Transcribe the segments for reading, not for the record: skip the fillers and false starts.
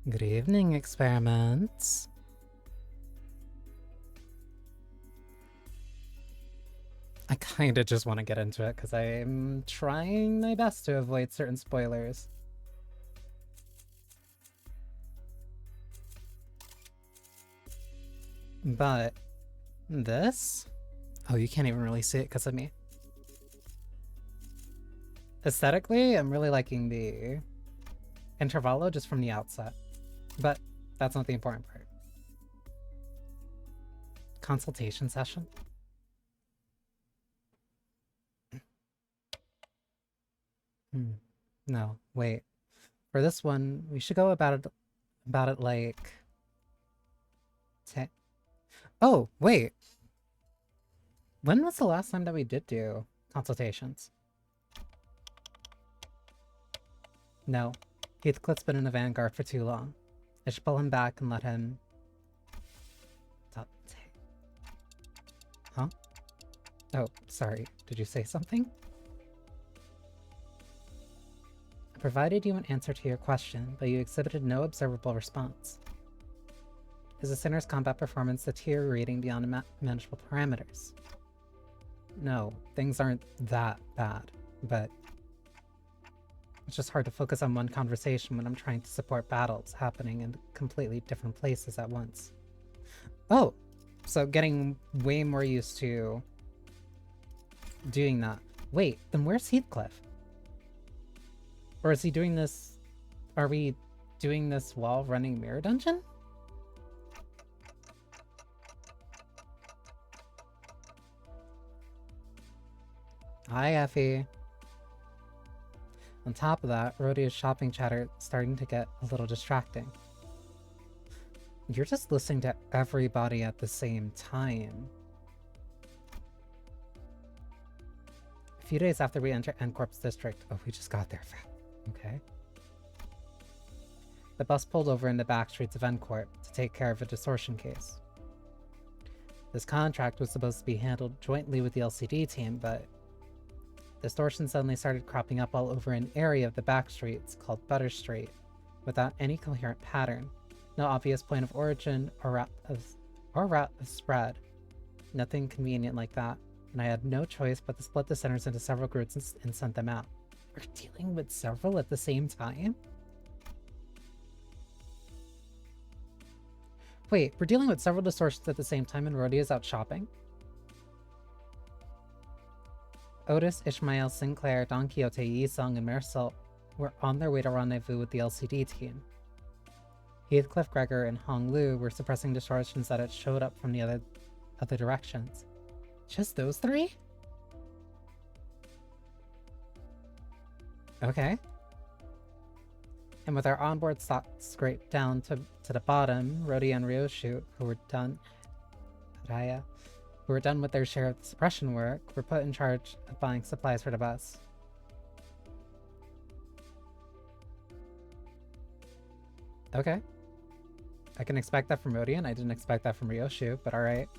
Good evening, experiments. I kinda just want to get into it because I'm trying my best to avoid certain spoilers. But this? Oh, you can't even really see it because of me. Aesthetically, I'm really liking the intervallo just from the outset. But that's not the important part. Consultation session? No, wait. For this one, we should go about it like... Oh, wait. When was the last time that we did do consultations? No. Heathcliff's been in the vanguard for too long. I should pull him back and let him... Huh? Oh, sorry. Did you say something? I provided you an answer to your question, but you exhibited no observable response. Is the Sinner's combat performance deteriorating beyond manageable parameters? No, things aren't that bad, but it's just hard to focus on one conversation when I'm trying to support battles happening in completely different places at once. Oh, so getting way more used to doing that. Wait, then where's Heathcliff? Or is he doing this... Are we doing this while running Mirror Dungeon? Hi, Effie. On top of that, Rhodia's shopping chatter starting to get a little distracting. You're just listening to everybody at the same time. A few days after we enter N-Corp's district... Oh, we just got there. Okay. The bus pulled over in the back streets of N-Corp to take care of a distortion case. This contract was supposed to be handled jointly with the LCD team, but distortion suddenly started cropping up all over an area of the back streets called Butter Street, without any coherent pattern, no obvious point of origin or route of spread. Nothing convenient like that, and I had no choice but to split the centers into several groups and send them out. We're dealing with several at the same time? Wait, we're dealing with several distortions at the same time and Rhodia's out shopping? Otis, Ishmael, Sinclair, Don Quixote, Yisung, and Marisol were on their way to rendezvous with the LCD team. Heathcliff, Gregor, and Hong Lu were suppressing distortions that had showed up from the other directions. Just those three? Okay. And with our onboard stock scraped down to the bottom, Rhodia and Ryoshu, who were done with their share of the suppression work, were put in charge of buying supplies for the bus. Okay. I can expect that from Rhodia, and I didn't expect that from Ryoshu, but alright.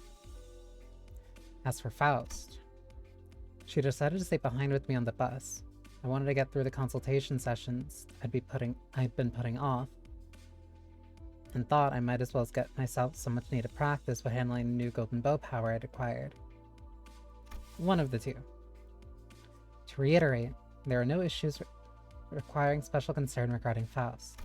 As for Faust, she decided to stay behind with me on the bus. I wanted to get through the consultation sessions I'd been putting off, and thought I might as well get myself some much needed practice with handling the new golden bow power I'd acquired. One of the two. To reiterate, there are no issues requiring special concern regarding Faust.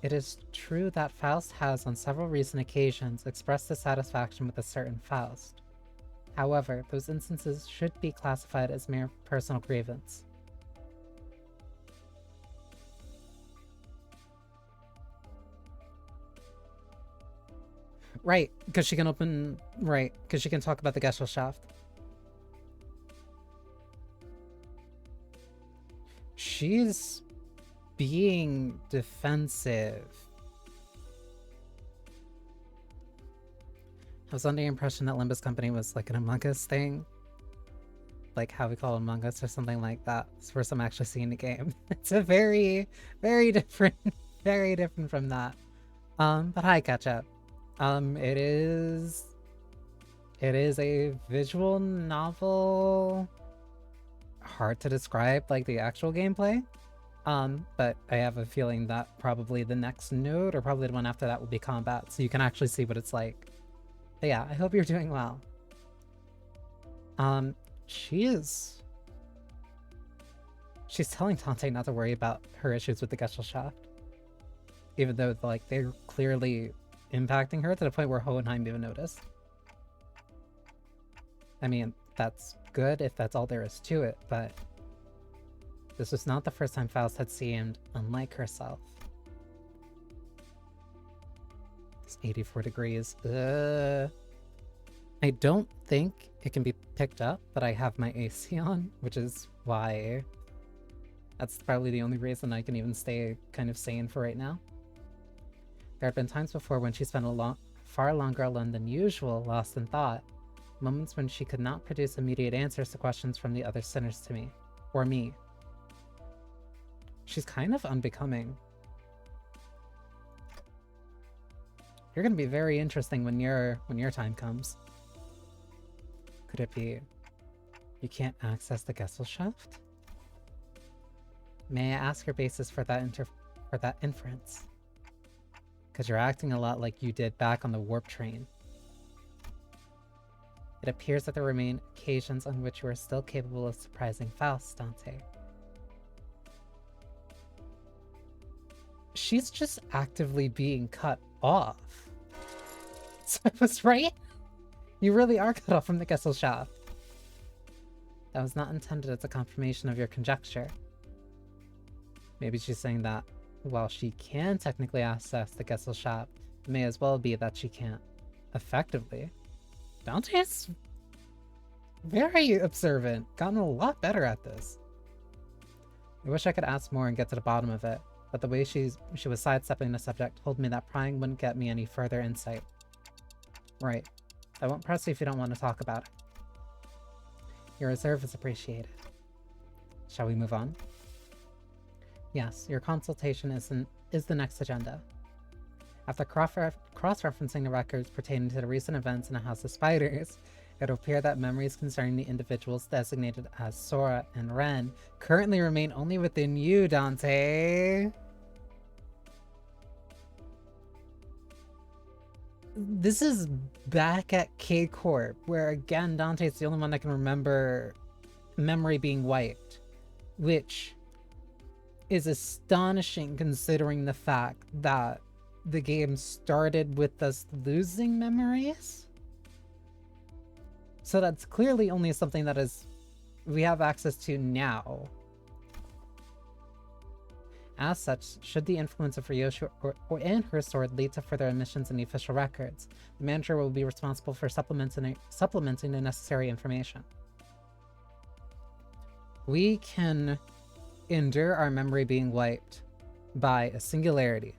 It is true that Faust has on several recent occasions expressed dissatisfaction with a certain Faust. However, those instances should be classified as mere personal grievance. Right, because she can because she can talk about the Gesellschaft. She's being defensive. I was under the impression that Limbus Company was like an Among Us thing. Like how we call it Among Us or something like that. It's the first I'm actually seeing the game. It's a very, very different, very different from that. But hi, catch up. It is a visual novel hard to describe like the actual gameplay. But I have a feeling that probably the next node, or probably the one after that, will be combat, so you can actually see what it's like. But yeah, I hope you're doing well. She's telling Tante not to worry about her issues with the Gesellschaft. Even though, like, they're clearly impacting her to the point where Hohenheim even noticed. I mean, that's good if that's all there is to it, but this was not the first time Faust had seemed unlike herself. It's 84 degrees. I don't think it can be picked up, but I have my AC on, which is why that's probably the only reason I can even stay kind of sane for right now. There had been times before when she spent far longer alone than usual, lost in thought. Moments when she could not produce immediate answers to questions from the other sinners to me. Or me. She's kind of unbecoming. You're gonna be very interesting when your time comes. Could it be you can't access the Gesellschaft? May I ask your basis for that inference? Because you're acting a lot like you did back on the warp train. It appears that there remain occasions on which you are still capable of surprising Faust, Dante. She's just actively being cut off. So I was right? You really are cut off from the Gesellschaft. That was not intended as a confirmation of your conjecture. Maybe she's saying that while she can technically access the Gesellschaft, it may as well be that she can't effectively. Dante's very observant, gotten a lot better at this. I wish I could ask more and get to the bottom of it, but the way she was sidestepping the subject told me that prying wouldn't get me any further insight. Right. I won't press you if you don't want to talk about it. Your reserve is appreciated. Shall we move on? Yes, your consultation is the next agenda. After cross-referencing the records pertaining to the recent events in the House of Spiders, it would appear that memories concerning the individuals designated as Sora and Ren currently remain only within you, Dante. This is back at K-Corp, where again Dante's the only one that can remember memory being wiped, which is astonishing considering the fact that the game started with us losing memories. So that's clearly only something that we have access to now. As such, should the influence of Ryosho and her sword lead to further omissions in the official records, the manager will be responsible for supplementing the necessary information. We can endure our memory being wiped by a singularity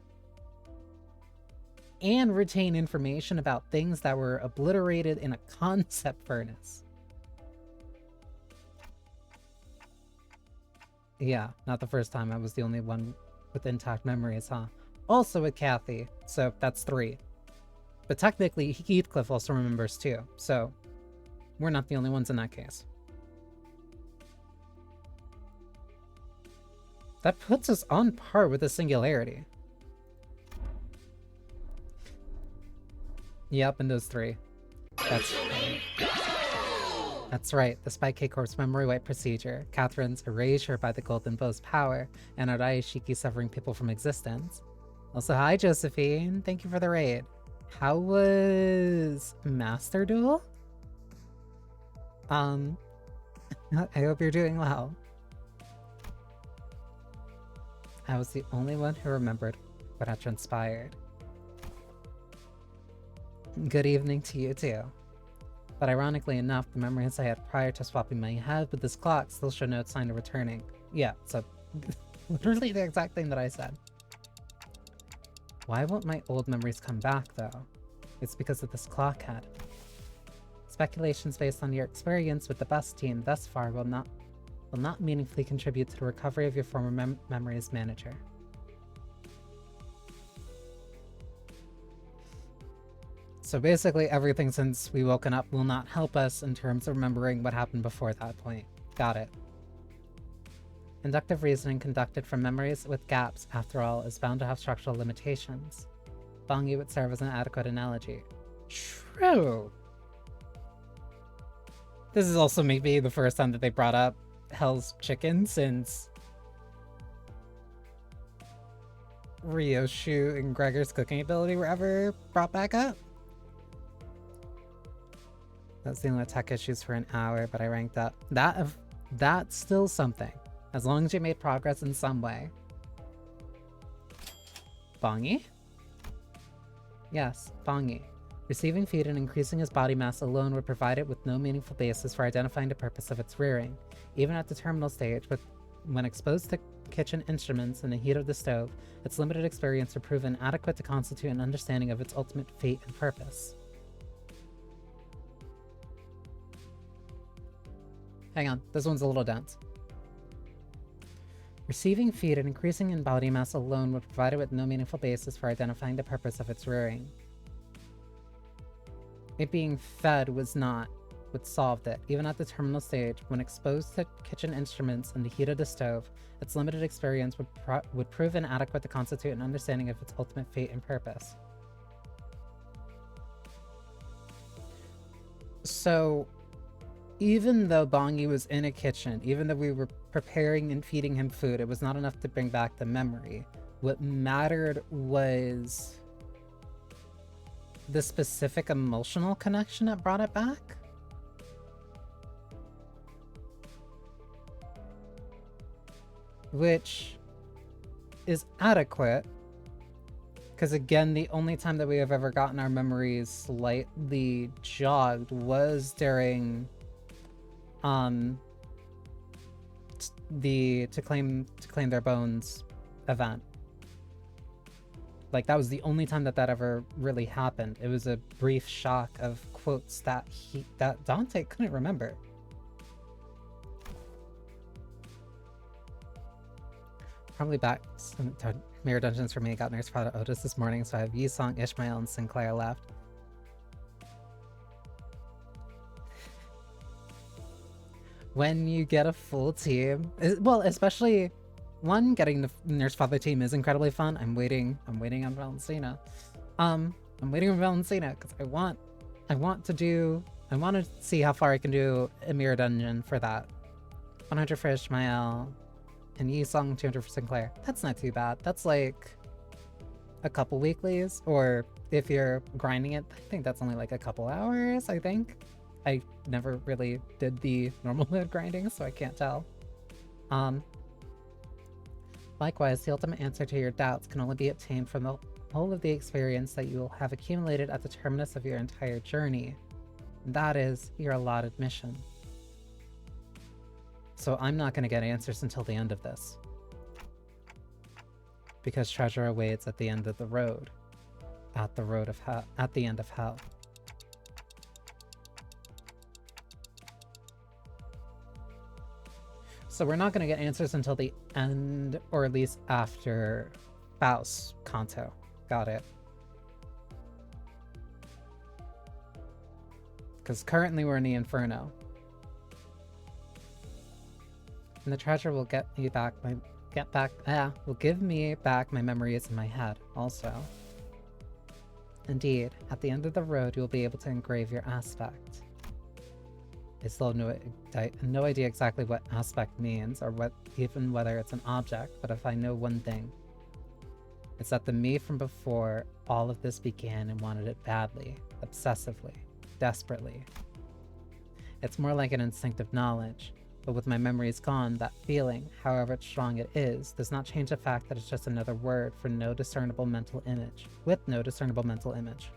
and retain information about things that were obliterated in a concept furnace. Yeah, not the first time I was the only one with intact memories, huh? Also with Kathy, so that's 3. But technically, Heathcliff also remembers too, so we're not the only ones in that case. That puts us on par with the singularity. Yep, and those 3. That's right, despite K-Corp's memory wipe procedure, Catherine's erasure by the Golden Bow's power, and Arai Shiki severing people from existence. Also, hi Josephine, thank you for the raid. How was Master Duel? I hope you're doing well. I was the only one who remembered what had transpired. Good evening to you too. But ironically enough, the memories I had prior to swapping my head with this clock still show no sign of returning. Yeah, so literally the exact thing that I said. Why won't my old memories come back though? It's because of this clock head. Speculations based on your experience with the best team thus far will not meaningfully contribute to the recovery of your former memories manager. So basically everything since we woken up will not help us in terms of remembering what happened before that point. Got it. Inductive reasoning conducted from memories with gaps, after all, is bound to have structural limitations. Bongi would serve as an adequate analogy. True! This is also maybe the first time that they brought up Hell's Chicken since Ryoshu and Gregor's cooking ability were ever brought back up. That's dealing with tech issues for an hour, but I ranked up. That's still something. As long as you made progress in some way. Bongi? Yes, Bongi. Receiving feed and increasing his body mass alone would provide it with no meaningful basis for identifying the purpose of its rearing. Even at the terminal stage, when exposed to kitchen instruments in the heat of the stove, its limited experience would prove inadequate to constitute an understanding of its ultimate fate and purpose. Hang on, this one's a little dense. Receiving feed and increasing in body mass alone would provide it with no meaningful basis for identifying the purpose of its rearing. It being fed was not what solved it. Even at the terminal stage, when exposed to kitchen instruments in the heat of the stove, its limited experience would prove inadequate to constitute an understanding of its ultimate fate and purpose. So, even though Bongi was in a kitchen, even though we were preparing and feeding him food, it was not enough to bring back the memory. What mattered was the specific emotional connection that brought it back. Which is adequate, because again, the only time that we have ever gotten our memories slightly jogged was during the to claim their bones event. Like, that was the only time that ever really happened. It was a brief shock of quotes that Dante couldn't remember. Probably back to Mirror Dungeons for me. I got Nurse Prada Otis this morning, so I have Yisong, Ishmael, and Sinclair left. When you get a full team, well, especially one, getting the Nurse Father team is incredibly fun. I'm waiting on Valentina. I'm waiting on Valentina because I want to see how far I can do a mirror dungeon for that. 100 for Ishmael and Yisong, 200 for Sinclair. That's not too bad. That's like a couple weeklies, or if you're grinding it, I think that's only like a couple hours, I think. I never really did the normal mode grinding, so I can't tell. Likewise, the ultimate answer to your doubts can only be obtained from the whole of the experience that you will have accumulated at the terminus of your entire journey. That is your allotted mission. So I'm not going to get answers until the end of this. Because treasure awaits at the end of the road. At the road of hell. At the end of hell. So we're not going to get answers until the end, or at least after Faust Canto. Got it. Because currently we're in the Inferno. And the treasure will give me back my memories in my head, also. Indeed, at the end of the road you will be able to engrave your aspect. I still have no idea exactly what aspect means, or whether it's an object, but if I know one thing, it's that the me from before all of this began and wanted it badly, obsessively, desperately. It's more like an instinctive knowledge, but with my memories gone, that feeling, however strong it is, does not change the fact that it's just another word for no discernible mental image, with no discernible mental image.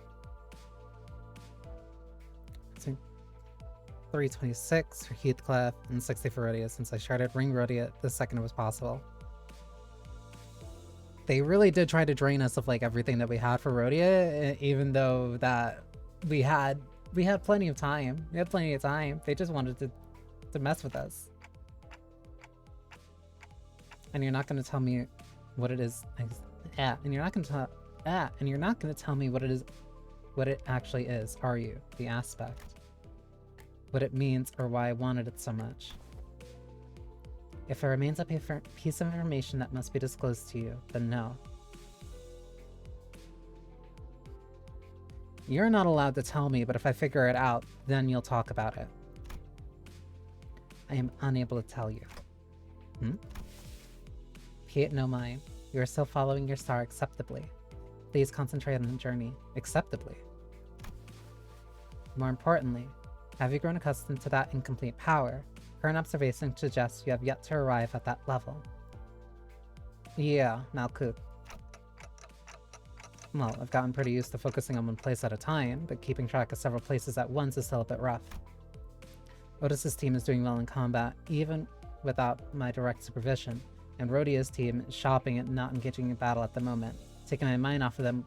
326 for Heathcliff and 60 for Rhodia, since I started Ring Rhodia the second it was possible. They really did try to drain us of like everything that we had for Rhodia, even though that we had plenty of time. We had plenty of time. They just wanted to mess with us. And you're not going to tell me what it is. And you're not going to tell me what it actually is, are you? The aspect. What it means or why I wanted it so much. If it remains a piece of information that must be disclosed to you, then no. You're not allowed to tell me, but if I figure it out, then you'll talk about it. I am unable to tell you. Piet no mind. You are still following your star acceptably. Please concentrate on the journey acceptably. More importantly, have you grown accustomed to that incomplete power? Current observation suggests you have yet to arrive at that level. Yeah, Malkut. Well, I've gotten pretty used to focusing on one place at a time, but keeping track of several places at once is still a bit rough. Otis's team is doing well in combat, even without my direct supervision, and Rhodia's team is shopping and not engaging in battle at the moment. Taking my mind off of them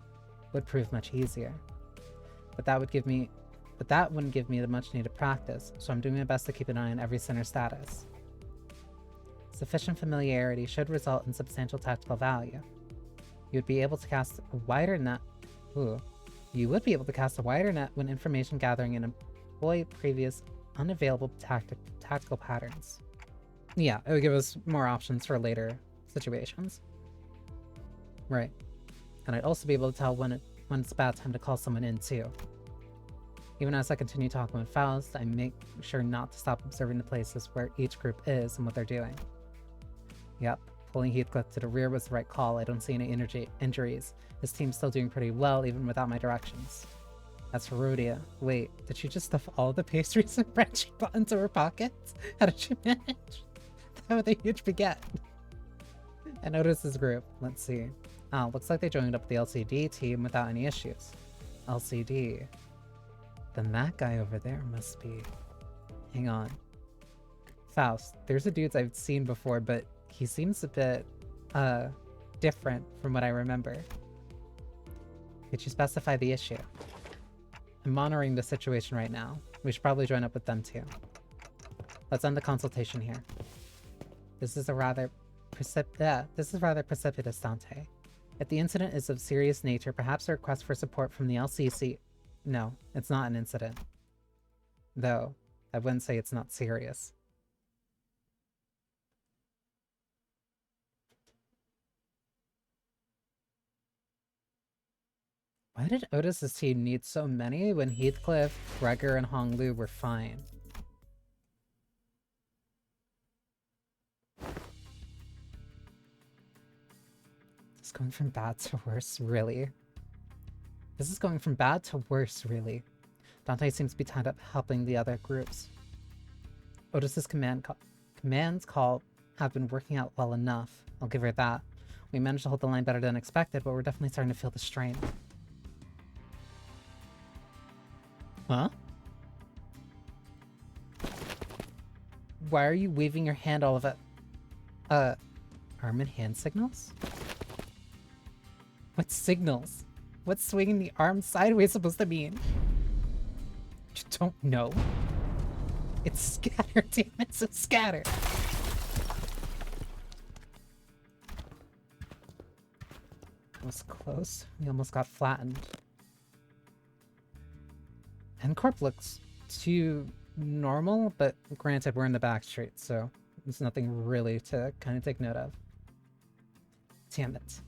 would prove much easier. But that wouldn't give me the much needed practice, so I'm doing my best to keep an eye on every center status. Sufficient familiarity should result in substantial tactical value. You would be able to cast a wider net. You would be able to cast a wider net when information gathering and employ previous unavailable tactical patterns. Yeah, it would give us more options for later situations. Right. And I'd also be able to tell when it's about time to call someone in too. Even as I continue talking with Faust, I make sure not to stop observing the places where each group is and what they're doing. Yep, pulling Heathcliff to the rear was the right call. I don't see any injuries. His team's still doing pretty well even without my directions. As for Rhodia, wait, did she just stuff all the pastries and bread she bought into her pockets? How did she manage? That was a huge baguette. I noticed this group. Let's see. Oh, looks like they joined up with the LCD team without any issues. LCD. Then that guy over there must be... Hang on. Faust, there's a dude I've seen before, but he seems a bit, different from what I remember. Could you specify the issue? I'm monitoring the situation right now. We should probably join up with them too. Let's end the consultation here. This is rather precipitous, Dante. If the incident is of serious nature, perhaps a request for support from the LCC... No, it's not an incident. Though, I wouldn't say it's not serious. Why did Otis's team need so many when Heathcliff, Gregor, and Honglu were fine? It's going from bad to worse, really. This is going from bad to worse, really. Dante seems to be tied up helping the other groups. Otis's commands call have been working out well enough. I'll give her that. We managed to hold the line better than expected, but we're definitely starting to feel the strain. Huh? Why are you waving your hand all of it? Arm and hand signals? What signals? What's swinging the arm sideways supposed to mean? You don't know. It's scatter, damn it, so scatter. That was close. We almost got flattened. N-Corp looks too normal, but granted we're in the back street, so there's nothing really to kind of take note of. Damn it.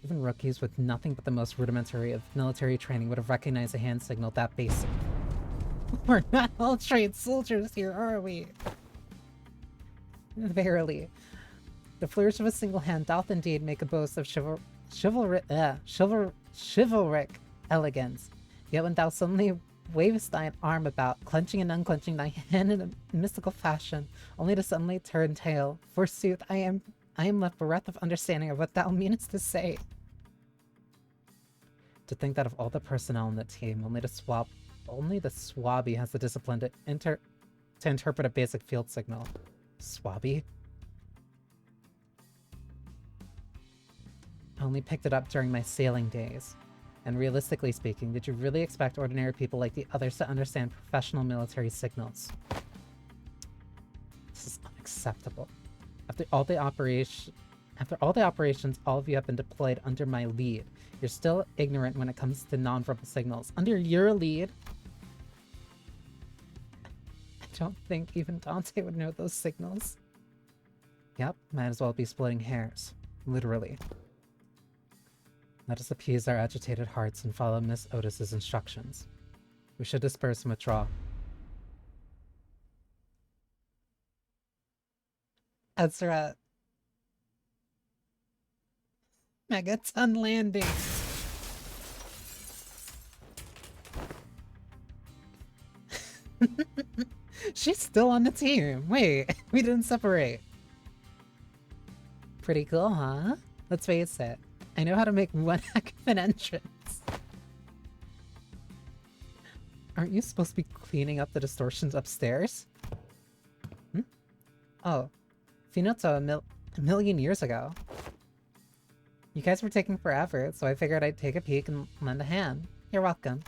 Even rookies with nothing but the most rudimentary of military training would have recognized a hand signal that basic. We're not all trained soldiers here, are we? Verily. The flourish of a single hand doth indeed make a boast of chivalric elegance. Yet when thou suddenly wavest thine arm about, clenching and unclenching thy hand in a mystical fashion, only to suddenly turn tail, forsooth, I am left bereft of understanding of what thou meanest to say. To think that of all the personnel in the team, only the Swabby has the discipline to interpret a basic field signal. Swabby? I only picked it up during my sailing days. And realistically speaking, did you really expect ordinary people like the others to understand professional military signals? This is unacceptable. After all the operations, all of you have been deployed under my lead. You're still ignorant when it comes to non-verbal signals. Under your lead? I don't think even Dante would know those signals. Yep, might as well be splitting hairs. Literally. Let us appease our agitated hearts and follow Miss Otis's instructions. We should disperse and withdraw. Ezra. Megaton landing. She's still on the team. Wait, we didn't separate. Pretty cool, huh? Let's face it. I know how to make one heck of an entrance. Aren't you supposed to be cleaning up the distortions upstairs? Hmm? Oh, Finotto a million years ago. You guys were taking forever, so I figured I'd take a peek and lend a hand. You're welcome.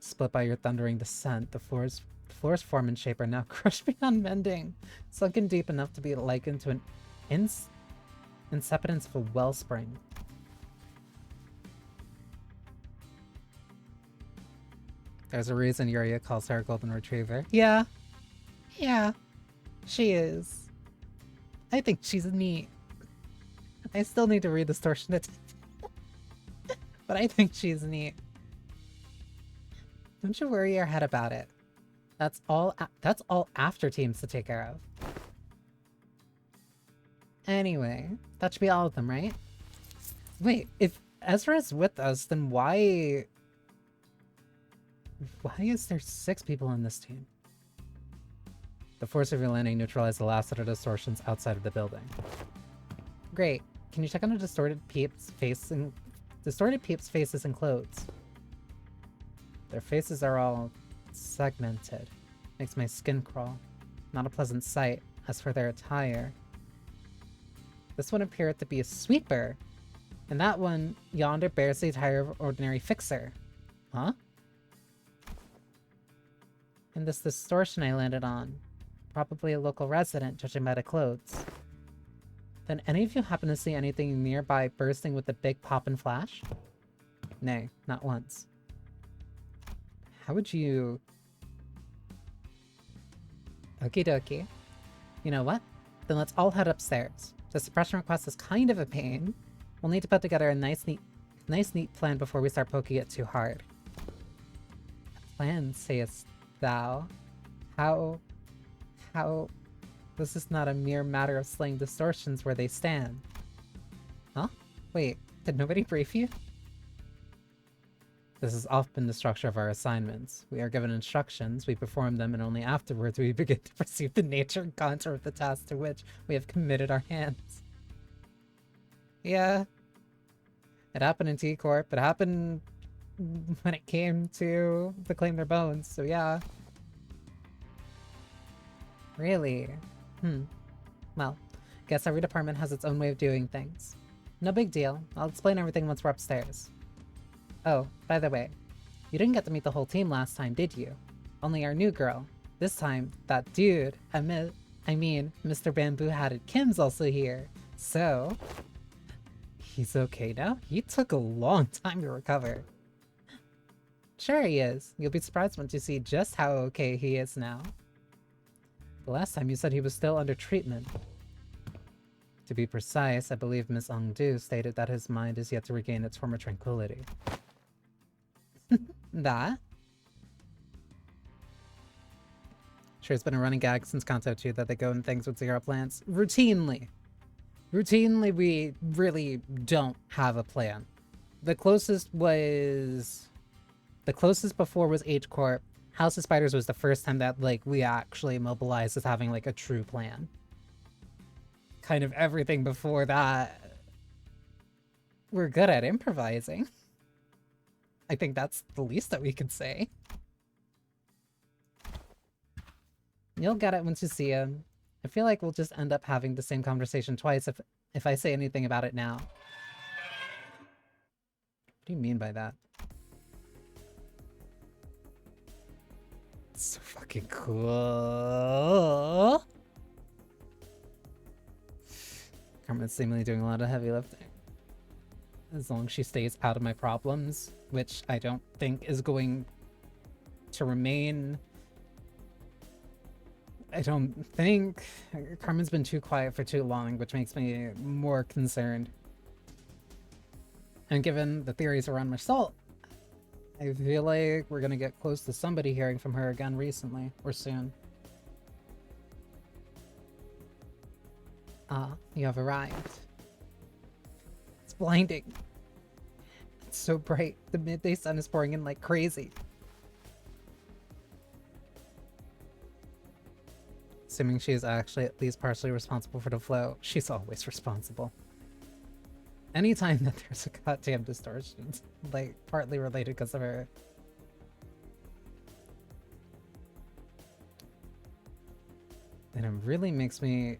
Split by your thundering descent, the floor's form and shape are now crushed beyond mending, sunken deep enough to be likened to an incipitance of a wellspring. There's a reason Yuria calls her a golden retriever. Yeah. Yeah. She is. I think she's neat. I still need to read Distortion but I think she's neat. Don't you worry your head about it. That's all after teams to take care of. Anyway, that should be all of them, right? Wait, if Ezra's with us, then why is there 6 people in this team? The force of your landing neutralized the last of the distortions outside of the building. Great. Can you check on the distorted peeps' faces and clothes? Their faces are all segmented. Makes my skin crawl. Not a pleasant sight. As for their attire, this one appeared to be a sweeper, and that one yonder bears the attire of ordinary fixer. Huh? And this distortion I landed on, probably a local resident, judging by the clothes. Then any of you happen to see anything nearby bursting with a big pop and flash? Nay, not once. How would you... Okie dokie. You know what? Then let's all head upstairs. The suppression request is kind of a pain. We'll need to put together a nice neat plan before we start poking it too hard. A plan, sayest thou? How... This is not a mere matter of slaying distortions where they stand. Huh? Wait, did nobody brief you? This has often been the structure of our assignments. We are given instructions, we perform them, and only afterwards we begin to perceive the nature and contour of the task to which we have committed our hands. Yeah. It happened in T-Corp. It happened when it came to Claim Their Bones, so yeah. Really? Well, guess every department has its own way of doing things. No big deal. I'll explain everything once we're upstairs. Oh, by the way, you didn't get to meet the whole team last time, did you? Only our new girl. This time, that dude, I mean, Mr. Bamboo-Hatted Kim's also here. So... He's okay now? He took a long time to recover. Sure he is. You'll be surprised once you see just how okay he is now. The last time you said he was still under treatment. To be precise, I believe Miss Ongdu stated that his mind is yet to regain its former tranquility. That? Sure, it's been a running gag since Canto 2 that they go in things with zero plans. Routinely. Routinely, we really don't have a plan. The closest before was H-Corp. House of Spiders was the first time that, like, we actually mobilized as having, like, a true plan. Kind of everything before that, we're good at improvising. I think that's the least that we can say. You'll get it once you see him. I feel like we'll just end up having the same conversation twice if I say anything about it now. What do you mean by that? It's so fucking cool. Carmen's seemingly doing a lot of heavy lifting. As long as she stays out of my problems, which I don't think is going to remain I don't think Carmen's been too quiet for too long, which makes me more concerned. And given the theories around Marcel, I feel like we're gonna get close to somebody hearing from her again recently, or soon. Ah, you have arrived. It's blinding. It's so bright. The midday sun is pouring in like crazy. Assuming she is actually at least partially responsible for the flow, she's always responsible. Anytime that there's a goddamn distortion, it's like partly related because of her. And it really makes me...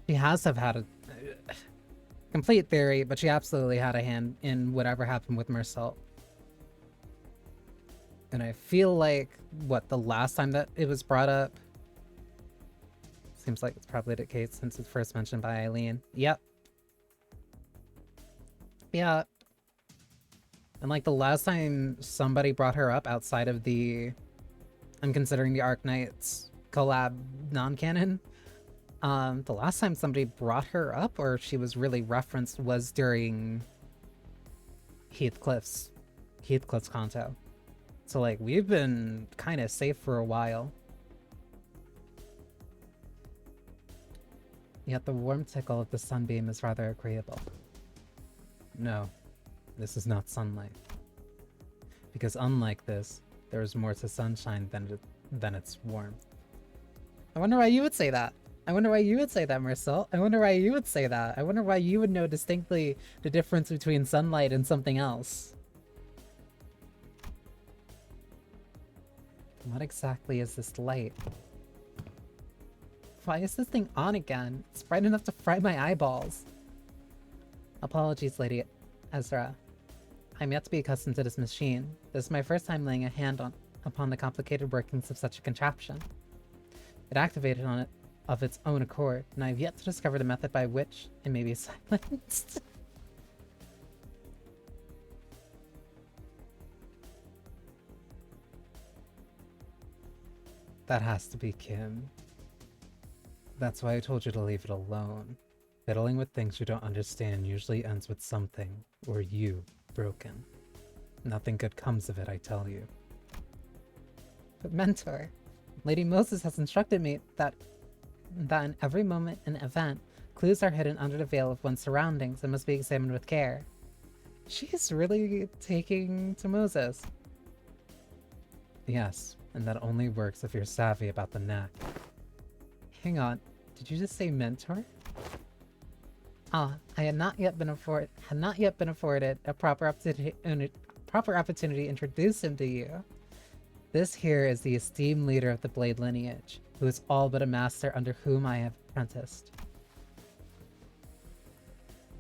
She has to have had a complete theory, but she absolutely had a hand in whatever happened with Marcel. And I feel like, what, the last time that it was brought up? Seems like it's probably the case since it's first mentioned by Eileen. Yep. Yeah. And like the last time somebody brought her up outside of the... I'm considering the Arc Knights collab non-canon. The last time somebody brought her up or she was really referenced was during Heathcliff's Canto. So like we've been kind of safe for a while. Yet the warm tickle of the sunbeam is rather agreeable. No, this is not sunlight. Because unlike this, there is more to sunshine than its warmth. I wonder why you would say that. I wonder why you would say that, Marcel. I wonder why you would say that. I wonder why you would know distinctly the difference between sunlight and something else. What exactly is this light? Why is this thing on again? It's bright enough to fry my eyeballs. Apologies, Lady Ezra. I'm yet to be accustomed to this machine. This is my first time laying a hand upon the complicated workings of such a contraption. It activated on it of its own accord, and I have yet to discover the method by which it may be silenced. That has to be Kim. That's why I told you to leave it alone. Fiddling with things you don't understand usually ends with something, or you, broken. Nothing good comes of it, I tell you. But Mentor, Lady Moses has instructed me that in every moment and event, clues are hidden under the veil of one's surroundings and must be examined with care. She's really taking to Moses. Yes, and that only works if you're savvy about the knack. Hang on, did you just say mentor? Ah, I had not yet been afforded a proper opportunity to introduce him to you. This here is the esteemed leader of the Blade lineage, who is all but a master under whom I have apprenticed.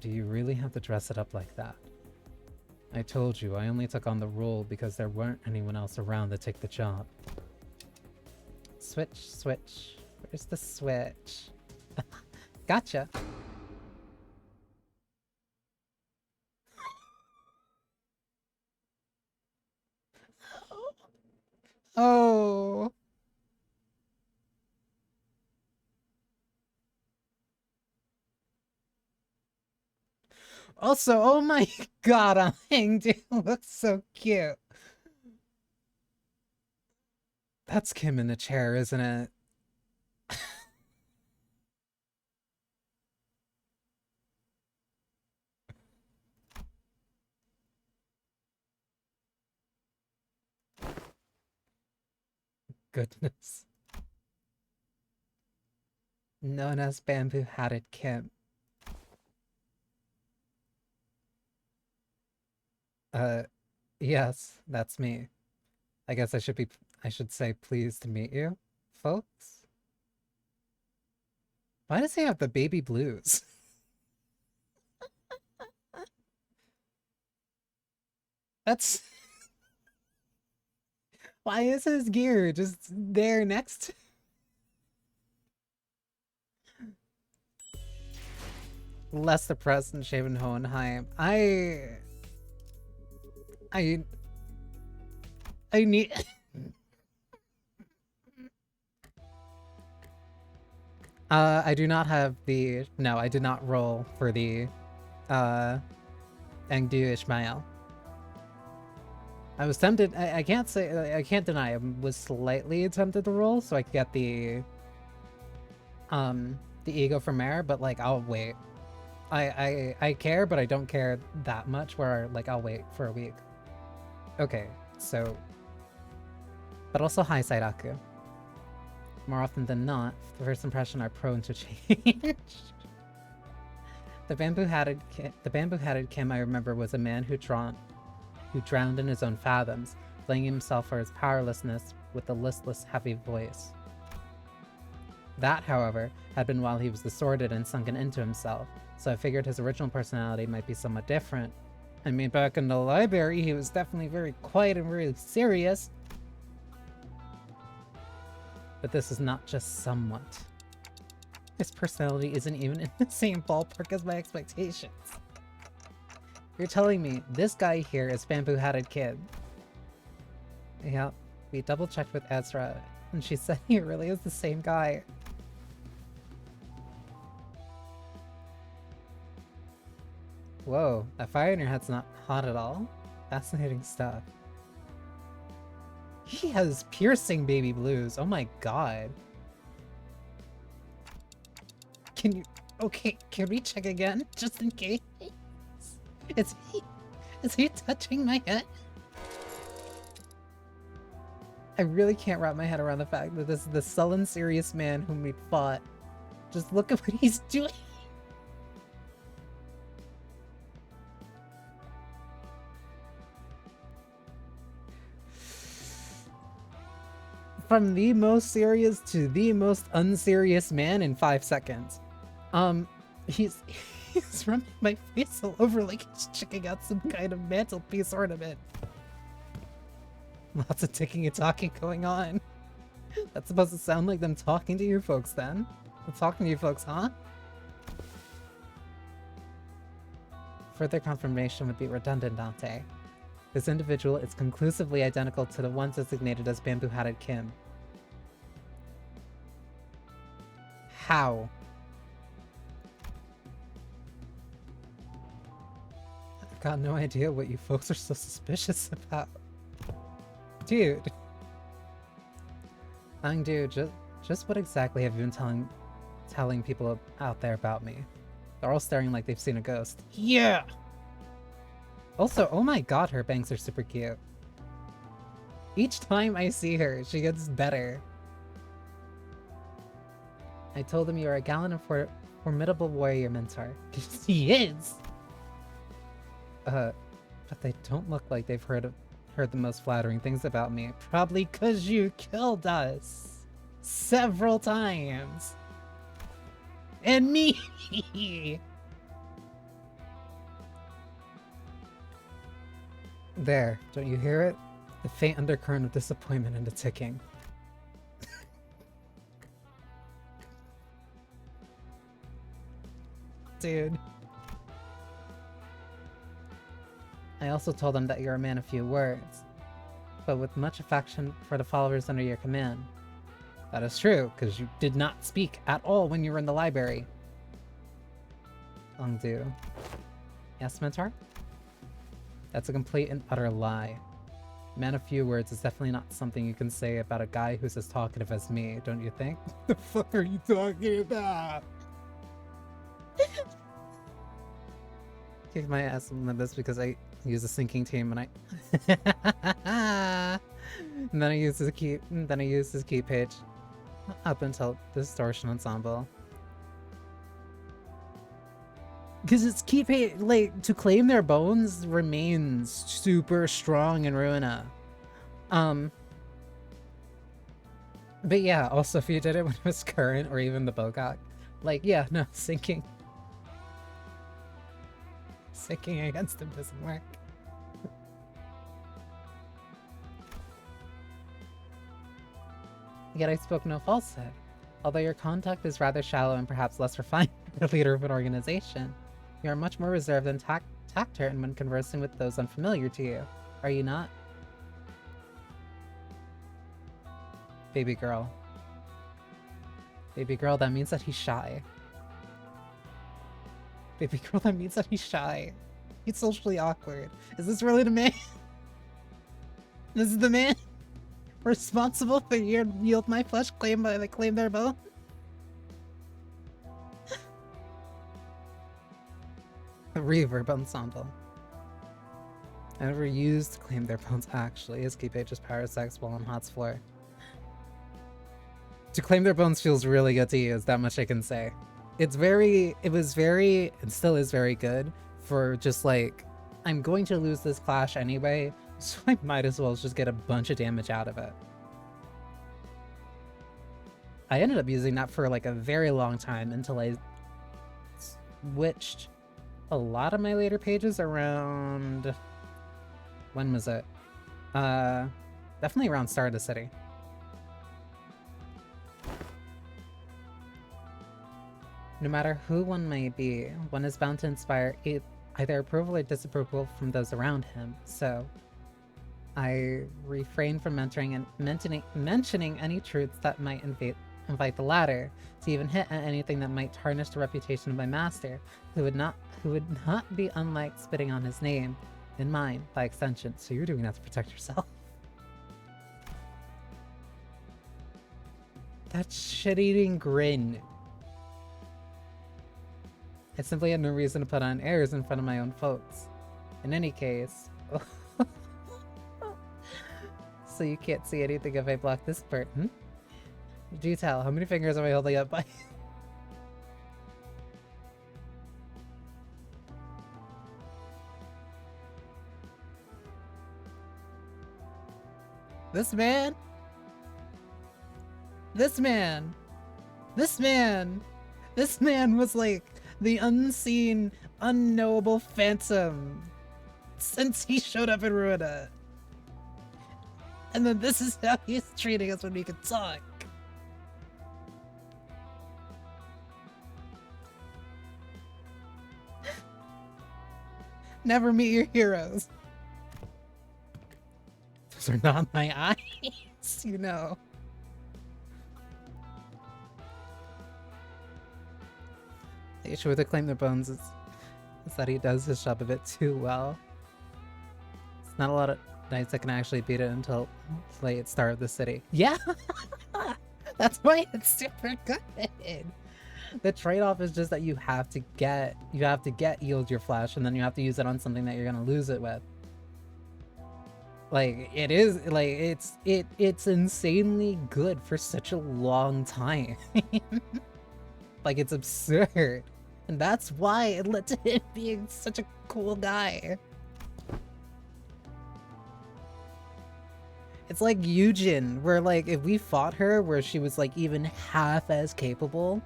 Do you really have to dress it up like that? I told you, I only took on the role because there weren't anyone else around to take the job. Switch. Where's the switch? Gotcha. Oh. Also, oh my god, Dude looks so cute. That's Kim in the chair, isn't it? Goodness. Known as Bamboo-Hatted Kim. Yes, that's me. I guess I should say pleased to meet you, folks. Why does he have the baby blues? That's... Why is his gear just there next? Less depressed than Shaven Hohenheim. I need... I do not have the... No, I did not roll for the, Engdu Ishmael. I was tempted... I can't say... I can't deny I was slightly tempted to roll, so I could get the ego from Mare, but, like, I'll wait. I care, but I don't care that much, where, like, I'll wait for a week. Okay, so... But also, hi, Sairaku. More often than not, the first impression are prone to change. The bamboo-hatted Kim I remember was a man who drowned in his own fathoms, blaming himself for his powerlessness with a listless, heavy voice. That, however, had been while he was distorted and sunken into himself, so I figured his original personality might be somewhat different. I mean, back in the library, he was definitely very quiet and really serious. But this is not just somewhat. His personality isn't even in the same ballpark as my expectations. You're telling me this guy here is Bamboo-Hatted Kid? Yeah, we double-checked with Ezra, and she said he really is the same guy. Whoa, that fire in your head's not hot at all? Fascinating stuff. He has piercing baby blues. Oh my god. Can you... Okay, can we check again? Just in case? Is he touching my head? I really can't wrap my head around the fact that this is the sullen, serious man whom we fought. Just look at what he's doing. From the most serious to the most unserious man in 5 seconds. He's rubbing my face all over like he's checking out some kind of mantelpiece ornament. Lots of ticking and talking going on. That's supposed to sound like them talking to you folks then. I'm talking to you folks, huh? Further confirmation would be redundant, Dante. This individual is conclusively identical to the one designated as Bamboo-Hatted Kim. How? I've got no idea what you folks are so suspicious about. Dude. Dude, just what exactly have you been telling people out there about me? They're all staring like they've seen a ghost. Yeah! Also, oh my god, her bangs are super cute. Each time I see her, she gets better. I told them you are a gallant and formidable warrior mentor. He is! But they don't look like they've heard the most flattering things about me. Probably 'cause you killed us several times. And me! There, don't you hear it? The faint undercurrent of disappointment and the ticking. Dude. I also told them that you're a man of few words, but with much affection for the followers under your command. That is true, because you did not speak at all when you were in the library. Ongdu. Yes, Mentor? That's a complete and utter lie. Man of few words is definitely not something you can say about a guy who's as talkative as me, don't you think? The fuck are you talking about? Kick my ass on this because I use a sinking team and and then I use his key page up until the distortion ensemble. Because its key page, like, to claim their bones remains super strong in Ruina. But yeah, also if you did it when it was current or even the Bogak, like, yeah, no, sinking. Sinking against him doesn't work. Yet I spoke no falsehood. Although your conduct is rather shallow and perhaps less refined for a leader of an organization, you are much more reserved and taciturn when conversing with those unfamiliar to you. Are you not? Baby girl. Baby girl, that means that he's shy. Baby girl, that means that he's shy. He's socially awkward. Is this really the man? This is the man responsible for yield my flesh, claim their bone? The reverb ensemble. I never used claim their bones actually. His keep just power sex while on Hot's floor. To claim their bones feels really good to use, that much I can say. It was very, and still is very good for just like, I'm going to lose this clash anyway, so I might as well just get a bunch of damage out of it. I ended up using that for like a very long time until I switched a lot of my later pages around... When was it? Definitely around Start of the City. No matter who one may be, one is bound to inspire either approval or disapproval from those around him, so I refrain from mentioning any truths that might invite the latter, to even hit at anything that might tarnish the reputation of my master, who would not be unlike spitting on his name, in mine, by extension. So you're doing that to protect yourself. That shit-eating grin. I simply had no reason to put on airs in front of my own folks. In any case... So you can't see anything if I block this part, hmm? Do tell, how many fingers am I holding up by? This man was like the unseen, unknowable phantom since he showed up in Ruina. And then this is how he's treating us when we can talk. Never meet your heroes. Those are not my eyes, you know. The issue with the claim their bones is that he does his job a bit too well. It's not a lot of nights that can actually beat it until late start of the city. Yeah! That's why it's super good! The trade-off is just that you have to get yield your flesh, and then you have to use it on something that you're gonna lose it with. Like, it is, like, it's insanely good for such a long time. Like, it's absurd. And that's why it led to him being such a cool guy. It's like Yujin, where, like, if we fought her where she was, like, even half as capable,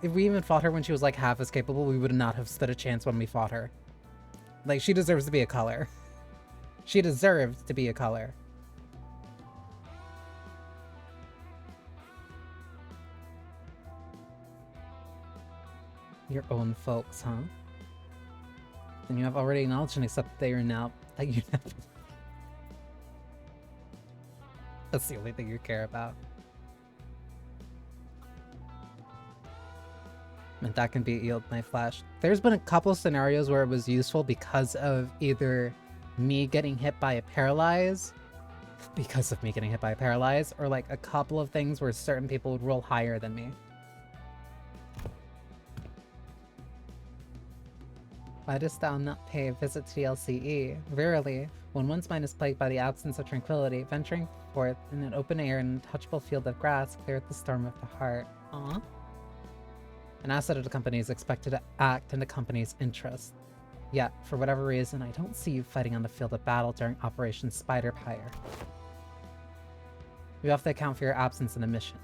if we even fought her when she was, like, half as capable, we would not have stood a chance when we fought her. Like, she deserves to be a color. She deserved to be a color. Your own folks, huh? And you have already acknowledged and accepted they are now... Like, you never... That's the only thing you care about. And that can be yield my flash. There's been a couple scenarios where it was useful because of either me getting hit by a paralyze, or like a couple of things where certain people would roll higher than me. Why dost thou not pay a visit to the LCE? Verily, when one's mind is plagued by the absence of tranquility, venturing forth in an open air and untouchable field of grass cleareth the storm of the heart. Aww. An asset of the company is expected to act in the company's interest. Yet, for whatever reason, I don't see you fighting on the field of battle during Operation Spider-Pyre. We have to account for your absence in the mission.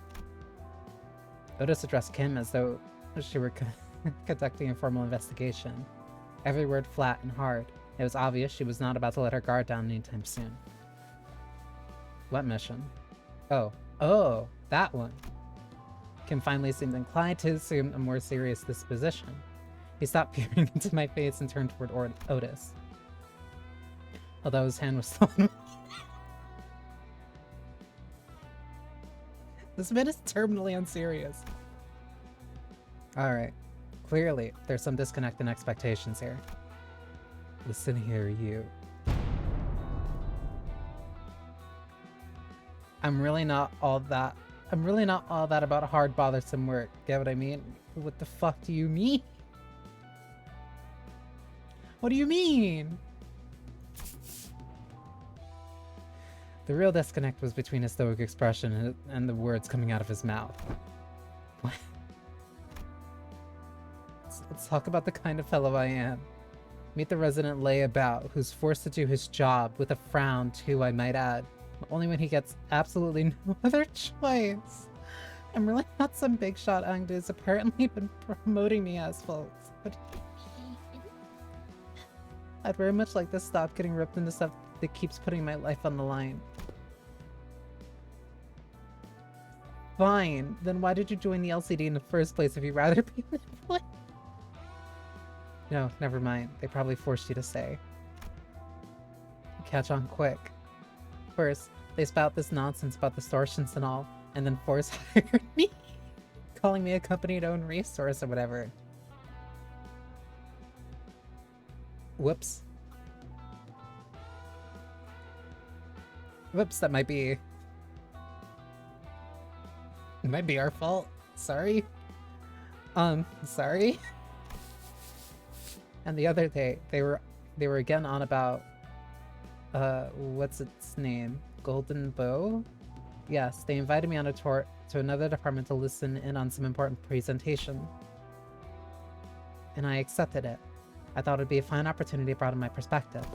Otis addressed Kim as though she were conducting a formal investigation. Every word flat and hard. It was obvious she was not about to let her guard down anytime soon. What mission? Oh, that one. Kim finally seemed inclined to assume a more serious disposition. He stopped peering into my face and turned toward Otis. Although his hand was still This man is terminally unserious. Alright. Clearly, there's some disconnect in expectations here. Listen here, you. I'm really not all that about hard, bothersome work. Get what I mean? What the fuck do you mean? What do you mean? The real disconnect was between his stoic expression and the words coming out of his mouth. What? Let's talk about the kind of fellow I am. Meet the resident layabout who's forced to do his job with a frown too, I might add. Only when he gets absolutely no other choice. I'm really not some big shot Ang who's apparently been promoting me as folks. But I'd very much like to stop getting ripped into stuff that keeps putting my life on the line. Fine, then why did you join the LCD in the first place if you'd rather be unemployed? No, never mind. They probably forced you to stay. Catch on quick. First, they spout this nonsense about distortions and all, and then force hired me, calling me a company-owned resource or whatever. Whoops. Whoops, that might be... It might be our fault. Sorry. Sorry. And the other day, they were again on about, what's its name? Golden Bow? Yes, they invited me on a tour to another department to listen in on some important presentation. And I accepted it. I thought it'd be a fine opportunity to broaden my perspective.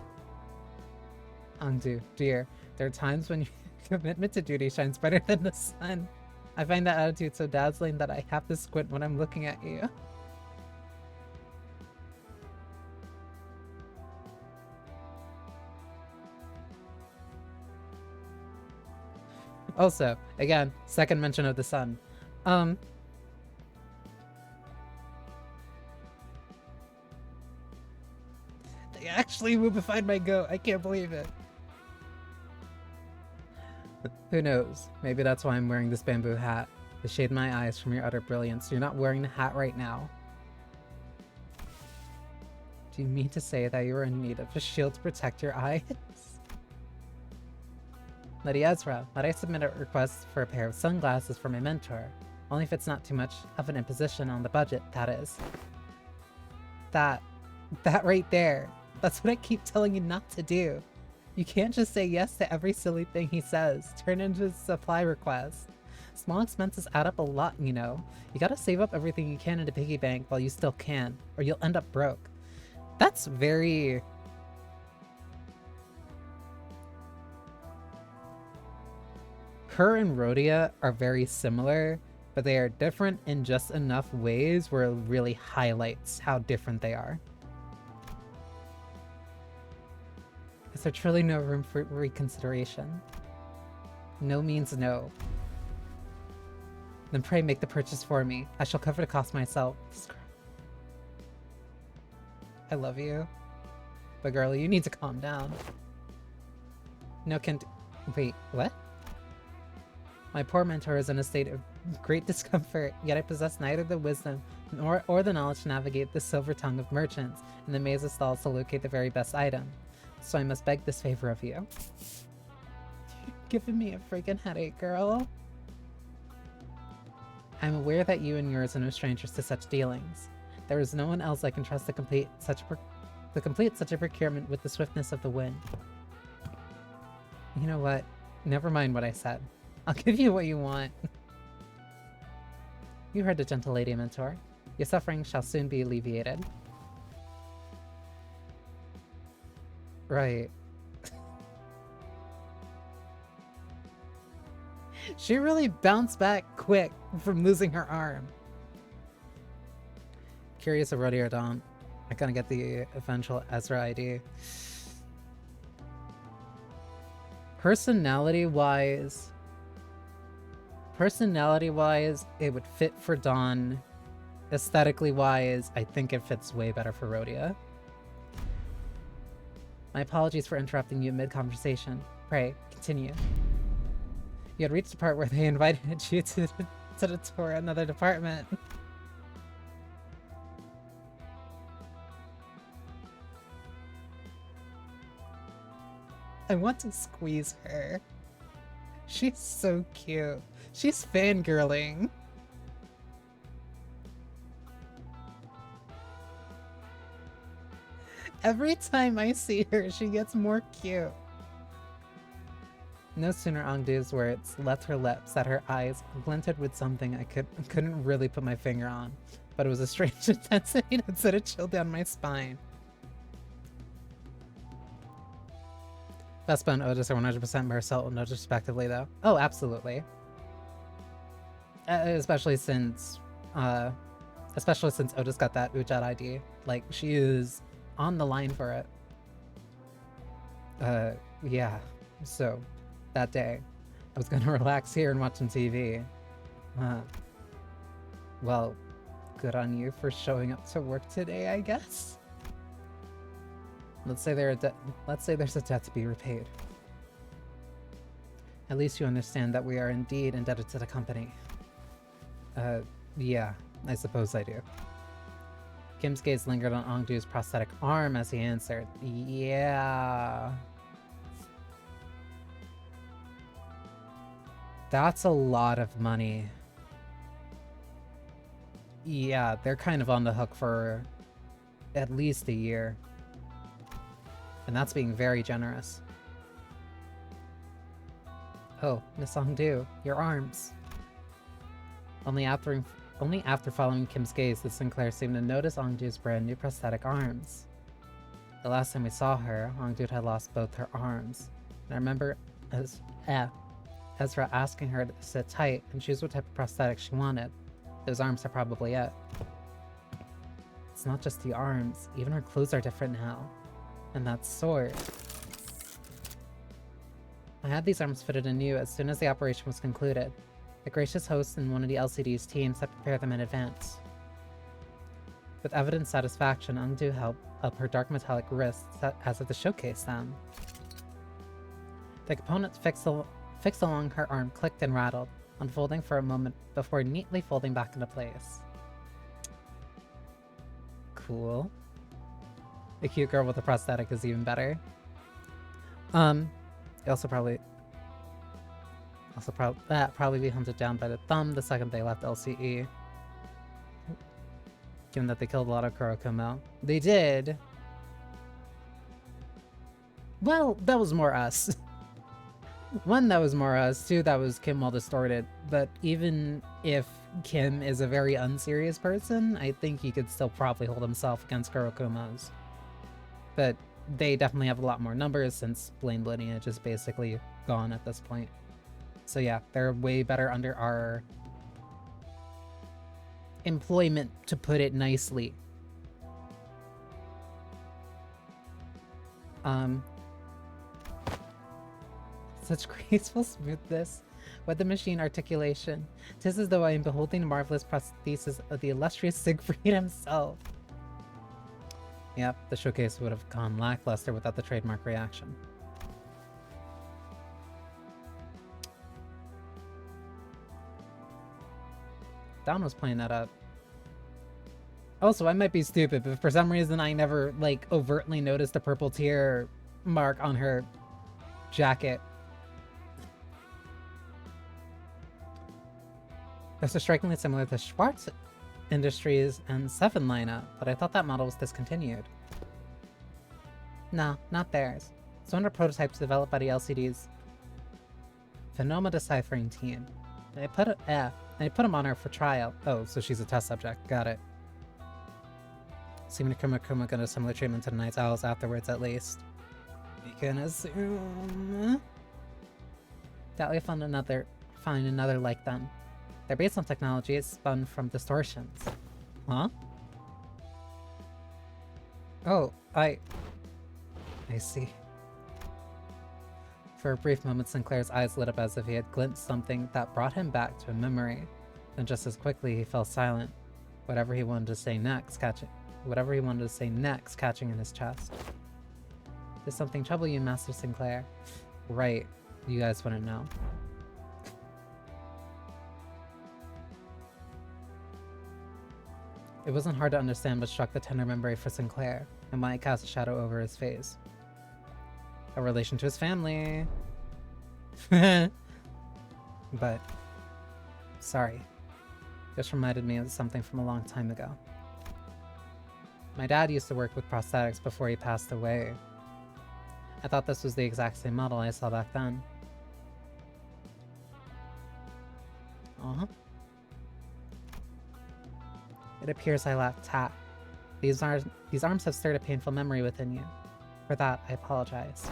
Angdu, dear, there are times when your commitment to duty shines brighter than the sun. I find that attitude so dazzling that I have to squint when I'm looking at you. Also, again, second mention of the sun. They actually moobified my goat. I can't believe it. Who knows? Maybe that's why I'm wearing this bamboo hat. To shade my eyes from your utter brilliance. You're not wearing the hat right now. Do you mean to say that you are in need of a shield to protect your eyes? Lady Ezra, might I submit a request for a pair of sunglasses for my mentor? Only if it's not too much of an imposition on the budget, that is. That right there. That's what I keep telling you not to do. You can't just say yes to every silly thing he says. Turn into a supply request. Small expenses add up a lot, you know. You gotta save up everything you can in a piggy bank while you still can, or you'll end up broke. That's very... Her and Rhodia are very similar, but they are different in just enough ways where it really highlights how different they are. Is there truly no room for reconsideration? No means no. Then pray make the purchase for me. I shall cover the cost myself. I love you. But girlie, you need to calm down. No can... Wait, what? My poor mentor is in a state of great discomfort, yet I possess neither the wisdom or the knowledge to navigate the silver tongue of merchants and the maze of stalls to locate the very best item. So I must beg this favor of you. You're giving me a freaking headache, girl. I'm aware that you and yours are no strangers to such dealings. There is no one else I can trust to complete such a procurement with the swiftness of the wind. You know what? Never mind what I said. I'll give you what you want. You heard the gentle lady, mentor. Your suffering shall soon be alleviated. Right. She really bounced back quick from losing her arm. Curious of Rhodia or Dawn. I gotta get the eventual Ezra ID. Personality-wise, it would fit for Dawn. Aesthetically-wise, I think it fits way better for Rhodia. My apologies for interrupting you mid-conversation. Pray, continue. You had reached the part where they invited you to the tour another department. I want to squeeze her. She's so cute. She's fangirling. Every time I see her, she gets more cute. No sooner Ongdu's words left her lips that her eyes glinted with something I couldn't really put my finger on, but it was a strange intensity that sent a chill down my spine. Vespa and Otis are 100% Marcel, no respectively, though. Oh, absolutely. Especially since Otis got that Ujat ID. Like, she is on the line for it. Yeah. So, that day, I was gonna relax here and watch some TV. Well, good on you for showing up to work today, I guess. Let's say there's a debt to be repaid. At least you understand that we are indeed indebted to the company. Yeah, I suppose I do. Kim's gaze lingered on Ongdu's prosthetic arm as he answered, yeah. That's a lot of money. Yeah, they're kind of on the hook for at least a year. And that's being very generous. Oh, Miss Ongdu, your arms. Only after following Kim's gaze did Sinclair seem to notice Ongdu's brand new prosthetic arms. The last time we saw her, Ongdu had lost both her arms. And I remember Ezra asking her to sit tight and choose what type of prosthetic she wanted. Those arms are probably it. It's not just the arms, even her clothes are different now. And that sword. I had these arms fitted anew as soon as the operation was concluded. The gracious host and one of the LCD's teams had prepared them in advance. With evident satisfaction, Ongdu held up her dark metallic wrists as if to showcase them. The components fixed along her arm clicked and rattled, unfolding for a moment before neatly folding back into place. Cool. A cute girl with a prosthetic is even better. Probably be hunted down by the thumb the second they left LCE. Given that they killed a lot of Kurokumo. They did. Well, that was more us. One, that was more us. Two, that was Kim all distorted. But even if Kim is a very unserious person, I think he could still probably hold himself against Kurokumo's. But they definitely have a lot more numbers since Blame lineage is basically gone at this point. So yeah, they're way better under our employment, to put it nicely. Such graceful smoothness with the machine articulation. 'Tis as though I am beholding the marvelous prosthesis of the illustrious Siegfried himself. Yep, the showcase would have gone lackluster without the trademark reaction. Don was playing that up. Also, I might be stupid, but for some reason I never, like, overtly noticed the purple tear mark on her jacket. Those are strikingly similar to Schwartz Industries and 7 lineup, but I thought that model was discontinued. No, not theirs. It's one of the prototypes developed by the LCD's Phenoma deciphering team. They put him on her for trial. Oh, so she's a test subject. Got it. Seeming to Kuma got a similar treatment to the Night's Owls afterwards, at least. We can assume that we find another like them. They're based on technology spun from distortions. Huh? Oh, I see. For a brief moment, Sinclair's eyes lit up as if he had glimpsed something that brought him back to a memory. Then just as quickly, he fell silent. Whatever he wanted to say next, catching in his chest. Does something trouble you, Master Sinclair? Right. You guys wouldn't know. It wasn't hard to understand what struck the tender memory for Sinclair, and why it cast a shadow over his face. A relation to his family. But, sorry. This reminded me of something from a long time ago. My dad used to work with prosthetics before he passed away. I thought this was the exact same model I saw back then. It appears I lack tact. These arms have stirred a painful memory within you. For that, I apologize.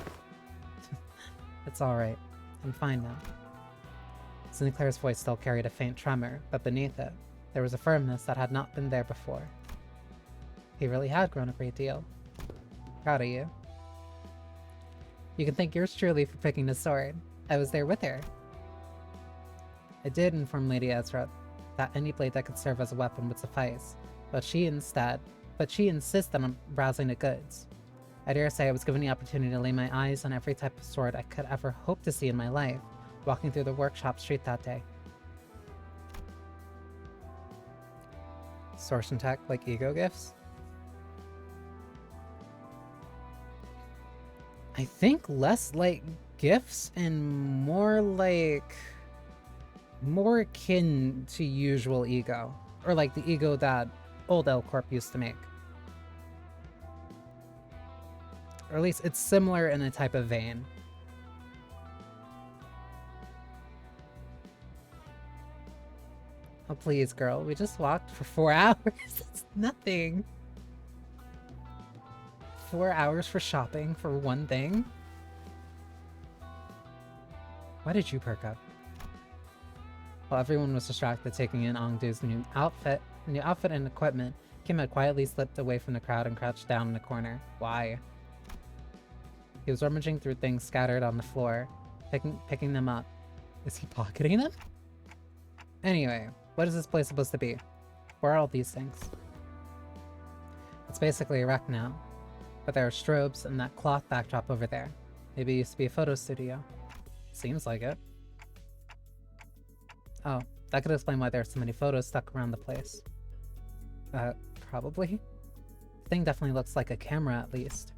It's alright. I'm fine now. Sinclair's voice still carried a faint tremor, but beneath it, there was a firmness that had not been there before. He really had grown a great deal. Proud of you. You can thank yours truly for picking the sword. I was there with her. I did inform Lady Ezra that any blade that could serve as a weapon would suffice, but she insisted on browsing the goods. I dare say I was given the opportunity to lay my eyes on every type of sword I could ever hope to see in my life, walking through the workshop street that day. Sorcery tech like ego gifts? I think less like gifts and more akin to usual ego. Or like the ego that old L Corp used to make. Or at least it's similar in a type of vein. Oh please, girl, we just walked for 4 hours. It's nothing. 4 hours for shopping for one thing? Why did you perk up? While everyone was distracted taking in Ongdu's new outfit and equipment, Kim had quietly slipped away from the crowd and crouched down in a corner. Why? He was rummaging through things scattered on the floor, picking them up. Is he pocketing them? Anyway, what is this place supposed to be? Where are all these things? It's basically a wreck now, but there are strobes and that cloth backdrop over there. Maybe it used to be a photo studio. Seems like it. Oh, that could explain why there are so many photos stuck around the place. Probably? The thing definitely looks like a camera at least.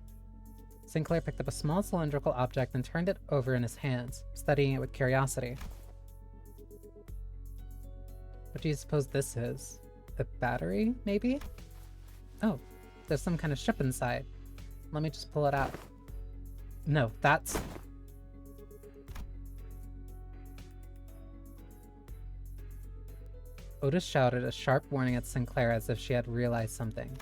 Sinclair picked up a small cylindrical object and turned it over in his hands, studying it with curiosity. What do you suppose this is? A battery, maybe? Oh, there's some kind of ship inside. Let me just pull it out. No, that's... Otis shouted a sharp warning at Sinclair as if she had realized something.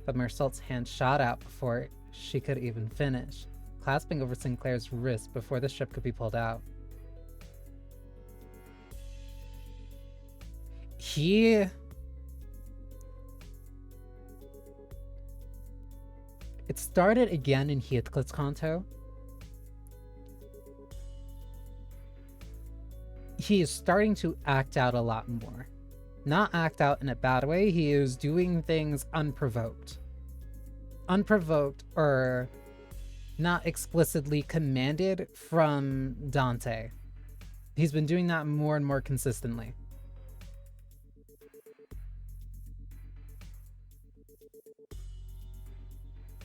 But Mersault's hand shot out before she could even finish, clasping over Sinclair's wrist before the ship could be pulled out. It started again in Heathcliff's Canto. He is starting to act out a lot more. Not act out in a bad way, he is doing things unprovoked. Unprovoked or not explicitly commanded from Dante. He's been doing that more and more consistently.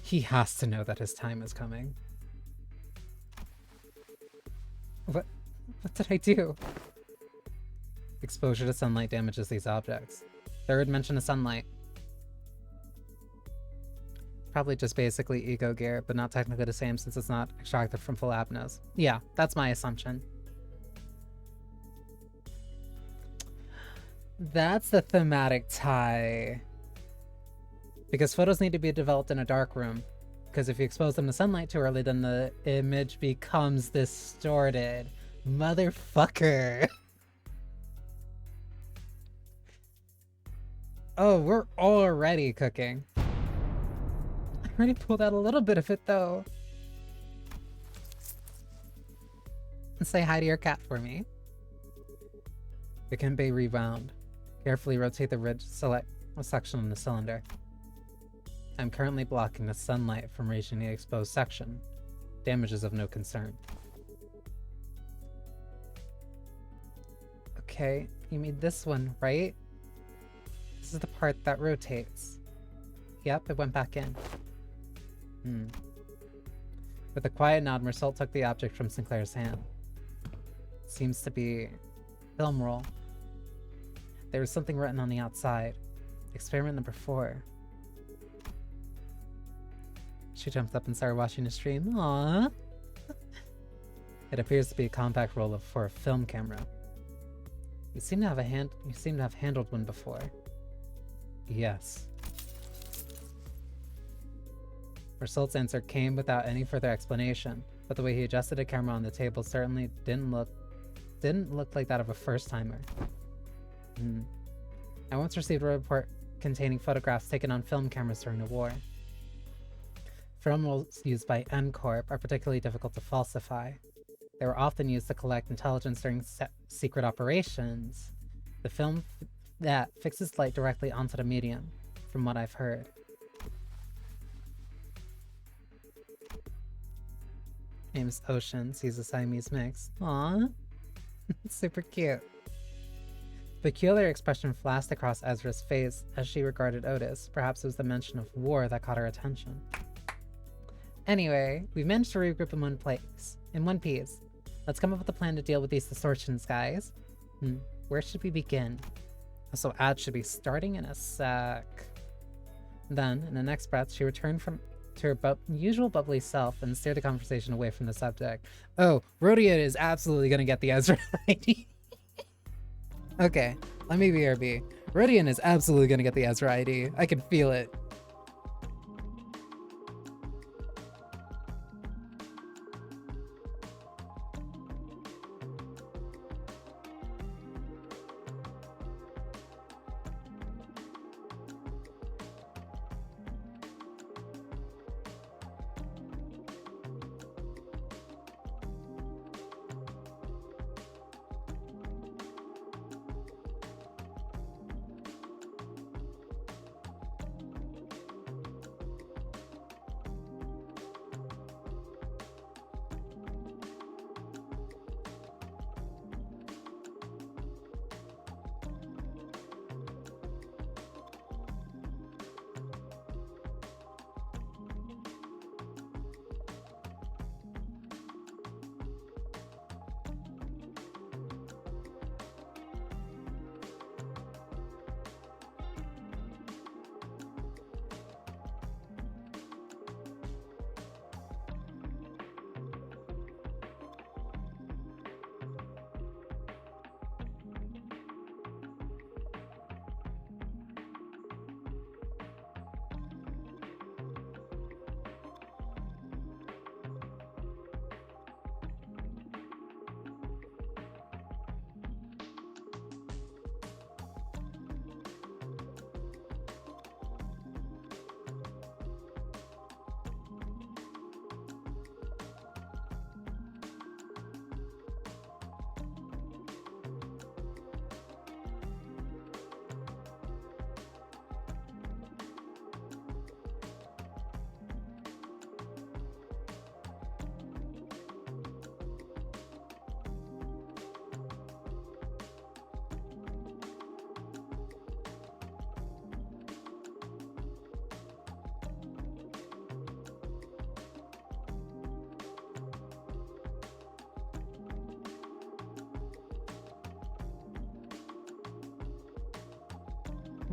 He has to know that his time is coming. What did I do? Exposure to sunlight damages these objects. Third mention of sunlight. Probably just basically ego gear, but not technically the same since it's not extracted from full abnos. Yeah, that's my assumption. That's the thematic tie. Because photos need to be developed in a dark room. Because if you expose them to sunlight too early, then the image becomes distorted. Motherfucker. Oh, we're already cooking. I already pulled out a little bit of it though. Say hi to your cat for me. It can be rewound. Carefully rotate the ridge, select a section on the cylinder. I'm currently blocking the sunlight from reaching the exposed section. Damage is of no concern. Okay, you mean this one, right? This is the part that rotates. Yep, it went back in. With a quiet nod, Mersault took the object from Sinclair's hand. Seems to be film roll. There was something written on the outside. Experiment number 4. She jumped up and started watching the stream. Aww. It appears to be a compact roll for a film camera. You seem to have handled one before. Yes. Mersault's answer came without any further explanation, but the way he adjusted a camera on the table certainly didn't look like that of a first-timer. I once received a report containing photographs taken on film cameras during the war. Film rolls used by M Corp are particularly difficult to falsify. They were often used to collect intelligence during secret operations. The film that fixes light directly onto the medium, from what I've heard. Name's Oceans. He's a Siamese mix. Aww. Super cute. Peculiar expression flashed across Ezra's face as she regarded Otis. Perhaps it was the mention of war that caught her attention. Anyway, we've managed to regroup in one piece. Let's come up with a plan to deal with these distortions, guys. Where should we begin? So ads should be starting in a sec. Then, in the next breath, she returned to her usual bubbly self and steered the conversation away from the subject. Oh, Rodian is absolutely gonna get the Ezra ID. Okay, let me BRB. Rodian is absolutely gonna get the Ezra ID. I can feel it.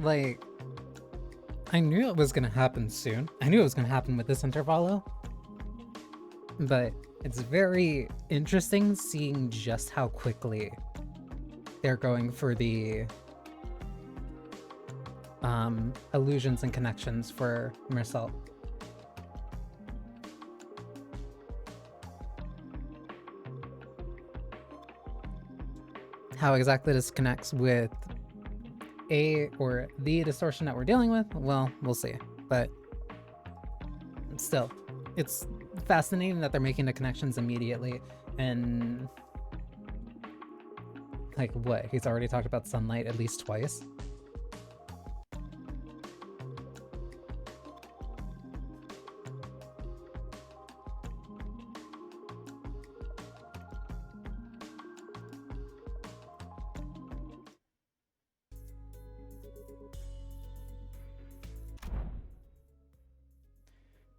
Like, I knew it was gonna happen soon. I knew it was gonna happen with this intervalo. But it's very interesting seeing just how quickly they're going for the illusions and connections for Mersault. How exactly this connects with or the distortion that we're dealing with, well, we'll see. But still, it's fascinating that they're making the connections immediately. And like, what? He's already talked about sunlight at least twice.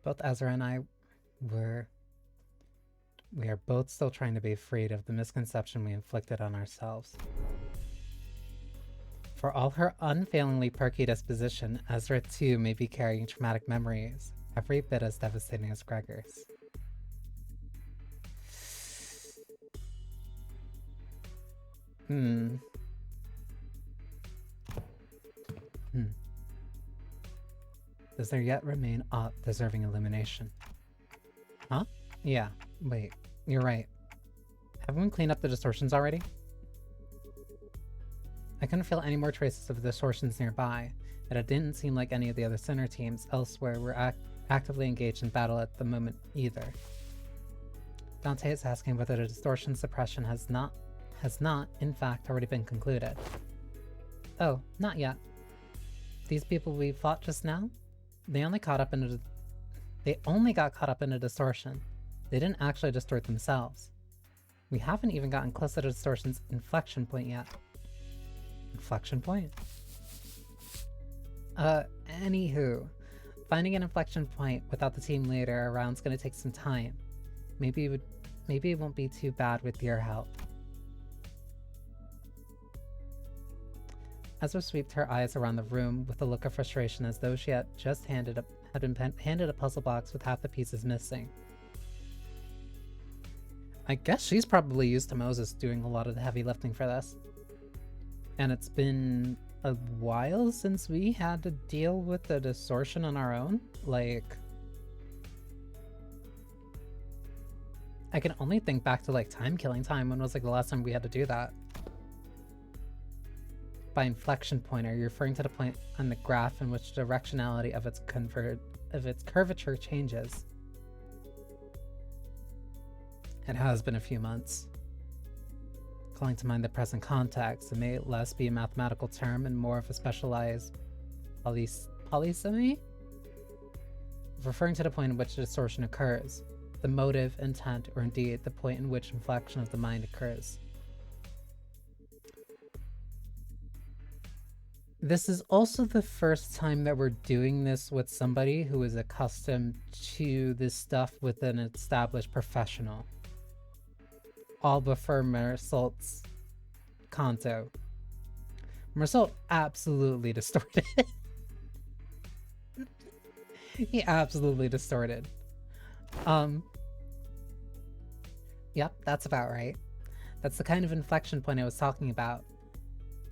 Both Ezra and I we are both still trying to be freed of the misconception we inflicted on ourselves. For all her unfailingly perky disposition, Ezra too may be carrying traumatic memories, every bit as devastating as Gregor's. Does there yet remain aught deserving illumination? Huh? Yeah, wait, you're right. Haven't we cleaned up the distortions already? I couldn't feel any more traces of the distortions nearby, and it didn't seem like any of the other center teams elsewhere were actively engaged in battle at the moment either. Dante is asking whether the distortion suppression has not, in fact, already been concluded. Oh, not yet. These people we fought just now? They only got caught up in a distortion. They didn't actually distort themselves. We haven't even gotten close to the distortion's inflection point yet. Inflection point? Anywho. Finding an inflection point without the team leader around is gonna take some time. Maybe it won't be too bad with your help. Ezra swept her eyes around the room with a look of frustration as though she had just been handed a puzzle box with half the pieces missing. I guess she's probably used to Moses doing a lot of the heavy lifting for this. And it's been a while since we had to deal with the distortion on our own. Like, I can only think back to like time killing time. When was like the last time we had to do that? By inflection point, are you referring to the point on the graph in which the directionality of its curvature changes? It has been a few months. Calling to mind the present context, it may less be a mathematical term and more of a specialized polysemy? Referring to the point in which the distortion occurs, the motive, intent, or indeed the point in which inflection of the mind occurs. This is also the first time that we're doing this with somebody who is accustomed to this stuff with an established professional. All before Mersault's Canto. Mersault absolutely distorted. He absolutely distorted. Yep, that's about right. That's the kind of inflection point I was talking about.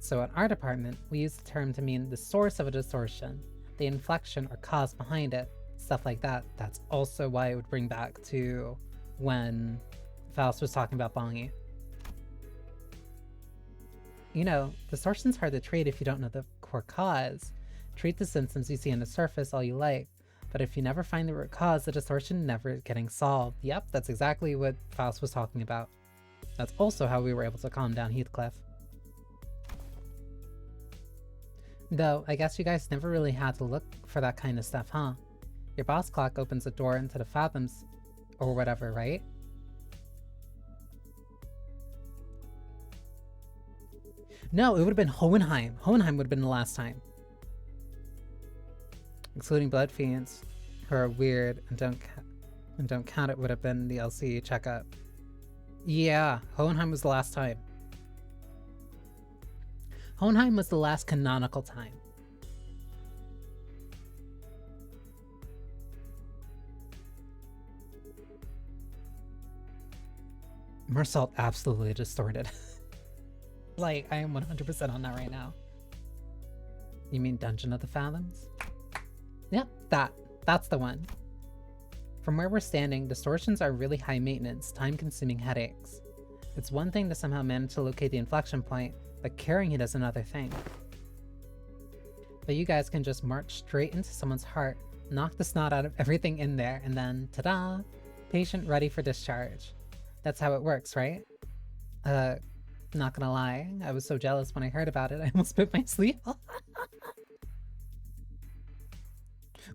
So in our department, we use the term to mean the source of a distortion, the inflection or cause behind it, stuff like that. That's also why it would bring back to when Faust was talking about Bongi. You know, distortion's hard to treat if you don't know the core cause. Treat the symptoms you see on the surface all you like, but if you never find the root cause, the distortion never getting solved. Yep, that's exactly what Faust was talking about. That's also how we were able to calm down Heathcliff. Though, I guess you guys never really had to look for that kind of stuff, huh? Your boss clock opens the door into the fathoms, or whatever, right? No, it would have been Hohenheim. Hohenheim would have been the last time. Excluding blood fiends, who are weird and don't count, it would have been the LCE checkup. Yeah, Hohenheim was the last time. Hohenheim was the last canonical time. Mersault absolutely distorted. Like, I am 100% on that right now. You mean Dungeon of the Fathoms? Yep, that's the one. From where we're standing, distortions are really high maintenance, time-consuming headaches. It's one thing to somehow manage to locate the inflection point, but carrying it is another thing. But you guys can just march straight into someone's heart, knock the snot out of everything in there, and then, ta-da! Patient ready for discharge. That's how it works, right? Not gonna lie, I was so jealous when I heard about it, I almost bit my sleeve off.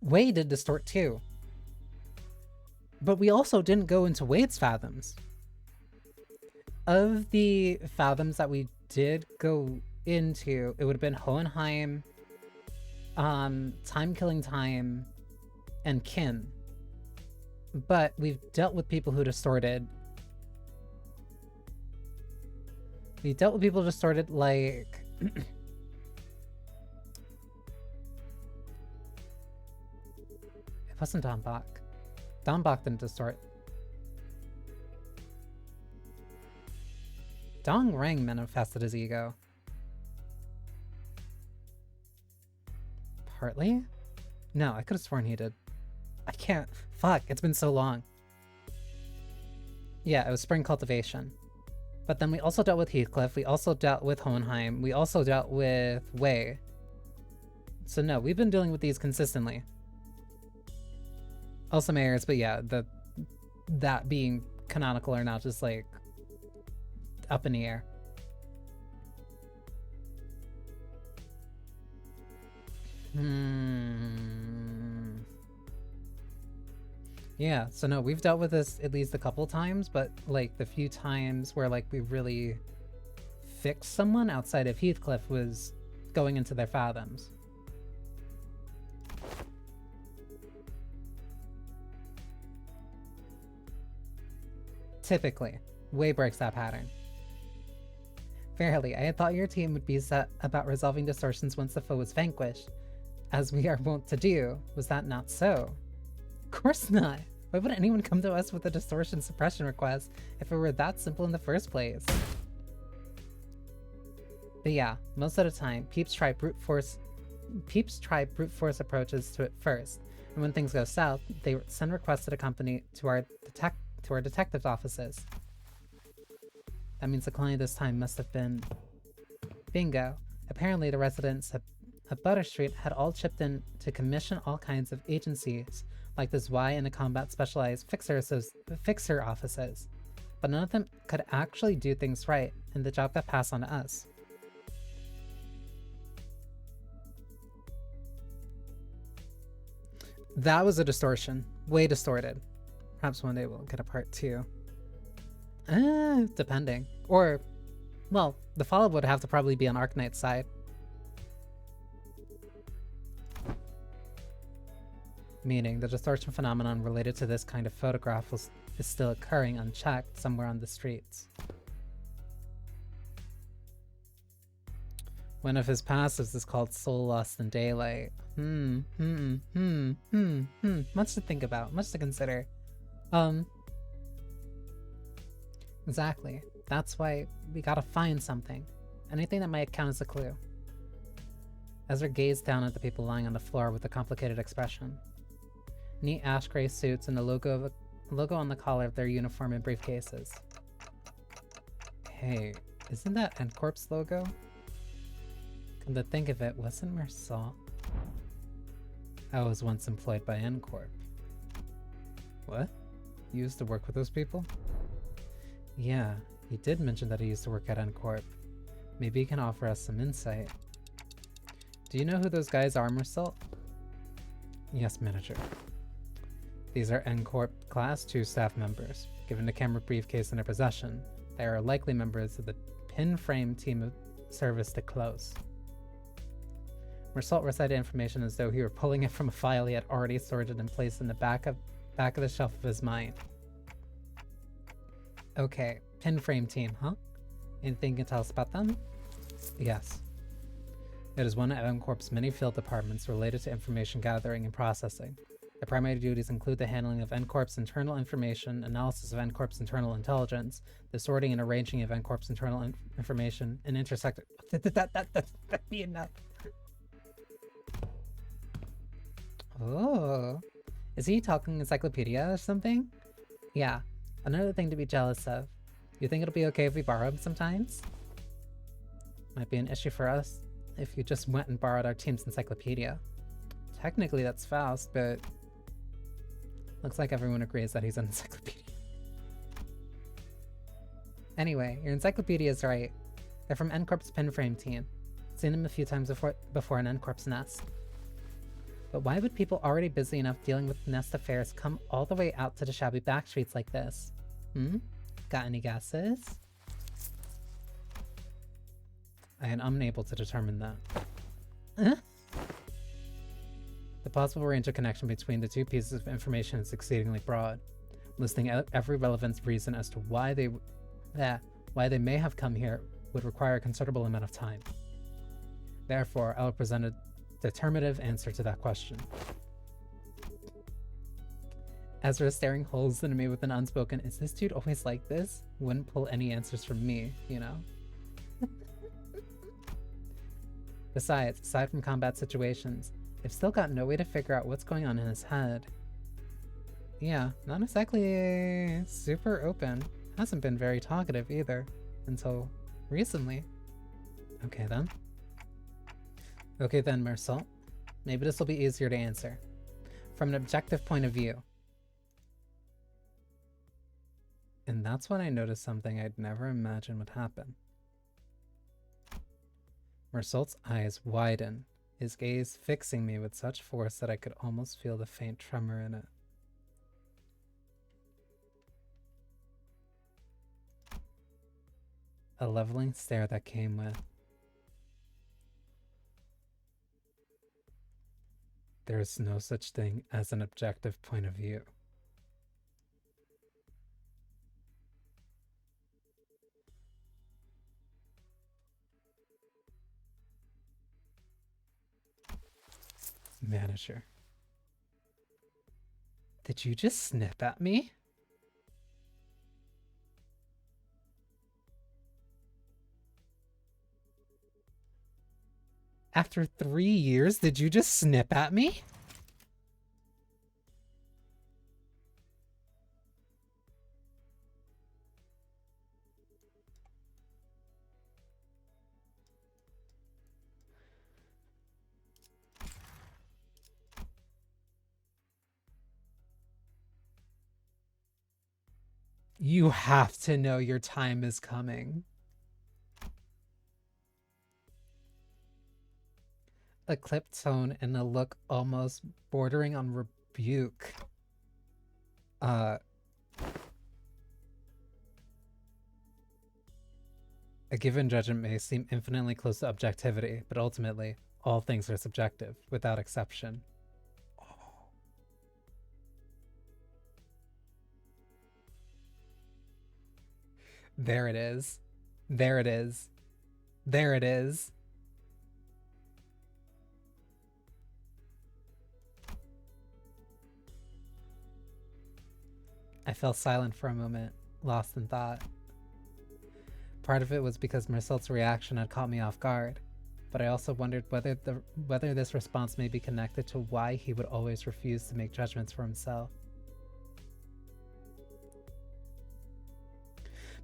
Wade did distort too. But we also didn't go into Wade's fathoms. Of the fathoms that we did go into, it would have been Hohenheim, Time Killing Time, and Kim. but we've dealt with people who distorted. We dealt with people distorted, like... It wasn't Dombach. Dombach didn't distort. Dong Rang manifested his ego. Partly? No, I could have sworn he did. I can't. Fuck, it's been so long. Yeah, it was Spring Cultivation. But then we also dealt with Heathcliff, we also dealt with Hohenheim, we also dealt with Wei. So no, we've been dealing with these consistently. Also mayors, but yeah, that being canonical or not, just like up in the air. Yeah, so no, we've dealt with this at least a couple times, but like the few times where like we really fixed someone outside of Heathcliff was going into their fathoms. Typically, Wei breaks that pattern. Fairly, I had thought your team would be set about resolving distortions once the foe was vanquished, as we are wont to do. Was that not so? Of course not! Why would anyone come to us with a distortion suppression request if it were that simple in the first place? But yeah, most of the time, peeps try brute force approaches to it first, and when things go south, they send requests to the company to our detectives' offices. That means the client this time must have been... Bingo. Apparently the residents of Butter Street had all chipped in to commission all kinds of agencies, like this Y and the combat specialized fixer offices. But none of them could actually do things right, and the job got passed on to us. That was a distortion. Way distorted. Perhaps one day we'll get a part 2. Depending. Or, well, the follow-up would have to probably be on Arknight's side. Meaning, the distortion phenomenon related to this kind of photograph is still occurring unchecked somewhere on the streets. One of his passives is called Soul Lost in Daylight. Much to think about, much to consider. Exactly. That's why we gotta find something. Anything that might count as a clue. Ezra gazed down at the people lying on the floor with a complicated expression. Neat ash gray suits and the logo on the collar of their uniform and briefcases. Hey, isn't that N-Corp's logo? Come to think of it, wasn't Mersault? I was once employed by N-Corp. What? You used to work with those people? Yeah, he did mention that he used to work at N-Corp. Maybe he can offer us some insight. Do you know who those guys are, Mersault? Yes, manager. These are N-Corp Class 2 staff members. Given the camera briefcase in their possession, they are likely members of the pin-frame team of service to close. Mersault recited information as though he were pulling it from a file he had already sorted and placed in the back of the shelf of his mind. Okay, pin-frame team, huh? Anything you can tell us about them? Yes. It is one of N-Corp's many field departments related to information gathering and processing. The primary duties include the handling of N-Corp's internal information, analysis of N-Corp's internal intelligence, the sorting and arranging of N-Corp's internal information, and intersecting... That'd be enough. Oh. Is he talking encyclopedia or something? Yeah. Another thing to be jealous of. You think it'll be okay if we borrow him sometimes? Might be an issue for us if you just went and borrowed our team's encyclopedia. Technically that's Faust, but looks like everyone agrees that he's an encyclopedia. Anyway, your encyclopedia is right. They're from N-Corp's pinframe team. Seen them a few times before in N-Corp's nest. But why would people already busy enough dealing with nest affairs come all the way out to the shabby back streets like this? Got any guesses? I am unable to determine that. The possible range of connection between the two pieces of information is exceedingly broad, listing out every relevant reason as to why they may have come here would require a considerable amount of time. Therefore, I will present a determinative answer to that question. Ezra staring holes into me with an unspoken, "Is this dude always like this?" wouldn't pull any answers from me, you know? Besides, aside from combat situations, I've still got no way to figure out what's going on in his head. Yeah, not exactly super open. Hasn't been very talkative either, until recently. Okay then, Mersault. Maybe this will be easier to answer. From an objective point of view. And that's when I noticed something I'd never imagined would happen. Mersault's eyes widen, his gaze fixing me with such force that I could almost feel the faint tremor in it. A leveling stare that came with, "There's no such thing as an objective point of view." Manager. Did you just snip at me? After 3 years, did you just snip at me? You have to know your time is coming. A clipped tone and a look almost bordering on rebuke. A given judgment may seem infinitely close to objectivity, but ultimately, all things are subjective, without exception. There it is. There it is. There it is. I fell silent for a moment, lost in thought. Part of it was because Mersault's reaction had caught me off guard, but I also wondered whether this response may be connected to why he would always refuse to make judgments for himself.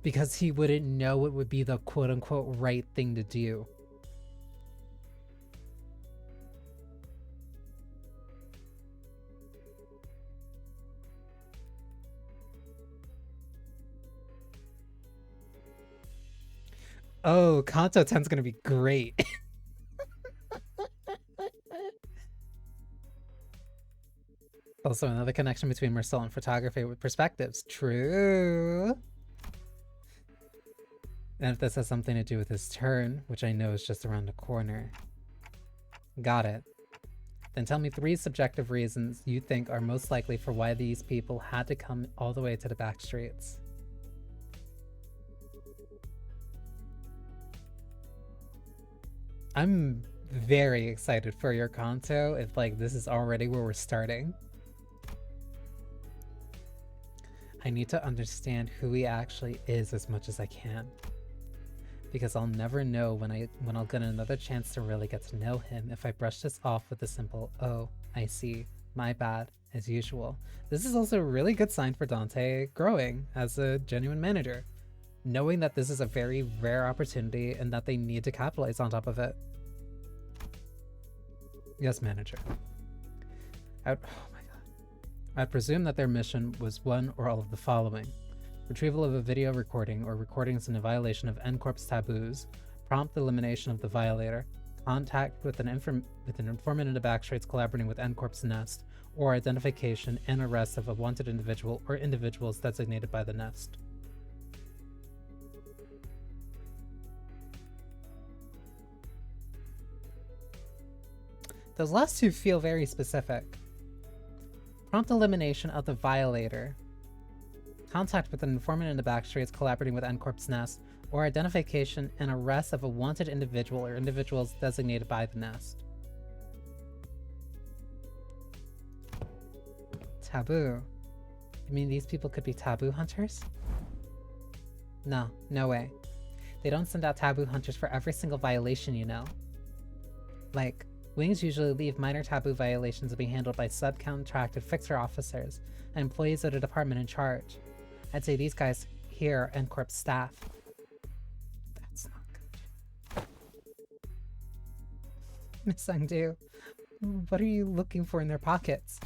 Because he wouldn't know what would be the quote-unquote right thing to do. Oh, Canto X is gonna be great. Also, another connection between Mersault and photography with perspectives. True. And if this has something to do with his turn, which I know is just around the corner. Got it. Then tell me 3 subjective reasons you think are most likely for why these people had to come all the way to the back streets. I'm very excited for your Canto if like this is already where we're starting. I need to understand who he actually is as much as I can. Because I'll never know when I'll get another chance to really get to know him if I brush this off with a simple, "Oh, I see, my bad," as usual. This is also a really good sign for Dante growing as a genuine manager, knowing that this is a very rare opportunity and that they need to capitalize on top of it. Yes, manager. Oh my god. I presume that their mission was one or all of the following: retrieval of a video recording or recordings in a violation of N-Corp's taboos, prompt elimination of the violator, contact with an informant in the backstreets collaborating with N-Corp's nest, or identification and arrest of a wanted individual or individuals designated by the nest. Those last two feel very specific. Prompt elimination of the violator. Contact with an informant in the backstreets collaborating with N-Corp's Nest, or identification and arrest of a wanted individual or individuals designated by the Nest. Taboo. You mean these people could be taboo hunters? No, no way. They don't send out taboo hunters for every single violation, you know. Like, Wings usually leave minor taboo violations to be handled by subcontracted fixer officers and employees of the department in charge. I'd say these guys here are N-Corp staff. That's not good. Miss Ungdu, what are you looking for in their pockets?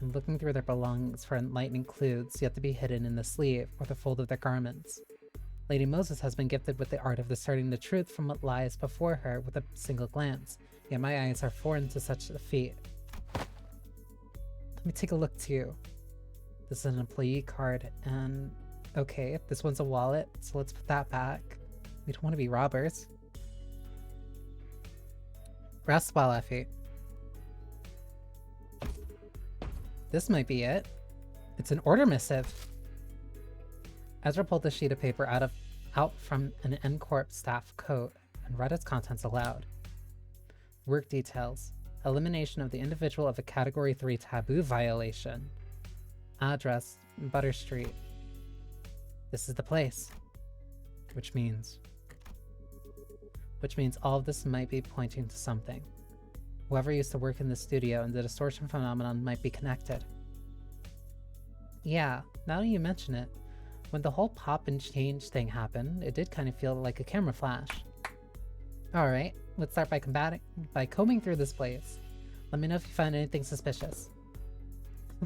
I'm looking through their belongings for enlightening clues yet to be hidden in the sleeve or the fold of their garments. Lady Moses has been gifted with the art of discerning the truth from what lies before her with a single glance, yet my eyes are foreign to such a feat. Let me take a look too. This is an employee card, and okay, this one's a wallet, so let's put that back. We don't want to be robbers. Rest well, Effie. This might be it. It's an order missive. Ezra pulled the sheet of paper out from an N-Corp staff coat and read its contents aloud. Work details. Elimination of the individual of a Category 3 taboo violation. Address, Butter Street. This is the place. Which means all of this might be pointing to something. Whoever used to work in the studio and the distortion phenomenon might be connected. Yeah, now that you mention it, when the whole pop and change thing happened, it did kind of feel like a camera flash. Alright, let's start by combing through this place. Let me know if you find anything suspicious.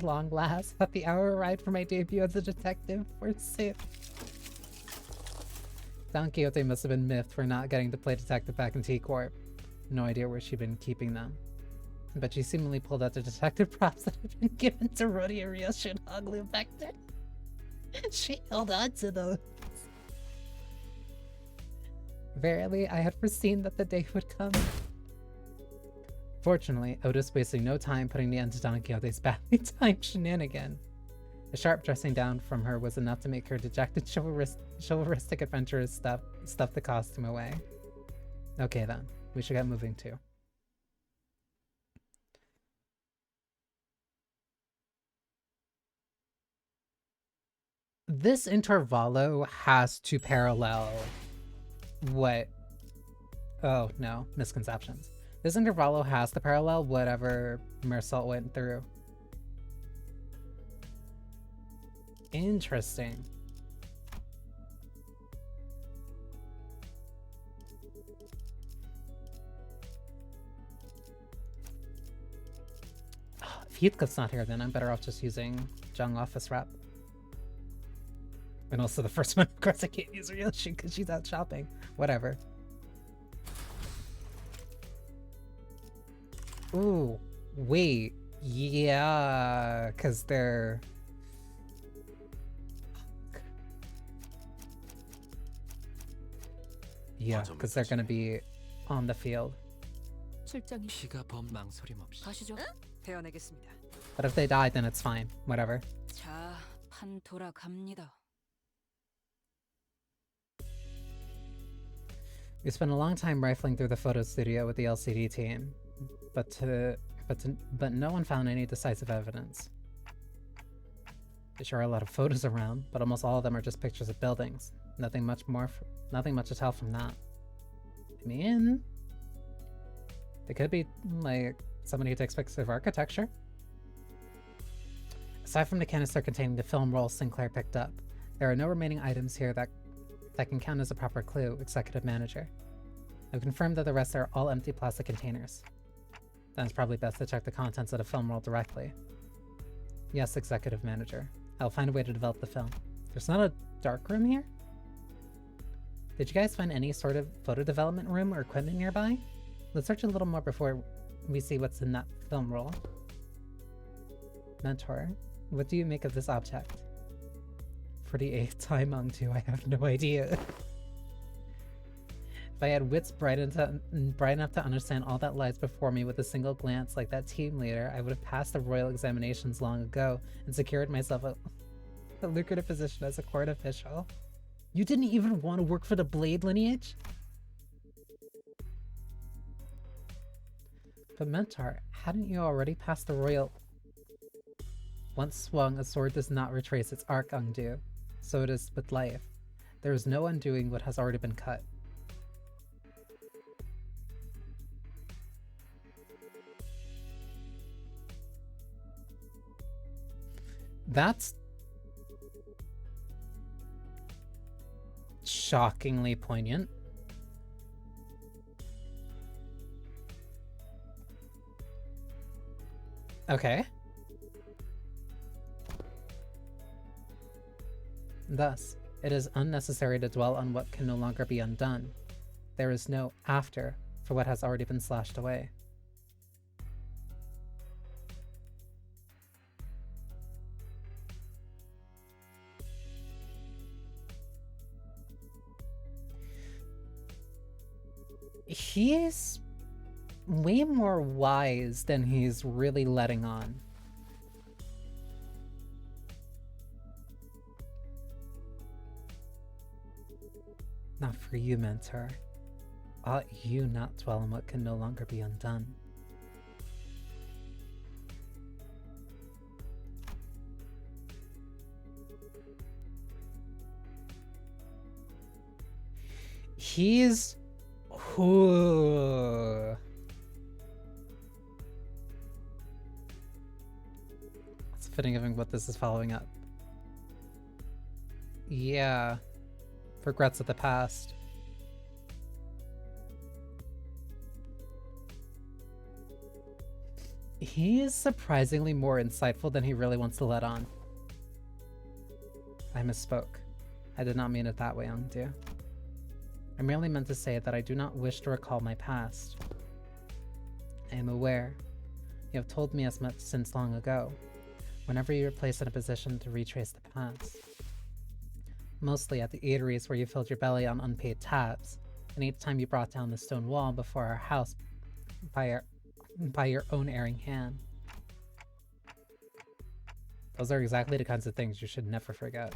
Long last, happy hour arrived for my debut as a detective. We're safe. Don Quixote must have been miffed for not getting to play detective back in T-Corp. No idea where she'd been keeping them. But she seemingly pulled out the detective props that had been given to Rodi Ryoshi and Hoglu Vector. She held on to those. Verily, I had foreseen that the day would come. Fortunately, Otis wasted no time putting the end to Don Quixote's badly timed shenanigan. The sharp dressing down from her was enough to make her dejected chivalristic adventurers stuff the costume away. Okay then, we should get moving too. This intervallo has to parallel what... Oh no, misconceptions. This intervallo has to parallel whatever Mersault went through. Interesting. If Heathcliff's not here, then I'm better off just using Jung Office Rep. And also the first one, of course, I can't use Ryoshi because she's out shopping. Whatever. Ooh, wait. Yeah, because they're... Yeah, because they're going to be on the field. But if they die, then it's fine. Whatever. We spent a long time rifling through the photo studio with the LCD team, but no one found any decisive evidence. There sure are a lot of photos around, but almost all of them are just pictures of buildings. Nothing much to tell from that. I mean, they could be like somebody who takes pictures of architecture. Aside from the canister containing the film roll Sinclair picked up, there are no remaining items here that can count as a proper clue, Executive Manager. I've confirmed that the rest are all empty plastic containers. Then it's probably best to check the contents of the film roll directly. Yes, Executive Manager. I'll find a way to develop the film. There's not a dark room here? Did you guys find any sort of photo development room or equipment nearby? Let's search a little more before we see what's in that film roll. Mentor, what do you make of this object? For the 8th time on 2, I have no idea. If I had wits bright enough to understand all that lies before me with a single glance like that team leader, I would have passed the royal examinations long ago and secured myself a lucrative position as a court official. You didn't even want to work for the Blade lineage? But Mentor, hadn't you already passed the royal... Once swung, a sword does not retrace its arc, Ungdu. So it is with life. There is no undoing what has already been cut. That's shockingly poignant. Okay. Thus, it is unnecessary to dwell on what can no longer be undone. There is no after for what has already been slashed away. He is way more wise than he's really letting on. Not for you, Mentor. Ought you not dwell on what can no longer be undone? He's... Ooh. It's fitting of what this is following up. Yeah. Regrets of the past. He is surprisingly more insightful than he really wants to let on. I misspoke. I did not mean it that way, Ungdu. I merely meant to say that I do not wish to recall my past. I am aware. You have told me as much since long ago, whenever you were placed in a position to retrace the past. Mostly at the eateries where you filled your belly on unpaid tabs, and each time you brought down the stone wall before our house by your own erring hand. Those are exactly the kinds of things you should never forget.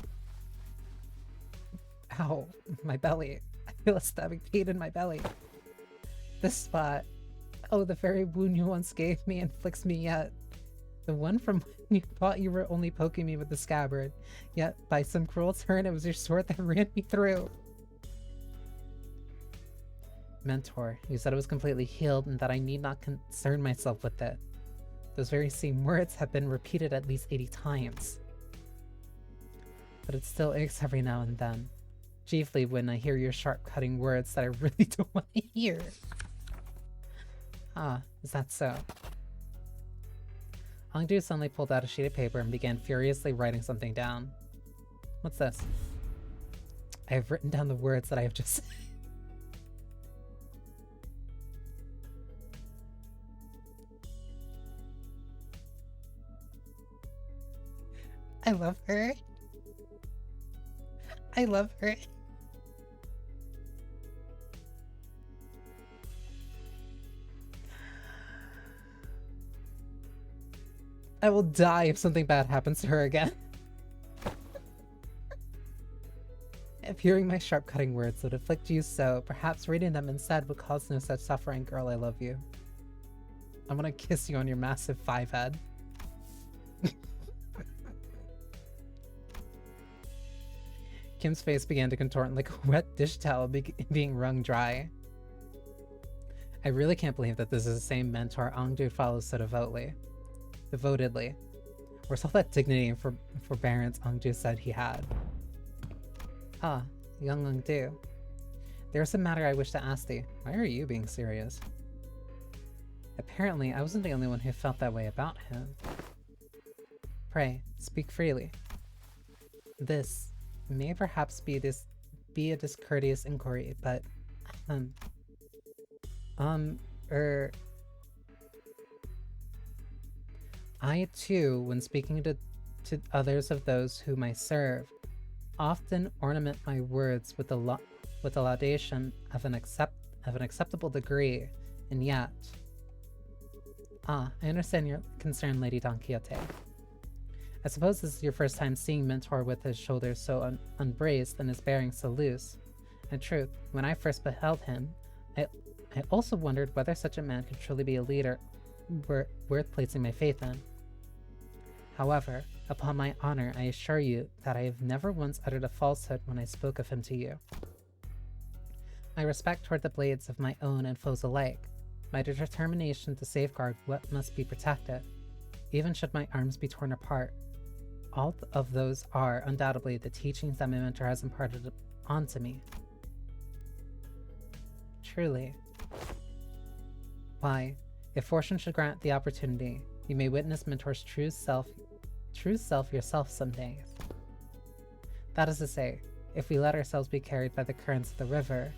Ow, my belly. I feel a stabbing pain in my belly. This spot. Oh, the very wound you once gave me inflicts me yet. The one from when you thought you were only poking me with the scabbard, yet by some cruel turn it was your sword that ran me through. Mentor, you said it was completely healed and that I need not concern myself with it. Those very same words have been repeated at least 80 times. But it still aches every now and then. Chiefly when I hear your sharp-cutting words that I really don't want to hear. Ah, is that so? Ungdu suddenly pulled out a sheet of paper and began furiously writing something down. What's this? I have written down the words that I have just said. I love her. I love her. I will die if something bad happens to her again. If hearing my sharp-cutting words would afflict you so, perhaps reading them instead would cause no such suffering, girl, I love you. I want to kiss you on your massive 5-head. Kim's face began to contort like a wet dish towel being wrung dry. I really can't believe that this is the same mentor Ungdu follows so devotedly. Where's all that dignity and forbearance Ungdu said he had? Ah, young Ungdu. There's a matter I wish to ask thee. Why are you being serious? Apparently, I wasn't the only one who felt that way about him. Pray, speak freely. This may perhaps be a discourteous inquiry, but I too, when speaking to others of those whom I serve, often ornament my words with the with a laudation of an acceptable degree, and yet... Ah, I understand your concern, Lady Don Quixote. I suppose this is your first time seeing Mentor with his shoulders so unbraced and his bearings so loose. In truth, when I first beheld him, I also wondered whether such a man could truly be a leader worth placing my faith in. However, upon my honor, I assure you that I have never once uttered a falsehood when I spoke of him to you. My respect toward the blades of my own and foes alike, my determination to safeguard what must be protected, even should my arms be torn apart, all of those are undoubtedly the teachings that my mentor has imparted onto me. Truly. Why, if fortune should grant the opportunity, you may witness Mentor's true self yourself someday. That is to say, if we let ourselves be carried by the currents of the river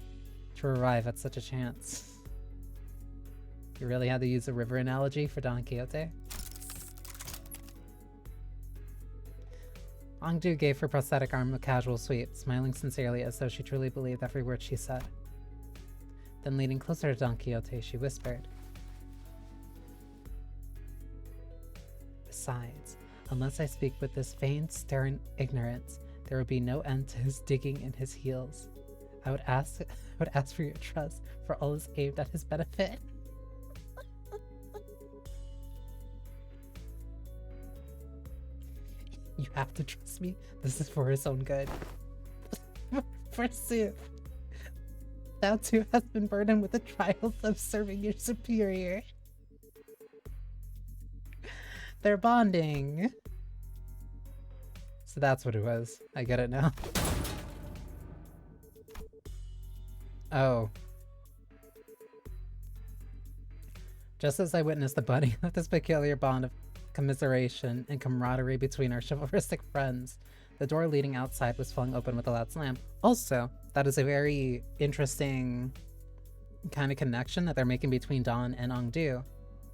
to arrive at such a chance. You really had to use a river analogy for Don Quixote? Angdu gave her prosthetic arm a casual sweep, smiling sincerely as though she truly believed every word she said. Then leaning closer to Don Quixote, she whispered, "Besides, unless I speak with this feigned, stern ignorance, there would be no end to his digging in his heels. I would ask for your trust, for all is aimed at his benefit." You have to trust me. This is for his own good. Forsooth, thou too hast been burdened with the trials of serving your superior. They're bonding. So that's what it was. I get it now. Oh. Just as I witnessed the budding of this peculiar bond of commiseration and camaraderie between our chivalristic friends, the door leading outside was flung open with a loud slam. Also, that is a very interesting kind of connection that they're making between Dawn and Angdu,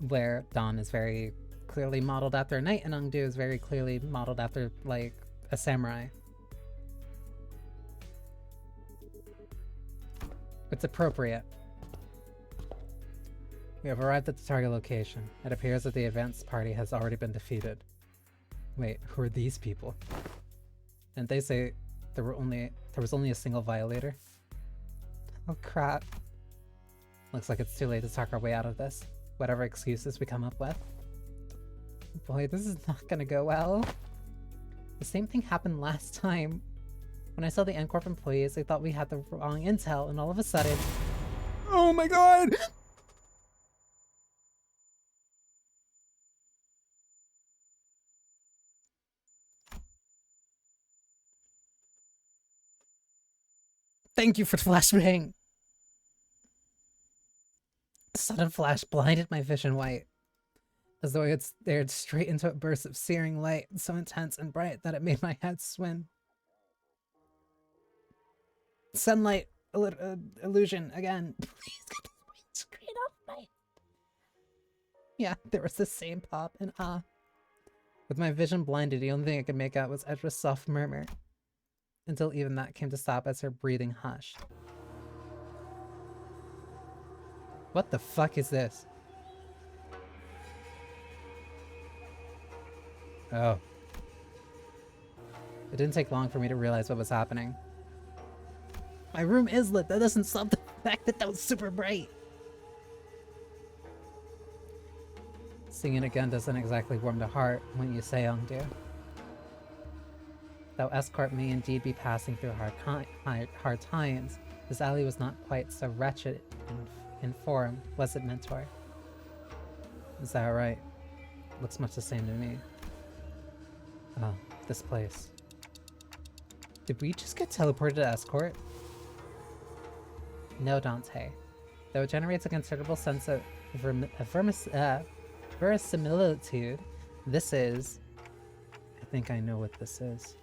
where Dawn is very clearly modeled after a knight and Angdu is very clearly modeled after, like, a samurai. It's appropriate. We have arrived at the target location. It appears that the advance party has already been defeated. Wait, who are these people? Didn't they say there was only a single violator? Oh crap. Looks like it's too late to talk our way out of this. Whatever excuses we come up with. Boy, this is not gonna go well. The same thing happened last time. When I saw the N-Corp employees, they thought we had the wrong intel, and all of a sudden... Oh my god! Thank you for the flashbang! The sudden flash blinded my vision white, as though I had stared straight into a burst of searing light so intense and bright that it made my head swim. Sunlight illusion again. Please get the screen off my... Yeah, there was the same pop and ah. With my vision blinded, the only thing I could make out was Edra's soft murmur, until even that came to stop as her breathing hushed. What the fuck is this? Oh. It didn't take long for me to realize what was happening. My room is lit. That doesn't stop the fact that was super bright. Seeing it again doesn't exactly warm the heart when you say Angdu. Though escort may indeed be passing through hard times, this alley was not quite so wretched in form, was it, Mentor? Is that right? Looks much the same to me. Oh, this place. Did we just get teleported to escort? No, Dante. Though it generates a considerable sense of verisimilitude, this is... I think I know what this is.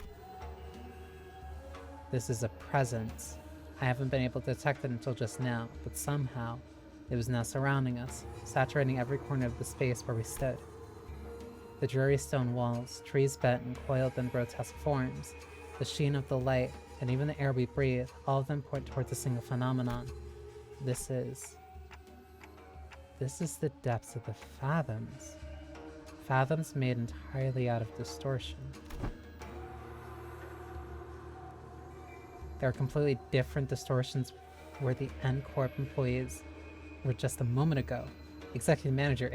This is a presence. I haven't been able to detect it until just now, but somehow it was now surrounding us, saturating every corner of the space where we stood. The dreary stone walls, trees bent and coiled in grotesque forms, the sheen of the light and even the air we breathe, all of them point towards a single phenomenon. This is the depths of the fathoms. Fathoms made entirely out of distortion. There are completely different distortions where the N-Corp employees were just a moment ago. Executive manager,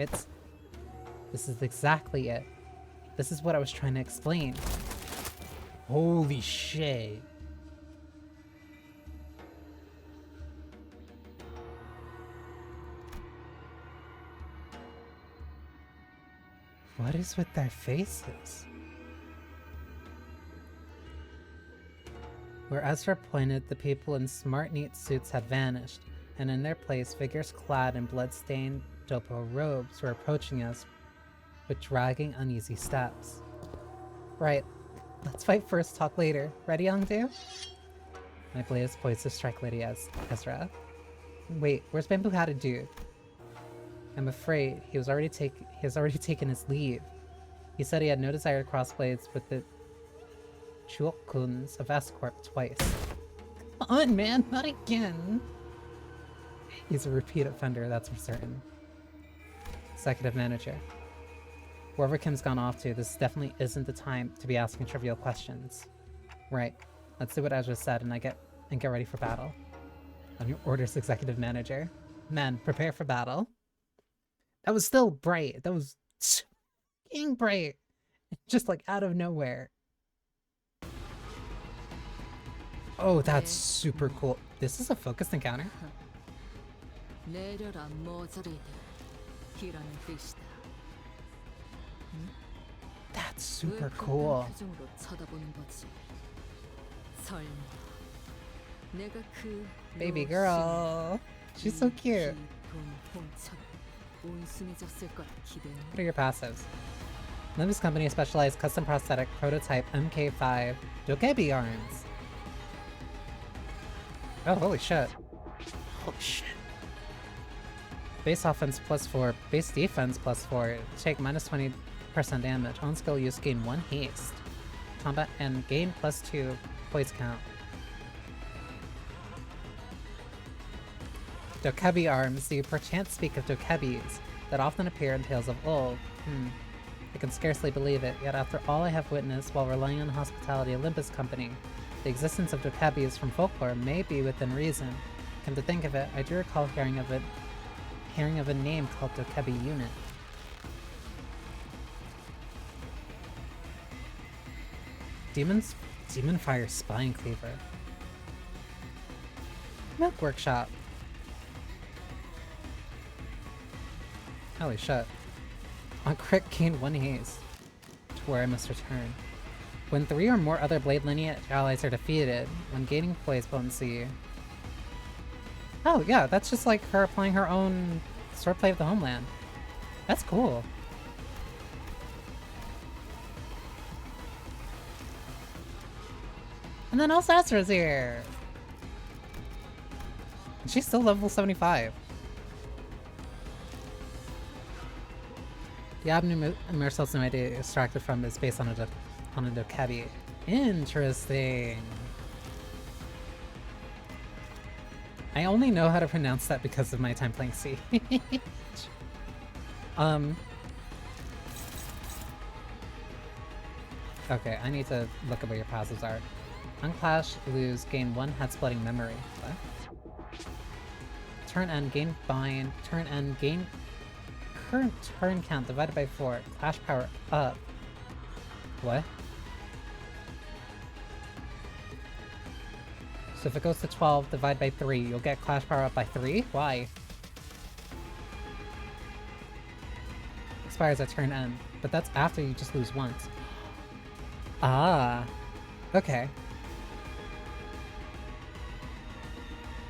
this is exactly it. This is what I was trying to explain. Holy shit. What is with their faces? Where Ezra pointed, the people in smart, neat suits had vanished, and in their place, figures clad in blood-stained dopo robes were approaching us with dragging, uneasy steps. Right. Let's fight first, talk later. Ready, Yongdu? My blade is poised to strike Lady Ezra. Wait, where's Bamboo Hatted Dude? I'm afraid he has already taken his leave. He said he had no desire to cross blades with the Chuokuns of Escort twice. Come on, man, not again! He's a repeat offender, that's for certain. Executive manager. Wherever Kim's gone off to, this definitely isn't the time to be asking trivial questions. Right. Let's do what Ezra said and get ready for battle. On your orders, executive manager. Men, prepare for battle. That was still bright. That was fucking bright. Just like out of nowhere. Oh, that's super cool. This is a focused encounter? That's super cool. Baby girl. She's so cute. What are your passives? Limbus Company specialized custom prosthetic prototype MK5 Dokebi arms. Oh, holy shit. Holy shit. Base offense +4, base defense +4, take -20% damage, on skill use gain 1 haste, combat and gain +2 poise count. Dokebi arms. Do you perchance speak of dokebis that often appear in tales of old? I can scarcely believe it, yet after all I have witnessed while relying on the hospitality of Limbus Company, the existence of dokebis from folklore may be within reason. Come to think of it, I do recall hearing of a name called Dokebi Unit. Demon Fire Spine Cleaver. Milk Workshop. Holy shit. On crit, gain 1 haste to where I must return. When 3 or more other Blade lineage allies are defeated, when gaining poise potency. Oh yeah, that's just like her applying her own swordplay of the homeland. That's cool. And then Alsastra's here! And she's still level 75. The avenue Marcel's new idea extracted from is based on a dokebi. Interesting. I only know how to pronounce that because of my time playing C. Okay, I need to look at what your passives are. Unclash, lose, gain 1 head-splitting memory. What? Turn end, gain bind. Turn end, gain current turn count divided by 4. Clash power up. What? So if it goes to 12, divide by 3, you'll get clash power up by 3? Why? Expires at turn end, but that's after you just lose once. Ah, okay.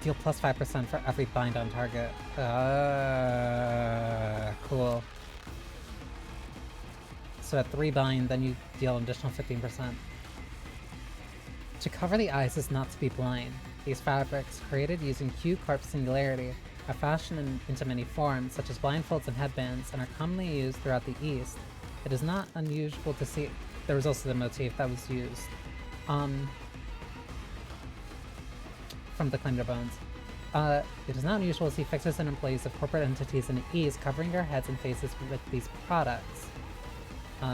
Deal plus 5% for every bind on target. Cool. So at 3 bind, then you deal an additional 15%. To cover the eyes is not to be blind. These fabrics, created using Q-Corp Singularity, are fashioned into many forms, such as blindfolds and headbands, and are commonly used throughout the East. It is not unusual to see. There was also the motif that was used. from the Claimed Bones. It is not unusual to see fixers and employees of corporate entities in ease covering their heads and faces with these products.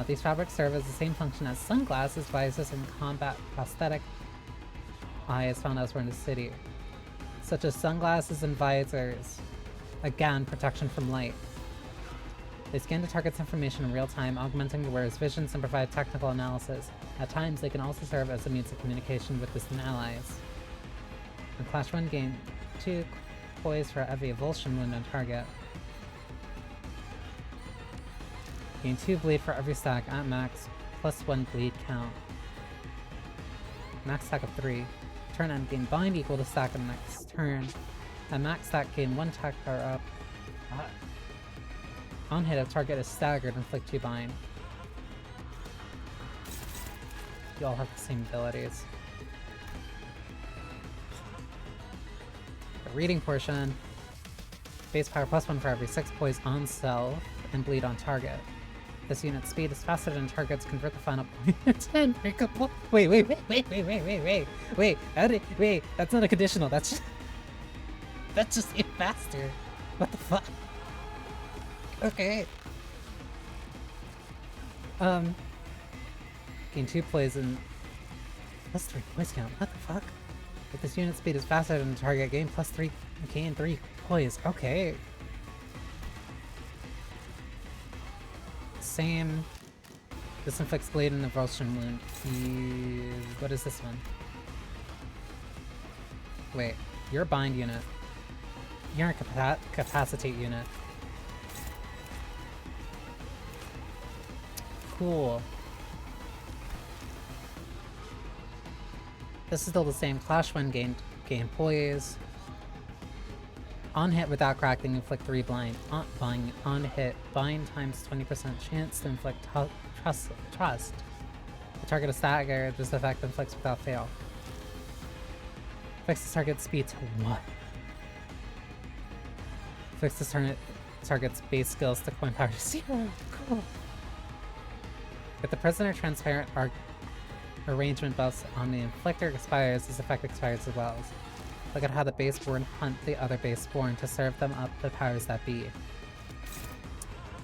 These fabrics serve as the same function as sunglasses, visors, and combat prosthetic eyes found elsewhere in the city, such as sunglasses and visors. Again, protection from light. They scan the target's information in real time, augmenting the wearer's visions and provide technical analysis. At times, they can also serve as a means of communication with distant allies. In Clash 1 game, 2 poise for every avulsion wound on target. Gain 2 bleed for every stack at max, plus 1 bleed count. Max stack of 3. Turn end, gain bind equal to stack of next turn. At max stack, gain 1 attack power up. On hit, if target is staggered, inflict 2 bind. You all have the same abilities. The reading portion. Base power plus 1 for every 6 poise on self and bleed on target. This unit's speed is faster than targets. Convert the final point to 10 breakable. Wait, that's not a conditional. That's just it faster. What the fuck? Okay. Gain 2 plays and plus 3 poise count. What the fuck? If this unit speed is faster than the target, gain plus 3, gain 3 poise. Okay. Same. This inflicts bleed and avulsion wound. What is this one? Wait, you're a bind unit. You're a capacitate unit. Cool. This is still the same. Clash 1 gain poise. On hit without cracking, inflict 3 blind. On hit, bind times 20% chance to inflict trust. The target is staggered. This effect inflicts without fail. Fix the target's speed to 1. Fix the target's base skills to coin power to 0. Cool. If the prisoner transparent arrangement buffs on the inflictor expires, this effect expires as well. Look at how the baseborn hunt the other baseborn to serve them up the powers that be.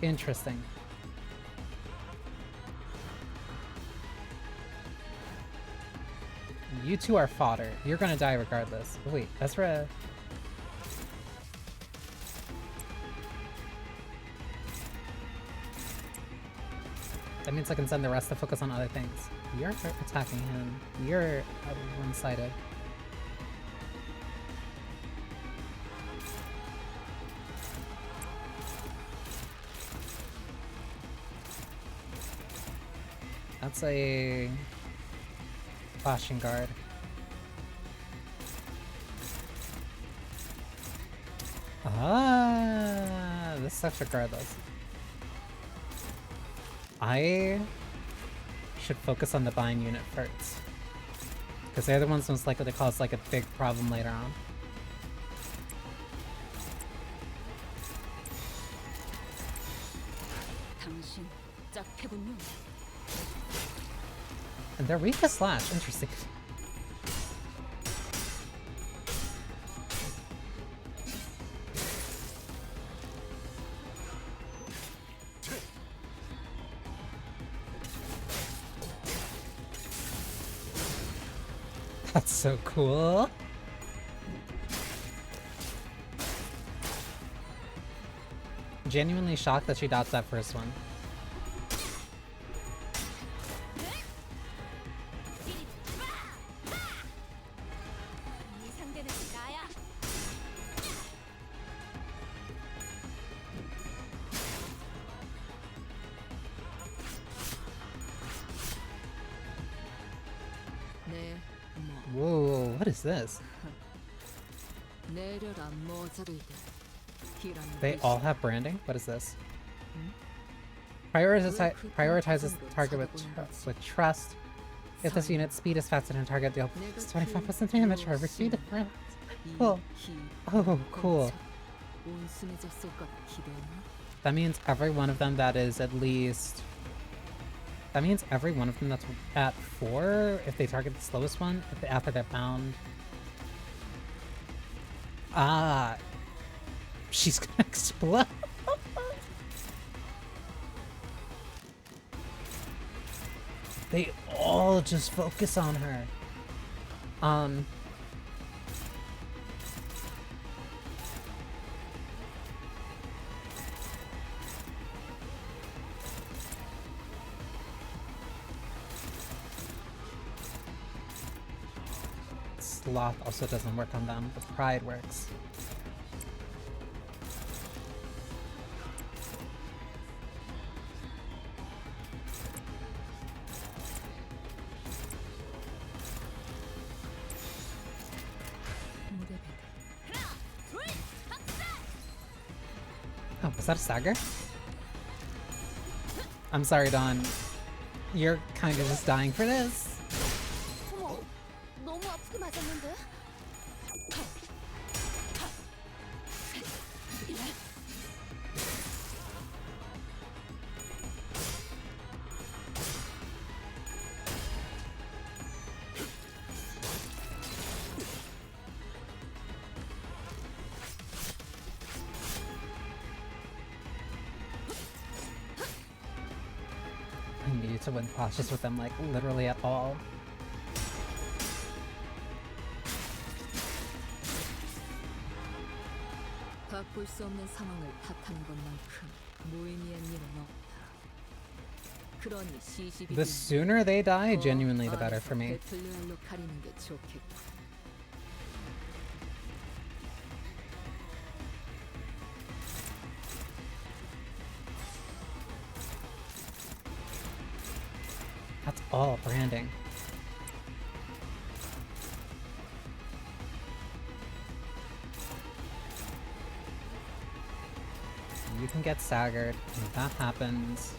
Interesting. You two are fodder. You're gonna die regardless. Oh, wait, Ezra. That means I can send the rest to focus on other things. You're attacking him. You're one-sided. That's a flashing guard. Ah, this sucks regardless. I should focus on the bind unit first, because they're the ones most likely to cause like a big problem later on. And they're weak to slash. Interesting. That's so cool. Genuinely shocked that she dodged that first one. Whoa, what is this? They all have branding? What is this? Prioritizes the target with trust. If this unit's speed is faster than target, deal 25% damage for every speed difference. Cool. Oh, cool. That means every one of them that is at least... That means every one of them that's at 4, if they target the slowest one, after they're bound. Ah, she's gonna explode. They all just focus on her. Sloth also doesn't work on them, but Pride works. Oh, was that a stagger? I'm sorry, Dawn. You're kind of just dying for this. 너무 아프게 맞았는데? I need to win cautious with them, like, literally at all. 바꿀 수 없는 상황을 탓하는 것만큼 무의미한 일은 없다. 그러니 시시비비. The sooner they die, genuinely the better for me. 배틀로얄로 가리는 게 좋겠고. That's all branding. You can get staggered, and if that happens.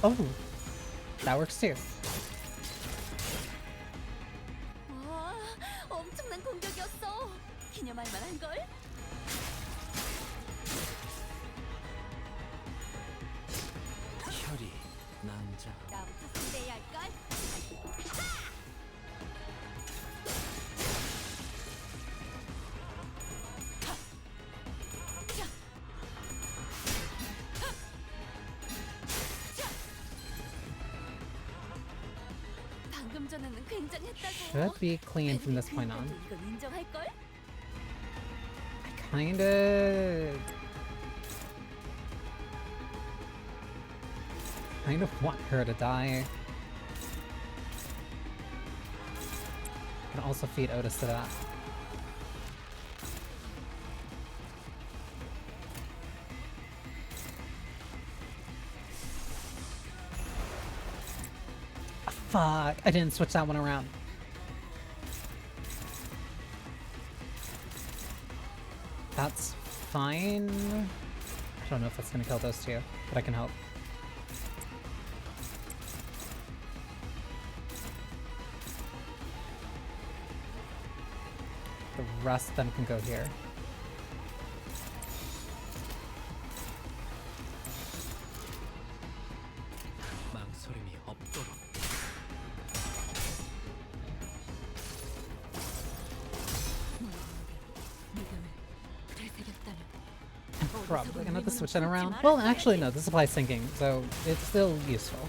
Oh, that works too. 와, 엄청난 공격이었어. 기념할 만한 걸. 혈이 남자. 나부터 상대해야 할 걸. 방금 전에는 굉장했다고. Should be clean from this point on. 이건 인정할 걸? Kind of want her to die. Can also feed Otis to that. Fuck, I didn't switch that one around. That's fine. I don't know if that's gonna kill those two, but I can help. The rest of them can go here. 망설임이 없도록. I'm probably gonna have to switch that around. Well, actually no, this applies syncing, so it's still useful.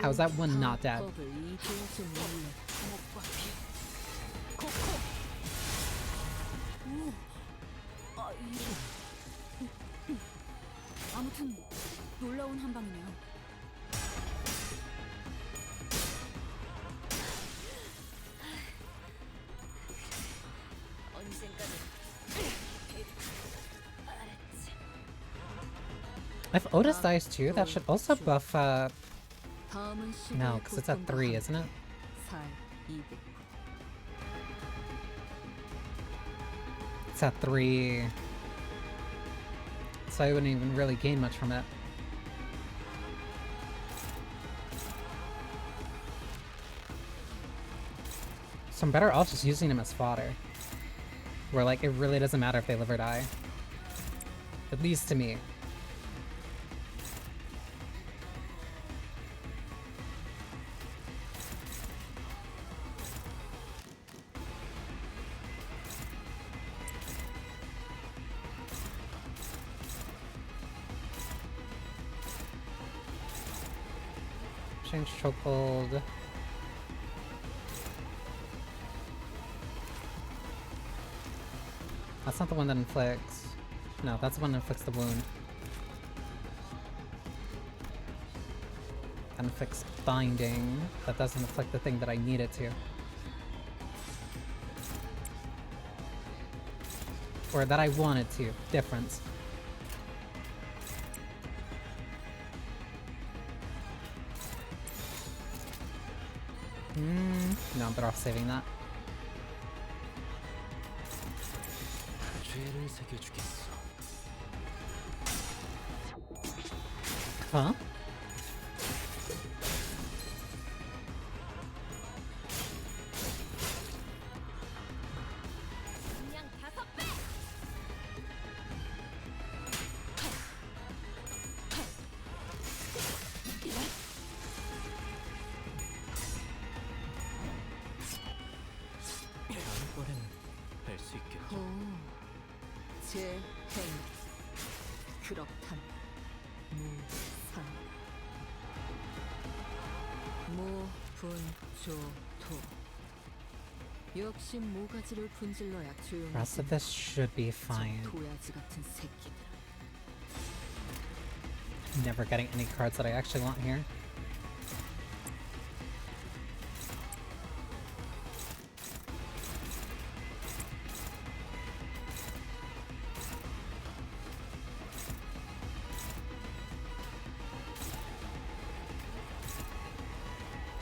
How is that one not dead? 아무튼 놀라운 한 방이네요. 언젠가는 알았지. If Otis dies too, that should also buff, 다음은 no, because it's at 3, isn't it? 살 200. It's at 3. So I wouldn't even really gain much from it. So I'm better off just using him as fodder. Where, like, it really doesn't matter if they live or die. At least to me. Change chokehold. That's not the one that inflicts. No, that's the one that inflicts the wound. That inflicts binding. That doesn't inflict the thing that I need it to. Or that I want it to. Difference. No, I'm better off saving that. 죄를 새겨주겠어. Huh? 다음번에는 할 수 있겠지. 재행 그렇단 무상 무분조토 역시 모가지를 분질러야 조용히 Rest of this should be fine. 도야지 같은 새끼들. Never getting any cards that I actually want here.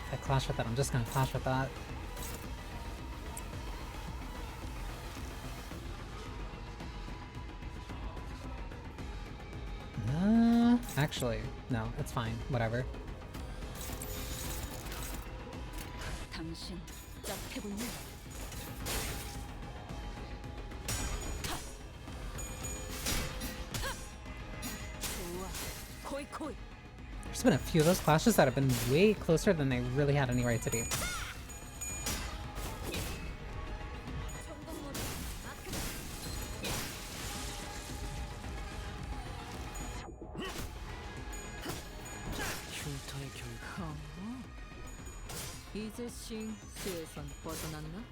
If I clash with that, I'm just gonna clash with that. Actually, no, it's fine. Whatever. 당신 짝패군요. 좋아, 코이코이. There's been a few of those clashes that have been way closer than they really had any right to be. 흉터의 결과. 이제 싱수에선 벗어났나?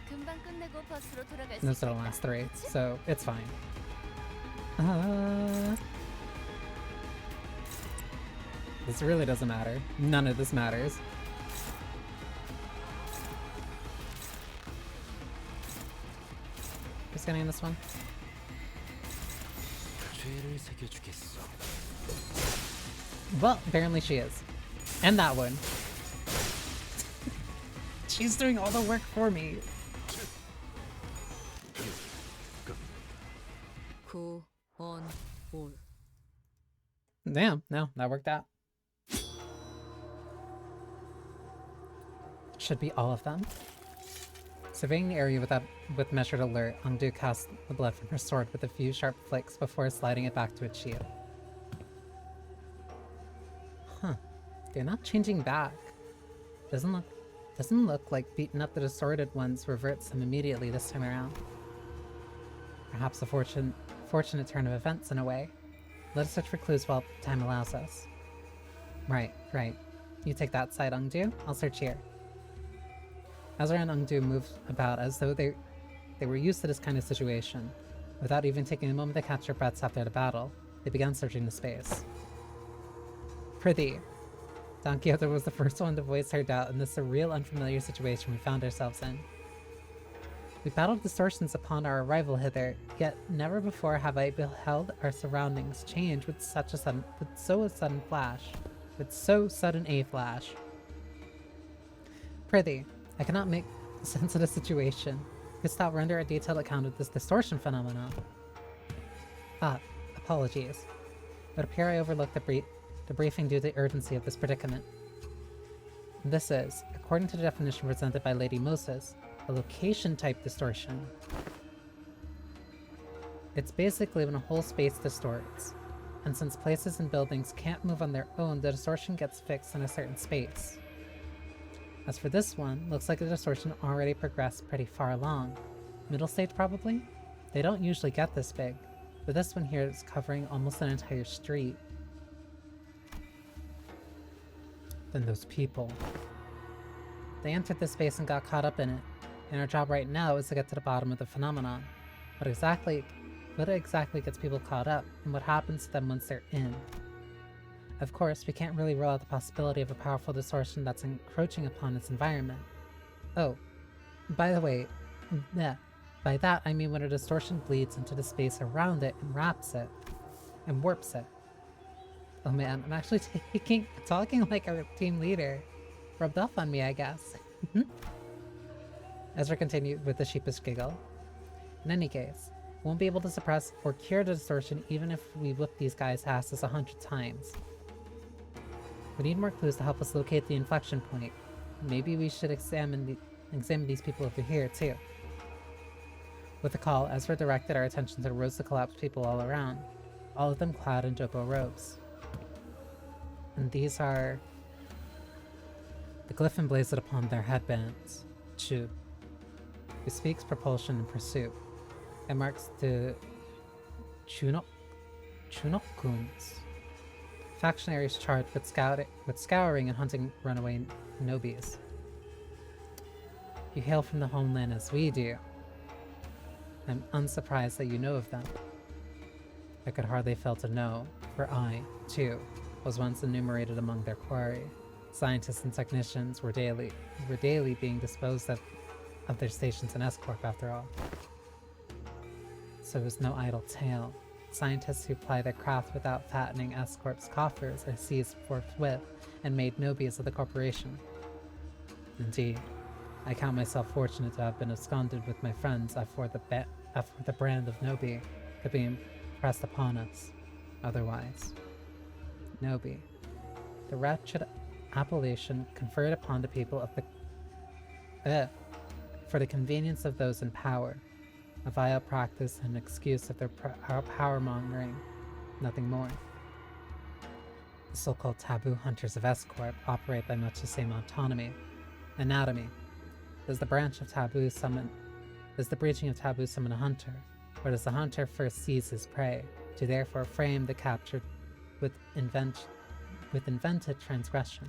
금방 끝내고 버스로 돌아갈 수 Those are the 있겠다. last three, 그치? so it's fine. This really doesn't matter. None of this matters. Who's getting this one? 죄를 새겨주겠어. Well, apparently she is. And that one. She's doing all the work for me. 구원올. Damn, no, that worked out. Should be all of them. Surveying the area with measured alert, Ungdu casts the blood from her sword with a few sharp flicks before sliding it back to its shield. Huh. They're not changing back. Doesn't look like beating up the distorted ones reverts them immediately this time around. Perhaps a fortunate turn of events in a way. Let us search for clues while time allows us. Right. You take that side, Ungdu. I'll search here. Azra and Ungdu moved about as though they were used to this kind of situation. Without even taking a moment to catch their breaths after the battle, they began searching the space. Prithee. Don Quixote was the first one to voice her doubt in the surreal, unfamiliar situation we found ourselves in. We battled distortions upon our arrival hither, yet never before have I beheld our surroundings change with so sudden a flash. Prithee, I cannot make sense of the situation. Gustav render a detailed account of this distortion phenomenon. Apologies. It would appear I overlooked the briefing due to the urgency of this predicament. This is, according to the definition presented by Lady Moses, a location-type distortion. It's basically when a whole space distorts, and since places and buildings can't move on their own, the distortion gets fixed in a certain space. As for this one, looks like the distortion already progressed pretty far along. Middle stage, probably? They don't usually get this big, but this one here is covering almost an entire street. Then those people. They entered this space and got caught up in it, and our job right now is to get to the bottom of the phenomenon. What exactly gets people caught up, and what happens to them once they're in? Of course, we can't really rule out the possibility of a powerful distortion that's encroaching upon its environment. Oh, by the way, yeah, by that I mean when a distortion bleeds into the space around it and wraps it, and warps it. Oh man, I'm actually talking like a team leader. Rubbed off on me, I guess. Ezra continued with a sheepish giggle. In any case, we won't be able to suppress or cure the distortion even if we whip these guys' asses 100 times. We need more clues to help us locate the inflection point. Maybe we should examine these people over here, too. With the call, Ezra directed our attention to the rows of collapsed people all around, all of them clad in Jopo robes. And these are the glyph emblazoned upon their headbands, Chu, who speaks propulsion and pursuit. It marks the Chunokuns, factionaries charged with scouring and hunting runaway nobis. You hail from the homeland as we do. I'm unsurprised that you know of them. I could hardly fail to know, for I, too, was once enumerated among their quarry. Scientists and technicians were daily being disposed of their stations in S-Corp after all. So it was no idle tale. Scientists who ply their craft without fattening S-Corp's coffers are seized forthwith and made nobis of the corporation. Indeed, I count myself fortunate to have been absconded with my friends after the brand of Nobi could be impressed upon us. Otherwise, Nobi, the wretched appellation conferred upon the people of the for the convenience of those in power, a vile practice and an excuse of their power-mongering, nothing more. The so-called taboo hunters of S-Corp operate by much the same autonomy. Anatomy. Does the breaching of taboo summon a hunter, or does the hunter first seize his prey, to therefore frame the captured with invented transgression?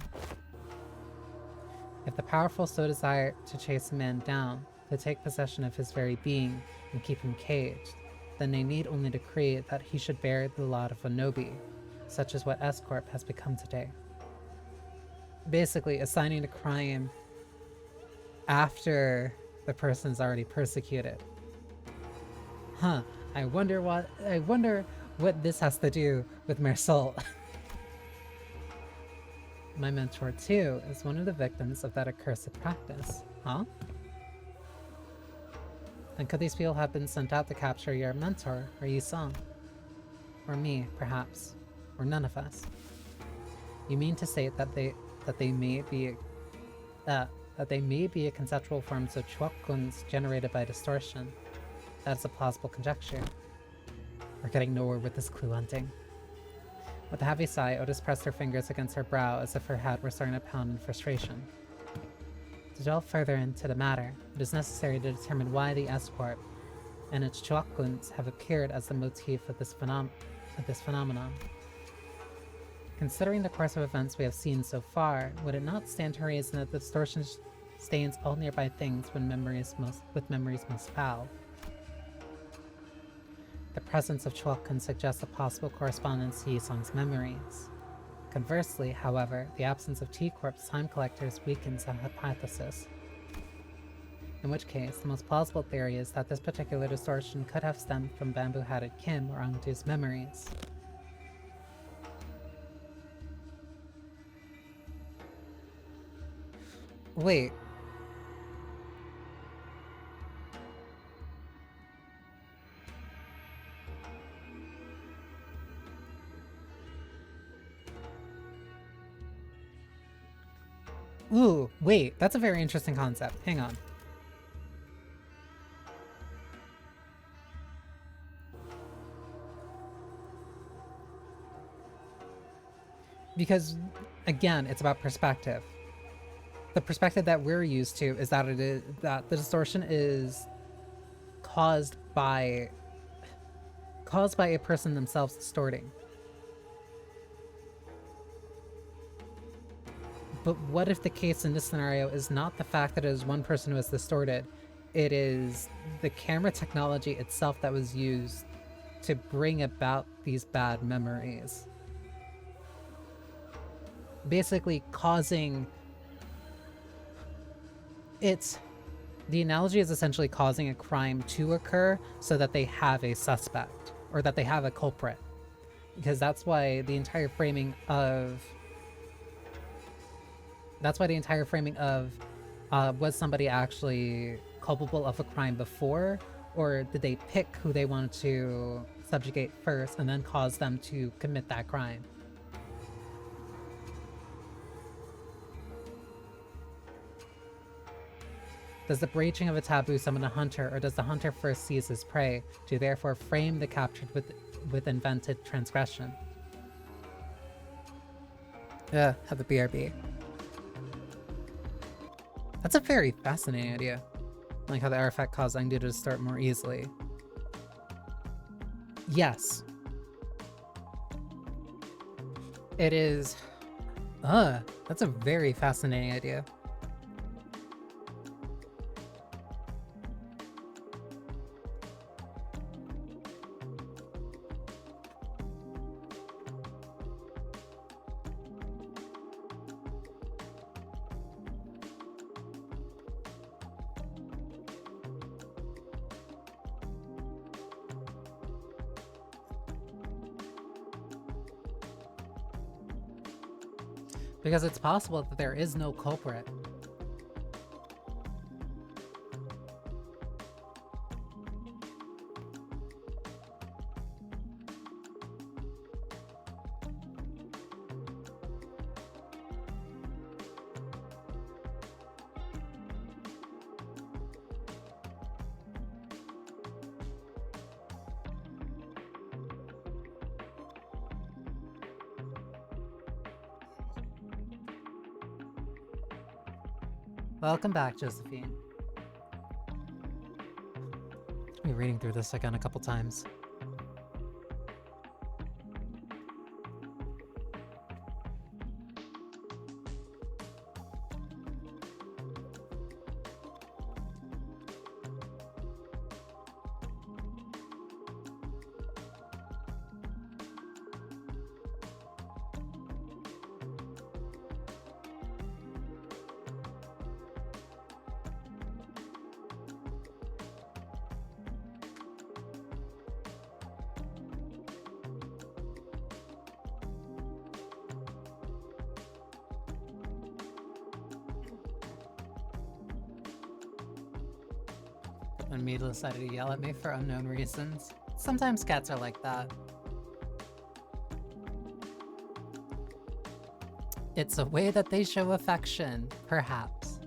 If the powerful so desire to chase a man down, to take possession of his very being and keep him caged, then they need only decree that he should bear the lot of a Nobi, such as what S-Corp has become today. Basically, assigning the crime after the person's already persecuted. Huh, I wonder what this has to do with Mersol. My mentor, too, is one of the victims of that accursed practice. Huh? Then could these people have been sent out to capture your mentor, or Yisong? Or me, perhaps. Or none of us. You mean to say that they may be a conceptual forms of chuokuns generated by distortion? That's a plausible conjecture. We're getting nowhere with this clue hunting. With a heavy sigh, Otis pressed her fingers against her brow as if her head were starting to pound in frustration. To delve further into the matter, it is necessary to determine why the S-Corp and its chuokuns have appeared as the motif of this phenomenon. Considering the course of events we have seen so far, would it not stand to reason that the distortion stains all nearby things with memories most foul? The presence of chuokun suggests a possible correspondence to Yisong's memories. Conversely, however, the absence of T-Corp's time collectors weakens that hypothesis. In which case, the most plausible theory is that this particular distortion could have stemmed from Bamboo-Hatted Kim or Angdu's memories. Wait. Ooh, wait, that's a very interesting concept. Hang on. Because, again, it's about perspective. The perspective that we're used to is that that the distortion is caused by a person themselves distorting. But what if the case in this scenario is not the fact that it is one person who is distorted, it is the camera technology itself that was used to bring about these bad memories? Basically causing... The analogy is essentially causing a crime to occur so that they have a suspect, or that they have a culprit. Because that's why the entire framing of... was somebody actually culpable of a crime before, or did they pick who they wanted to subjugate first and then cause them to commit that crime? Does the breaching of a taboo summon a hunter, or does the hunter first seize his prey, to therefore frame the captured with invented transgression? Have the BRB. That's a very fascinating idea. Like how the artifact caused Engdu to distort more easily. Yes. It is... that's a very fascinating idea. Because it's possible that there is no culprit. Welcome back, Josephine. I'll be reading through this again a couple times. When Mila decided to yell at me for unknown reasons. Sometimes cats are like that. It's a way that they show affection, perhaps.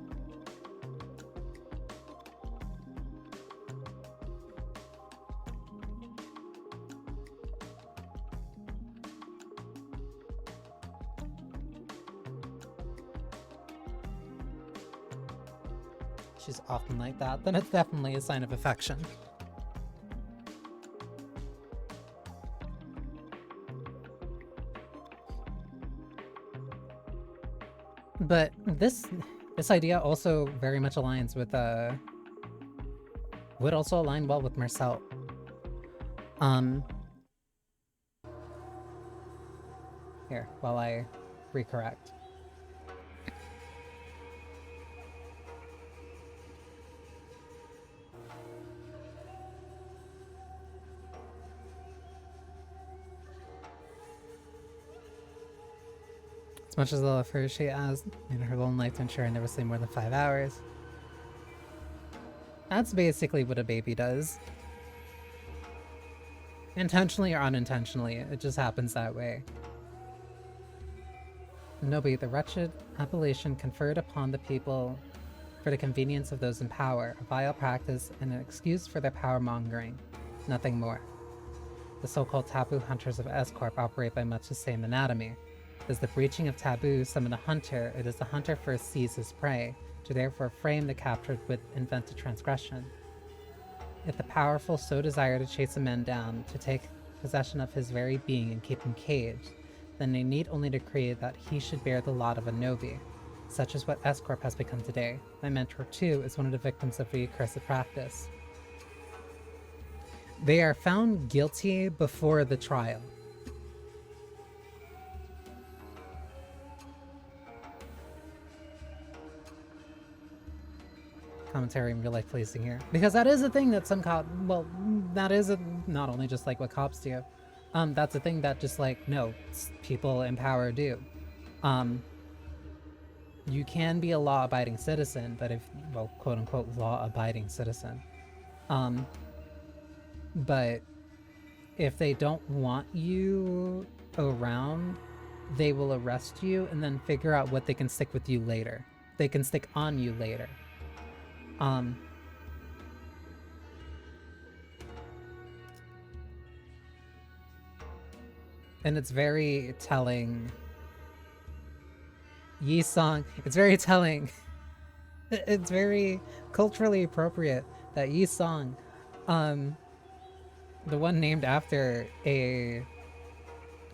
She's often like that, then it's definitely a sign of affection. But this idea also very much aligns with would also align well with Marcel. Here, while I recorrect. As much as I love her, she has in her lone life to ensure I never sleep more than 5 hours. That's basically what a baby does. Intentionally or unintentionally, it just happens that way. Nobi, the wretched appellation conferred upon the people for the convenience of those in power, a vile practice and an excuse for their power-mongering. Nothing more. The so-called taboo hunters of S-Corp operate by much the same anatomy. As the breaching of taboo summon a hunter, it is the hunter first sees his prey, to therefore frame the captured with invented transgression. If the powerful so desire to chase a man down, to take possession of his very being and keep him caged, then they need only decree that he should bear the lot of a Novi. Such is what S-Corp has become today. My mentor, too, is one of the victims of the accursed practice. They are found guilty before the trial. Commentary in real life policing here. Because that is a thing that some cop, well, that is not only just like what cops do. That's a thing that just like, no, people in power do. You can be a law-abiding citizen, but if, well, quote-unquote law-abiding citizen. But if they don't want you around, they will arrest you and then figure out what they can stick with you later. They can stick on you later. And it's very telling. Yi Song, it's very telling. It's very culturally appropriate that Yi Song, the one named after a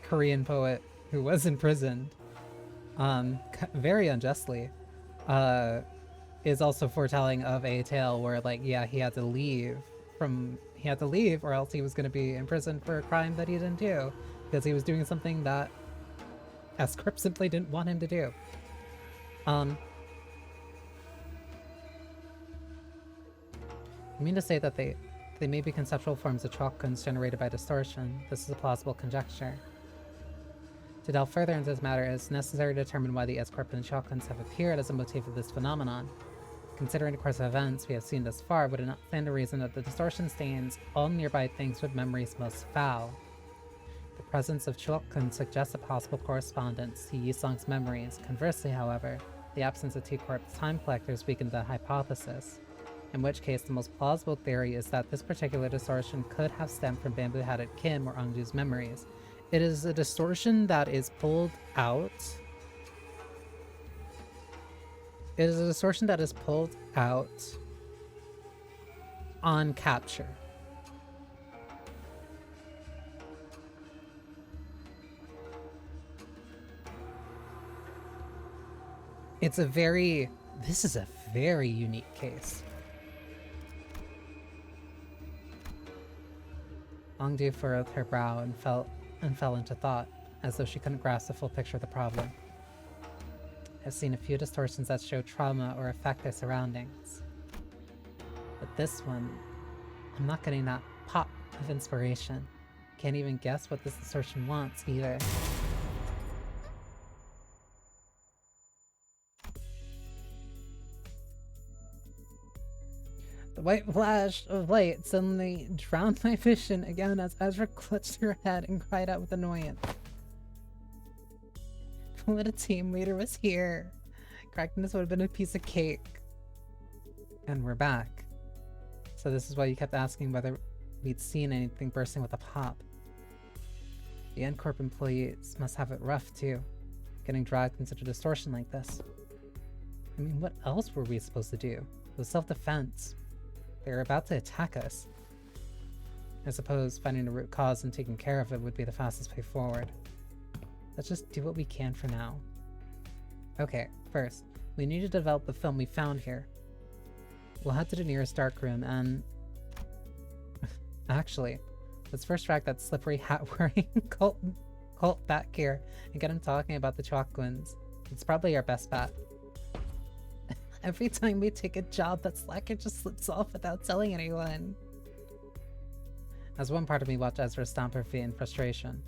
Korean poet who was imprisoned, very unjustly, is also foretelling of a tale where, like, yeah, he had to leave or else he was going to be imprisoned for a crime that he didn't do because he was doing something that S-Corp simply didn't want him to do. I mean to say that they may be conceptual forms of chalkguns generated by distortion. This is a plausible conjecture. To delve further into this matter, it is necessary to determine why the S-Corp and chalkguns have appeared as a motif of this phenomenon. Considering the course of events we have seen thus far, would it not stand to reason that the distortion stains all nearby things with memories most foul? The presence of chalkguns suggests a possible correspondence to Yi Song's memories. Conversely, however, the absence of T-Corp's time collectors weakened the hypothesis. In which case, the most plausible theory is that this particular distortion could have stemmed from Bamboo-Hatted Kim or Ongju's memories. It is a distortion that is pulled out. It is a distortion that is pulled out on capture. This is a very unique case. Ongju furrowed her brow and fell into thought, as though she couldn't grasp the full picture of the problem. I've seen a few distortions that show trauma or affect their surroundings. But this one, I'm not getting that pop of inspiration. Can't even guess what this distortion wants, either. The white flash of light suddenly drowned my vision again as Ezra clutched her head and cried out with annoyance. What a team leader was here. Cracking this would have been a piece of cake. And we're back. So this is why you kept asking whether we'd seen anything bursting with a pop. The N-Corp employees must have it rough too, getting dragged into a distortion like this. I mean, what else were we supposed to do? It was self-defense. They were about to attack us. I suppose finding the root cause and taking care of it would be the fastest way forward. Let's just do what we can for now. Okay, first, we need to develop the film we found here. We'll head to the nearest darkroom and... Actually, let's first track that slippery hat-wearing cult back here and get him talking about the chalkguns. It's probably our best bet. Every time we take a job, that slacker just slips off without telling anyone. As one part of me watched Ezra stomp her feet in frustration,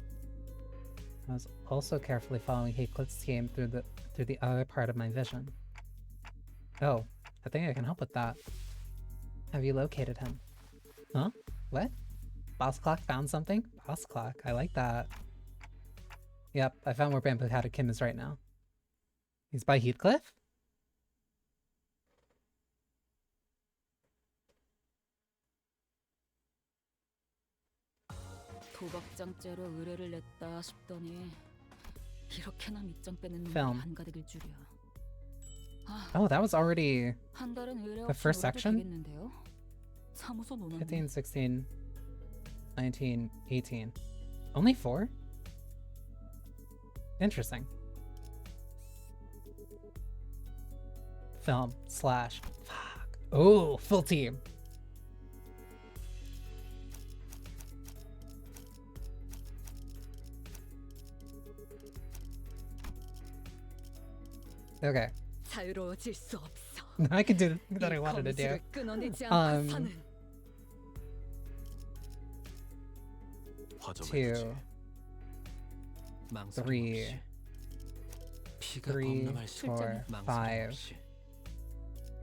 I was also carefully following Heathcliff's team through the other part of my vision. Oh, I think I can help with that. Have you located him? Huh? What? Boss Clock found something? Boss Clock, I like that. Yep, I found where Bamboo-Hatted Kim is right now. He's by Heathcliff? 도박장죄로 의뢰를 냈다 싶더니 이렇게나 밑장 빼는 놈이 Film. 한가득일 줄이야. Oh, that was already 한 달은 의뢰 the 없이 first 놀아도 section? 되겠는데요? 사무소 노는 15, 16, 19, 18. Only 4? Interesting. Film / fuck. Oh, full team. Okay. 자유로워질 수 없어. I can do that I 이 wanted to do. 검술을 끊어내지 않고서는. 화점을 2, 망설임 3, 없이 피가 3, 범람할 수 4, 있는 5, 망설임 없이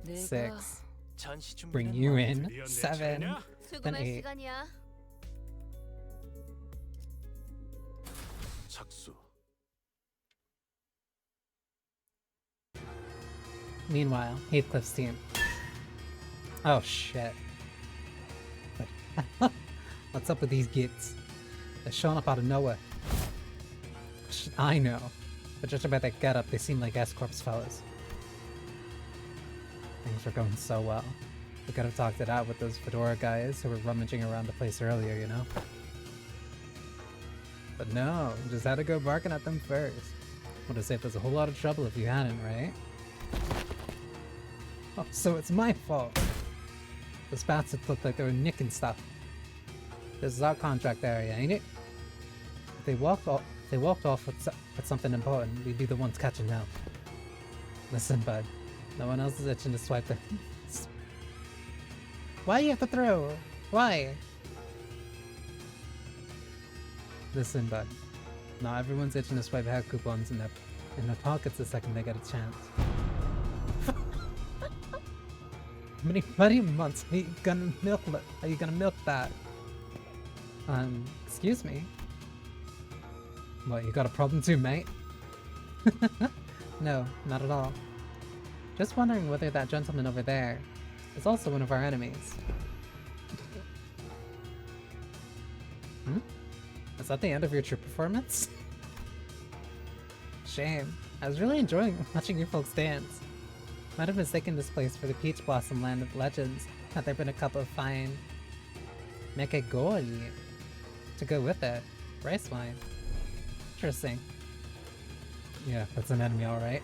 6, 전시 bring 준비는 you 뭐 in, 드디어 내 7, 차례냐? 출근할 eight. 시간이야. 착수. Meanwhile, Heathcliff's team. Oh shit. What's up with these gits? They're showing up out of nowhere. I know, but just about that getup, they seem like S-Corp's fellas. Things were going so well. We could have talked it out with those fedora guys who were rummaging around the place earlier, you know? But no, just had to go barking at them first. Would have saved us a whole lot of trouble if you hadn't, right? Oh, so it's my fault. Those bastards looked like they were nicking stuff. This is our contract area, ain't it? If they walked off with something important, we'd be the ones catching hell. Listen, bud. No one else is itching to swipe their... Why you have to throw? Why? Listen, bud. Not everyone's itching to swipe hair coupons in their pockets the second they get a chance. How many months are you gonna milk that? Excuse me? What, you got a problem too, mate? No, not at all. Just wondering whether that gentleman over there is also one of our enemies. Is that the end of your true performance? Shame. I was really enjoying watching you folks dance. Might have mistaken this place for the Peach Blossom Land of Legends had there been a cup of fine mekegoli to go with it. Rice wine. Interesting. Yeah, that's an enemy, alright.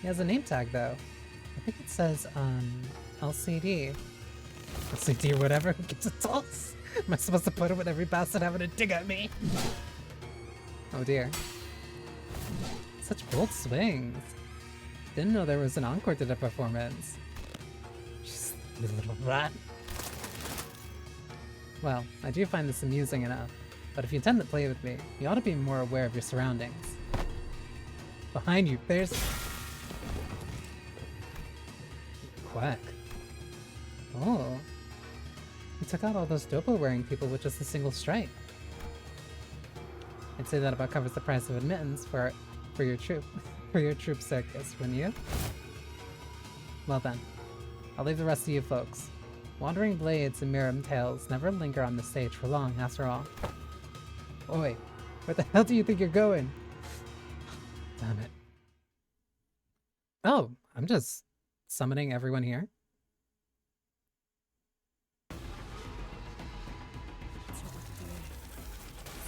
He has a name tag though. I think it says, LCD. LCD or whatever, who gives a toss? Am I supposed to put it with every bastard having a dig at me? Oh dear. Such bold swings. Didn't know there was an encore to the performance. Just you little rat. Well, I do find this amusing enough, but if you intend to play with me, you ought to be more aware of your surroundings. Behind you, there's... Quack. Oh. You took out all those dopo-wearing people with just a single strike. I'd say that about covers the price of admittance for your troop circus, wouldn't you? Well then, I'll leave the rest to you folks. Wandering blades and Miram tales never linger on the stage for long, after all. Oi, where the hell do you think you're going? Damn it. Oh, I'm just summoning everyone here.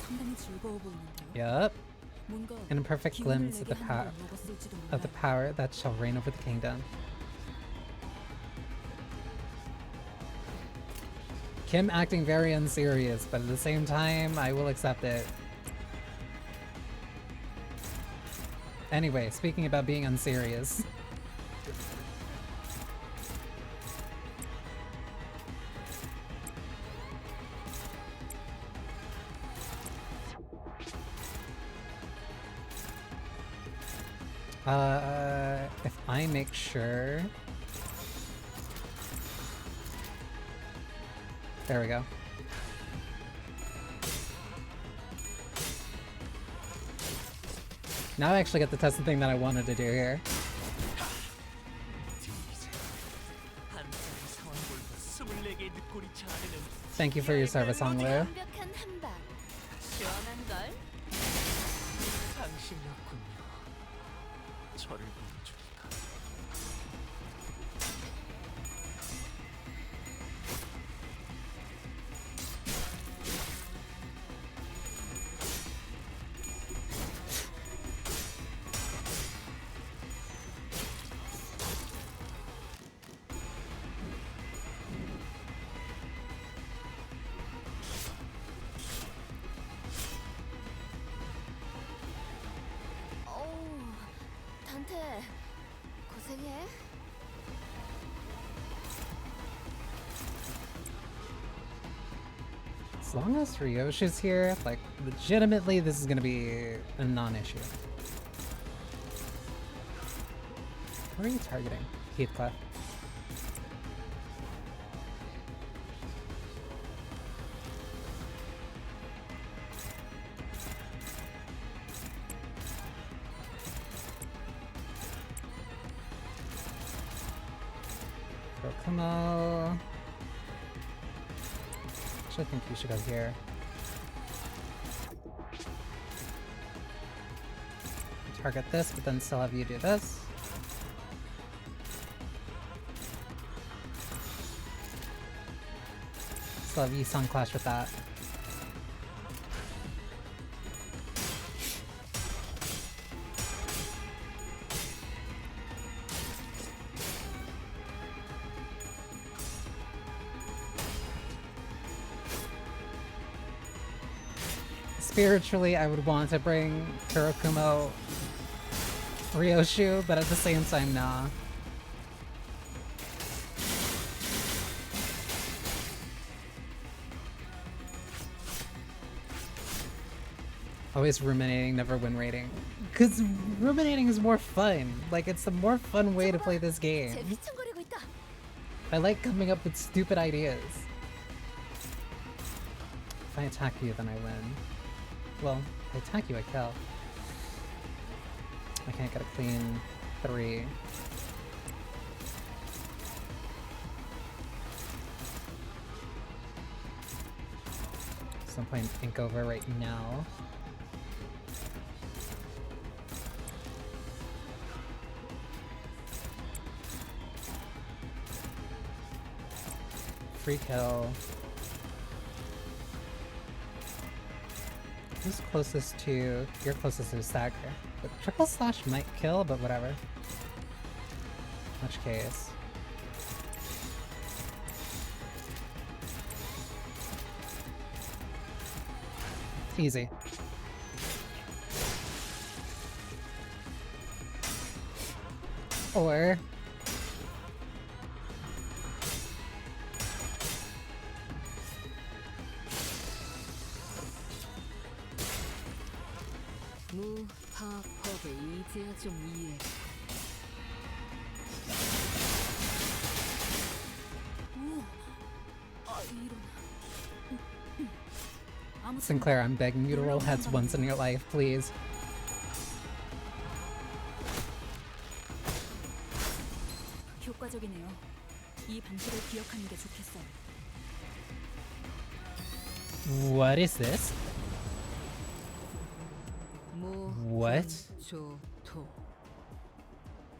상당히 즐거워 보이는데요. Yup. 뭔가 An imperfect 기운을 glimpse of 내게 the 하는 걸 먹었을지도 of the 몰라요. power that shall reign over the kingdom. Kim acting very unserious, but at the same time, I will accept it. Anyway, speaking about being unserious. If I make sure... There we go. Now I actually get to test the thing that I wanted to do here. Thank you for your service, Honglu. 완벽한 한방. 시원한 걸. 당신이었군요. 저를 보여주니까. 어우, 단테 고생해. As long as Ryoshi's here, like, legitimately, this is gonna be a non-issue. Where are you targeting? Heathcliff. Kumo. Actually, I think you should go here. Target this, but then still have you do this. Still have you Sun Clash with that. Spiritually, I would want to bring Kurokumo Ryoshu, but at the same time, nah. Always ruminating, never win rating. Because ruminating is more fun. Like, it's a more fun way to play this game. 쟤 휘청거리고 있다. I like coming up with stupid ideas. If I attack you, then I win. Well, if I attack you, I kill. I can't get a clean 3. So I'm playing Ink over right now. Free kill. Who's closest to... You're closest to Stagger. But Triple Slash might kill, but whatever. In which case... Easy. Or... 무파법에 이제야 좀 이해. Sinclair, I'm begging you to roll heads once in your life, please. 효과적이네요. 이 방식을 기억하는 게 좋겠어요. What is this? What? 조토.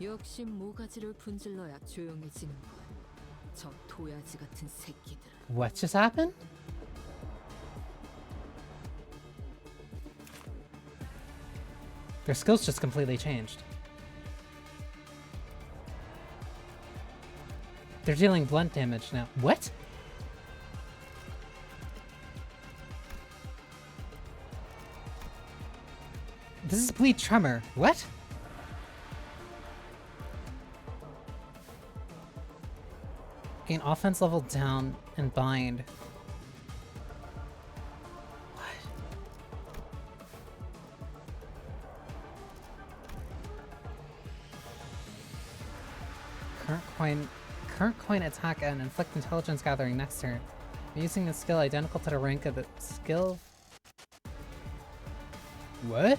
역시 모가지를 분질러야 조용해지는 걸. 저 도야지 같은 새끼들. What just happened? Their skills just completely changed. They're dealing blunt damage now. What? This is Bleed Tremor. What? Gain offense level down and bind. Current coin attack and inflict intelligence gathering next turn. Using a skill identical to the rank of the skill. What?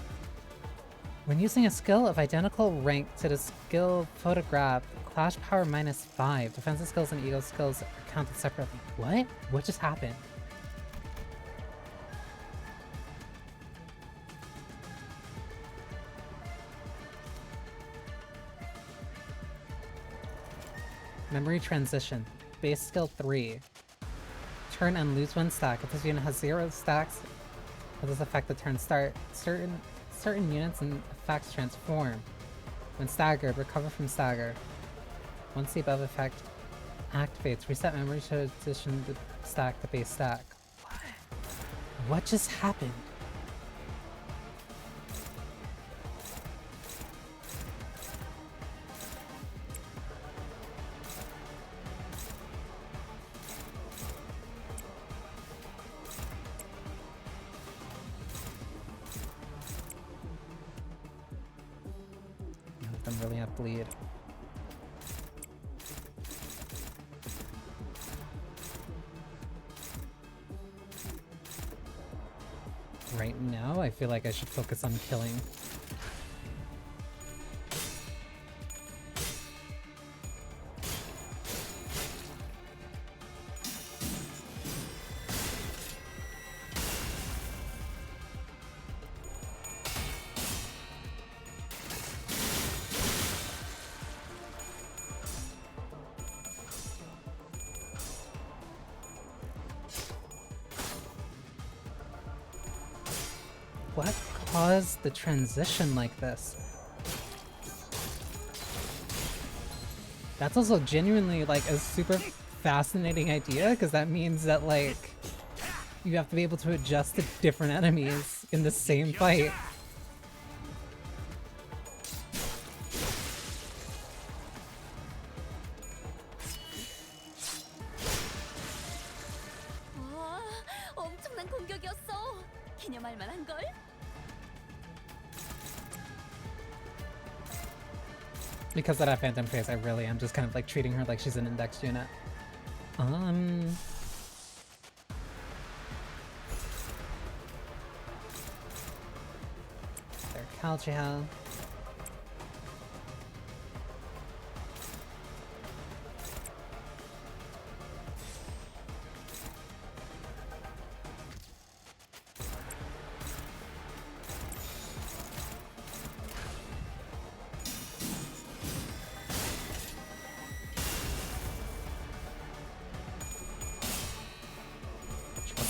When using a skill of identical rank to the skill photographed, clash power -5. Defensive skills and ego skills are counted separately. What? What just happened? Memory transition. Base skill 3. Turn and lose 1 stack. If this unit has 0 stacks, it does affect the turn start. Certain units and effects transform. When staggered, recover from stagger. Once the above effect activates, reset memory to transition the stack to base stack. What just happened? None of them really have bleed. Right now, I feel like I should focus on killing. What caused the transition like this? That's also genuinely like a super fascinating idea, because that means that like you have to be able to adjust to different enemies in the same fight. 와, 엄청난 공격이었어. 기념할 만한 걸? Because of that phantom phase, I really am just kind of like treating her like she's an indexed unit. There, Calcia.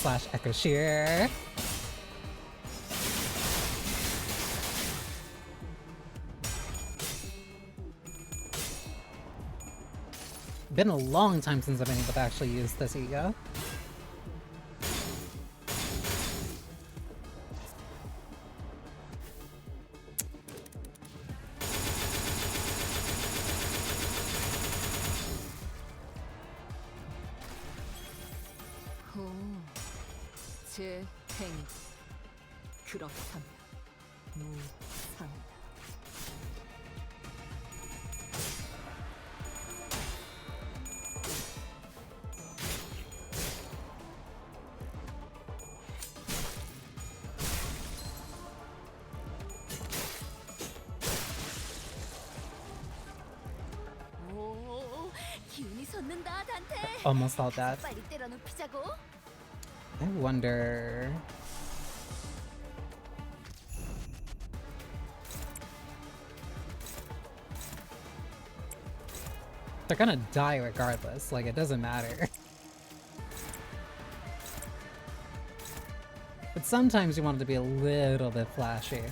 Slash Echo Shear. Been a long time since I've been able to actually use this ego. 제 행위. 그렇다면 무상. 오, 기운이 솟는다, 단테. Almost all dead. 빨리 때려눕히자고. I wonder... They're gonna die regardless, like it doesn't matter. But sometimes you want it to be a little bit flashy.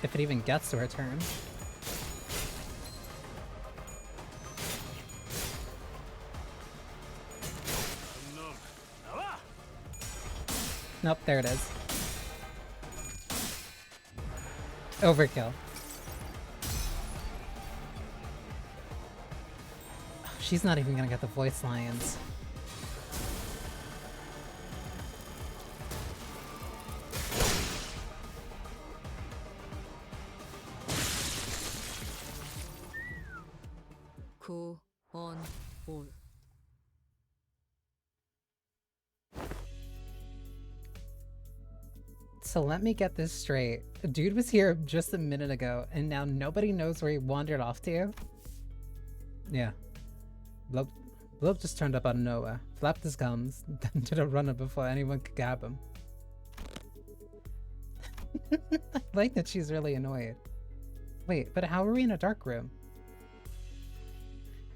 If it even gets to her turn. Nope, there it is. Overkill. She's not even gonna get the voice lines. 뭘? So let me get this straight. The dude was here just a minute ago, and now nobody knows where he wandered off to? Yeah. Bloke just turned up out of nowhere, flapped his gums, then did a runner before anyone could grab him. I like that she's really annoyed. Wait, but how are we in a dark room?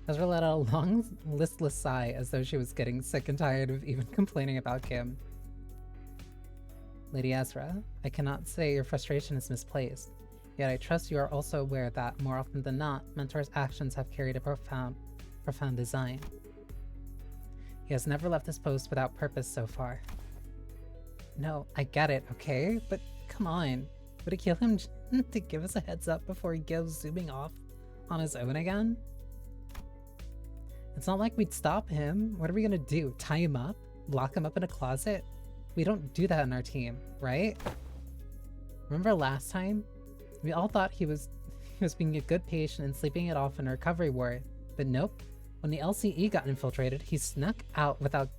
Ezra let out a long, listless sigh as though she was getting sick and tired of even complaining about Kim. Lady Ezra, I cannot say your frustration is misplaced, yet I trust you are also aware that, more often than not, Mentor's actions have carried a profound design. He has never left his post without purpose so far. No, I get it, okay? But come on. Would it kill him to give us a heads up before he goes zooming off on his own again? It's not like we'd stop him. What are we gonna do? Tie him up? Lock him up in a closet? We don't do that in our team, right? Remember last time? We all thought he was being a good patient and sleeping it off in a recovery ward. But nope. When the LCE got infiltrated, he snuck out without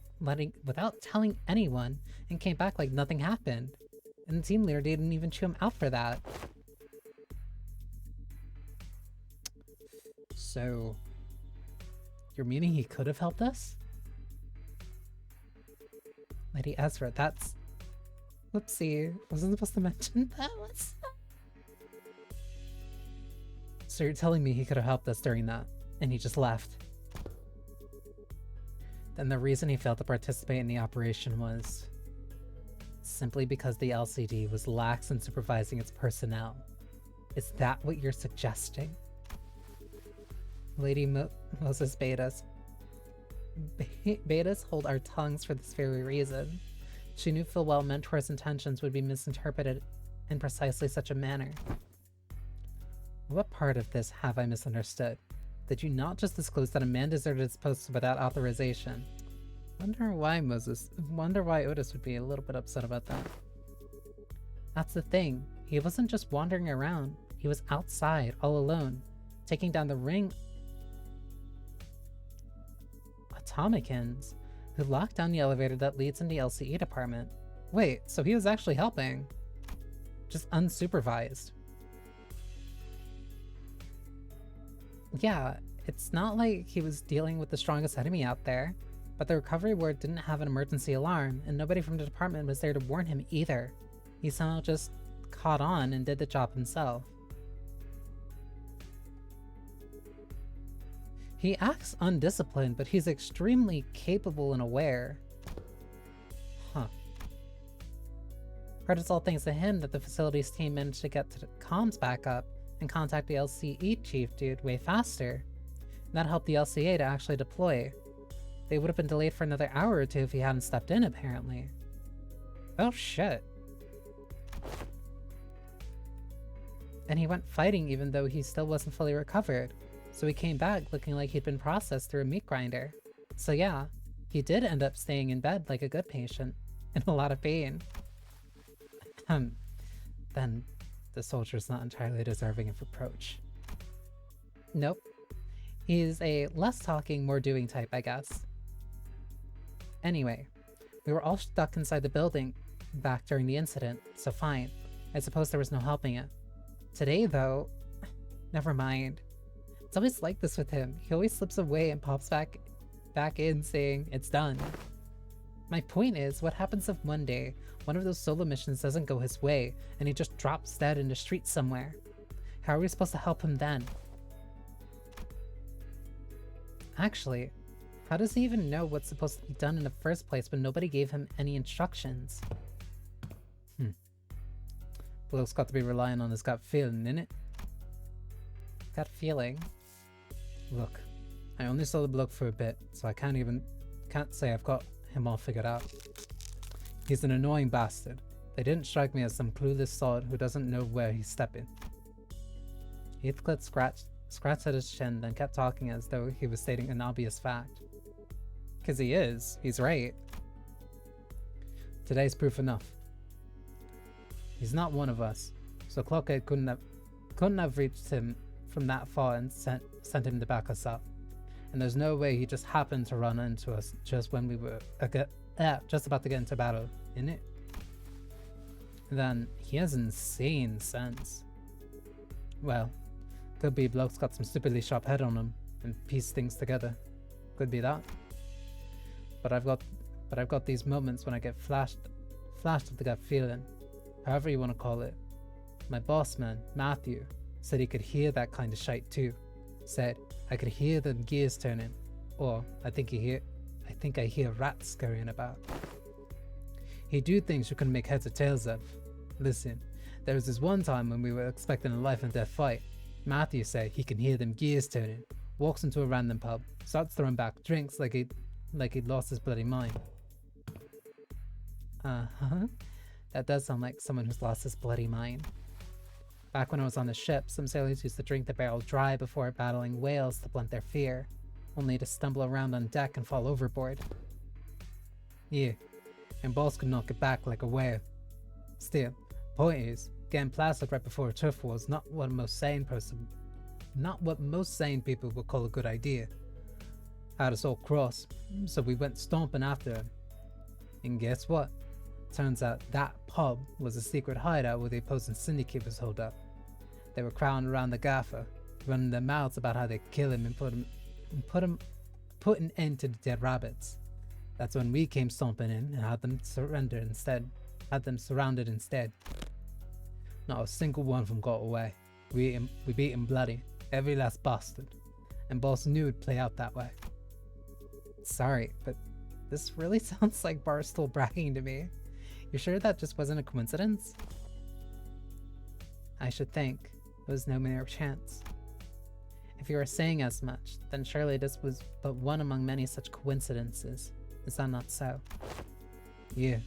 telling anyone and came back like nothing happened. And the team leader didn't even chew him out for that. So, you're meaning he could have helped us? Lady Ezra, that's... Whoopsie. Wasn't supposed to mention that. So you're telling me he could have helped us during that, and he just left? Then the reason he failed to participate in the operation was simply because the LCD was lax in supervising its personnel. Is that what you're suggesting? Lady Moses Betas. Betas hold our tongues for this very reason. She knew full well Mentor's intentions would be misinterpreted in precisely such a manner. What part of this have I misunderstood? Did you not just disclose that a man deserted his post without authorization? Wonder why Otis would be a little bit upset about that. That's the thing. He wasn't just wandering around. He was outside, all alone, taking down the ring Atomicans, who locked down the elevator that leads in the LCE department. Wait, so he was actually helping? Just unsupervised. Yeah, it's not like he was dealing with the strongest enemy out there, but the recovery ward didn't have an emergency alarm, and nobody from the department was there to warn him either. He somehow just caught on and did the job himself. He acts undisciplined, but he's extremely capable and aware. Huh. Heard it's all thanks to him that the facilities team managed to get to the comms back up and contact the LCE chief dude way faster. And that helped the LCA to actually deploy. They would have been delayed for another hour or two if he hadn't stepped in, apparently. Oh shit. And he went fighting even though he still wasn't fully recovered. So he came back looking like he'd been processed through a meat grinder. So yeah, he did end up staying in bed like a good patient, in a lot of pain. Then the soldier's not entirely deserving of reproach. Nope. He's a less talking, more doing type, I guess. Anyway, we were all stuck inside the building back during the incident, so fine. I suppose there was no helping it. Today, though, never mind. It's always like this with him. He always slips away and pops back in saying, it's done. My point is, what happens if one day, one of those solo missions doesn't go his way, and he just drops dead in the street somewhere? How are we supposed to help him then? Actually, how does he even know what's supposed to be done in the first place when nobody gave him any instructions? Bloke's got to be relying on his gut feeling, innit? Gut feeling? Look, I only saw the bloke for a bit, so I can't say I've got him all figured out. He's an annoying bastard. They didn't strike me as some clueless sod who doesn't know where he's stepping. Heathcliff scratched at his chin, then kept talking as though he was stating an obvious fact. 'Cause he is. He's right. Today's proof enough. He's not one of us, so Clockhead couldn't have reached him from that far and sent him to back us up. and there's no way he just happened to run into us just when we were just about to get into battle, innit? Then he has insane sense. Well, could be bloke's got some stupidly sharp head on him and piece things together. Could be that. But I've got these moments when I get flashed of the gut feeling, however you want to call it. My boss man, Matthew, said he could hear that kind of shite too. Said I could hear the gears turning, or I think I hear rats scurrying about. He do things you couldn't make heads or tails of. Listen, there was this one time when we were expecting a life and death fight. Matthew said he can hear them gears turning, walks into a random pub, starts throwing back drinks like he'd lost his bloody mind. Uh-huh. That does sound like someone who's lost his bloody mind. Back when I was on the ship, some sailors used to drink the barrel dry before battling whales to blunt their fear, only to stumble around on deck and fall overboard. Yeah, and boss could knock it back like a whale. Still, point is, getting plastered right before a turf war is not what most sane people would call a good idea. Had us all cross, so we went stomping after him. And guess what? Turns out that pub was a secret hideout where the opposing syndicate was holed up. They were crowding around the gaffer, running their mouths about how they'd kill him and put an end to the dead rabbits. That's when we came stomping in and had them surrendered instead. Not a single one of them got away. We beat him bloody, every last bastard. And boss knew it'd play out that way. Sorry, but this really sounds like Barstool bragging to me. You sure that just wasn't a coincidence? I should think it was no mere chance. If you are saying as much, then surely this was but one among many such coincidences. Is that not so? Yeah.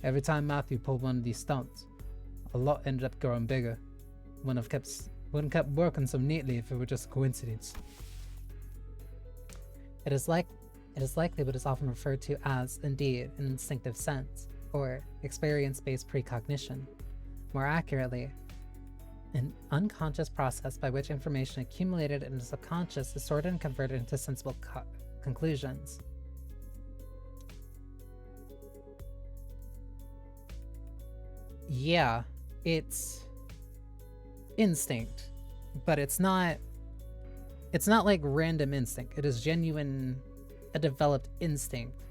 Every time Matthew pulled one of these stunts, a lot ended up growing bigger. Wouldn't have kept working so neatly if it were just a coincidence. It is likely what is often referred to as, indeed, an instinctive sense, or experience-based precognition. More accurately, an unconscious process by which information accumulated in the subconscious is sorted and converted into sensible conclusions. Yeah, it's instinct, but it's not like random instinct. It is a developed instinct.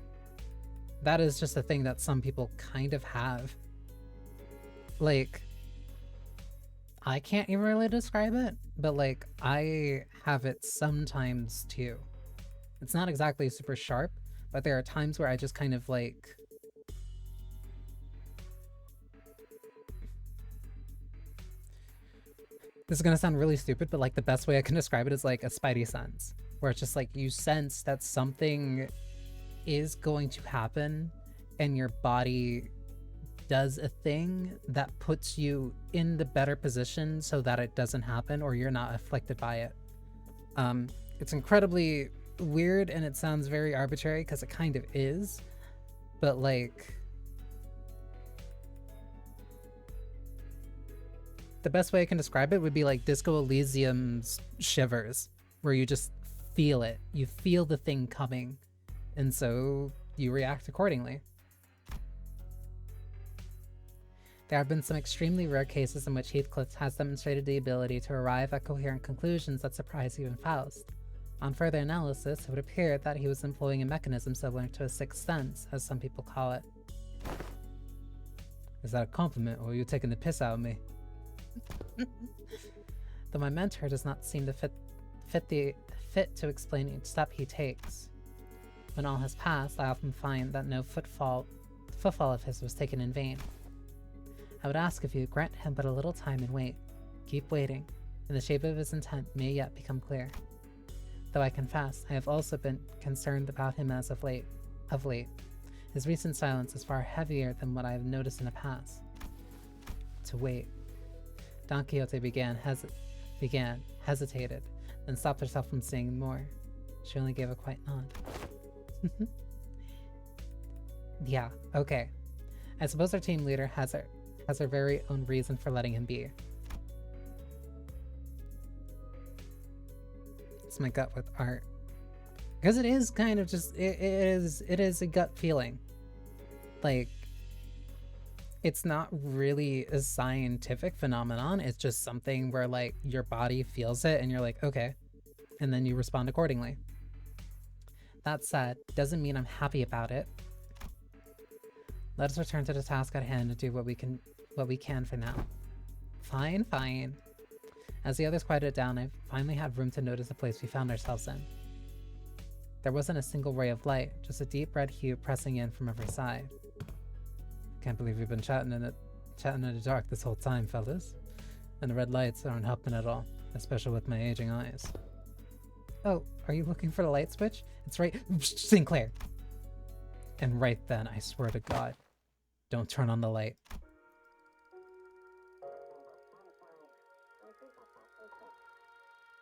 That is just a thing that some people kind of have. Like, I can't even really describe it, but like, I have it sometimes too. It's not exactly super sharp, but there are times where I just kind of like... This is gonna sound really stupid, but like the best way I can describe it is like a spidey sense, where it's just like you sense that something is going to happen and your body does a thing that puts you in the better position so that it doesn't happen or you're not afflicted by it. It's incredibly weird and it sounds very arbitrary because it kind of is, but like the best way I can describe it would be like Disco Elysium's shivers, where you just feel it. You feel the thing coming, and so you react accordingly. There have been some extremely rare cases in which Heathcliff has demonstrated the ability to arrive at coherent conclusions that surprise even Faust. On further analysis, it would appear that he was employing a mechanism similar to a sixth sense, as some people call it. Is that a compliment, or are you taking the piss out of me? Though my mentor does not seem to fit to explain each step he takes. When all has passed, I often find that no footfall of his was taken in vain. I would ask if you grant him but a little time and wait. Keep waiting, and the shape of his intent may yet become clear. Though I confess, I have also been concerned about him as of late. His recent silence is far heavier than what I have noticed in the past. To wait. Don Quixote hesitated, then stopped herself from saying more. She only gave a quiet nod. Yeah, okay. I suppose our team leader has her very own reason for letting him be. It's my gut with art. Because it is kind of just, it is a gut feeling. Like, it's not really a scientific phenomenon. It's just something where like your body feels it and you're like, okay, and then you respond accordingly. That said, doesn't mean I'm happy about it. Let us return to the task at hand and do what we can for now. Fine, fine. As the others quieted down, I finally had room to notice the place we found ourselves in. There wasn't a single ray of light, just a deep red hue pressing in from every side. Can't believe we've been chatting in the dark this whole time, fellas. And the red lights aren't helping at all, especially with my aging eyes. Oh, are you looking for the light switch? It's right, Sinclair! And right then, I swear to God, don't turn on the light.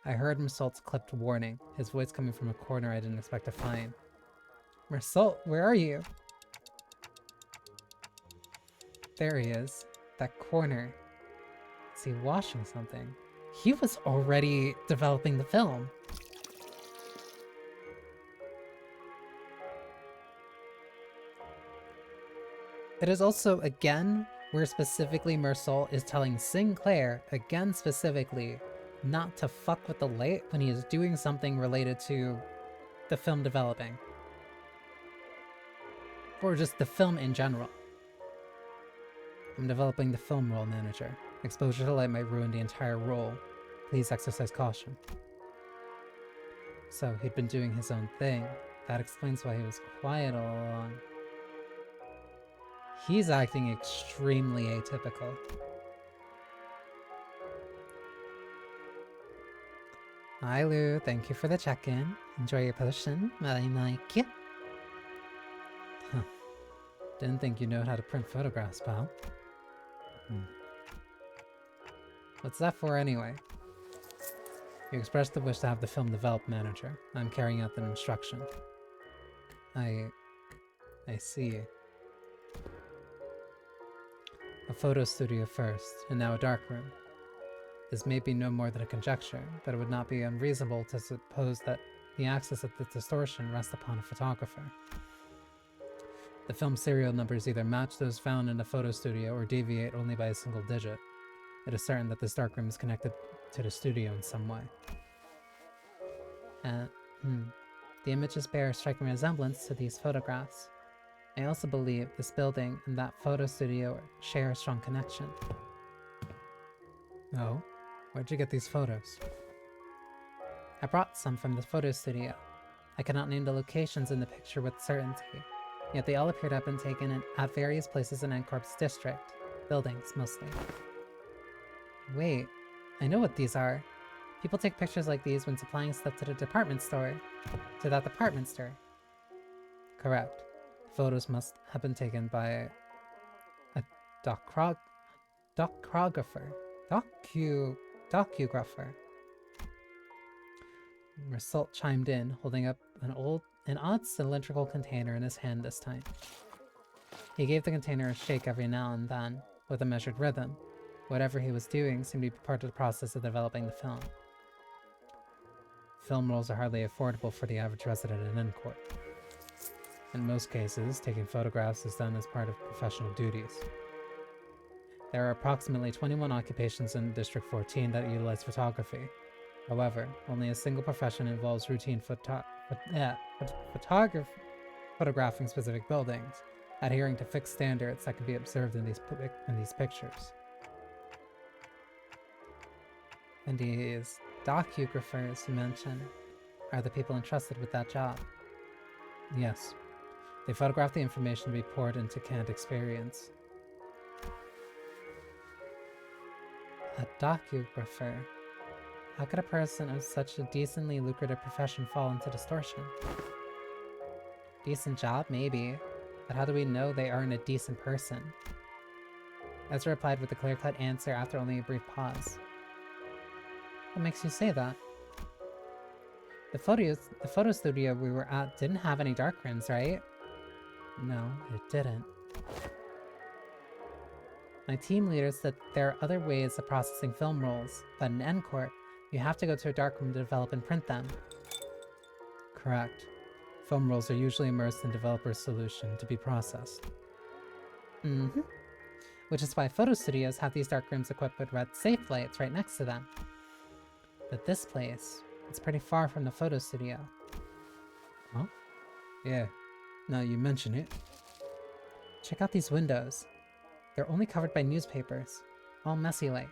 I heard Mersault's clipped warning, his voice coming from a corner I didn't expect to find. Mersault, where are you? There he is. That corner. Is he washing something? He was already developing the film. It is also, again, where specifically Mersault is telling Sinclair, again specifically, not to fuck with the light when he is doing something related to the film developing. Or just the film in general. I'm developing the film role manager. Exposure to light might ruin the entire role. Please exercise caution. So he'd been doing his own thing. That explains why he was quiet all along. He's acting extremely atypical. Hi Lou, thank you for the check-in. Enjoy your potion. I like you. Huh. Didn't think you know how to print photographs, pal. What's that for anyway? You expressed the wish to have the film developed manager. I'm carrying out the instruction. I see. A photo studio first, and now a darkroom. This may be no more than a conjecture, but it would not be unreasonable to suppose that the axis of the distortion rests upon a photographer. The film serial numbers either match those found in a photo studio or deviate only by a single digit. It is certain that this darkroom is connected to the studio in some way. The images bear a striking resemblance to these photographs. I also believe this building and that photo studio share a strong connection. Oh? Where'd you get these photos? I brought some from the photo studio. I cannot name the locations in the picture with certainty, yet they all appear to have been taken at various places in N-Corp's district. Buildings, mostly. Wait, I know what these are. People take pictures like these when supplying stuff to the department store. To that department store. Correct. Photos must have been taken by a docugrapher. Mersault chimed in, holding up an odd cylindrical container in his hand this time. He gave the container a shake every now and then, with a measured rhythm. Whatever he was doing seemed to be part of the process of developing the film. Film rolls are hardly affordable for the average resident in N-Corp. In most cases, taking photographs is done as part of professional duties. There are approximately 21 occupations in District 14 that utilize photography. However, only a single profession involves routine photographing specific buildings, adhering to fixed standards that can be observed in these pictures. And these docugraphers you mentioned are the people entrusted with that job. Yes. They photograph the information to be poured into canned experience. A docugrapher. How could a person of such a decently lucrative profession fall into distortion? Decent job, maybe. But how do we know they aren't a decent person? Ezra replied with a clear-cut answer after only a brief pause. What makes you say that? The photo studio we were at didn't have any darkrooms, right? No, it didn't. My team leader said there are other ways of processing film rolls, but in N-Corp, you have to go to a darkroom to develop and print them. correct. Film rolls are usually immersed in developer's solution to be processed. Mm-hmm. Which is why photo studios have these dark rooms equipped with red safe lights right next to them. But this place, it's pretty far from the photo studio. Huh? Yeah, now you mention it. Check out these windows. They're only covered by newspapers, all messy like.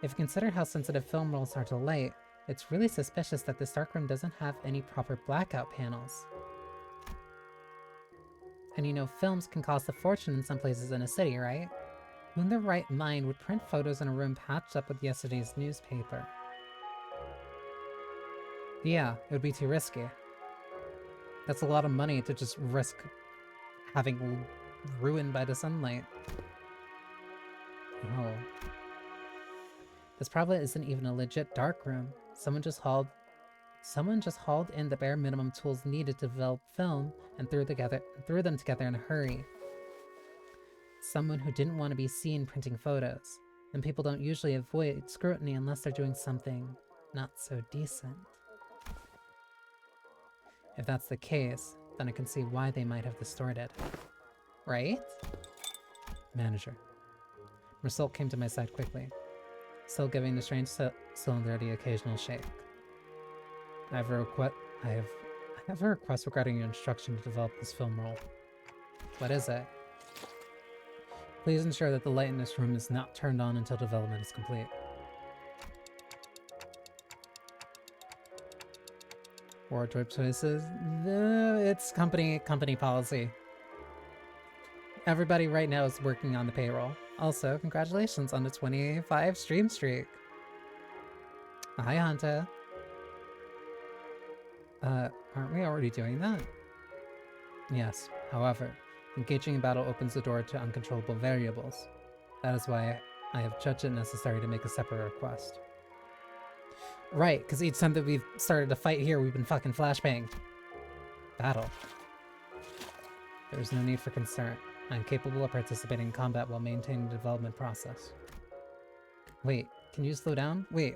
If you consider how sensitive film rolls are to light, it's really suspicious that this darkroom doesn't have any proper blackout panels. And you know, films can cost a fortune in some places in a city, right? Who in their right mind would print photos in a room patched up with yesterday's newspaper? Yeah, it would be too risky. That's a lot of money to just risk having ruined by the sunlight. Oh. This probably isn't even a legit darkroom. Someone just hauled in the bare minimum tools needed to develop film and threw them together in a hurry. Someone who didn't want to be seen printing photos. And people don't usually avoid scrutiny unless they're doing something not so decent. If that's the case, then I can see why they might have distorted. Right? Manager. Mersault came to my side quickly, still giving the strange cylinder the occasional shake. I have a request regarding your instruction to develop this film roll. What is it? Please ensure that the light in this room is not turned on until development is complete. Wardrobe choices? It's company policy. Everybody right now is working on the payroll. Also, congratulations on the 25 stream streak. Hi, Hanta. Aren't we already doing that? Yes, however, engaging in battle opens the door to uncontrollable variables. That is why I have judged it necessary to make a separate request. Right, because each time that we've started a fight here, we've been fucking flashbanged. Battle. There is no need for concern. I am capable of participating in combat while maintaining the development process. Wait, can you slow down? Wait.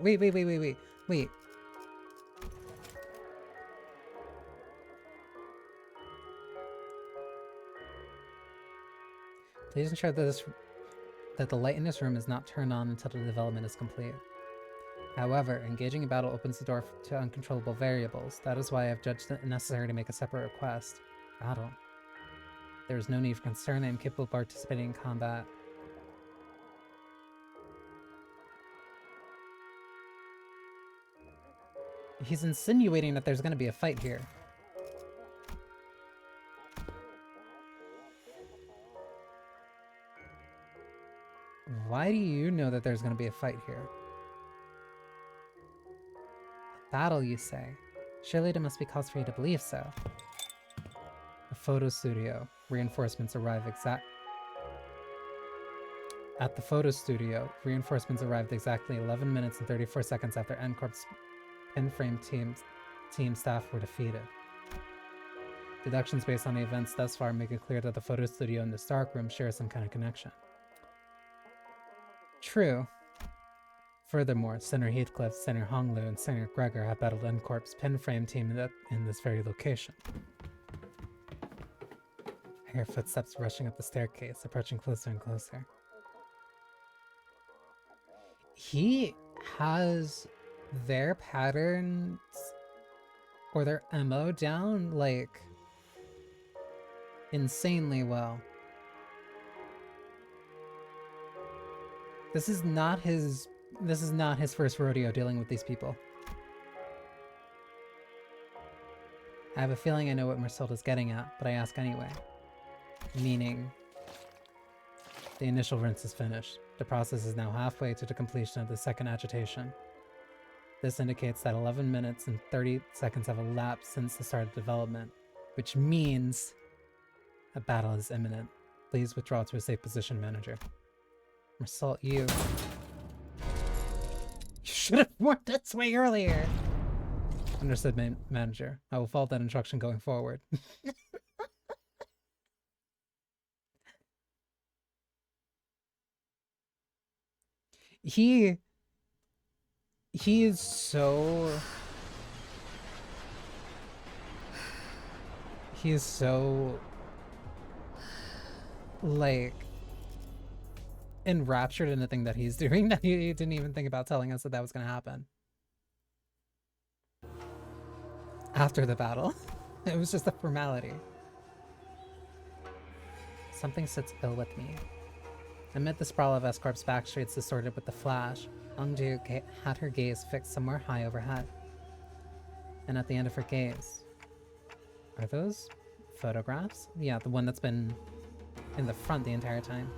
Please ensure that the light in this room is not turned on until the development is complete. However, engaging in battle opens the door to uncontrollable variables. That is why I have judged it necessary to make a separate request. Battle. There is no need for concern. I am capable of participating in combat. He's insinuating that there's going to be a fight here. Why do you know that there's going to be a fight here? A battle, you say? Surely there must be cause for you to believe so. A photo studio. Reinforcements arrive At the photo studio, reinforcements arrived exactly 11 minutes and 34 seconds after NCorp's pinframe team staff were defeated. Deductions based on the events thus far make it clear that the photo studio and this darkroom share some kind of connection. True. Furthermore, Senator Heathcliff, Senator Honglu, and Senator Gregor have battled NCorp's pinframe team in this very location. I hear footsteps rushing up the staircase, approaching closer and closer. He has their patterns or their MO down, like, insanely well. This is not his first rodeo dealing with these people. I have a feeling I know what Mersault is getting at, but I ask anyway. Meaning, the initial rinse is finished. The process is now halfway to the completion of the second agitation. This indicates that 11 minutes and 30 seconds have elapsed since the start of development, which means a battle is imminent. Please withdraw to a safe position, Manager. Mersault, you should have worked this way earlier! Understood, Manager. I will follow that instruction going forward. He is so... He is so, like, enraptured in the thing that he's doing that he didn't even think about telling us that that was going to happen. After the battle. It was just a formality. Something sits ill with me. Amid the sprawl of S-Corp's back streets distorted with the flash, Hongju had her gaze fixed somewhere high overhead. And at the end of her gaze... Are those photographs? Yeah, the one that's been in the front the entire time.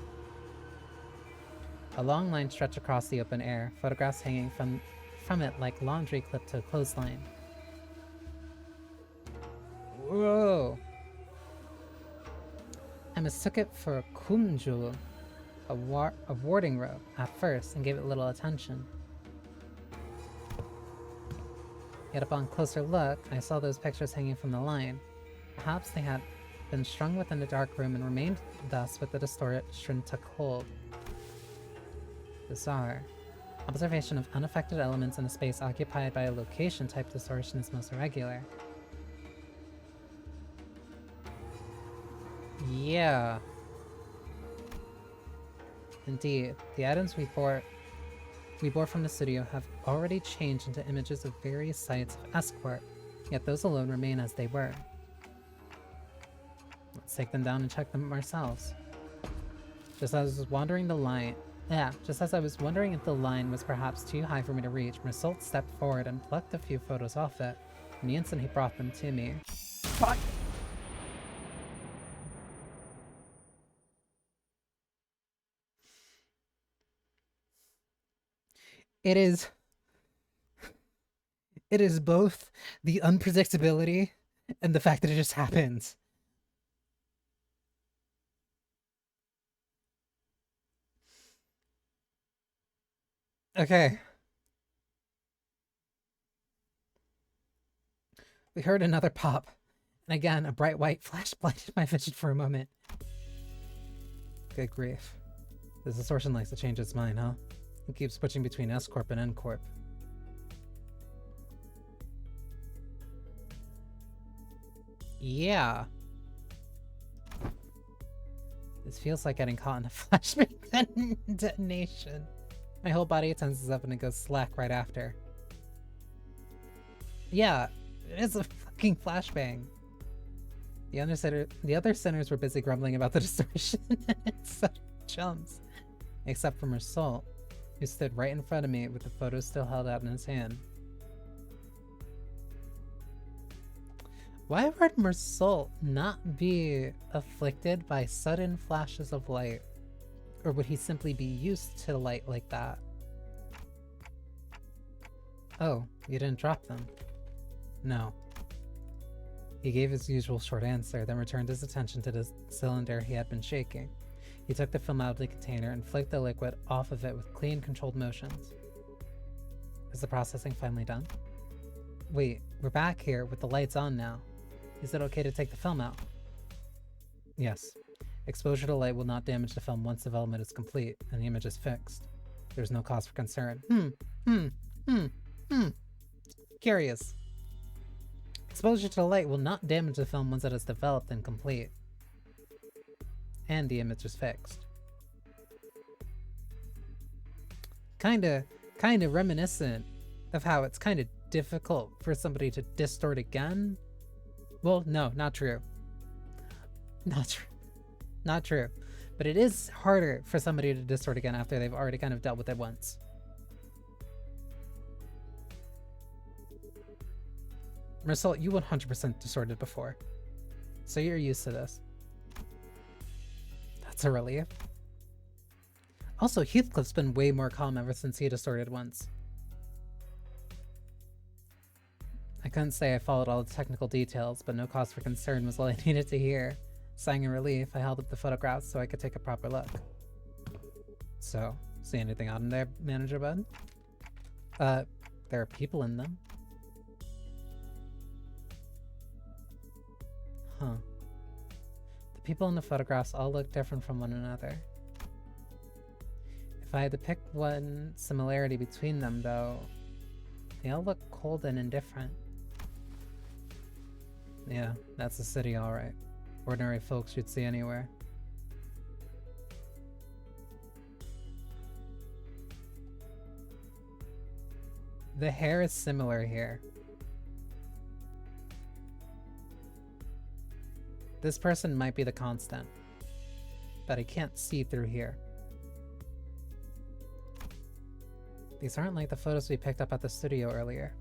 A long line stretched across the open air, photographs hanging from it like laundry clipped to a clothesline. Whoa! I mistook it for a kumju, a warding rope, at first, and gave it little attention. Yet upon closer look, I saw those pictures hanging from the line. Perhaps they had been strung within the dark room and remained thus with the distortion took hold. Bizarre. Observation of unaffected elements in a space occupied by a location-type distortion is most irregular. Yeah. Indeed, the items we bore from the studio have already changed into images of various sites of Escort, yet those alone remain as they were. Let's take them down and check them ourselves. Just as I was wondering if the line was perhaps too high for me to reach, Mersault stepped forward and plucked a few photos off it. In the instant he brought them to me. Fuck! It is both the unpredictability and the fact that it just happens. Okay. We heard another pop, and again a bright white flash blinded my vision for a moment. Good grief. This distortion likes to change its mind, huh? It keeps switching between S-Corp and N-Corp. Yeah. This feels like getting caught in a flashbang detonation. My whole body tenses up and it goes slack right after. Yeah, it is a fucking flashbang. The other sinners were busy grumbling about the distortion and such chumps. Except for Mersault, who stood right in front of me with the photo still held out in his hand. Why would Mersault not be afflicted by sudden flashes of light? Or would he simply be used to light like that? Oh, you didn't drop them? No. He gave his usual short answer, then returned his attention to the cylinder he had been shaking. He took the film out of the container and flicked the liquid off of it with clean, controlled motions. Is the processing finally done? Wait, we're back here with the lights on now. Is it okay to take the film out? Yes. Exposure to light will not damage the film once development is complete and the image is fixed. There's no cause for concern. Curious. Exposure to light will not damage the film once it is developed and complete. And the image is fixed. Kinda reminiscent of how it's kinda difficult for somebody to distort again. Well, no, not true. Not true. But it is harder for somebody to distort again after they've already kind of dealt with it once. Mersault, you 100% distorted before. So you're used to this. That's a relief. Also, Heathcliff's been way more calm ever since he distorted once. I couldn't say I followed all the technical details, but no cause for concern was all I needed to hear. Sighing in relief, I held up the photographs so I could take a proper look. So, see anything out in there, Manager Bud? There are people in them. Huh. The people in the photographs all look different from one another. If I had to pick one similarity between them, though, they all look cold and indifferent. Yeah, that's the city, alright. Ordinary folks you'd see anywhere. The hair is similar here. This person might be the constant, but I can't see through here. These aren't like the photos we picked up at the studio earlier.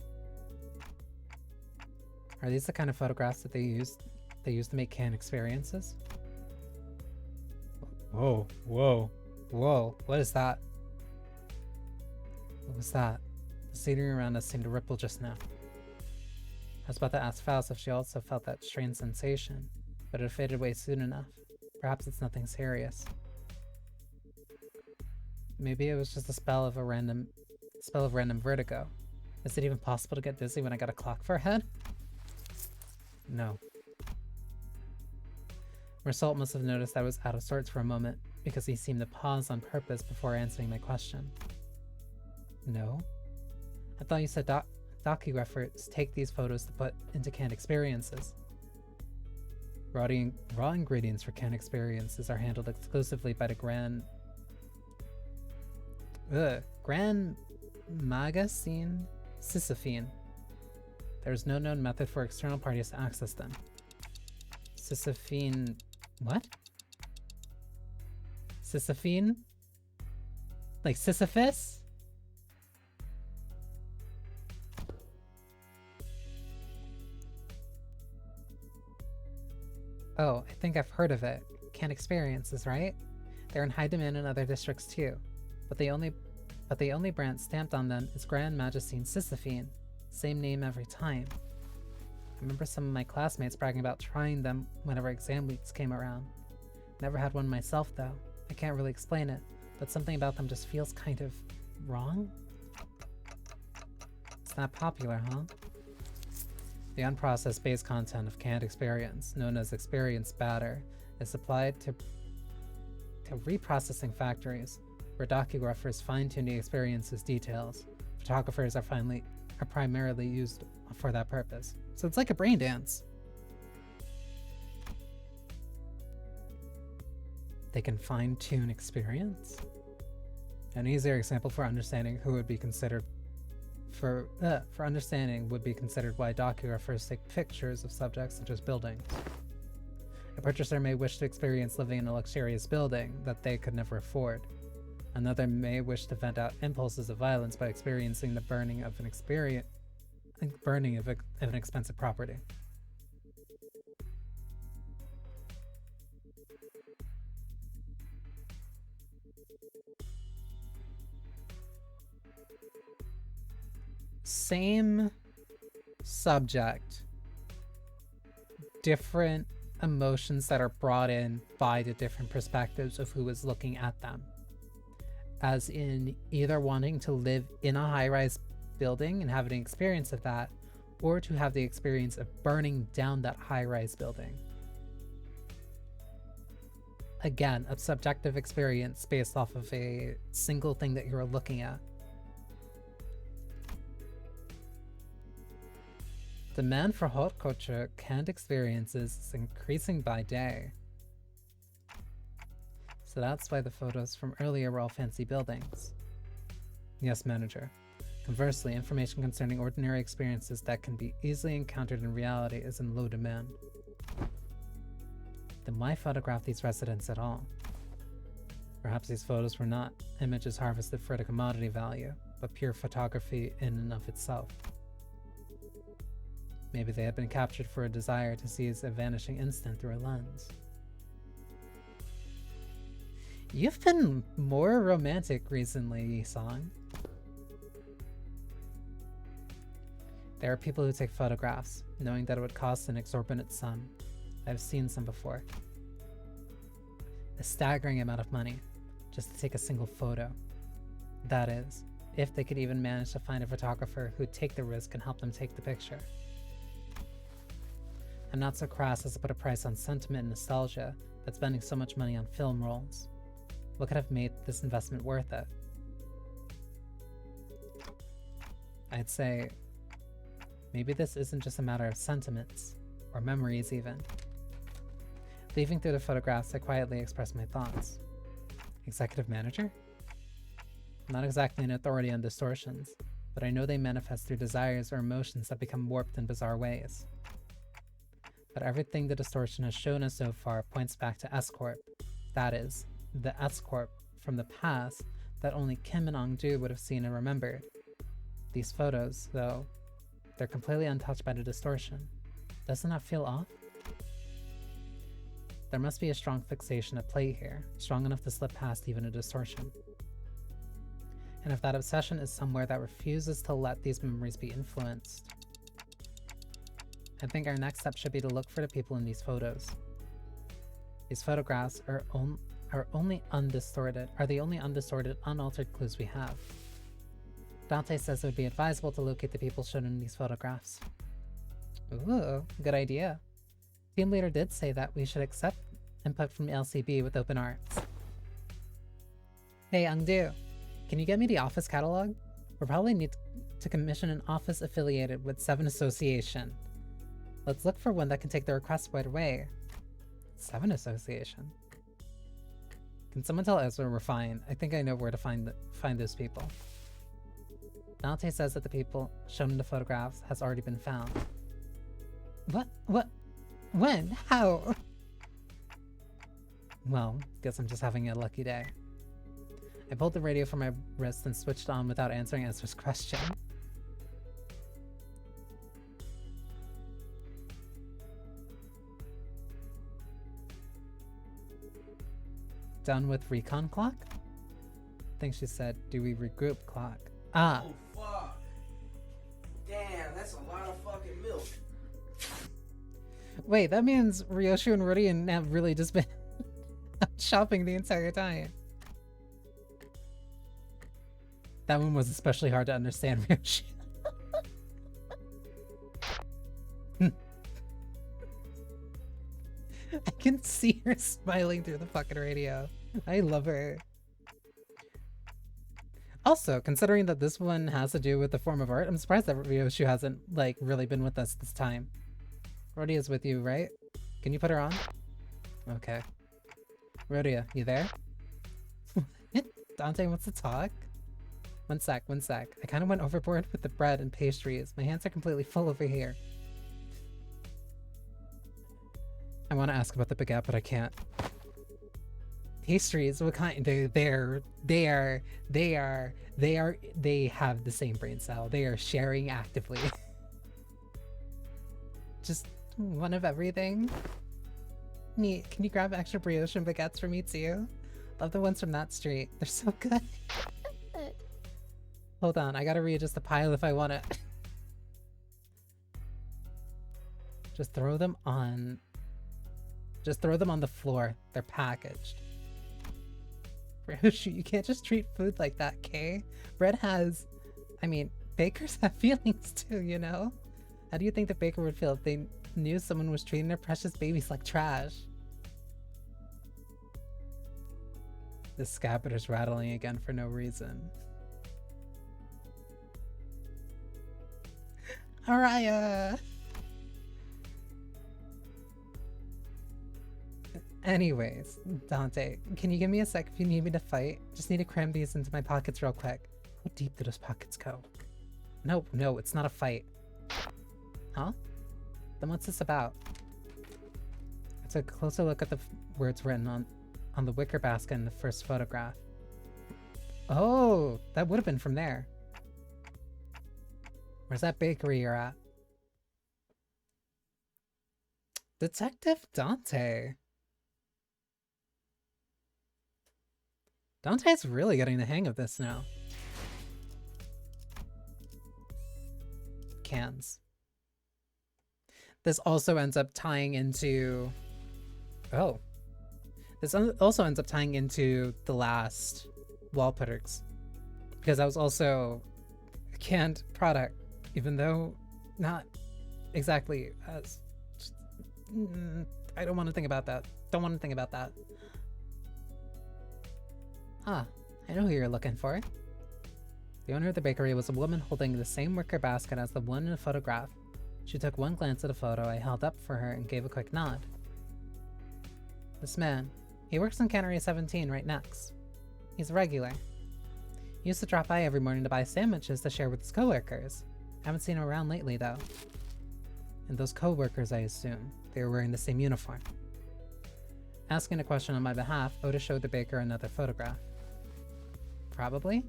Are these the kind of photographs that they use to make canned experiences? Whoa, whoa, whoa, what is that? What was that? The scenery around us seemed to ripple just now. I was about to ask Faust if she also felt that strange sensation, but it faded away soon enough. Perhaps it's nothing serious. Maybe it was just a spell of random vertigo. Is it even possible to get dizzy when I got a clock for a head? No. Mersault must have noticed I was out of sorts for a moment, because he seemed to pause on purpose before answering my question. No? I thought you said docugraphers take these photos to put into canned experiences. Raw ingredients for canned experiences are handled exclusively by the Grand Magazine Sisyphine. There is no known method for external parties to access them. Sisyphine... what? Sisyphine? Like Sisyphus? Oh, I think I've heard of it. Canned experiences, right? They're in high demand in other districts too. But the only brand stamped on them is Grand Magazine Sisyphine. Same name every time. I remember some of my classmates bragging about trying them whenever exam weeks came around. Never had one myself though. I can't really explain it, but something about them just feels kind of wrong? It's not popular, huh? The unprocessed base content of canned experience, known as experience batter, is supplied to reprocessing factories, where docugraphers fine-tune the experience's details. Photographers are primarily used for that purpose. So it's like a brain dance. They can fine-tune experience? An easier example for understanding who would be considered would be considered why docugraphers take pictures of subjects such as buildings. A purchaser may wish to experience living in a luxurious building that they could never afford. Another may wish to vent out impulses of violence by experiencing the burning of an expensive property. Same subject, different emotions that are brought in by the different perspectives of who is looking at them. As in either wanting to live in a high-rise building and have an experience of that, or to have the experience of burning down that high-rise building. Again, a subjective experience based off of a single thing that you're looking at. Demand for haute couture canned experiences is increasing by day. So that's why the photos from earlier were all fancy buildings. Yes, manager. Conversely, information concerning ordinary experiences that can be easily encountered in reality is in low demand. Then why photograph these residents at all? Perhaps these photos were not images harvested for the commodity value, but pure photography in and of itself. Maybe they had been captured for a desire to seize a vanishing instant through a lens. You've been more romantic recently, Yi-san. There are people who take photographs, knowing that it would cost an exorbitant sum. I've seen some before. A staggering amount of money, just to take a single photo. That is, if they could even manage to find a photographer who'd take the risk and help them take the picture. I'm not so crass as to put a price on sentiment and nostalgia, but spending so much money on film rolls. What could have made this investment worth it? I'd say maybe this isn't just a matter of sentiments, Or memories, even. Leafing through the photographs, I quietly expressed my thoughts. Executive manager? I'm not exactly an authority on distortions, but I know they manifest through desires or emotions that become warped in bizarre ways. But everything the distortion has shown us so far points back to S-Corp. That is, the S-Corp from the past that only Kim and Ongdu would have seen and remembered. These photos, though, they're completely untouched by the distortion. Doesn't that feel off? There must be a strong fixation at play here, strong enough to slip past even a distortion. And if that obsession is somewhere that refuses to let these memories be influenced, I think our next step should be to look for the people in these photos. These photographs are the only undistorted, unaltered clues we have. Dante says it would be advisable to locate the people shown in these photographs. Ooh, good idea. Team leader did say that we should accept input from LCB with open arms. Hey, Ongdu, can you get me the office catalog? We'll probably need to commission an office affiliated with 7 Association. Let's look for one that can take the request right away. 7 Association? Can someone tell Ezra we're fine? I think I know where to find those people. Dante says that the people shown in the photographs has already been found. What? When? How? Well, guess I'm just having a lucky day. I pulled the radio from my wrist and switched on without answering Ezra's question. Done with recon clock? I think she said, do we regroup clock? Ah. Oh, fuck. Damn, that's a lot of fucking milk. Wait, that means Ryoshu and Rodian have really just been out shopping the entire time. That one was especially hard to understand, Ryoshu. I can see her smiling through the fucking radio. I love her. Also, considering that this one has to do with the form of art, I'm surprised that Ryoshu hasn't, like, really been with us this time. Rhodia is with you, right? Can you put her on? Okay. Rhodia, you there? Dante wants to talk? One sec. I kind of went overboard with the bread and pastries. My hands are completely full over here. I want to ask about the baguette, but I can't. Pastries? What kind? They have the same brain cell. They are sharing actively. Just one of everything. Neat. Can you grab extra brioche and baguettes for me too? Love the ones from that street. They're so good. Hold on, I gotta readjust the pile if I want it. Just throw them on the floor. They're packaged. You can't just treat food like that, Kay. Bread has... I mean, bakers have feelings too, you know? How do you think the baker would feel if they knew someone was treating their precious babies like trash? The scabbard rattling again for no reason. Araya! Anyways, Dante, can you give me a sec if you need me to fight? Just need to cram these into my pockets real quick. How deep do those pockets go? No, it's not a fight. Huh? Then what's this about? I took a closer look at the words written on the wicker basket in the first photograph. Oh, that would have been from there. Where's that bakery you're at? Detective Dante. Dante's really getting the hang of this now. Cans. This also ends up tying into... Oh. This also ends up tying into the last wall putters. Because that was also a canned product. Even though not exactly as... I don't want to think about that. Don't want to think about that. Ah, I know who you're looking for. The owner of the bakery was a woman holding the same wicker basket as the one in the photograph. She took one glance at a photo I held up for her and gave a quick nod. This man, he works in Cannery 17 right next. He's a regular. He used to drop by every morning to buy sandwiches to share with his coworkers. Haven't seen him around lately though. And those coworkers, I assume, they were wearing the same uniform. Asking a question on my behalf, Oda showed the baker another photograph. Probably?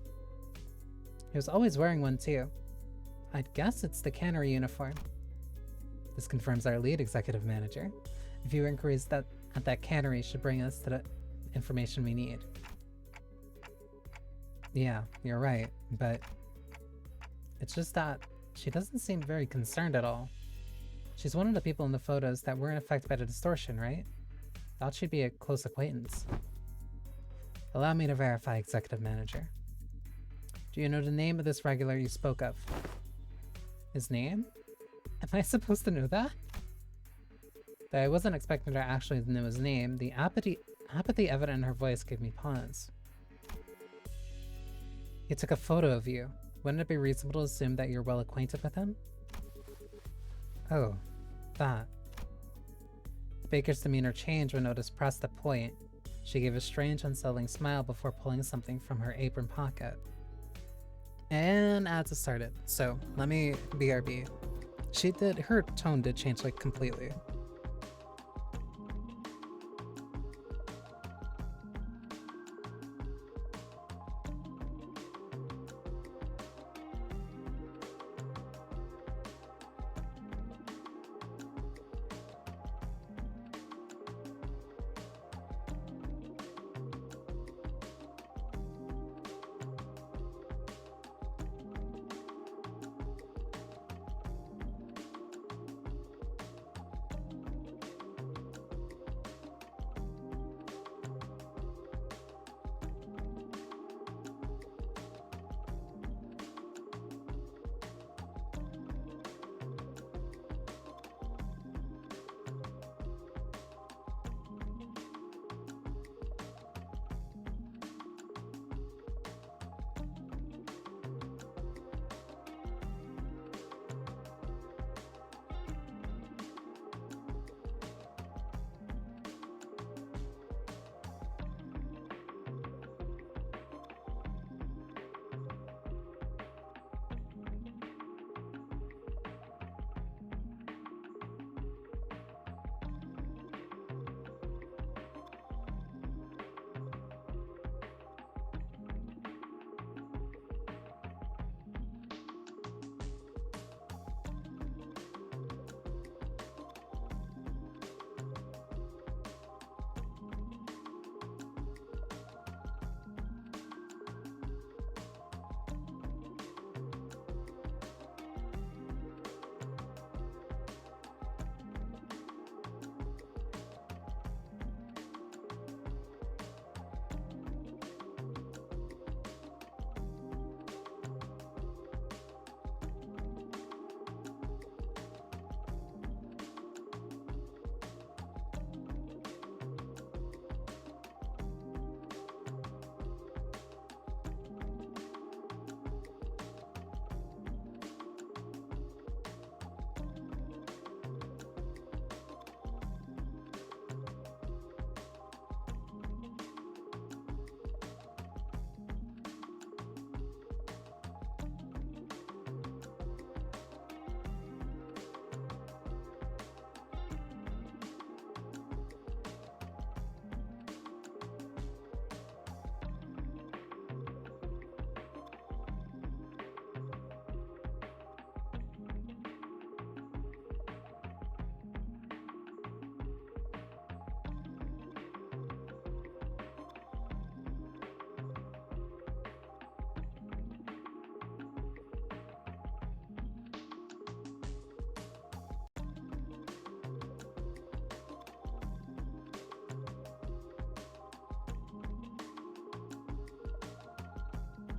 He was always wearing one too. I'd guess it's the Cannery uniform. This confirms our lead executive manager. A few inquiries at that cannery should bring us to the information we need. Yeah, you're right, but it's just that she doesn't seem very concerned at all. She's one of the people in the photos that weren't affected by the distortion, right? Thought she'd be a close acquaintance. Allow me to verify, executive manager. Do you know the name of this regular you spoke of? His name? Am I supposed to know that? Though I wasn't expecting her to actually know his name, the apathy evident in her voice gave me pause. He took a photo of you. Wouldn't it be reasonable to assume that you're well acquainted with him? Oh, that. The baker's demeanor changed when Otis pressed the point. She gave a strange, unsettling smile before pulling something from her apron pocket. And ads have started, so let me BRB. Her tone did change like completely.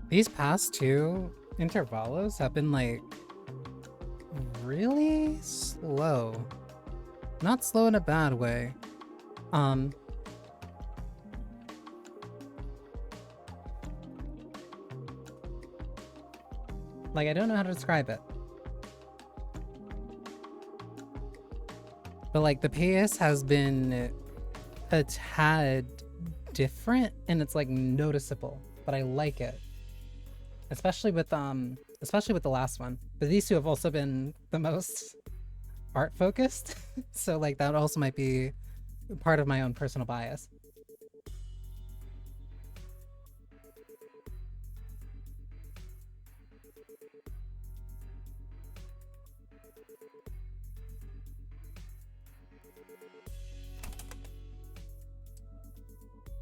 These past two intervalos have been like really slow. Not slow in a bad way. Like I don't know how to describe it. But like the pace has been a tad different and it's like noticeable, but I like it. Especially with the last one. But these two have also been the most art focused. So like that also might be part of my own personal bias.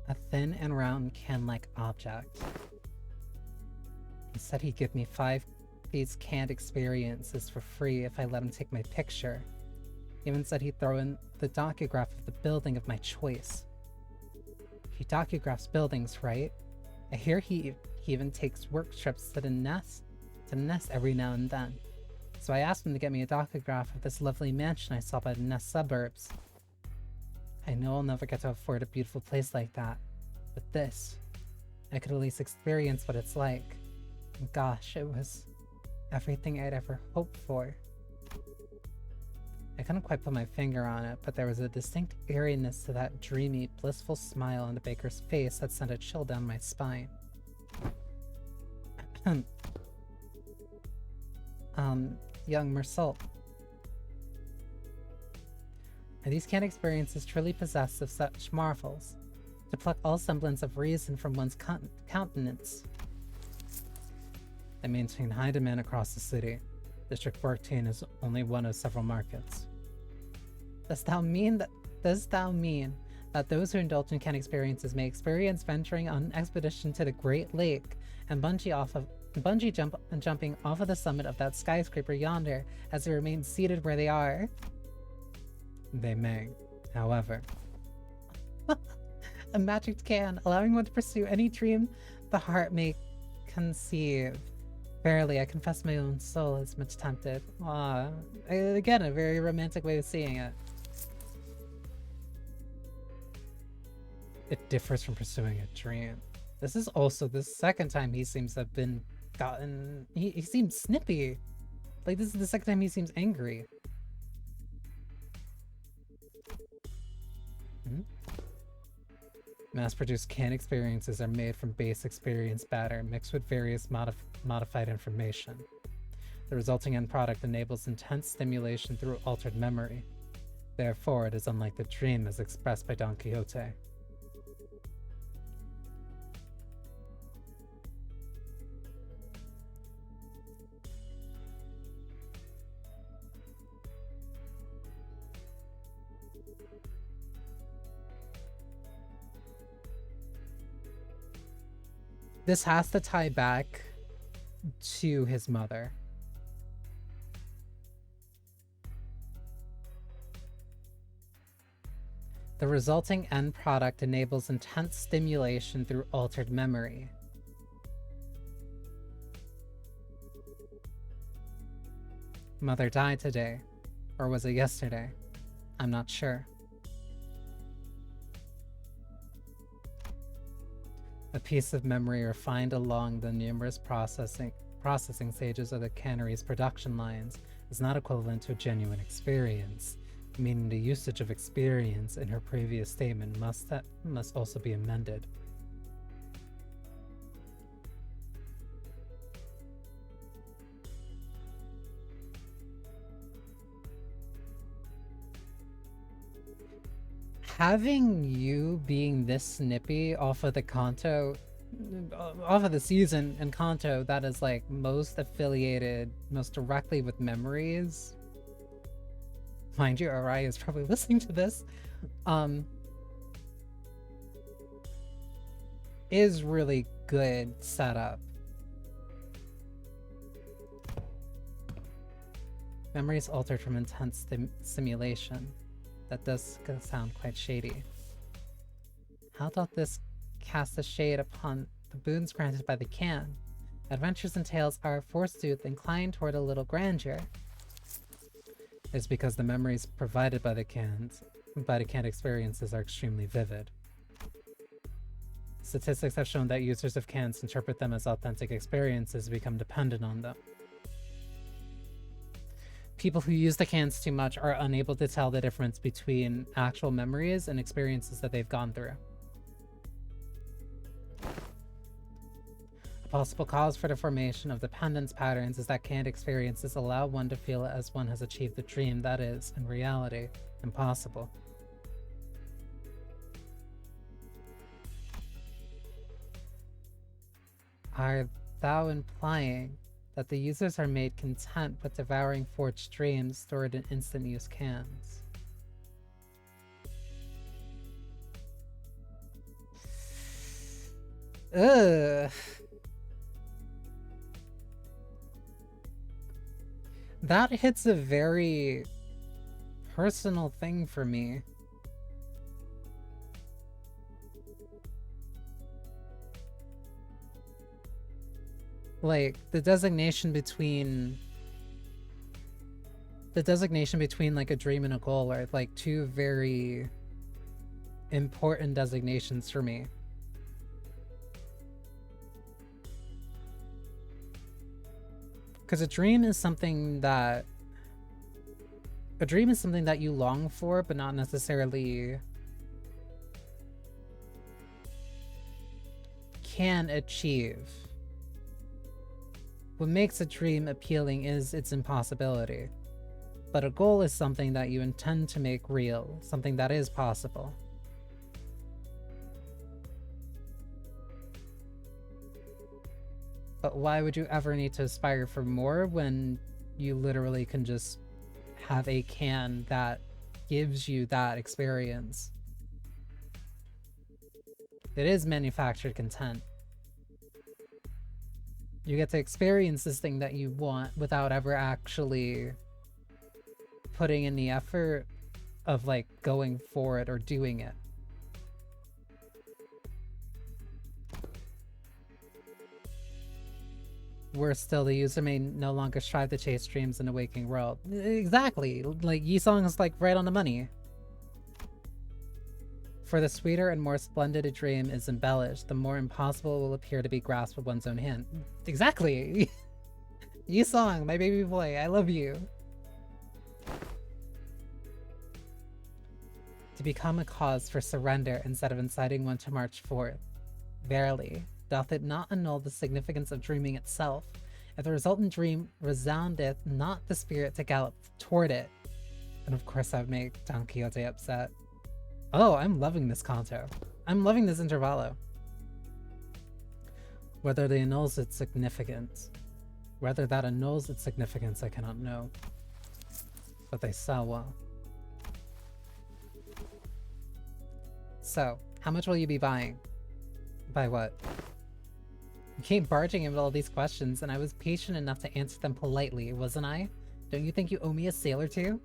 A thin and round can-like object. He said he'd give me 5 these canned experiences for free if I let him take my picture. He even said he'd throw in the docograph of the building of my choice. He docugraphs buildings, right? I hear he even takes work trips to the nest every now and then. So I asked him to get me a docograph of this lovely mansion I saw by the Nest suburbs. I know I'll never get to afford a beautiful place like that, but this, I could at least experience what it's like. And gosh, it was everything I'd ever hoped for. I couldn't quite put my finger on it, but there was a distinct eeriness to that dreamy, blissful smile on the baker's face that sent a chill down my spine. Young Mersault. Are these canned experiences truly possessed of such marvels? To pluck all semblance of reason from one's countenance. They maintain high demand across the city. District 14 is only one of several markets. Does thou mean that those who indulge in canned experiences may experience venturing on an expedition to the Great Lake and jumping off of the summit of that skyscraper yonder as they remain seated where they are? They may, however. A magic can, allowing one to pursue any dream the heart may conceive. Verily, I confess my own soul is much tempted. Again, a very romantic way of seeing it. It differs from pursuing a dream. This is also the second time he seems to have been gotten... He seems snippy. Like, this is the second time he seems angry. Mass-produced canned experiences are made from base experience matter mixed with various modified information. The resulting end product enables intense stimulation through altered memory. Therefore, it is unlike the dream as expressed by Don Quixote. This has to tie back to his mother. The resulting end product enables intense stimulation through altered memory. Mother died today, or was it yesterday? I'm not sure. A piece of memory refined along the numerous processing stages of the cannery's production lines is not equivalent to a genuine experience, meaning the usage of experience in her previous statement must also be amended. Having you being this snippy off of the season in Canto that is like most affiliated most directly with memories. Mind you, Arai is probably listening to this. Is really good setup. Memories altered from intense simulation. That does sound quite shady. How doth this cast a shade upon the boons granted by the can? Adventures and tales are forsooth inclined toward a little grandeur. It's because the memories provided by the canned experiences are extremely vivid. Statistics have shown that users of cans interpret them as authentic experiences and become dependent on them. people who use the cans too much are unable to tell the difference between actual memories and experiences that they've gone through. A possible cause for the formation of dependence patterns is that canned experiences allow one to feel as one has achieved a dream that is, in reality, impossible. Are thou implying that the users are made content with devouring forged dreams stored in instant use cans? Ugh. That hits a very personal thing for me. Like, the designation between like a dream and a goal are like two very important designations for me. Because a dream is something that you long for, but not necessarily can achieve. What makes a dream appealing is its impossibility. But a goal is something that you intend to make real, something that is possible. But why would you ever need to aspire for more when you literally can just have a can that gives you that experience? It is manufactured content. You get to experience this thing that you want without ever actually putting in the effort of like going for it or doing it. Worse still, the user may no longer strive to chase dreams in a waking world. Exactly! Like, Yi-song is like right on the money. For the sweeter and more splendid a dream is embellished, the more impossible it will appear to be grasped with one's own hand. Exactly! Yi-song, my baby boy, I love you. To become a cause for surrender instead of inciting one to march forth. Verily, doth it not annul the significance of dreaming itself, if the resultant dream resoundeth not the spirit to gallop toward it? And of course that would make Don Quixote upset. Oh, I'm loving this canto. I'm loving this intervallo. Whether that annuls its significance, I cannot know. But they sell well. So, how much will you be buying? Buy what? You came barging in with all these questions, and I was patient enough to answer them politely, wasn't I? Don't you think you owe me a sail or two?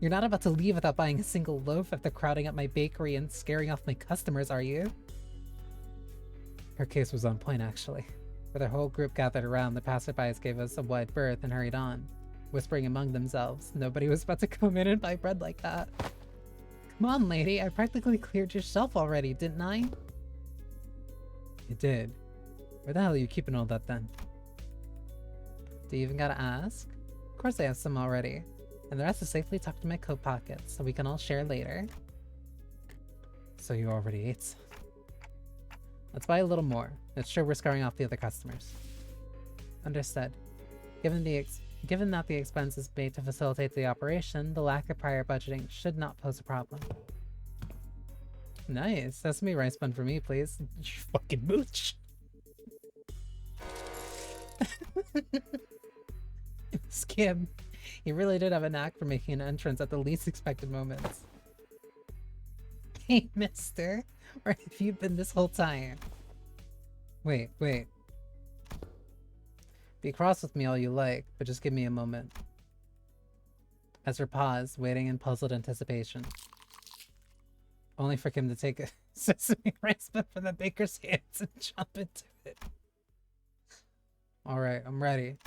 You're not about to leave without buying a single loaf after crowding up my bakery and scaring off my customers, are you? Her case was on point, actually. With our whole group gathered around, the passerbys gave us a wide berth and hurried on, whispering among themselves. Nobody was about to come in and buy bread like that. Come on, lady, I practically cleared your shelf already, didn't I? You did. Where the hell are you keeping all that then? Do you even gotta ask? Of course I have some already. And the rest is safely tucked in my coat pockets, so we can all share later. So you already ate some. Let's buy a little more. It's sure we're scaring off the other customers. Understood. Given that the expense is made to facilitate the operation, the lack of prior budgeting should not pose a problem. Nice. Sesame rice bun for me, please. You fucking mooch. Skim. He really did have a knack for making an entrance at the least expected moments. Hey, mister. Where have you been this whole time? Wait. Be cross with me all you like, but just give me a moment. Ezra paused, waiting in puzzled anticipation. Only for Kim to take a sesame rice bun from the baker's hands and jump into it. Alright, I'm ready.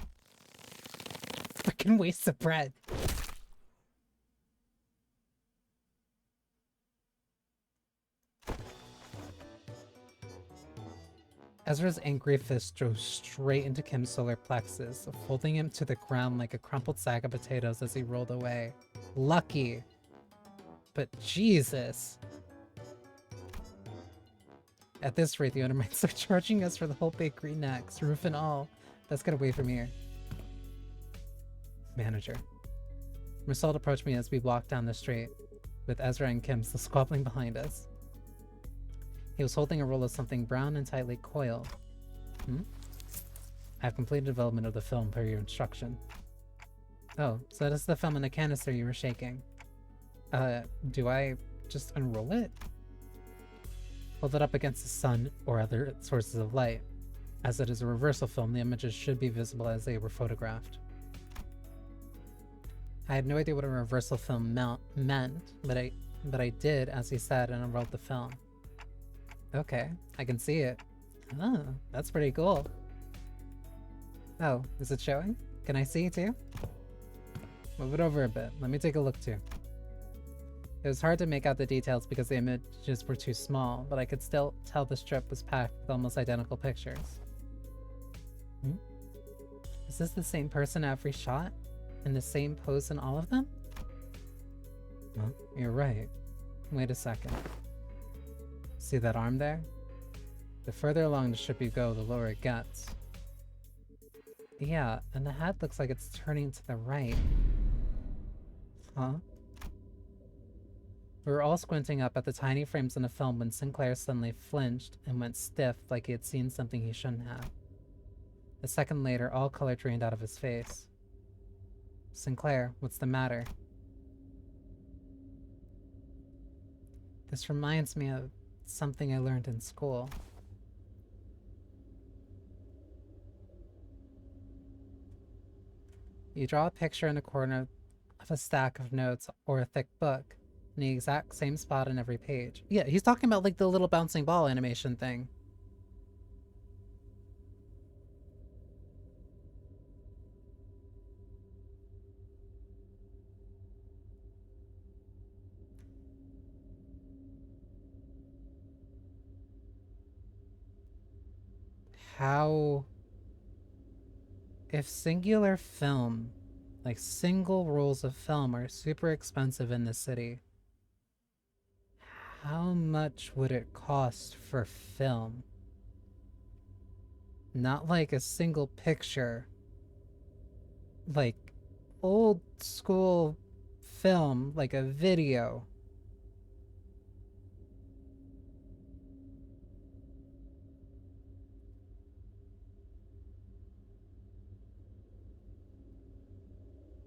Freaking waste of bread. Ezra's angry fist drove straight into Kim's solar plexus, holding him to the ground like a crumpled sack of potatoes as he rolled away. Lucky. But Jesus. At this rate, the owner might start charging us for the whole bakery next, roof and all. Let's get away from here. Manager. Mersault approached me as we walked down the street, with Ezra and Kim still squabbling behind us. He was holding a roll of something brown and tightly coiled. I have completed development of the film per your instruction. Oh, so that is the film in the canister you were shaking. Do I just unroll it? Hold it up against the sun or other sources of light. As it is a reversal film, the images should be visible as they were photographed. I had no idea what a reversal film meant, but I did, as he said, and unrolled the film. Okay, I can see it. Oh, that's pretty cool. Oh, is it showing? Can I see too? Move it over a bit. Let me take a look too. It was hard to make out the details because the images were too small, but I could still tell the strip was packed with almost identical pictures. Is this the same person every shot? In the same pose in all of them? Well, you're right. Wait a second. See that arm there? The further along the strip you go, the lower it gets. Yeah, and the head looks like it's turning to the right. Huh? We were all squinting up at the tiny frames in the film when Sinclair suddenly flinched and went stiff like he had seen something he shouldn't have. A second later, all color drained out of his face. Sinclair, what's the matter? This reminds me of something I learned in school. You draw a picture in the corner of a stack of notes or a thick book in the exact same spot on every page. Yeah, he's talking about like the little bouncing ball animation thing. How... If singular film, like single rolls of film, are super expensive in the city, how much would it cost for film? Not like a single picture, like old school film, like a video.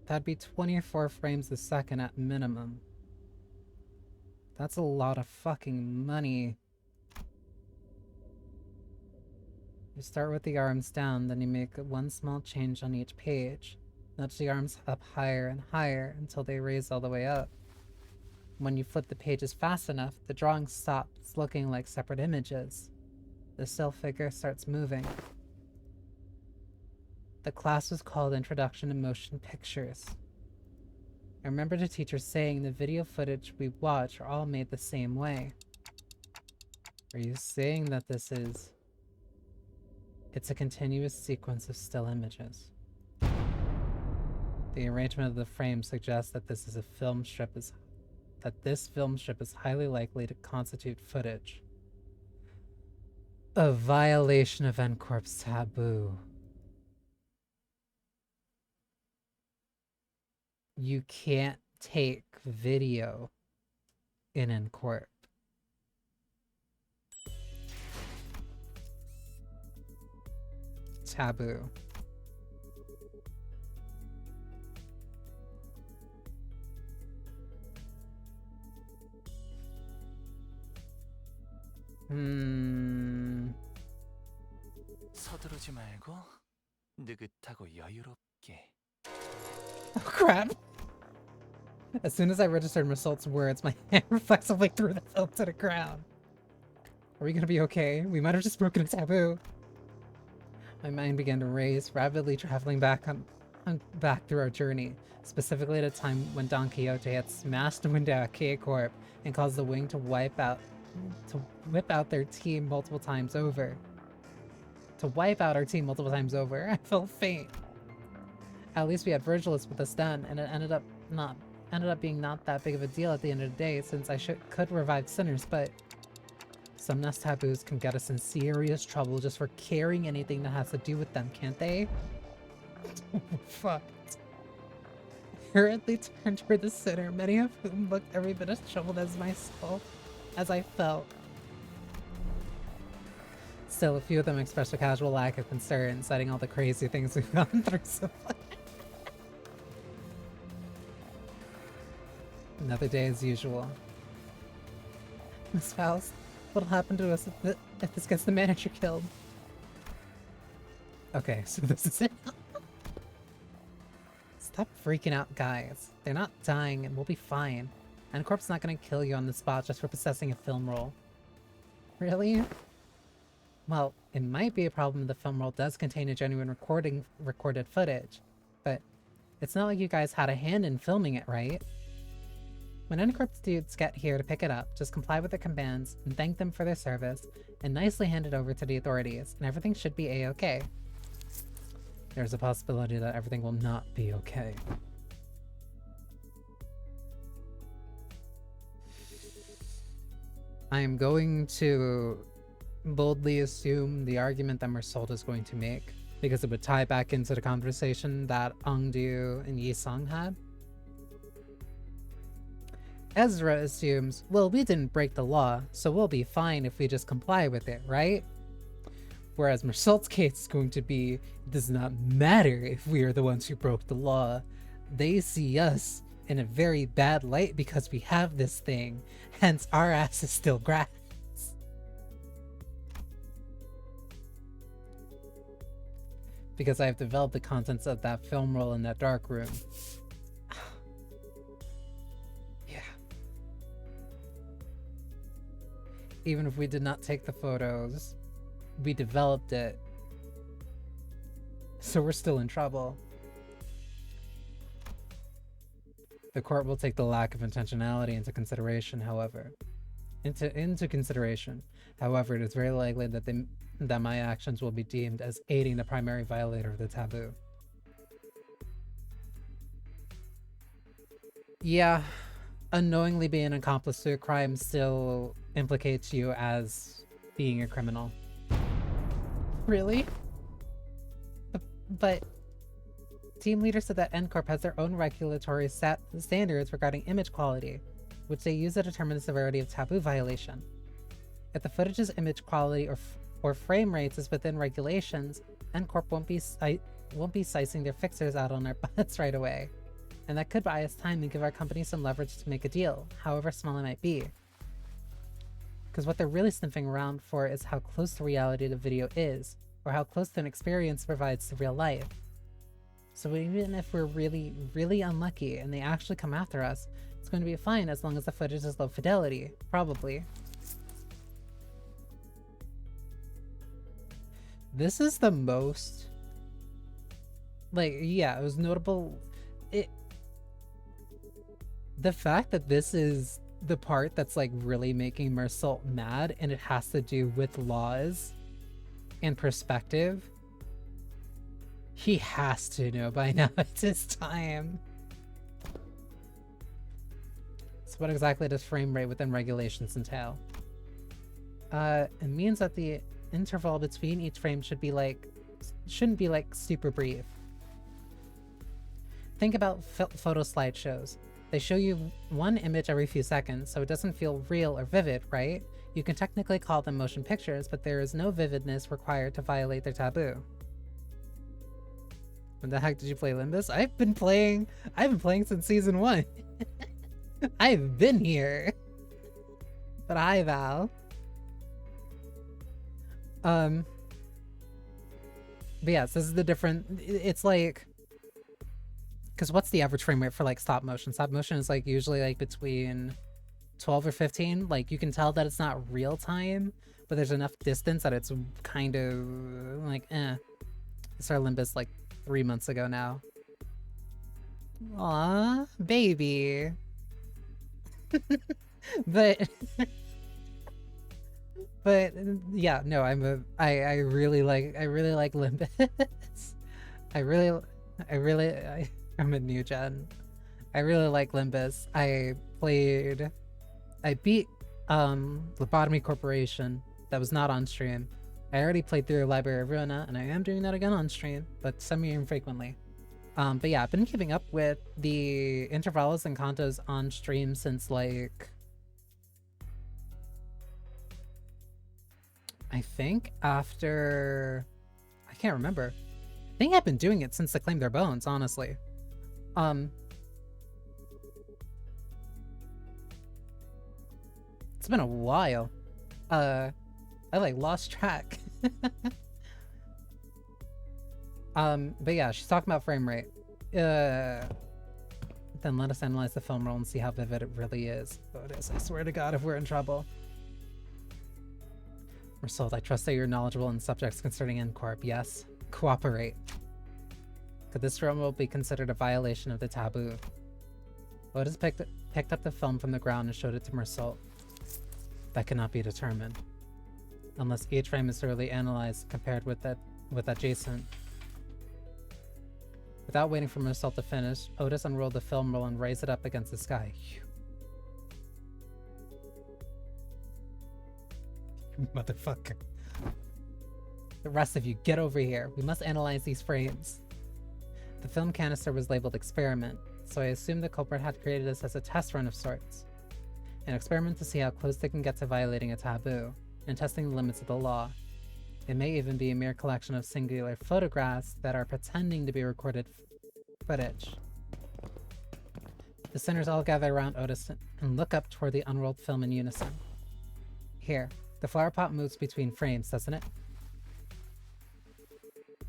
That'd be 24 frames a second at minimum. That's a lot of fucking money. You start with the arms down, then you make one small change on each page. Nudge the arms up higher and higher until they raise all the way up. When you flip the pages fast enough, the drawing stops looking like separate images. The still figure starts moving. The class was called Introduction to Motion Pictures. I remember the teacher saying the video footage we watch are all made the same way. Are you saying that this is... It's a continuous sequence of still images? The arrangement of the frame suggests that this film strip is highly likely to constitute footage. A violation of N-Corp's taboo. You can't take video in N-Corp. Taboo. 서두르지 말고 느긋하고 여유롭게. Oh crap! As soon as I registered Mersault's words, my hand reflexively threw the film to the ground. Are we gonna be okay? We might have just broken a taboo. My mind began to race, rapidly traveling back through our journey, specifically at a time when Don Quixote had smashed the window at K-Corp and caused the wing to whip out their team multiple times over. to wipe out our team multiple times over. I felt faint. At least we had Virgilus with us then, and it ended up being not that big of a deal at the end of the day, since I could revive sinners, but some nest taboos can get us in serious trouble just for carrying anything that has to do with them, can't they? Oh, fuck. Hurriedly turned toward the sinner, many of whom looked every bit as troubled as myself, as I felt. Still, a few of them expressed a casual lack of concern, citing all the crazy things we've gone through so far. Another day as usual. Miss Faust, what'll happen to us if this gets the manager killed? Okay, so this is it. Stop freaking out, guys. They're not dying and we'll be fine. And Corp's not gonna kill you on the spot just for possessing a film roll. Really? Well, it might be a problem if the film roll does contain a genuine recorded footage, but it's not like you guys had a hand in filming it, right? When N-Corp's dudes get here to pick it up, just comply with their commands and thank them for their service, and nicely hand it over to the authorities, and everything should be a-okay. There's a possibility that everything will not be okay. I am going to boldly assume the argument that Mersault is going to make, because it would tie back into the conversation that Ongdu and Yisong had. Ezra assumes, well, we didn't break the law, so we'll be fine if we just comply with it, right? Whereas Mersault's case is going to be, it does not matter if we are the ones who broke the law. They see us in a very bad light because we have this thing, hence our ass is still grass. Because I have developed the contents of that film roll in that dark room. Yeah. Even if we did not take the photos, we developed it. So we're still in trouble. The court will take the lack of intentionality into consideration, however. Into consideration. However, it is very likely that my actions will be deemed as aiding the primary violator of the taboo. Yeah, unknowingly being an accomplice to a crime still implicates you as being a criminal. Really? But team leader said that N-Corp has their own regulatory standards regarding image quality, which they use to determine the severity of taboo violation. If the footage's image quality or frame rates is within regulations, N-Corp won't be sicing their fixers out on our butts right away. And that could buy us time and give our company some leverage to make a deal, however small it might be. Because what they're really sniffing around for is how close to reality the video is, or how close an experience provides to real life. So even if we're really, really unlucky and they actually come after us, it's going to be fine as long as the footage is low fidelity, probably. This is the most... Like, yeah, it was notable... The fact that this is the part that's like really making Mersault mad and it has to do with laws and perspective. He has to know by now it's his time. So what exactly does frame rate within regulations entail? It means that the interval between each frame shouldn't be like super brief. Think about photo slideshows. They show you one image every few seconds, so it doesn't feel real or vivid, right? You can technically call them motion pictures, but there is no vividness required to violate their taboo. When the heck did you play Limbus? I've been playing since season 1. I've been here. But hi, Val. But yes, this is the different, it's like, because what's the average frame rate for like stop motion? Stop motion is like usually like between 12 or 15. Like you can tell that it's not real time, but there's enough distance that it's kind of like, eh. I started Limbus like 3 months ago now. Aw, baby. But But yeah, no, I really like Limbus. I'm a new gen. I really like Limbus. I beat Lobotomy Corporation. That was not on stream. I already played through Library of Ruina, and I am doing that again on stream, but semi-infrequently. But yeah, I've been keeping up with the intervals and Cantos on stream since like I think after I can't remember. I think I've been doing it since they claimed their bones, honestly. It's been a while. I like lost track. But yeah, she's talking about frame rate. Then let us analyze the film roll and see how vivid it really is. Otis, I swear to God, if we're in trouble. Result, I trust that you're knowledgeable in subjects concerning N-Corp. Yes. Cooperate. Could this film roll be considered a violation of the taboo? Otis picked up the film from the ground and showed it to Mersault. That cannot be determined. Unless each frame is thoroughly analyzed compared with adjacent. Without waiting for Mersault to finish, Otis unrolled the film roll and raised it up against the sky. Motherfucker. The rest of you, get over here. We must analyze these frames. The film canister was labeled experiment, so I assumed the culprit had created this as a test run of sorts. An experiment to see how close they can get to violating a taboo, and testing the limits of the law. It may even be a mere collection of singular photographs that are pretending to be recorded footage. The sinners all gather around Otis and look up toward the unrolled film in unison. Here, the flower pot moves between frames, doesn't it?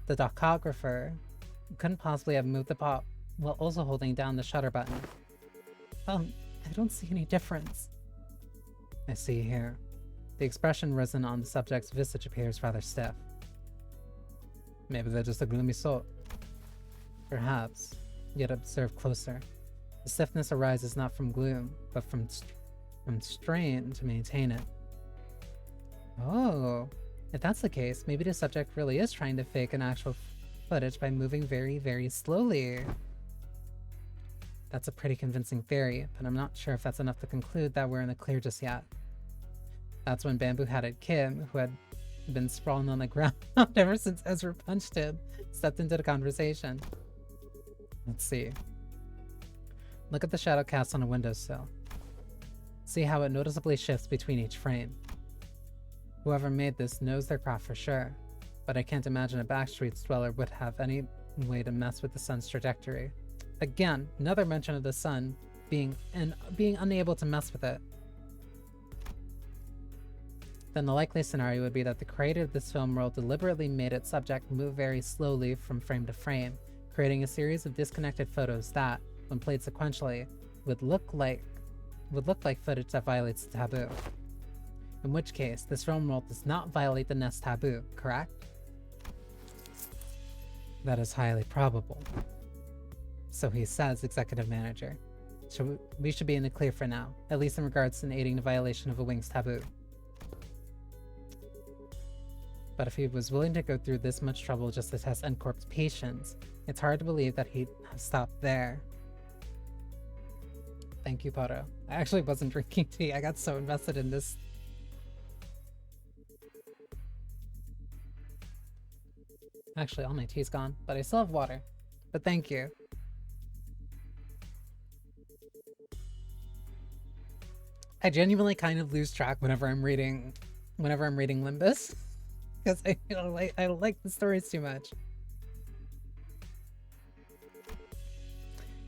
The docographer couldn't possibly have moved the pot while also holding down the shutter button. I don't see any difference. I see here. The expression risen on the subject's visage appears rather stiff. Maybe they're just a gloomy soul. Perhaps, yet observe closer. The stiffness arises not from gloom, but from strain to maintain it. Oh, if that's the case, maybe the subject really is trying to fake an actual footage by moving very, very slowly. That's a pretty convincing theory, but I'm not sure if that's enough to conclude that we're in the clear just yet. That's when Bamboo-Hatted Kim, who had been sprawling on the ground ever since Ezra punched him, stepped into the conversation. Let's see. Look at the shadow cast on a windowsill. See how it noticeably shifts between each frame. Whoever made this knows their craft for sure, but I can't imagine a backstreets dweller would have any way to mess with the sun's trajectory. Again, another mention of the sun being unable to mess with it. Then the likely scenario would be that the creator of this film roll deliberately made its subject move very slowly from frame to frame, creating a series of disconnected photos that, when played sequentially, would look like footage that violates the taboo. In which case, this film roll does not violate the Nest taboo, correct? That is highly probable. So he says, Executive Manager. So we should be in the clear for now, at least in regards to aiding the violation of a Wings taboo. But if he was willing to go through this much trouble just to test N-Corp's patience, it's hard to believe that he'd have stopped there. Thank you, Poto. I actually wasn't drinking tea. I got so invested in this. Actually, all my tea's gone, but I still have water. But thank you. I genuinely kind of lose track whenever I'm reading Limbus. Because I like the stories too much.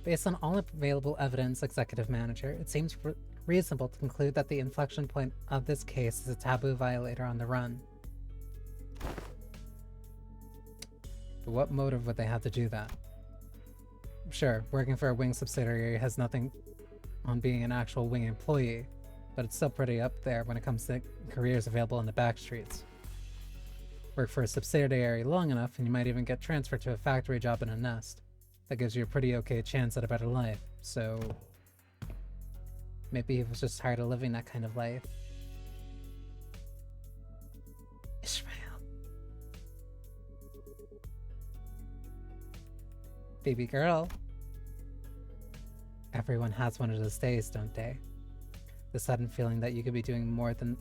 Based on all available evidence, Executive Manager, it seems reasonable to conclude that the inflection point of this case is a taboo violator on the run. But what motive would they have to do that? Sure, working for a Wing subsidiary has nothing on being an actual Wing employee, but it's still pretty up there when it comes to careers available in the backstreets. Work for a subsidiary long enough and you might even get transferred to a factory job in a Nest. That gives you a pretty okay chance at a better life, so maybe he was just tired of living that kind of life. Baby girl. Everyone has one of those days, don't they? The sudden feeling that you could be doing more than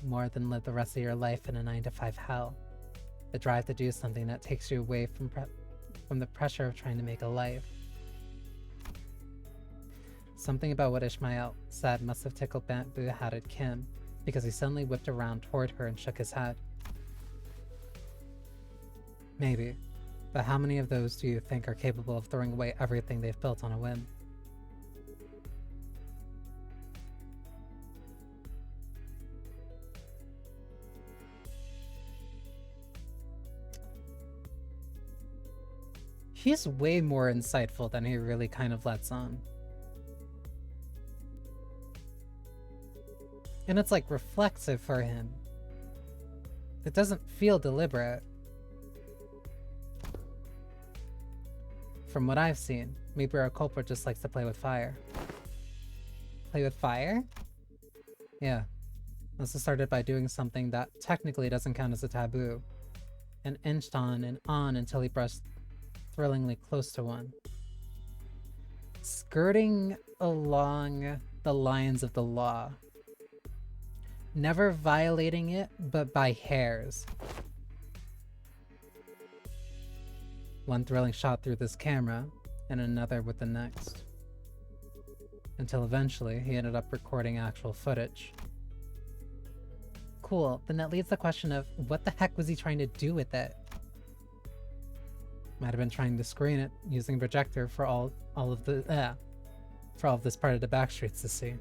live the rest of your life in a 9-to-5 hell. The drive to do something that takes you away from the pressure of trying to make a life. Something about what Ishmael said must have tickled bamboo-hatted Kim, because he suddenly whipped around toward her and shook his head. Maybe, but how many of those do you think are capable of throwing away everything they've built on a whim? He's way more insightful than he really kind of lets on. And it's like reflexive for him. It doesn't feel deliberate. From what I've seen, maybe our culprit just likes to play with fire. Play with fire? Yeah. This started by doing something that technically doesn't count as a taboo, and inched on and on until he brushed thrillingly close to one. Skirting along the lines of the law. Never violating it, but by hairs. One thrilling shot through this camera, and another with the next. Until eventually, he ended up recording actual footage. Cool, then that leaves the question of, what the heck was he trying to do with it? Might have been trying to screen it, using a projector for all of this part of the backstreets to see.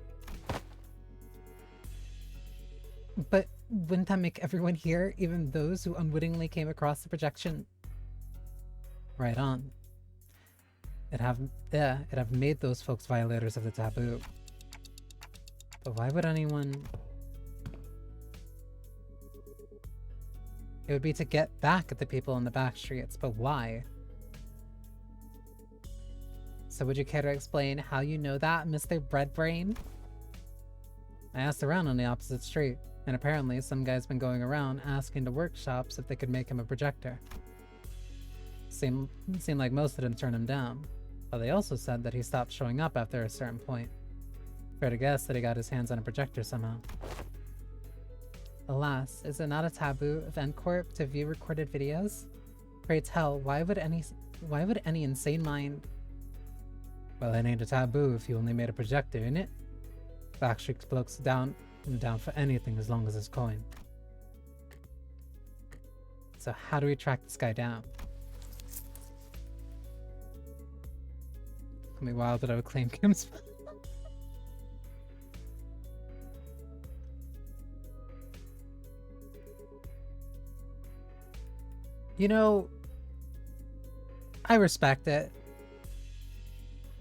But wouldn't that make everyone here, even those who unwittingly came across the projection? Right on. It'd have made those folks violators of the taboo. But why would anyone... It would be to get back at the people in the back streets, but why? So would you care to explain how you know that, Mr. Breadbrain? I asked around on the opposite street, and apparently some guy's been going around asking to workshops if they could make him a projector. Seemed like most of them turned him down, but they also said that he stopped showing up after a certain point. Fair to guess that he got his hands on a projector somehow. Alas, is it not a taboo of N-Corp to view recorded videos? Pray tell, why would any insane mind... Well, it ain't a taboo if you only made a projector, innit? Backstreet blokes down for anything as long as it's coin. So how do we track this guy down? Call me wild, but I would claim Kim's... You know, I respect it.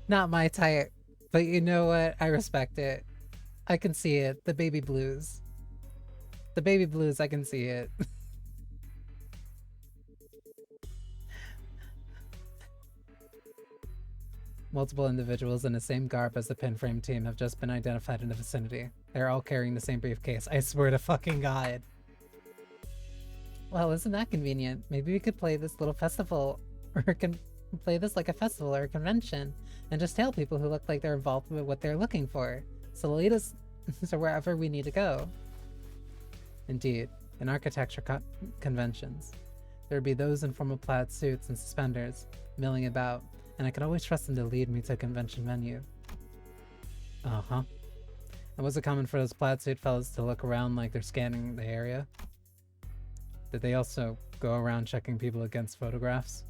Not my type, but you know what? I respect it. I can see it. The baby blues. The baby blues, I can see it. Multiple individuals in the same garb as the pinframe team have just been identified in the vicinity. They're all carrying the same briefcase. I swear to fucking God. Well, isn't that convenient? Maybe we could play this little festival, or play this like a festival or a convention, and just tell people who look like they're involved with what they're looking for, so lead us to wherever we need to go. Indeed, in architecture conventions, there would be those in formal plaid suits and suspenders, milling about, and I could always trust them to lead me to a convention venue. Uh-huh. And was it common for those plaid suit fellas to look around like they're scanning the area? Did they also go around checking people against photographs?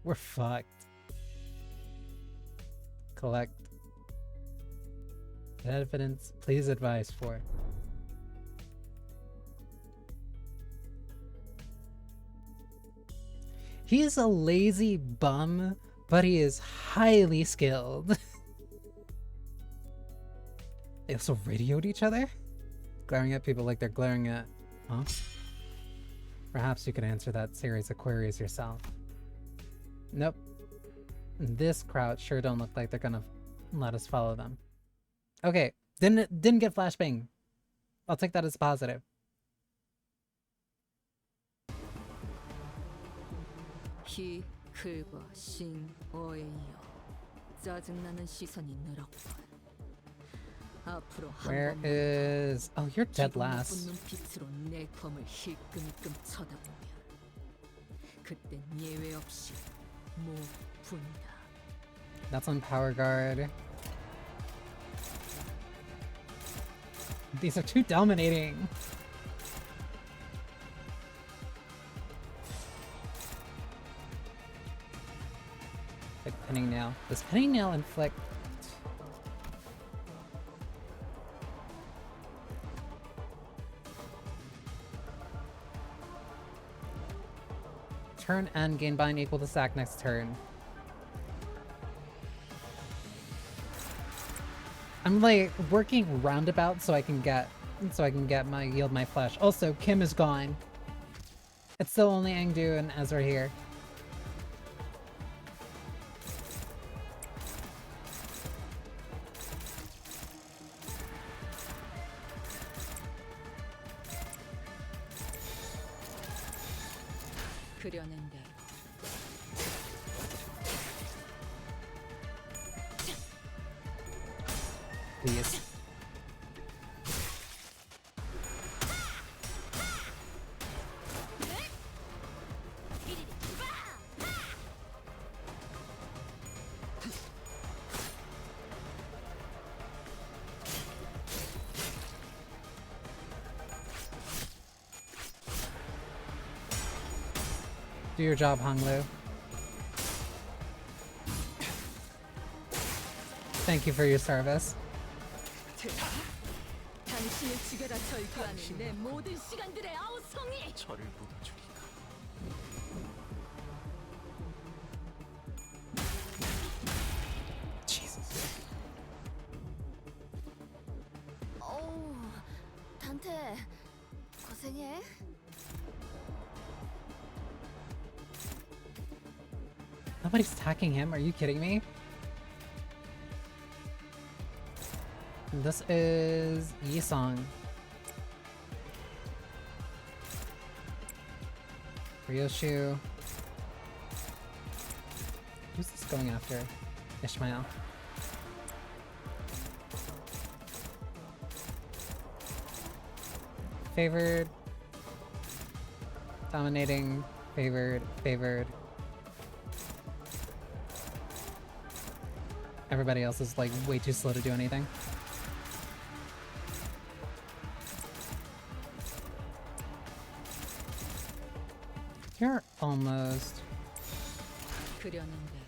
We're fucked. Collect evidence, please advise for. He is a lazy bum, but he is highly skilled. They also radioed each other? Glaring at people like they're glaring at... Huh? Perhaps you could answer that series of queries yourself. Nope. This crowd sure don't look like they're gonna let us follow them. Okay, didn't get flashbang. I'll take that as positive. 피, 글과 신, 어에 이어 짜증나는 시선이 늘었군. 앞으로 한 Where 번만 is... Oh, you're dead 기분 나쁜 last. 눈빛으로 내 검을 힐끔힐끔 쳐다보면 그땐 예외 없이 모 분다. That's on Power Guard. These are too dominating. Like pinning nail. Does pinning nail inflict? Turn and gain bind equal to stack next turn. I'm like working roundabout so I can get my yield my flesh. Also, Kim is gone. It's still only Engdu and Ezra here. 그려낸 대로 Please. Do your job, Honglu. Thank you for your service. 당신을 죽여라 절규하는 내 모든 시간들의 아우성이. 저를 묻어주기가. Jesus. 어우, 단테 고생해. Nobody's attacking him. Are you kidding me? This is Yisong. Ryoshu. Who's this going after? Ishmael. Favored. Dominating. Favored. Favored. Everybody else is like way too slow to do anything. You're almost. 그려낸 대로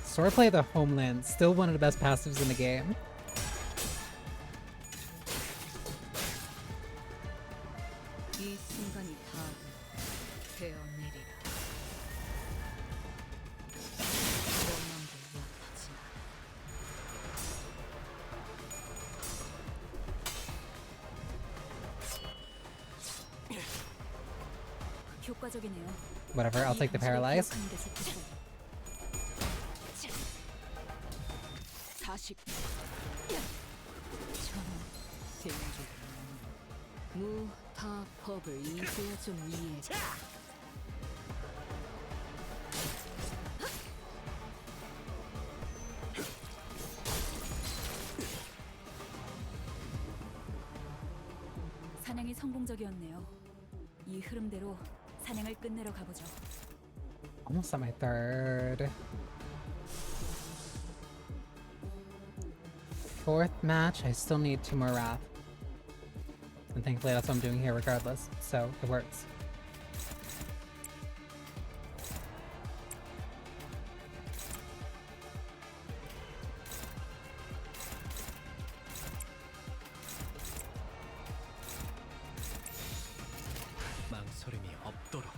Swordplay the Homeland, still one of the best passives in the game. 이 순간이 다 되어내리라. 원망도 못하지. 효과적이네요. Whatever, I'll take the paralyze. 40. 참 생존. 무타법을 이제야 좀 이해해. 사냥이 성공적이었네요. 이 흐름대로 사냥을 끝내러 가보죠. Almost at my third. Fourth match, I still need 2 more Wrath. And thankfully that's what I'm doing here regardless, so it works. 망설임이 없도록.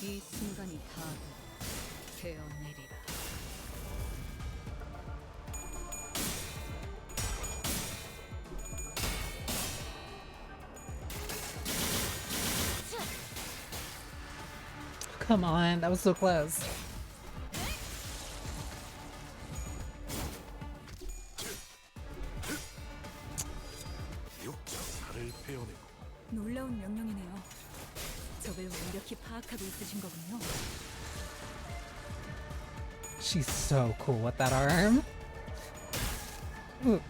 이 순간이 다 되어내리라. Come on, that was so close. 베어내고 놀라운 명령이네요. 적을 완벽히 파악하고 있으신 거군요. She's so cool with that arm. Ooh.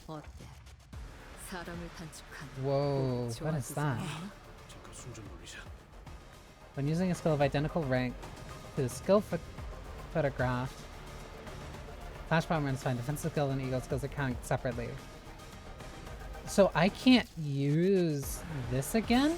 어때? 사람을 단축한 Whoa, what 좋아지지 is that? 않았나? 잠깐 숨 좀 돌리자. When using a skill of identical rank to the skill photographed, flash bomber is find defensive skill and eagle skills are counted separately. So I can't use this again?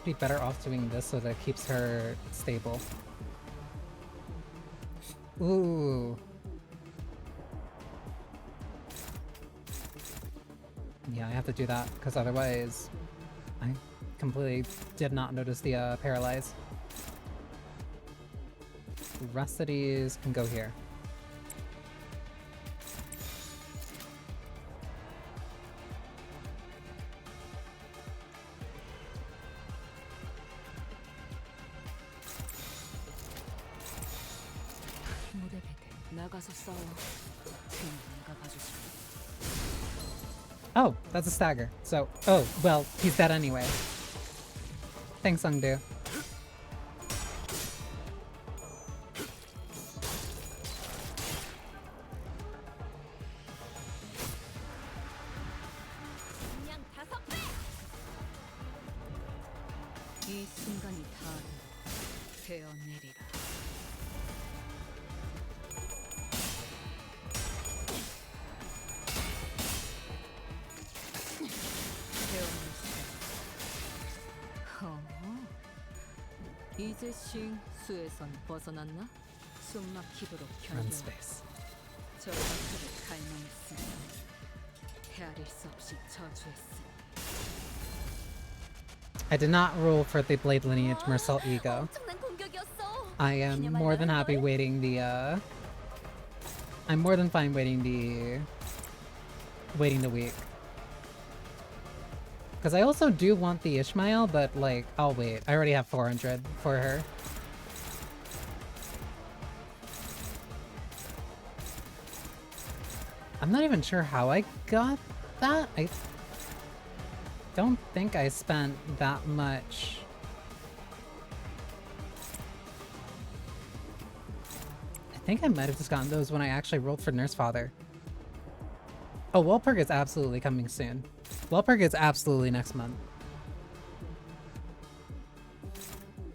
Be better off doing this so that it keeps her stable. Ooh. Yeah, I have to do that because otherwise I completely did not notice the paralyze. The rest of these can go here. 무대 배대 나가서 싸워. 그냥 내가 봐주지. Oh, that's a stagger. So, oh, well, he's dead anyway. Thanks, Ungdo. 이 순간이 다 베어내리라. 이제 싱수에선 벗어났나? 숨막히도록 Run 견뎌. space. 저 박수를 갈망했으니 헤아릴 수 없이 저주했으니. I did not rule for the Blade Lineage Mercel Ego. 엄청난 공격이었어. I am more than happy waiting I'm more than fine waiting the week. Because I also do want the Ishmael, but like, I'll wait. I already have 400 for her. I'm not even sure how I got that. I don't think I spent that much. I think I might have just gotten those when I actually rolled for Nurse Father. Oh, Walpurg is absolutely coming soon. Walpurg is absolutely next month.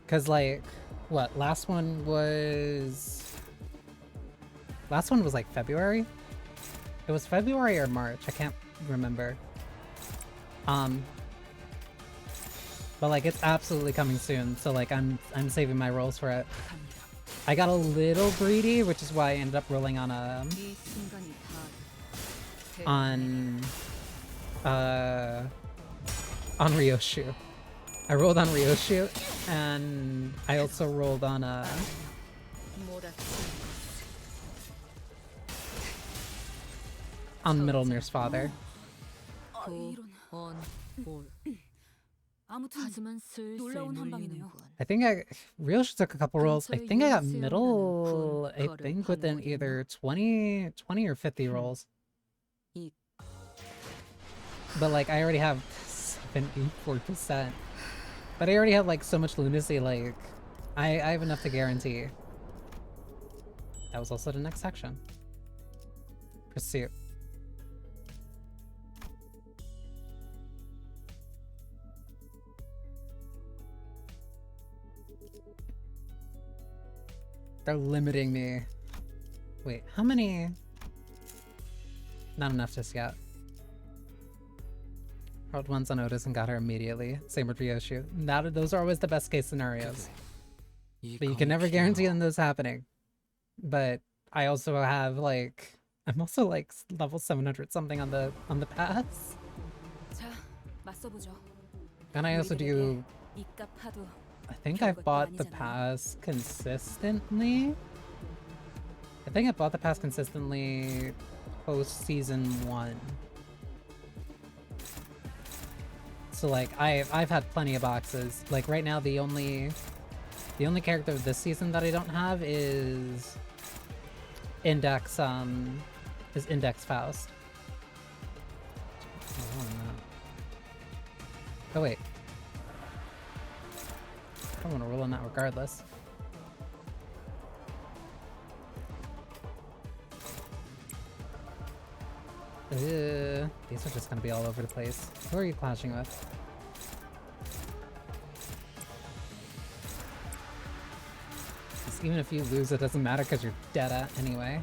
Cause like, what, last one was like February? It was February or March, I can't remember. But like it's absolutely coming soon, so like I'm saving my rolls for it. I got a little greedy, which is why I ended up rolling on 이 순간이 다 on Ryoshu. I rolled on Ryoshu, and I also rolled on Middle Nurse Father. 아무튼 하지만 슬슬 놀라운 한방이네요. 눌리는군. I think Ryoshu took a couple rolls. I think I got middle, I think within either 20 or 50 rolls. 이 But like I already have 74%. But I already have like so much lunacy, like I have enough to guarantee. That was also the next section. Pursuit. They're limiting me. Wait, how many? Not enough just yet. Rolled once on Otis and got her immediately. Same with Ryoshu. Those are always the best case scenarios. But you can never guarantee them those happening. But I also have like, I'm also like level 700 something on the pass. 자, 맞서보죠. And I also do, 이깟 파도 I think I've bought the pass consistently. think I bought the pass consistently post season 1. So like I've had plenty of boxes. Like right now the only character this season that I don't have is Index Faust. Oh, no. Oh wait. I want to roll on that regardless. These are just gonna be all over the place. Who are you clashing with? Even if you lose, it doesn't matter because you're dead at anyway.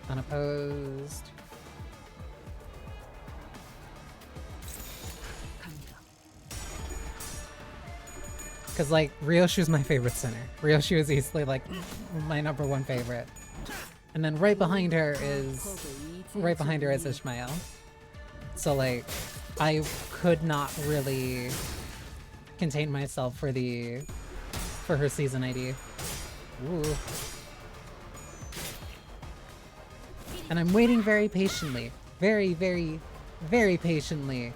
Unopposed. Because, like, Ryoshu's my favorite center. Ryoshu is easily, like, my #1 favorite. And then right behind her is Ishmael. So, like, I could not really contain myself for her season ID. Ooh. And I'm waiting very patiently. Very, very, very patiently.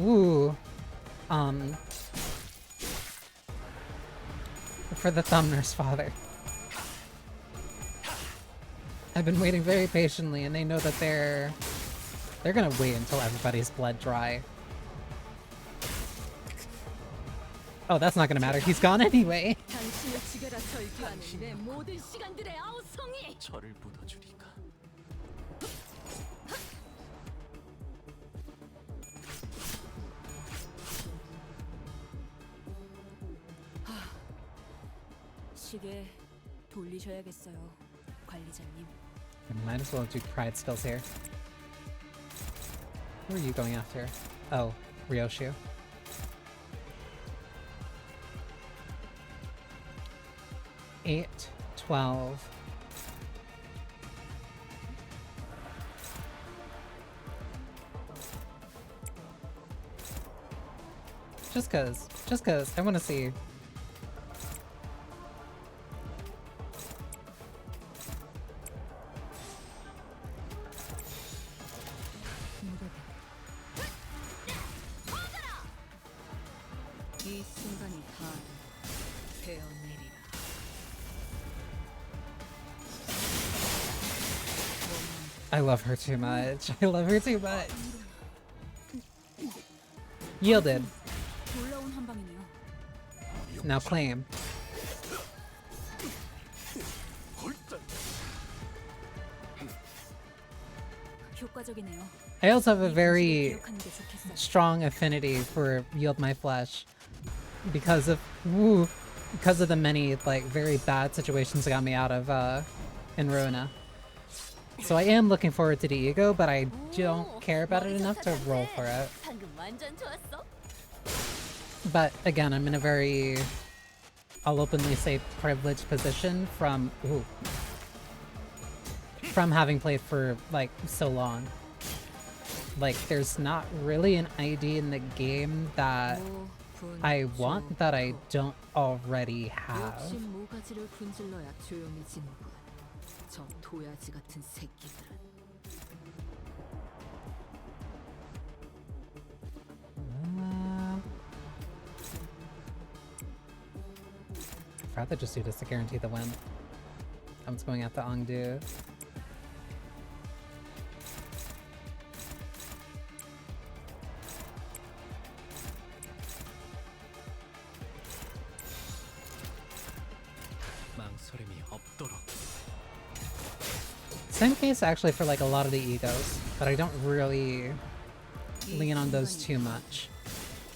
Ooh. For the Thumner's father. I've been waiting very patiently, and they know that they're gonna wait until everybody's bled dry. Oh, that's not gonna matter. He's gone anyway. 저를 묻어주리까. 시계 돌리셔야겠어요, 관리자님. Might as well do pride skills here. Who are you going after? Oh, Ryoshu. Eight, 12. Just cause, I wanna see. 이 순간이 다 되어내리라. I love her too much. I love her too much. Yielded. 놀라운 한 방이네요. Now claim. 효과적이네요. I also have a 이 very 기억하는 게 좋겠어요. strong affinity for Yield My Flesh because of the many like very bad situations that got me out of in Ruina. So I am looking forward to the ego, but I don't care about it enough to roll for it. 방금 완전 좋았어. But again, I'm in a very, I'll openly say, privileged position from having played for like so long. Like there's not really an ID in the game that I want that I don't already have. 욕심 모가지를 분질러야 조용해지는군. 저 도야지 같은 새끼들은. I'd rather just do this to guarantee the win. I'm just going after Ongdu. 망설임이 없도록. Same case actually for like a lot of the egos, but I don't really lean on those too much.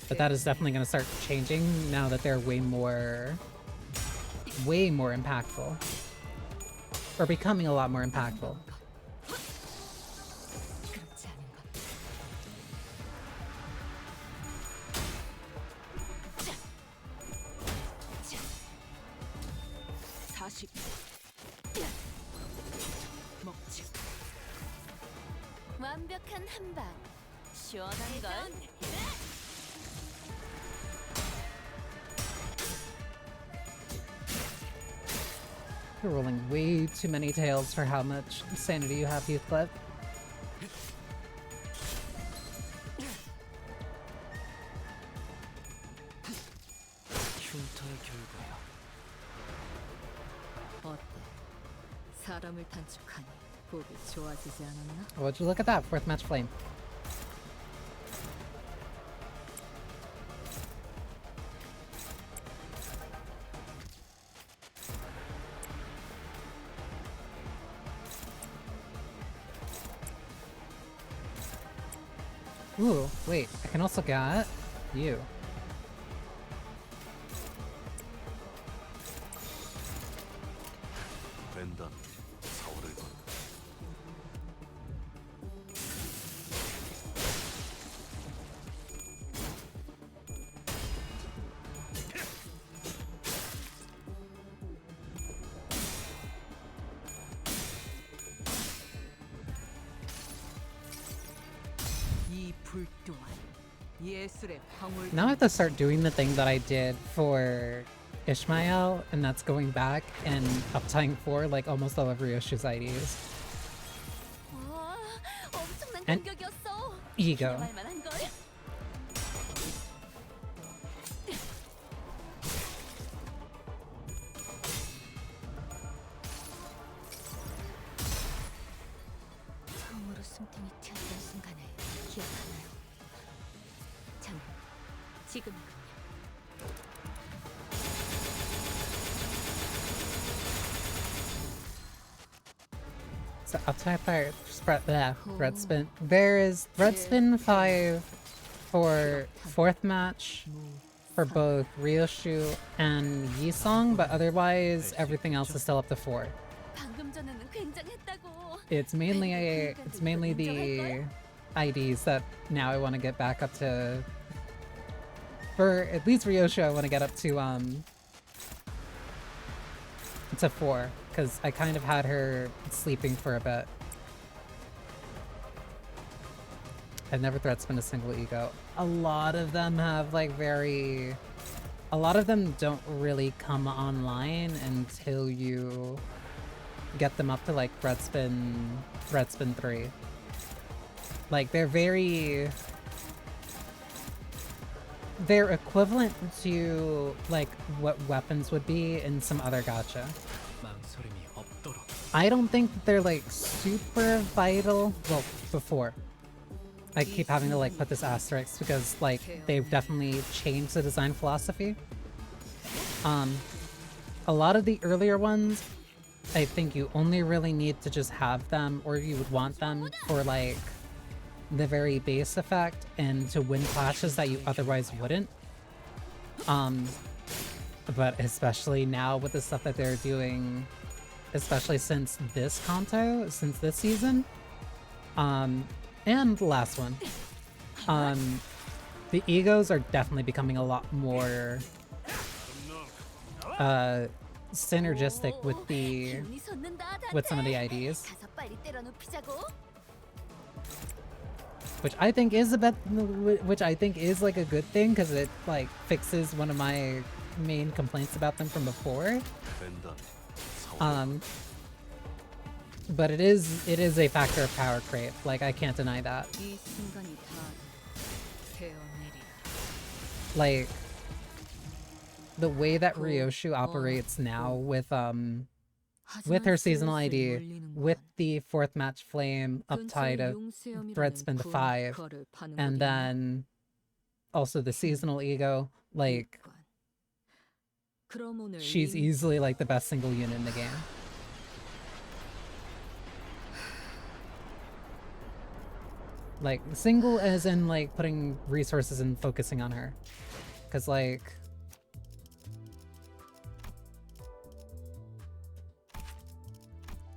But that is definitely going to start changing now that they're way more impactful. Or becoming a lot more impactful. 그렇지 않은 것. 40. 먹지. 완벽한 한 방. 시원한 걸. You're rolling way too many tails for how much sanity you have, Heathcliff. 흉터의 결과야. 어때? 사람을 단축하니 보기 좋아지지 않았나? Would you look at that? Fourth match flame. Ooh, wait, I can also get you. 벤단 사월을 건. 이 불 또한 예술의 방울. Now I have to start doing the thing that I did for Ishmael, and that's going back and uptying for like almost all of Ryoshu's IDs. 와, 엄청난 And- 공격이었어. Ego. 기대할 만한 걸. 처음으로 숨통이 튀었던 순간을 기억하나요? 참, 지금이군요. So uptying fire, red spin. There is red spin 5 for fourth match for both Ryoshu and Yisong, but otherwise everything else is still up to 4. 방금 전에는 굉장했다고. It's mainly the IDs that now I want to get back up to. For at least Ryoshu, I want to get up to 4, because I kind of had her sleeping for a bit. I've never threat spin a single ego. A lot of them have like a lot of them don't really come online until you get them up to like threat spin 3. Like they're equivalent to like what weapons would be in some other gacha. 망설임이 없도록. I don't think that they're like super vital. Well, before. I keep having to like put this asterisk because like they've definitely changed the design philosophy. A lot of the earlier ones, I think you only really need to just have them, or you would want them for like the very base effect and to win clashes that you otherwise wouldn't. But especially now with the stuff that they're doing, especially since this Kanto, since this season, and the last one, the egos are definitely becoming a lot more synergistic with 기운이 솟는다, with some of 다들. the IDs, 가서 빨리 때려눕히자고. which I think is like a good thing, because it like fixes one of my main complaints about them from before. 벤단 사월. But it is a factor of power creep. Like, I can't deny that. 이 순간이 다 태어내리. Like, the way that Ryoshu operates now with her seasonal ID, with the fourth match flame uptied to thread spin to 5, and then also the seasonal ego, like, she's easily like the best single unit in the game. Like, single as in like putting resources and focusing on her. Cause like,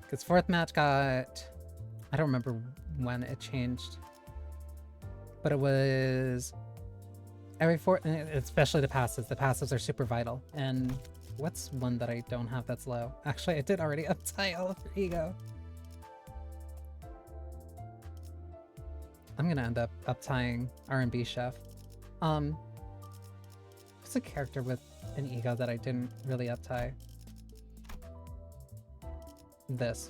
because fourth match got, I don't remember when it changed, but it was every fourth, especially the passives. The passives are super vital. And what's one that I don't have that's low? Actually, I did already uptie all of her ego. I'm gonna end up uptying R&B Chef. What's a character with an ego that I didn't really uptie? this.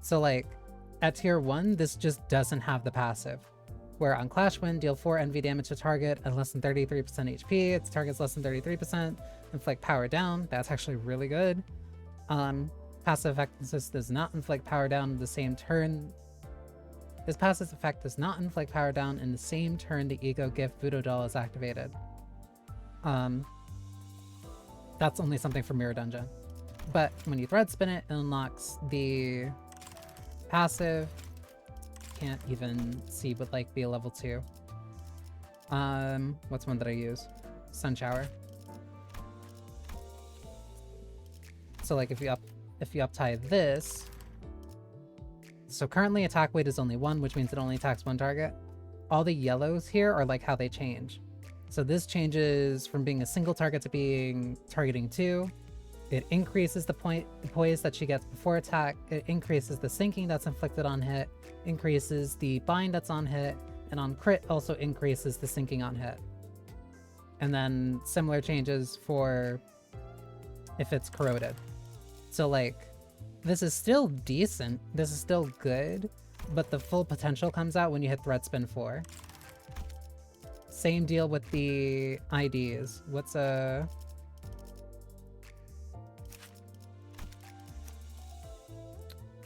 So like, at tier 1, this just doesn't have the passive. Where on Clash Wind, deal 4 envy damage to target at less than 33% HP, its target's less than 33%, inflict power down, that's actually really good. Passive effect does not inflict power down in the same turn. This passive effect does not inflict power down in the same turn the Ego Gift Voodoo Doll is activated. That's only something for Mirror Dungeon. But when you thread spin it, it unlocks the passive. Can't even see what like be a level 2. What's one that I use? Sun Shower. So like if you uptie this, so currently attack weight is only 1, which means it only attacks 1 target. All the yellows here are like how they change. So this changes from being a single target to being targeting 2. It increases the poise that she gets before attack. It increases the sinking that's inflicted on hit, increases the bind that's on hit, and on crit also increases the sinking on hit. And then similar changes for if it's corroded. So like, this is still decent, this is still good, but the full potential comes out when you hit Thread Spin 4. Same deal with the IDs. What's a...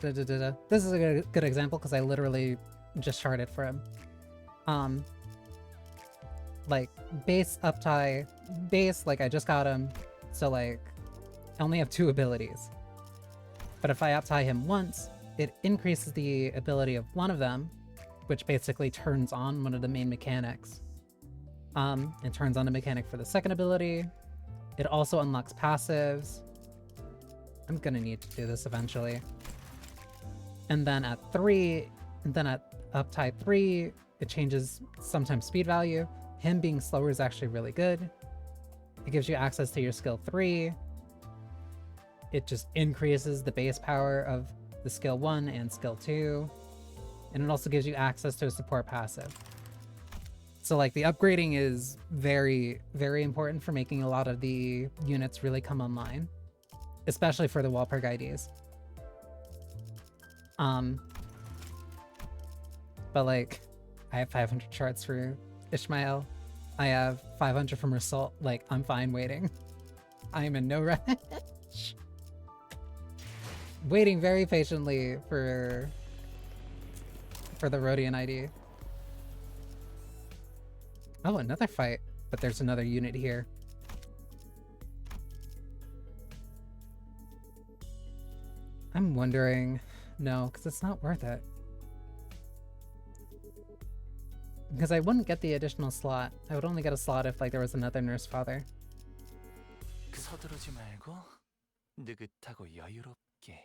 This is a good example because I literally just charted for him. Like, base, uptie, base, like I just got him, so like, I only have 2 abilities. But if I uptie him once, it increases the ability of one of them, which basically turns on one of the main mechanics. It turns on a mechanic for the second ability. It also unlocks passives. I'm gonna need to do this eventually. And then at 3, and then at uptie 3, it changes sometimes speed value. Him being slower is actually really good. It gives you access to your skill 3. It just increases the base power of the skill 1 and skill 2. And it also gives you access to a support passive. So like the upgrading is very, very important for making a lot of the units really come online. Especially for the Walpurg IDs. But like, I have 500 charts for Ishmael. I have 500 from Result. Like, I'm fine waiting. I am in no rush. Waiting very patiently for the Rhodian ID. Oh, another fight. But there's another unit here. I'm wondering... No, because it's not worth it. Because I wouldn't get the additional slot. I would only get a slot if like there was another Nurse Father. 서두르지 말고 느긋하고 여유롭게.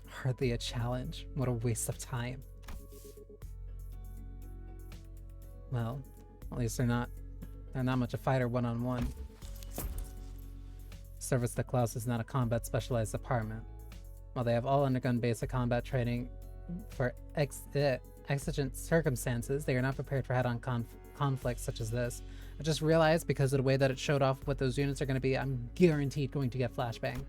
Hardly a challenge. What a waste of time. Well, at least they're not much a fighter one-on-one. Service to Klaus is not a combat specialized department. While they have all undergone basic combat training for exigent circumstances, they are not prepared for head-on conflicts such as this. I just realized because of the way that it showed off what those units are going to be, I'm guaranteed going to get flashbang.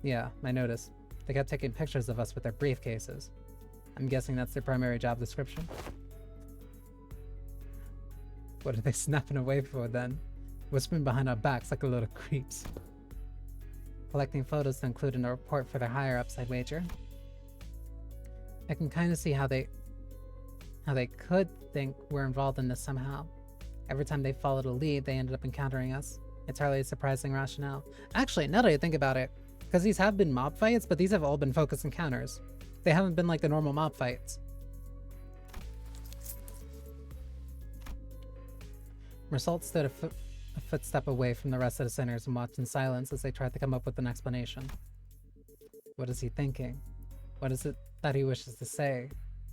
Yeah, I noticed. They kept taking pictures of us with their briefcases. I'm guessing that's their primary job description. What are they snapping away for then? Whispering behind our backs like a load of creeps. Collecting photos to include in a report for their higher-ups, I'd wager. I can kind of see how they could think we're involved in this somehow. Every time they followed a lead, they ended up encountering us. It's hardly a surprising rationale. Actually, now that I think about it, because these have been mob fights, but these have all been focused encounters. They haven't been like the normal mob fights. Result stood a footstep away from the rest of the sinners and watched in silence as they tried to come up with an explanation. What is he thinking? What is it that he wishes to say?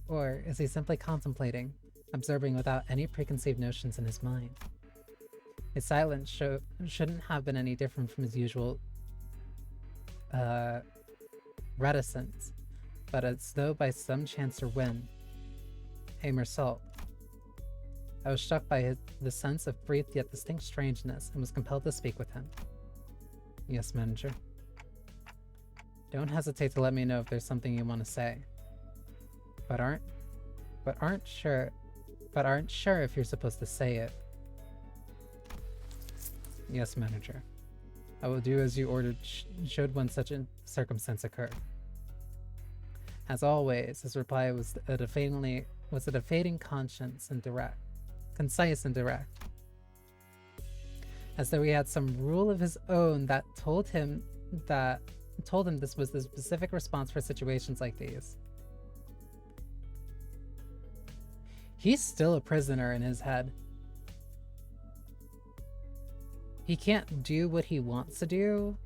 Or is he simply contemplating, observing without any preconceived notions in his mind? His silence shouldn't have been any different from his usual reticence, but as though by some chance or whim. Hey, Mersalt. I was struck by the sense of brief yet distinct strangeness and was compelled to speak with him. Yes, manager. Don't hesitate to let me know if there's something you want to say. But aren't sure if you're supposed to say it. Yes, manager. I will do as you ordered should when such a circumstance occurred. As always, his reply was a defeating conscience and concise and direct. As though he had some rule of his own that told him this was the specific response for situations like these. He's still a prisoner in his head. He can't do what he wants to do.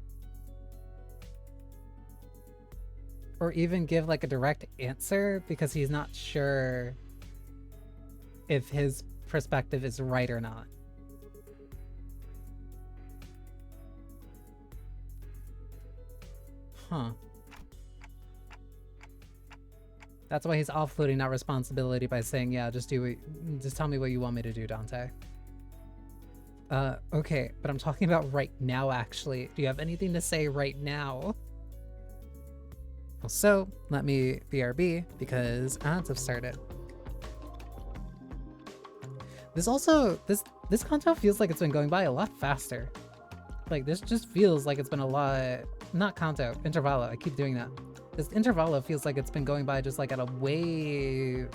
Or even give like a direct answer because he's not sure if his perspective is right or not. Huh. That's why he's offloading that responsibility by saying, yeah, just tell me what you want me to do, Dante. Okay, but I'm talking about right now, actually. Do you have anything to say right now? Also, let me BRB, because ads have started. This Canto feels like it's been going by a lot faster. Like, this just feels like it's been a lot... Not Canto, Intervallo, I keep doing that. This Intervallo feels like it's been going by just like at a way...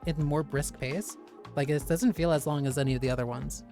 in more brisk pace. Like, it doesn't feel as long as any of the other ones.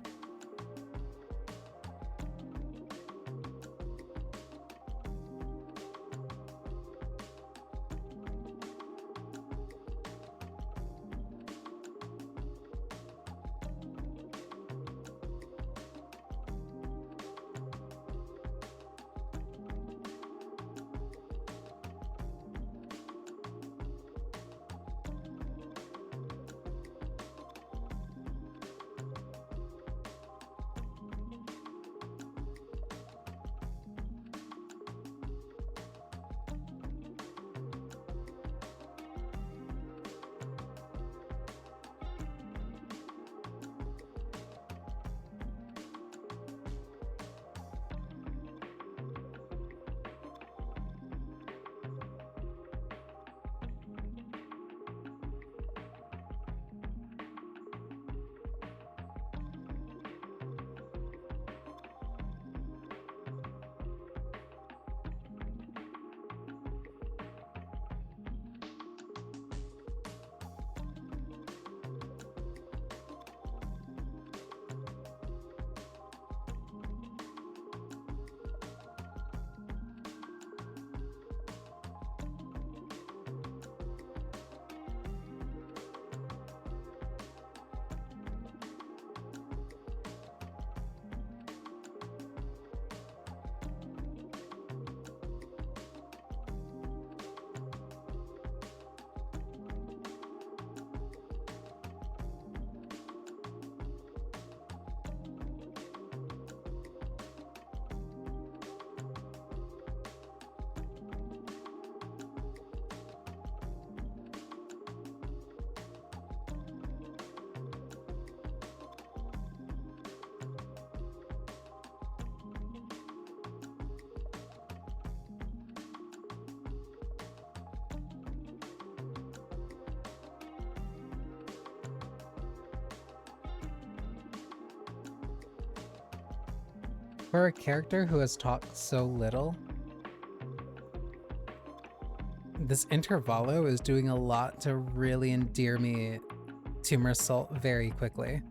For a character who has talked so little, this Intervallo is doing a lot to really endear me to Mersault very quickly.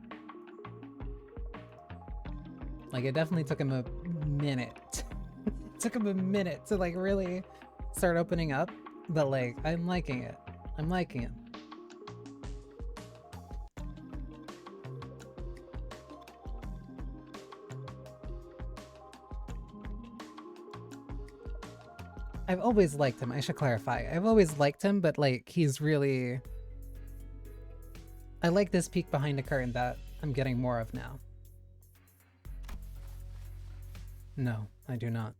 Like, it definitely took him a minute. It took him a minute to, like, really start opening up, but, like, I'm liking it. I'm liking it. I've always liked him, I should clarify. I've always liked him, but like, he's really... I like this peek behind the curtain that I'm getting more of now. No, I do not.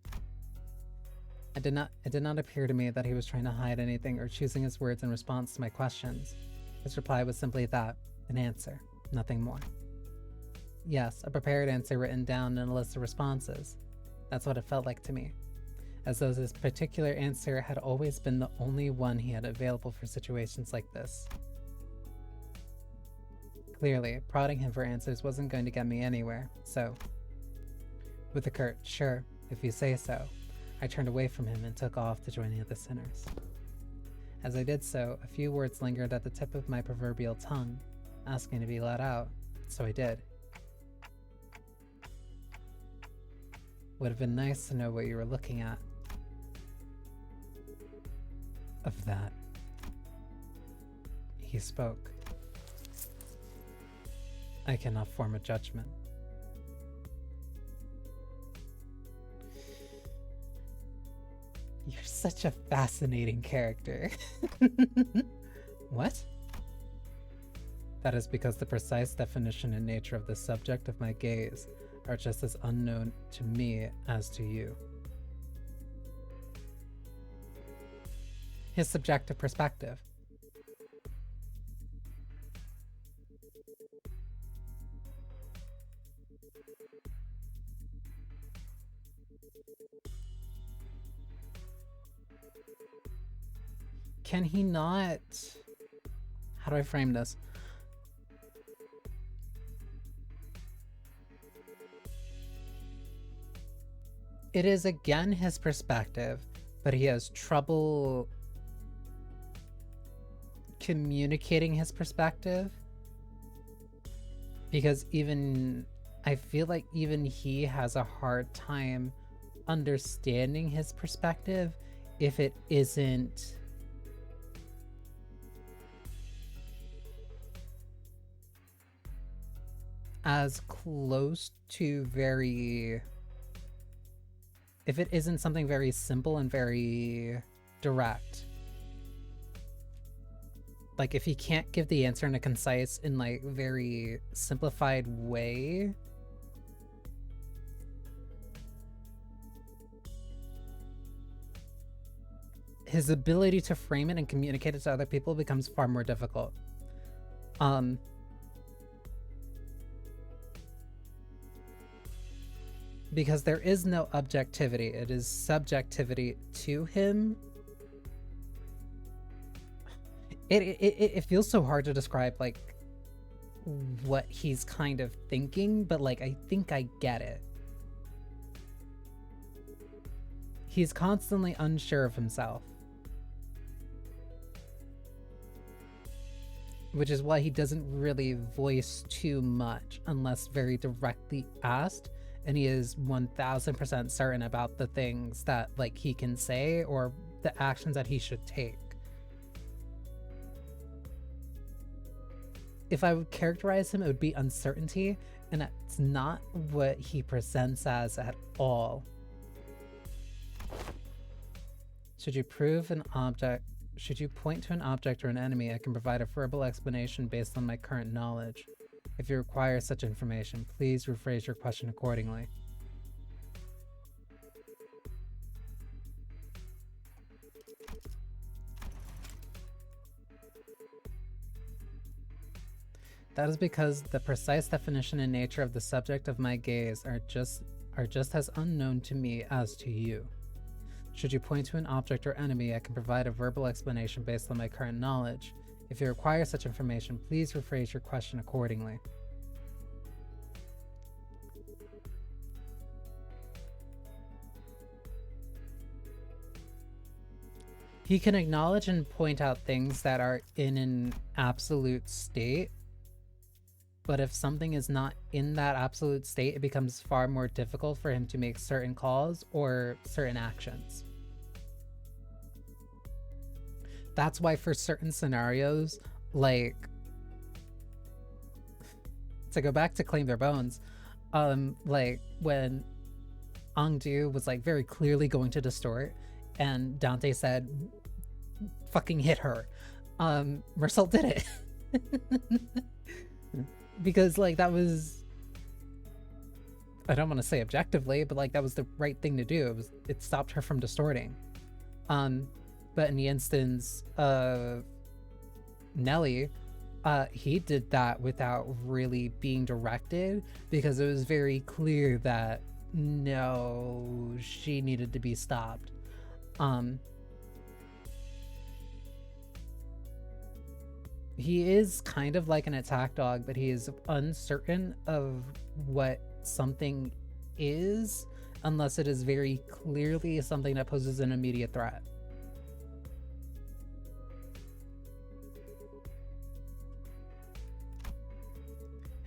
It did not appear to me that he was trying to hide anything or choosing his words in response to my questions. His reply was simply that, an answer. Nothing more. Yes, a prepared answer written down in a list of responses. That's what it felt like to me. As though this particular answer had always been the only one he had available for situations like this. Clearly, prodding him for answers wasn't going to get me anywhere, so... With a curt, "Sure, if you say so," I turned away from him and took off to join the other sinners. As I did so, a few words lingered at the tip of my proverbial tongue, asking to be let out, so I did. Would have been nice to know what you were looking at. Of that. He spoke. I cannot form a judgment. You're such a fascinating character. What? That is because the precise definition and nature of the subject of my gaze are just as unknown to me as to you. His subjective perspective. Can he not... How do I frame this? It is again his perspective, but he has trouble communicating his perspective. Because I feel like even he has a hard time understanding his perspective if it isn't as close to if it isn't something very simple and very direct. Like, if he can't give the answer in a concise and, like, very simplified way, his ability to frame it and communicate it to other people becomes far more difficult. Because there is no objectivity, it is subjectivity to him. It feels so hard to describe, like, what he's kind of thinking, but, like, I think I get it. He's constantly unsure of himself. Which is why he doesn't really voice too much unless very directly asked, and he is 1000% certain about the things that, like, he can say or the actions that he should take. If I would characterize him, it would be uncertainty, and that's not what he presents as at all. Should you point to an object or an enemy, I can provide a verbal explanation based on my current knowledge. If you require such information, please rephrase your question accordingly. That is because the precise definition and nature of the subject of my gaze are just as unknown to me as to you. Should you point to an object or enemy, I can provide a verbal explanation based on my current knowledge. If you require such information, please rephrase your question accordingly. He can acknowledge and point out things that are in an absolute state, but if something is not in that absolute state, it becomes far more difficult for him to make certain calls or certain actions. That's why for certain scenarios, like, to go back to Claim Their Bones, like when Angdu was, like, very clearly going to distort and Dante said, fucking hit her, Mersault did it. Because, like, that was, I don't want to say objectively, but, like, that was the right thing to do. It stopped her from distorting. But in the instance of Nelly, he did that without really being directed, because it was very clear that no, she needed to be stopped. He is kind of like an attack dog, but he is uncertain of what something is unless it is very clearly something that poses an immediate threat.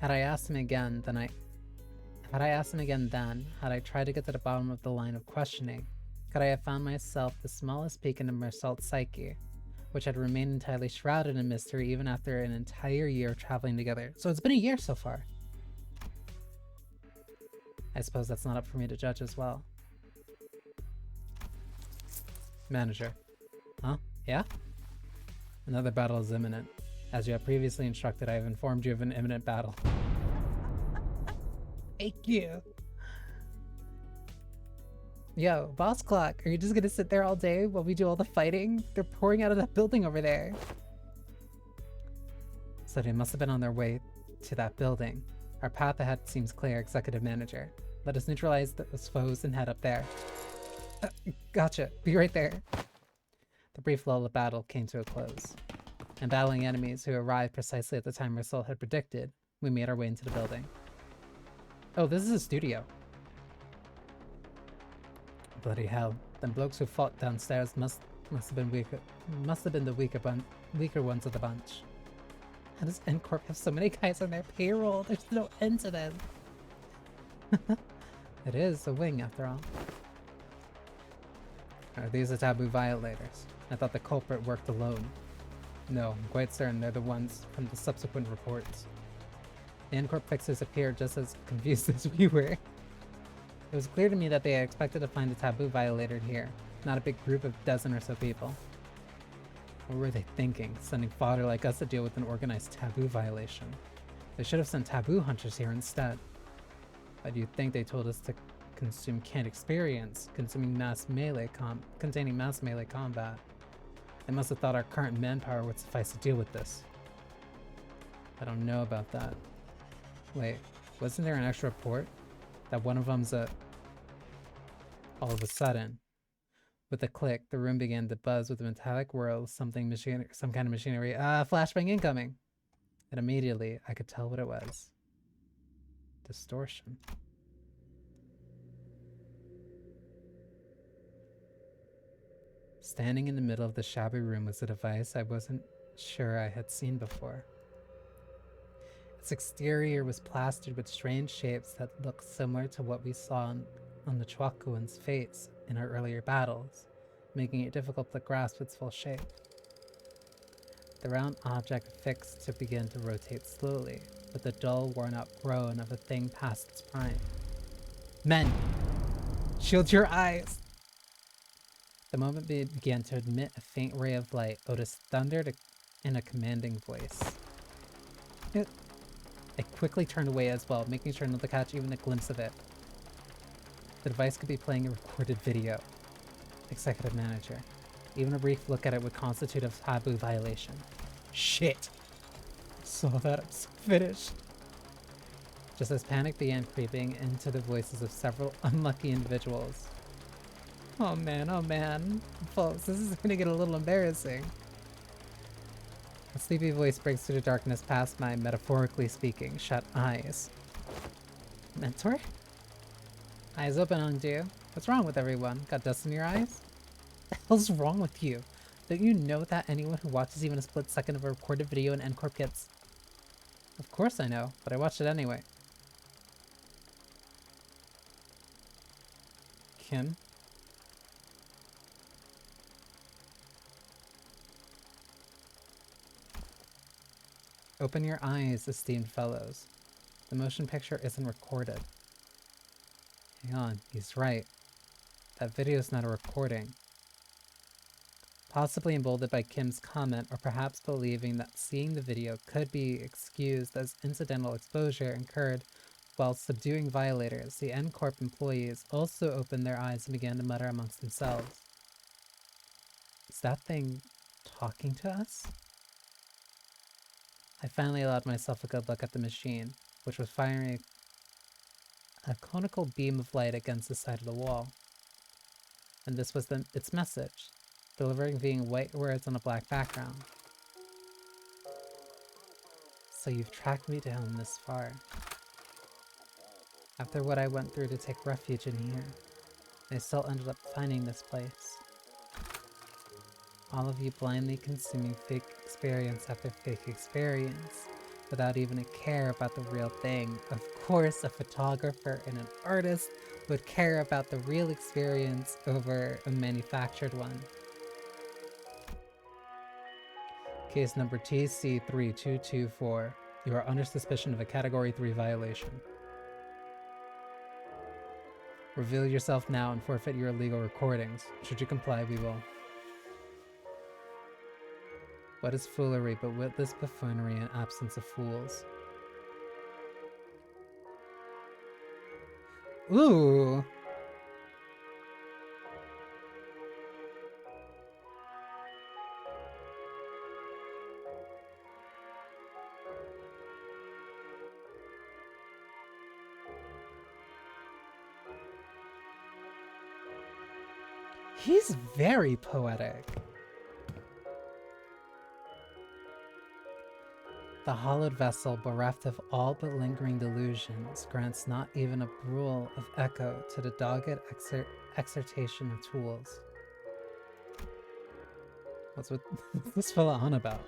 Had I asked him again then, had I tried to get to the bottom of the line of questioning, could I have found myself the smallest peek into Marcel's psyche, which had remained entirely shrouded in mystery even after an entire year of traveling together. So it's been a year so far. I suppose that's not up for me to judge as well. Manager. Huh? Yeah? Another battle is imminent. As you have previously instructed, I have informed you of an imminent battle. Thank you. Yo, Boss Clock, are you just gonna sit there all day while we do all the fighting? They're pouring out of that building over there. So they must have been on their way to that building. Our path ahead seems clear, Executive Manager. Let us neutralize those foes and head up there. Gotcha. Be right there. The brief lull of battle came to a close. And battling enemies who arrived precisely at the time Marcel had predicted, we made our way into the building. Oh, this is a studio. Bloody hell. Them blokes who fought downstairs must have been the weaker ones of the bunch. How does N-Corp have so many guys on their payroll? There's no end to them. It is a wing, after all. Are these the taboo violators? I thought the culprit worked alone. No, I'm quite certain they're the ones from the subsequent reports. The N-Corp fixers appeared just as confused as we were. It was clear to me that they had expected to find a taboo violator here, not a big group of dozen or so people. What were they thinking, sending fodder like us to deal with an organized taboo violation? They should have sent taboo hunters here instead. Why do you think they told us to consume canned experience, containing mass melee combat? They must have thought our current manpower would suffice to deal with this. I don't know about that. Wait, wasn't there an extra report? That one of them's a... All of a sudden, with a click, the room began to buzz with a metallic whirl of some kind of machinery. Flashbang incoming! And immediately, I could tell what it was. Distortion. Standing in the middle of the shabby room was a device I wasn't sure I had seen before. Its exterior was plastered with strange shapes that looked similar to what we saw on the Chwakuan's face in our earlier battles, making it difficult to grasp its full shape. The round object fixed to begin to rotate slowly, with a dull, worn-out groan of a thing past its prime. Men! Shield your eyes! The moment began to emit a faint ray of light, Otis thundered in a commanding voice. I quickly turned away as well, making sure not to catch even a glimpse of it. The device could be playing a recorded video. Executive Manager. Even a brief look at it would constitute a taboo violation. Shit! I saw that, I'm so finished. Just as panic began creeping into the voices of several unlucky individuals. Oh man, folks, this is gonna get a little embarrassing. A sleepy voice breaks through the darkness past my, metaphorically speaking, shut eyes. Mentor? Eyes open on you. What's wrong with everyone? Got dust in your eyes? What the hell's wrong with you? Don't you know that anyone who watches even a split second of a recorded video in N-Corp gets... Of course I know, but I watched it anyway. Kim? Open your eyes, esteemed fellows. The motion picture isn't recorded. Hang on, he's right. That video's not a recording. Possibly emboldened by Kim's comment, or perhaps believing that seeing the video could be excused as incidental exposure incurred while subduing violators, the N-Corp employees also opened their eyes and began to mutter amongst themselves. Is that thing talking to us? I finally allowed myself a good look at the machine, which was firing a conical beam of light against the side of the wall. And this was its message, delivering being white words on a black background. So you've tracked me down this far. After what I went through to take refuge in here, I still ended up finding this place. All of you blindly consuming fake experience after fake experience, without even a care about the real thing. Of course, a photographer and an artist would care about the real experience over a manufactured one. Case number TC3224. You are under suspicion of a Category 3 violation. Reveal yourself now and forfeit your illegal recordings. Should you comply, we will. What is foolery but witless buffoonery and absence of fools? Ooh! He's very poetic. The hollowed vessel, bereft of all but lingering delusions, grants not even a brule of echo to the dogged exhortation of tools. What's this fella on about?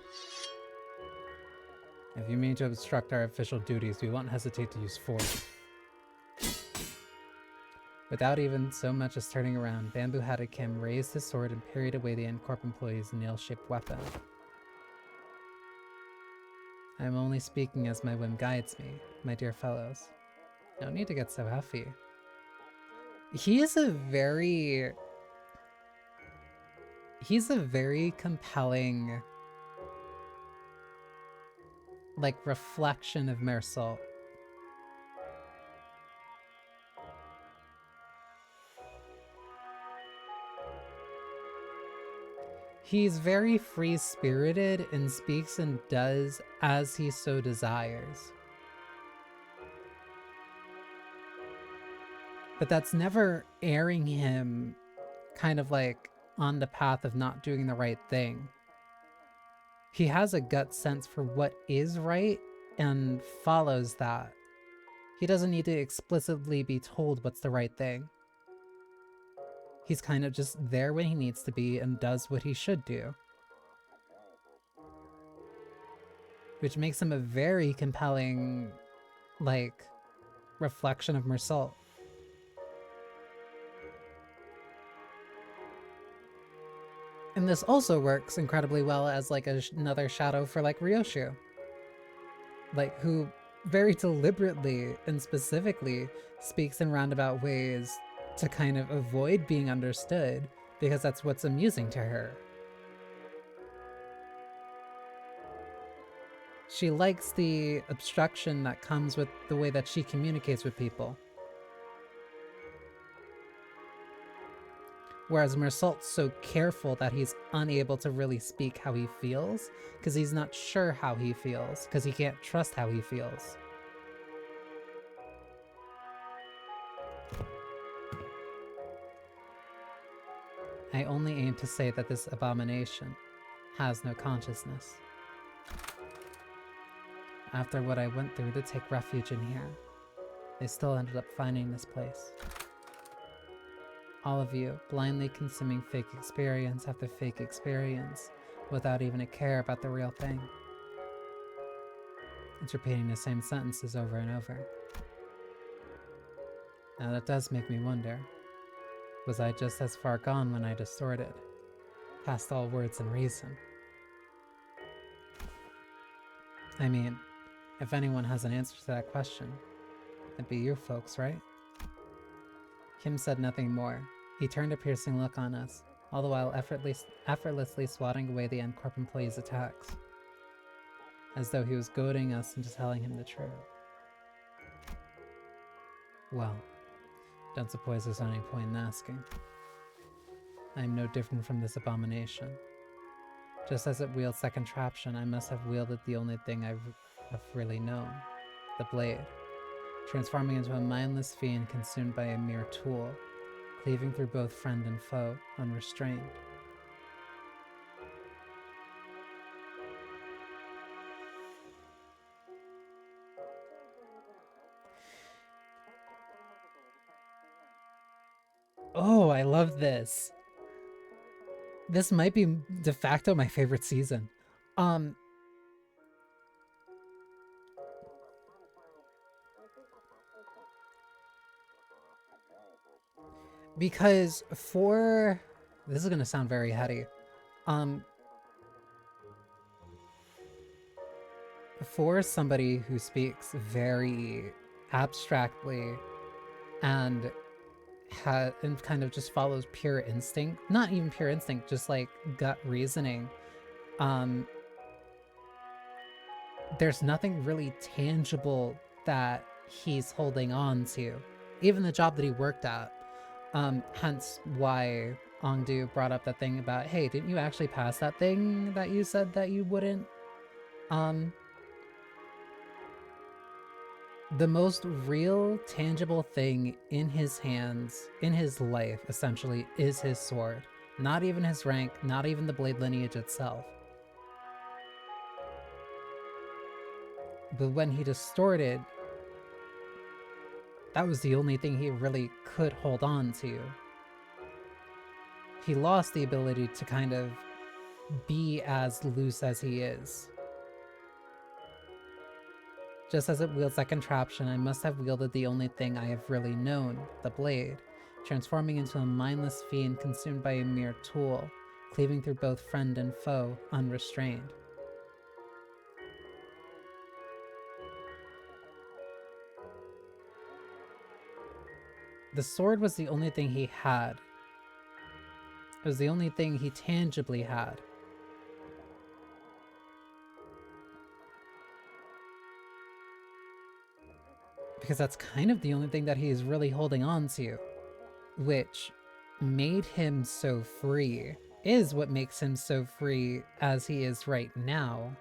If you mean to obstruct our official duties, we won't hesitate to use force. Without even so much as turning around, Bamboo-Hatted Kim raised his sword and parried away the N-Corp employee's nail-shaped weapon. I am only speaking as my whim guides me, my dear fellows. No need to get so huffy. He's a very compelling, like, reflection of Meursault. He's very free-spirited and speaks and does as he so desires. But that's never airing him kind of like on the path of not doing the right thing. He has a gut sense for what is right and follows that. He doesn't need to explicitly be told what's the right thing. He's kind of just there when he needs to be and does what he should do. Which makes him a very compelling, like, reflection of Meursault. And this also works incredibly well as, like, another shadow for, like, Ryoshu. Like, who very deliberately and specifically speaks in roundabout ways to kind of avoid being understood, because that's what's amusing to her. She likes the obstruction that comes with the way that she communicates with people. Whereas Meursault's so careful that he's unable to really speak how he feels, because he's not sure how he feels, because he can't trust how he feels. I only aim to say that this abomination has no consciousness. After what I went through to take refuge in here, they still ended up finding this place. All of you blindly consuming fake experience after fake experience without even a care about the real thing. It's repeating the same sentences over and over. Now that does make me wonder, was I just as far gone when I distorted, past all words and reason? I mean, if anyone has an answer to that question, it'd be you folks, right? Kim said nothing more. He turned a piercing look on us, all the while effortlessly swatting away the N-Corp employee's attacks, as though he was goading us into telling him the truth. Well, don't suppose there's any point in asking. I am no different from this abomination. Just as it wields that contraption, I must have wielded the only thing I've really known, the blade, transforming into a mindless fiend consumed by a mere tool, cleaving through both friend and foe, unrestrained. Oh, I love this. This might be de facto my favorite season. Because this is gonna sound very heady. For somebody who speaks very abstractly and and kind of just follows pure instinct, not even pure instinct, just like gut reasoning, there's nothing really tangible that he's holding on to. Even the job that he worked at. Hence why Ongdu brought up that thing about, hey, didn't you actually pass that thing that you said that you wouldn't? The most real, tangible thing in his hands, in his life, essentially, is his sword. Not even his rank, not even the blade lineage itself. But when he distorted, that was the only thing he really could hold on to. He lost the ability to kind of be as loose as he is. Just as it wields that contraption, I must have wielded the only thing I have really known, the blade, transforming into a mindless fiend consumed by a mere tool, cleaving through both friend and foe, unrestrained. The sword was the only thing he had. It was the only thing he tangibly had. Because that's kind of the only thing that he is really holding on to, which made him so free, is what makes him so free as he is right now.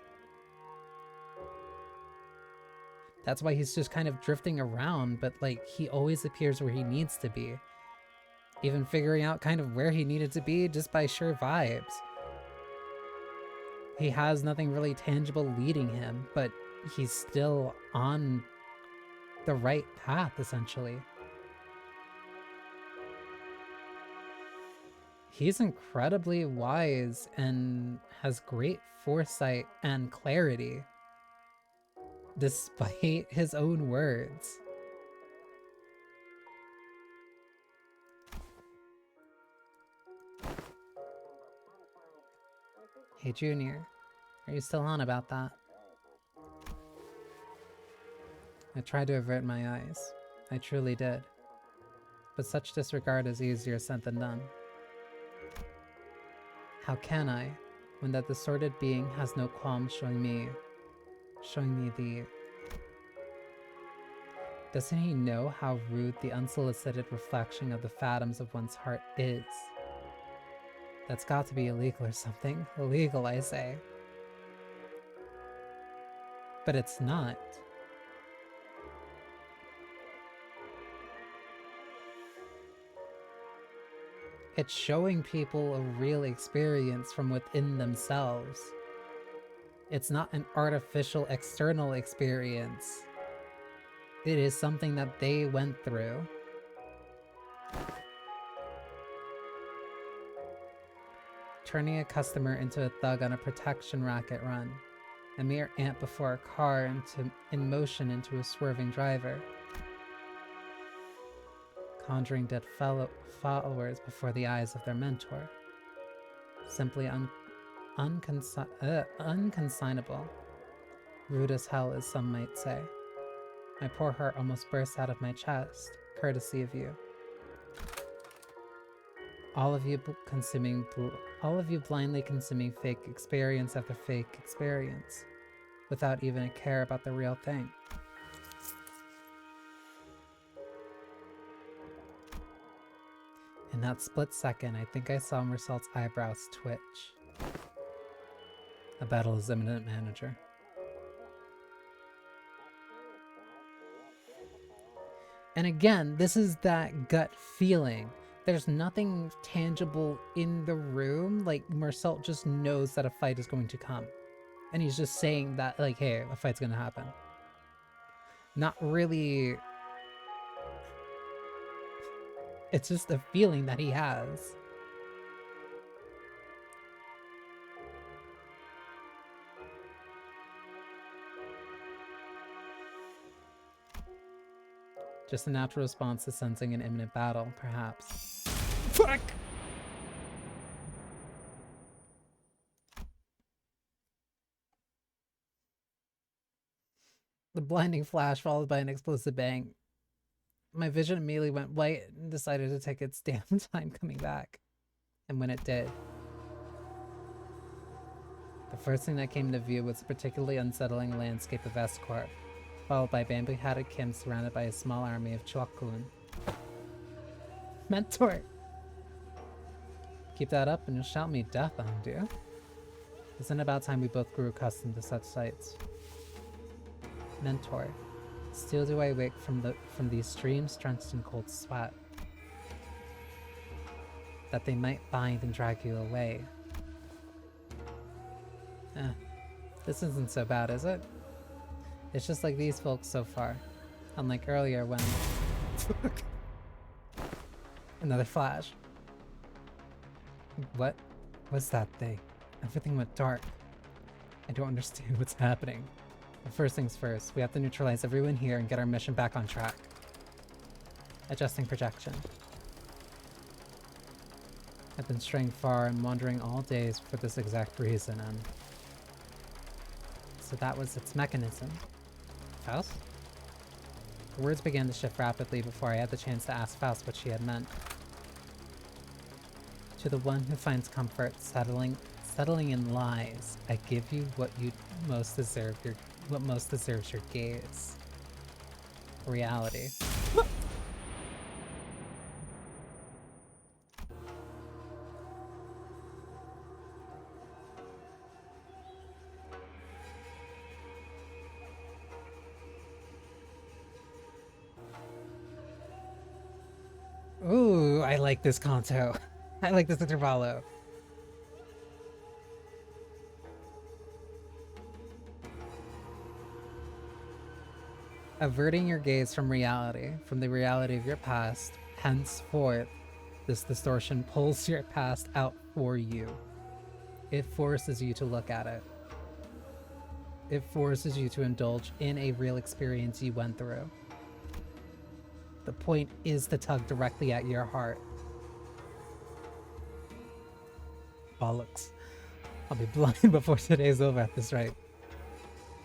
That's why he's just kind of drifting around, but like he always appears where he needs to be. Even figuring out kind of where he needed to be just by sheer vibes. He has nothing really tangible leading him, but he's still on the right path, essentially. He's incredibly wise and has great foresight and clarity, despite his own words. Hey, Junior, are you still on about that? I tried to avert my eyes. I truly did. But such disregard is easier said than done. How can I, when that distorted being has no qualms showing me the... Doesn't he know how rude the unsolicited reflection of the phantoms of one's heart is? That's got to be illegal or something. Illegal, I say. But it's not. It's showing people a real experience from within themselves. It's not an artificial external experience. It is something that they went through. Turning a customer into a thug on a protection racket run. A mere ant before a car in motion into a swerving driver. Conjuring dead followers before the eyes of their mentor. Simply unconsignable. Rude as hell, as some might say. My poor heart almost burst out of my chest, courtesy of you. All of you blindly consuming fake experience after fake experience, without even a care about the real thing. In that split second, I think I saw Mersault's eyebrows twitch. A battle is imminent, manager. And again, this is that gut feeling. There's nothing tangible in the room. Like, Marcel just knows that a fight is going to come. And he's just saying that, like, hey, a fight's gonna happen. Not really... It's just a feeling that he has. Just a natural response to sensing an imminent battle, perhaps. Fuck! The blinding flash followed by an explosive bang. My vision immediately went white and decided to take its damn time coming back. And when it did, the first thing that came into view was a particularly unsettling landscape of Escort, followed by bamboo-hatted Kim surrounded by a small army of Chuakun. Mentor! Keep that up and you'll shout me death, Andu. Isn't it about time we both grew accustomed to such sights? Mentor, still do I wake from these streams drenched in cold sweat, that they might bind and drag you away. This isn't so bad, is it? It's just like these folks so far. Unlike earlier when... Another flash. What was that thing? Everything went dark. I don't understand what's happening. But first things first, we have to neutralize everyone here and get our mission back on track. Adjusting projection. I've been straying far and wandering all days for this exact reason, and... So that was its mechanism. Faust? The words began to shift rapidly before I had the chance to ask Faust what she had meant. To the one who finds comfort settling in lies, I give you what most deserves your gaze. Reality. Ooh, I like this Canto. I like this intervallo. Averting your gaze from reality, from the reality of your past, henceforth, this distortion pulls your past out for you. It forces you to look at it. It forces you to indulge in a real experience you went through. The point is to tug directly at your heart. Bollocks. I'll be blind before today's over at this rate.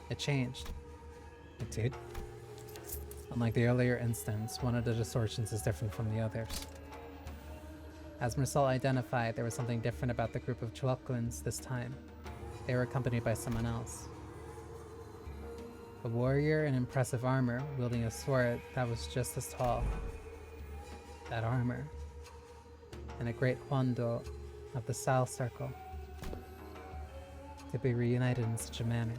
It changed. It did. Unlike the earlier instance, one of the distortions is different from the others. As Marcel identified, there was something different about the group of Chuakuns this time. They were accompanied by someone else. A warrior in impressive armor, wielding a sword that was just as tall. That armor. And a great Hondo of the South Circle. To be reunited in such a manner.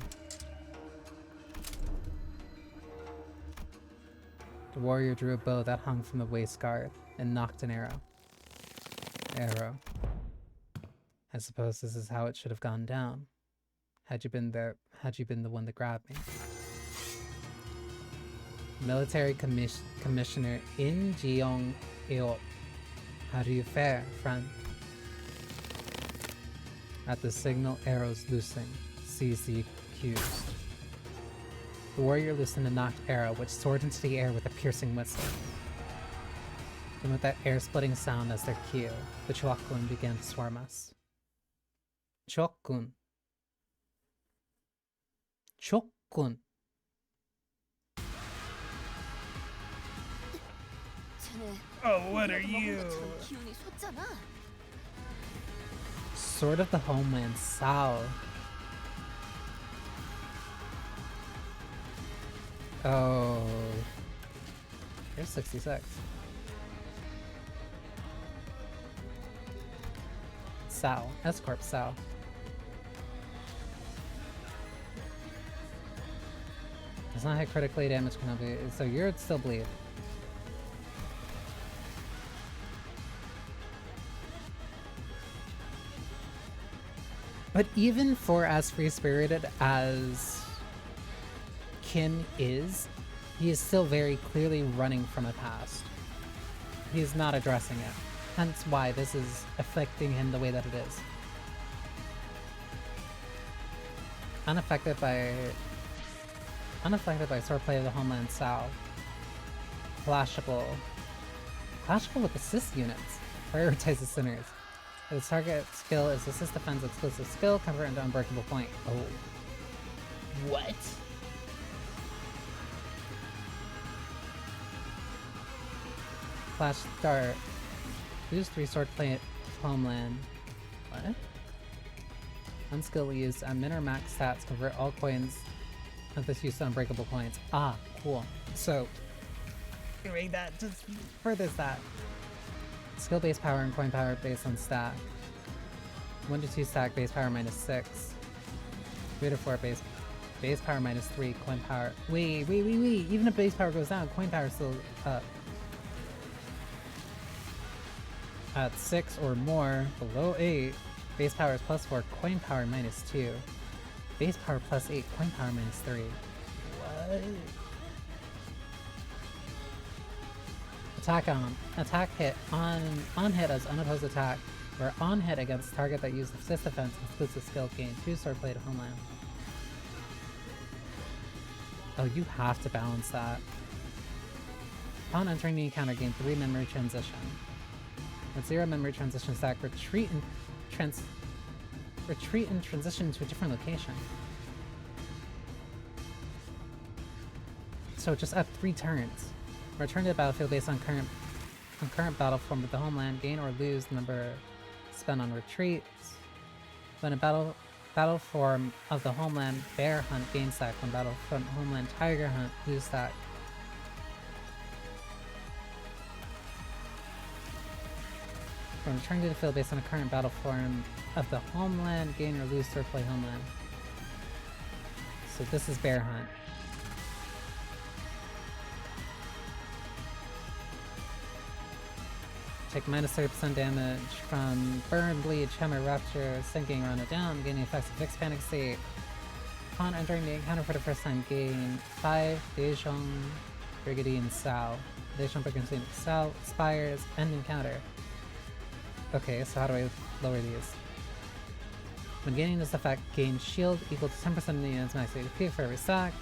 The warrior drew a bow that hung from the waist guard and knocked an arrow. Arrow. I suppose this is how it should have gone down. Had you been the one to grab me. Military Commissioner In Jeong Il. How do you fare, friend? At the signal, arrows loosing. Seize the accused. The warrior loosened a knocked arrow, which soared into the air with a piercing whistle. And with that air-splitting sound as their cue, the Chuakun began to swarm us. Chokun. Chokun. Oh, what are you? Sword of the Homeland Sao. Oh. Here's 66. Sao. S-Corp Sao. not hit critically, damage cannot be, so you're still bleed. But even for as free-spirited as Kim is, he is still very clearly running from a past. He is not addressing it. Hence why this is affecting him the way that it is. Unaffected by swordplay of the Homeland South. Flashable. Flashable with assist units. Prioritizes sinners. Its target skill is assist defense exclusive skill, convert into unbreakable point. Oh. What? Flash start. Use 3 swordplay Homeland. What? Unskill use at min or max stats, convert all coins of this use to unbreakable points. Ah, cool. So, doing that just furthers that. Skill base power and coin power based on stack. 1 to 2 stack base power -6. 3 to 4 base power -3, coin power. Wait. Even if base power goes down, coin power is still up. At 6 or more, below 8, base power is +4, coin power -2. Base power +8, coin power -3. What? Attack on. Attack hit on hit as unopposed attack, or on hit against target that used assist defense exclusive skill gain 2 swordplay to Homeland. Oh, you have to balance that. Upon entering the encounter, gain 3 memory transition. With 0 memory transition stack, retreat and transition to a different location. So just at 3 turns. Return to the battlefield based on current battle form of the Homeland. Gain or lose the number spent on retreats. When a battle form of the Homeland, Bear Hunt gain stack. When battle from Homeland, Tiger Hunt lose stack. When returning to the field based on a current battle form of the Homeland, gain or lose swordplay Homeland. So this is Bear Hunt. Take -30% damage from Burn, Bleed, Tremor, Rupture, Sinking, Run it down, gaining effects of Fixed Panic State. Upon entering the encounter for the first time, gain 5 Daejong Brigandine Sao. Daejong Brigandine Sao expires, end encounter. Okay, so how do I lower these? When gaining this effect, gain shield equal to 10% of the unit's max HP for every stack.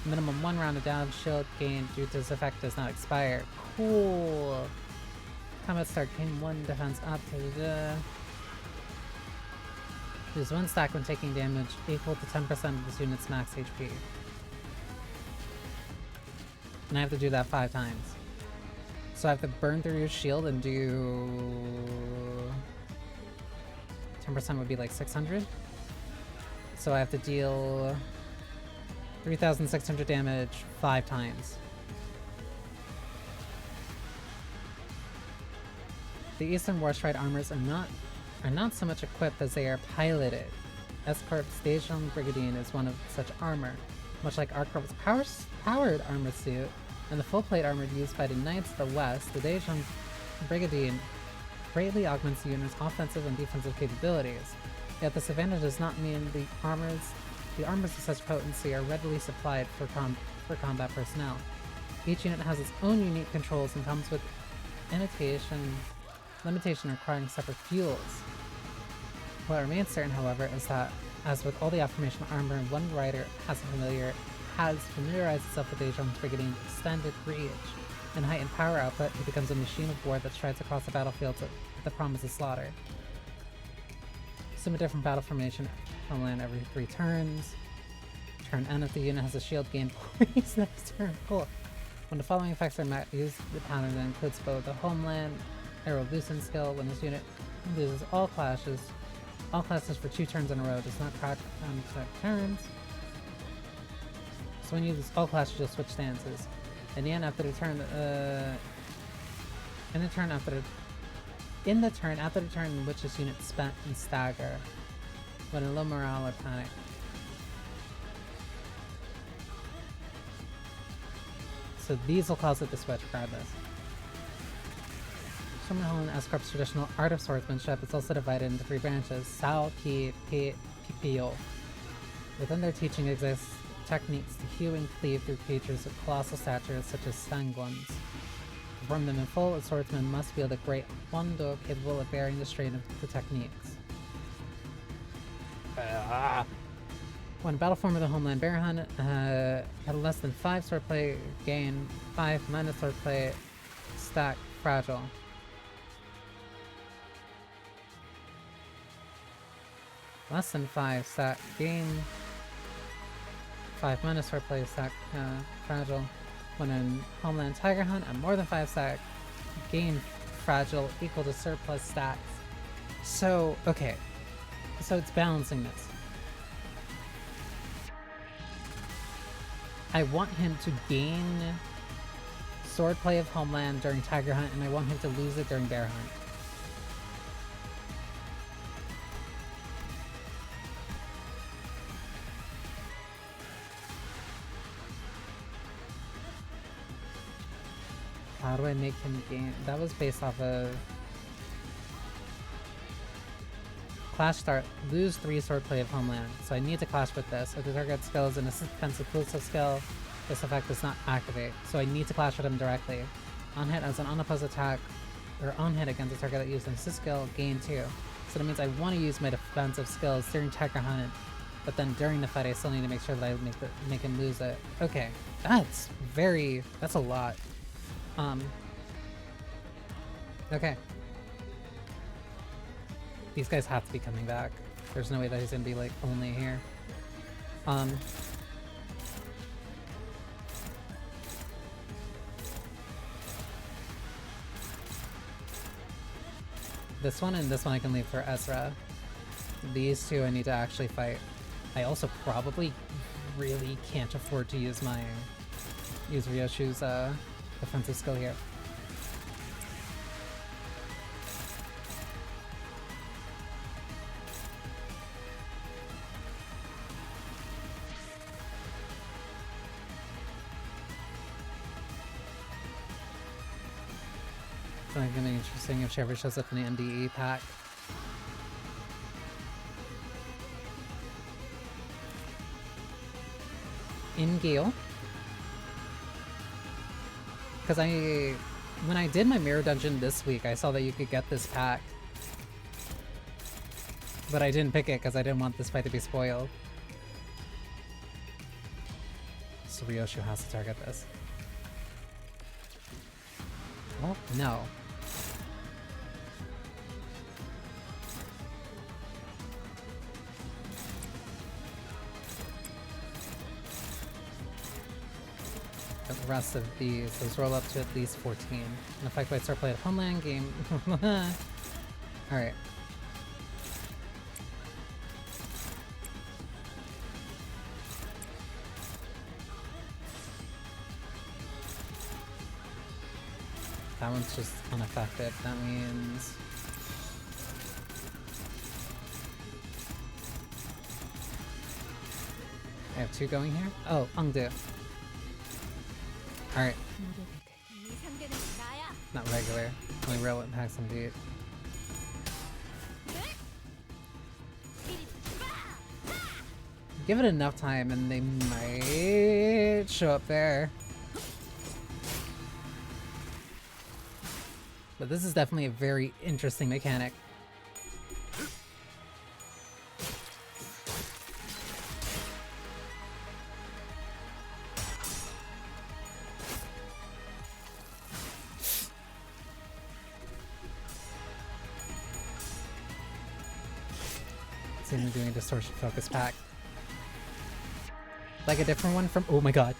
Minimum 1 round of down shield gain due to this effect does not expire. Cool! Combat start, gain 1 defense up to Use 1 stack when taking damage equal to 10% of this unit's max HP. And I have to do that 5 times. So I have to burn through your shield and do... 10% would be like 600. So I have to deal 3,600 damage 5 times. The Eastern Warstride armors are not so much equipped as they are piloted. S-Corp's Daejong Brigandine is one of such armor. Much like R-Corp's powered armor suit and the full-plate armor used by the Knights of the West, the Daejong Brigandine greatly augments the unit's offensive and defensive capabilities. Yet this advantage does not mean the armors of such potency are readily supplied for combat personnel. Each unit has its own unique controls and comes with limitation requiring separate fuels. What remains certain, however, is that, as with all the affirmation armor, one rider has familiarized itself with Daejong's Brigandine's extended reach and heightened power output, he becomes a machine of war that strides across the battlefield with the promise of slaughter. Assume a different battle formation Homeland every 3 turns. Turn N if the unit has a shield gain points next turn. Cool. When the following effects are met, use the pattern that includes both the Homeland Arrow Loosen skill. When this unit loses all classes for 2 turns in a row, does not crack on 6 turns. So when you lose all classes, you'll switch stances. In the end, after the turn, in the turn after the turn in which this unit spent in stagger, when in low morale or panic. So these will cause it to switch regardless. Summerholland S-Corp's traditional art of swordsmanship is also divided into 3 branches: Sao, Pi, Pio. Within their teaching exists techniques to hew and cleave through creatures of colossal stature such as sanguans. To perform them in full, a swordsman must wield a great wando capable of varying the strain of the techniques. When a battle form of the Homeland Bear Hunt had less than 5 swordplay, gain 5 minus swordplay, stack fragile. Less than 5 stack, gain 5 minus swordplay, stack fragile. When in Homeland Tiger Hunt, and more than 5 stack, gain fragile equal to surplus stacks. So, okay. So it's balancing this. I want him to gain swordplay of Homeland during Tiger Hunt, and I want him to lose it during Bear Hunt. How do I make him gain? That was based off of Clash start, lose 3 swordplay of Homeland. So I need to clash with this. If the target skill is an offensive exclusive skill, this effect does not activate. So I need to clash with him directly. On hit as an unopposed attack, or on hit against a target that used an assist skill, gain 2. So that means I want to use my defensive skills during Tiger Hunt, but then during the fight I still need to make sure that I make him lose it. Okay, that's a lot. Okay. These guys have to be coming back. There's no way that he's gonna be like only here. This one and this one I can leave for Ezra. These 2 I need to actually fight. I also probably really can't afford to use Ryoshu's offensive skill here. It's gonna be interesting if she ever shows up in the MDE pack. In Gale. Because when I did my mirror dungeon this week, I saw that you could get this pack. But I didn't pick it because I didn't want this fight to be spoiled. So Ryoshu has to target this. Oh, no. The rest of these roll up to at least 14. An effect by swordplay of Homeland game. Alright. That one's just unaffected. That means... I have 2 going here? Oh, undo. Alright. Not regular. Only real impacts indeed. Give it enough time and they might show up there. But this is definitely a very interesting mechanic. Seems to be doing a distortion focus pack. Like a different one from— oh my god.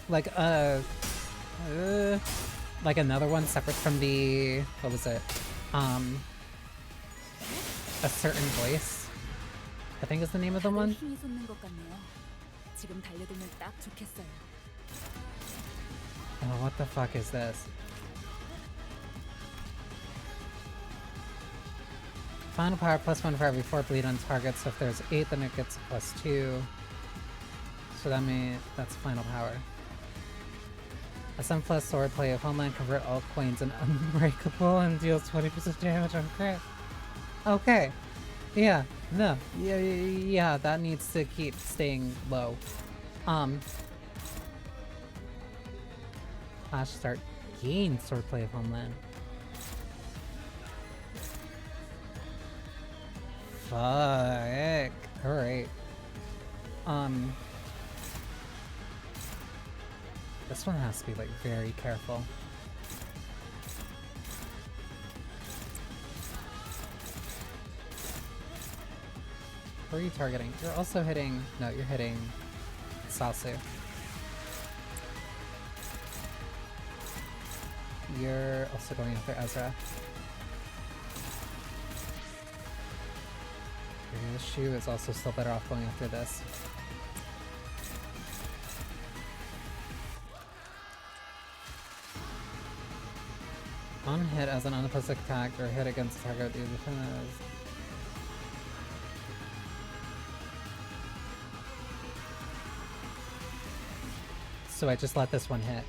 Like another one separate from the— what was it? A Certain Voice, I think is the name of the one. Oh, what the fuck is this? Final power +1 for every 4 bleed on target, so if there's 8 then it gets +2. So that's final power. A 7+ sword play of Homeland, convert all coins in Unbreakable and deals 20% damage on crit. Okay. Yeah, no. Yeah, that needs to keep staying low. Flash start gain swordplay of Homeland. Fuck. Alright. This one has to be like very careful. Who are you targeting? You're also hitting... No, you're hitting Sasu. You're also going after Ezra. This shoe is also still better off going after this. On hit as an unopposed attack or hit against the target, the defense. So I just let this one hit.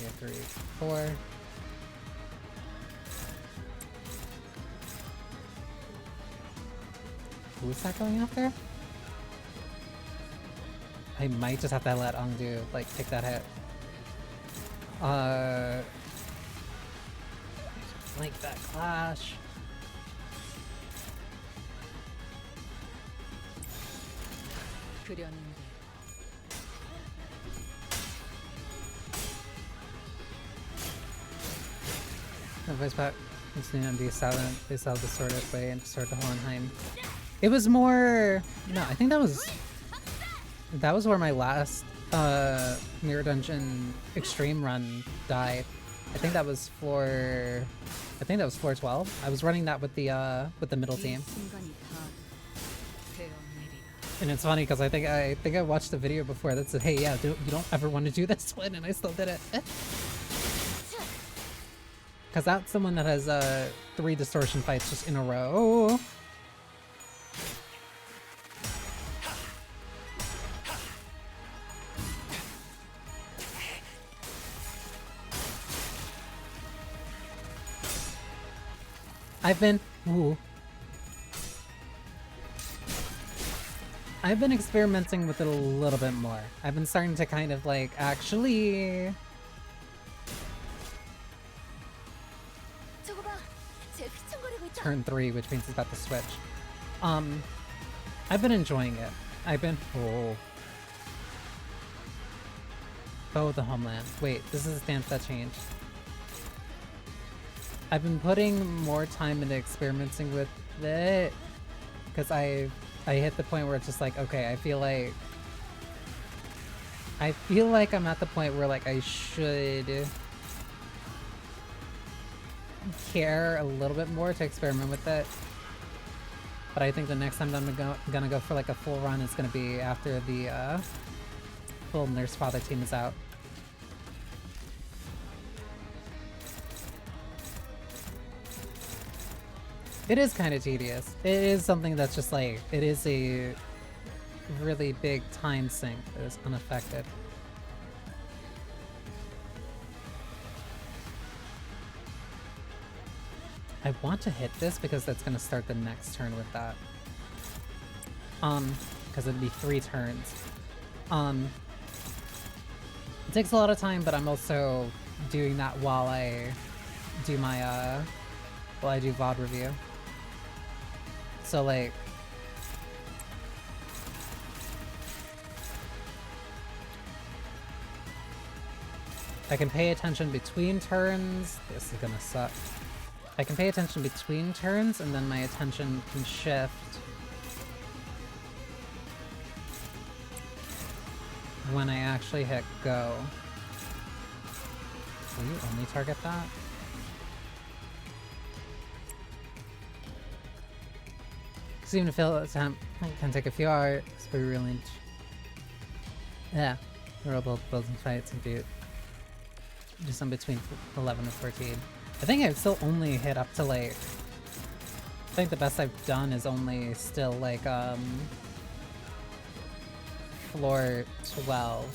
Yeah, 3, 4. Who is that going after? I might just have to let Ongdu, like, take that hit. Like that clash. 그렸는데 No voice back. Continue on the silent. They sell the sort of way and start to Hohenheim. It was more... No, I think that was... That was where my last Mirror Dungeon Extreme run died. I think that was floor... I think that was floor 12. I was running that with the middle team. 순간이 다 되어내리라. And it's funny because I think I watched a video before that said, hey, yeah, you don't ever want to do this one, and I still did it. Because that's someone that has 3 distortion fights just in a row. I've been experimenting with it a little bit more. I've been starting to kind of like actually turn 3, which means it's about to switch. I've been enjoying it. Oh, the Homeland. Wait, this is a stance that changed. I've been putting more time into experimenting with it because I hit the point where it's just like, okay, I feel like I'm at the point where like I should care a little bit more to experiment with it. But I think the next time I'm gonna go for like a full run is gonna be after the full Nurse Father team is out. It is kind of tedious. It is something that's just like, it is a really big time sink that is unaffected. I want to hit this because that's going to start the next turn with that. Because it'd be 3 turns. It takes a lot of time, but I'm also doing that while I do my, while I do VOD review. So like, I can pay attention between turns. This is gonna suck. I can pay attention between turns and then my attention can shift when I actually hit go. Will you only target that? Because even if failed attempt can take a few hours, but really Yeah, the roll building fights and do some between 11 and 14. I think I've still only hit up to like, I think the best I've done is only still like floor 12.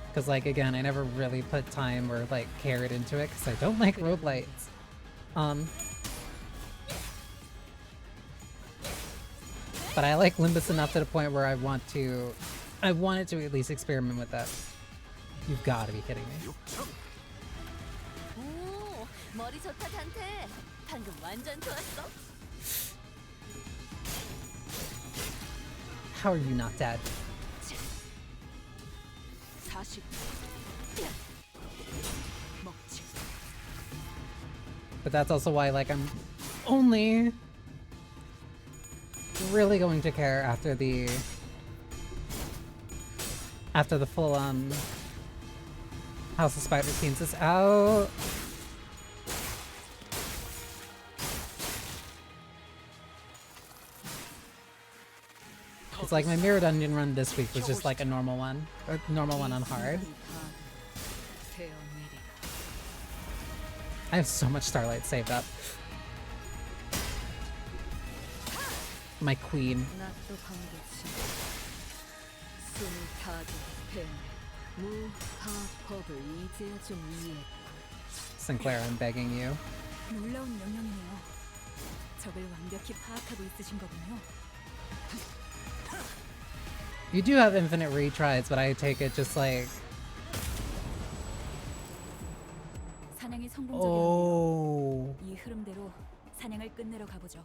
Because like again, I never really put time or like cared into it because I don't like roguelites. But I like Limbus enough to the point where I wanted to at least experiment with that. You've got to be kidding me. 오, 머리 좋다 단테. 방금 완전 좋았어. How are you not dead? 40. 먹지. But that's also why like I'm only really going to care after the full House of Spider Teens is out. It's like my Mirror Dungeon run this week was just like a normal one on hard. I have so much Starlight saved up. My queen. Sinclair, I'm begging you. 놀라운 명령이네요. 적을 완벽히 파악하고 있으신 거군요. You do have infinite retries, but I take it just like... 사냥이 성공적이었네요. Oh. 이 흐름대로 사냥을 끝내러 가보죠.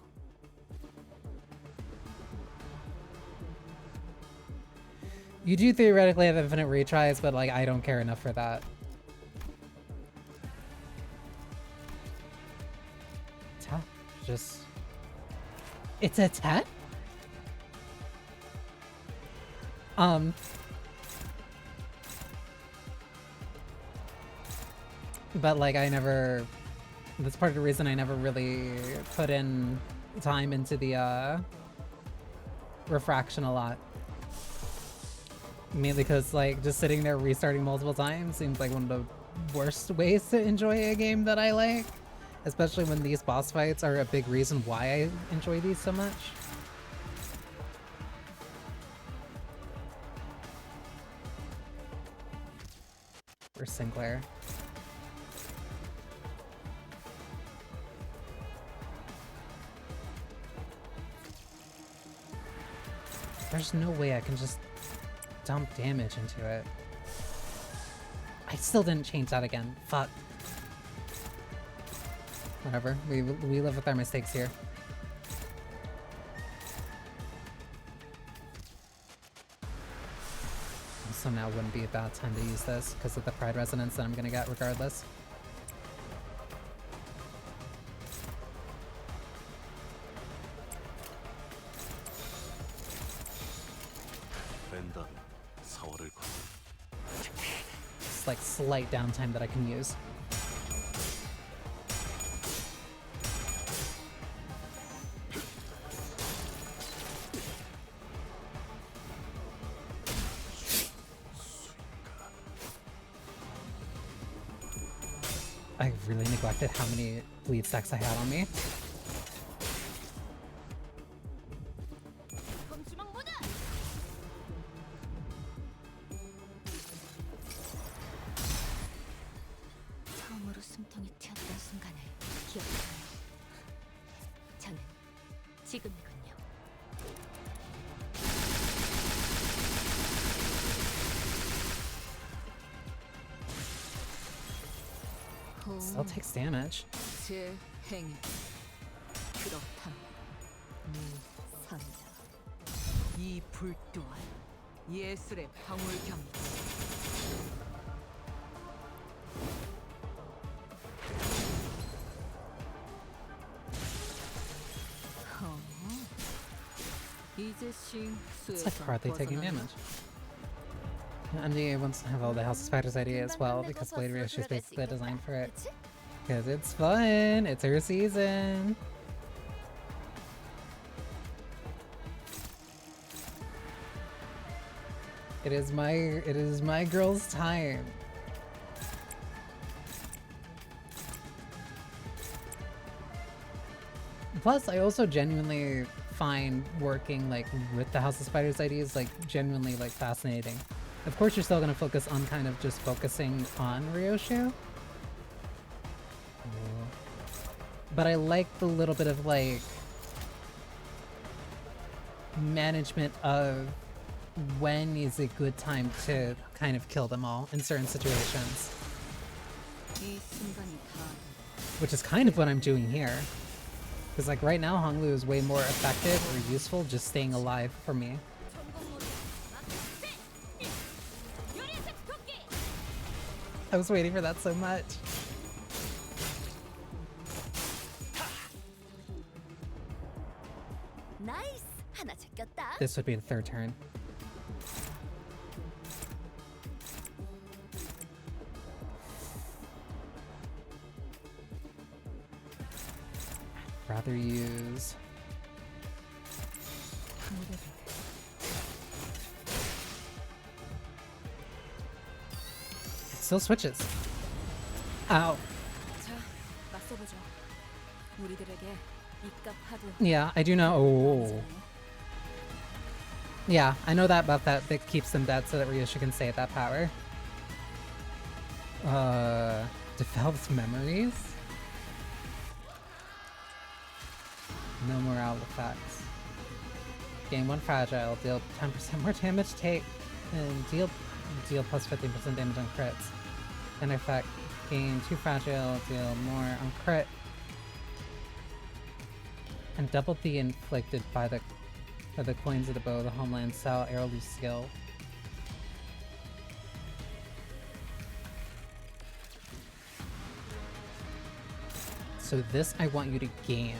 You do theoretically have infinite retries, but like I don't care enough for that. Tap, just... It's a tap? But like I never... That's part of the reason I never really put in time into the refraction a lot. Mainly because like just sitting there restarting multiple times seems like one of the worst ways to enjoy a game that I like. Especially when these boss fights are a big reason why I enjoy these so much. Where's Sinclair? There's no way I can just dump damage into it. I still didn't change that again. Fuck. Whatever. We live with our mistakes here. So now wouldn't be a bad time to use this because of the pride resonance that I'm gonna get regardless. It's like slight downtime that I can use. I really neglected how many bleed stacks I had on me. 처음으로 숨통이 튀었던 순간을 기억해요. 저는 지금이군요. Still takes damage. 제 행위 그렇다면 무산자 이 불 또한 예술의 방울경이다. 이제 It's like hardly taking damage. MDA wants to have all the House of Spiders idea as well because Blade Rush is basically designed for it. Because it's fun! It's her season! It is my girl's time. Plus, I also genuinely find working like with the House of Spiders IDs like genuinely like fascinating. Of course, you're still gonna focus on kind of just focusing on Ryoshu. But I like the little bit of like management of when is a good time to kind of kill them all in certain situations. 이 순간이 다 Which is kind of what I'm doing here. Because like right now Honglu is way more effective or useful just staying alive for me. I was waiting for that so much. 나이스! 하나 제꼈다. This would be the third turn. Rather use it still switches. Ow. 자, 맞서보죠. 우리들에게 이깟 하도 Yeah, I do know. Oh. Yeah, I know that about that. That keeps them dead so that Ryoshu can save that power. Develops memories? No morale effects. Gain 1 fragile, deal 10% more damage, take and deal plus 15% damage on crits. An effect, gain 2 fragile, deal more on crit. And double the inflicted by the coins of the bow, the homeland cell, arrow loose skill. So this I want you to gain.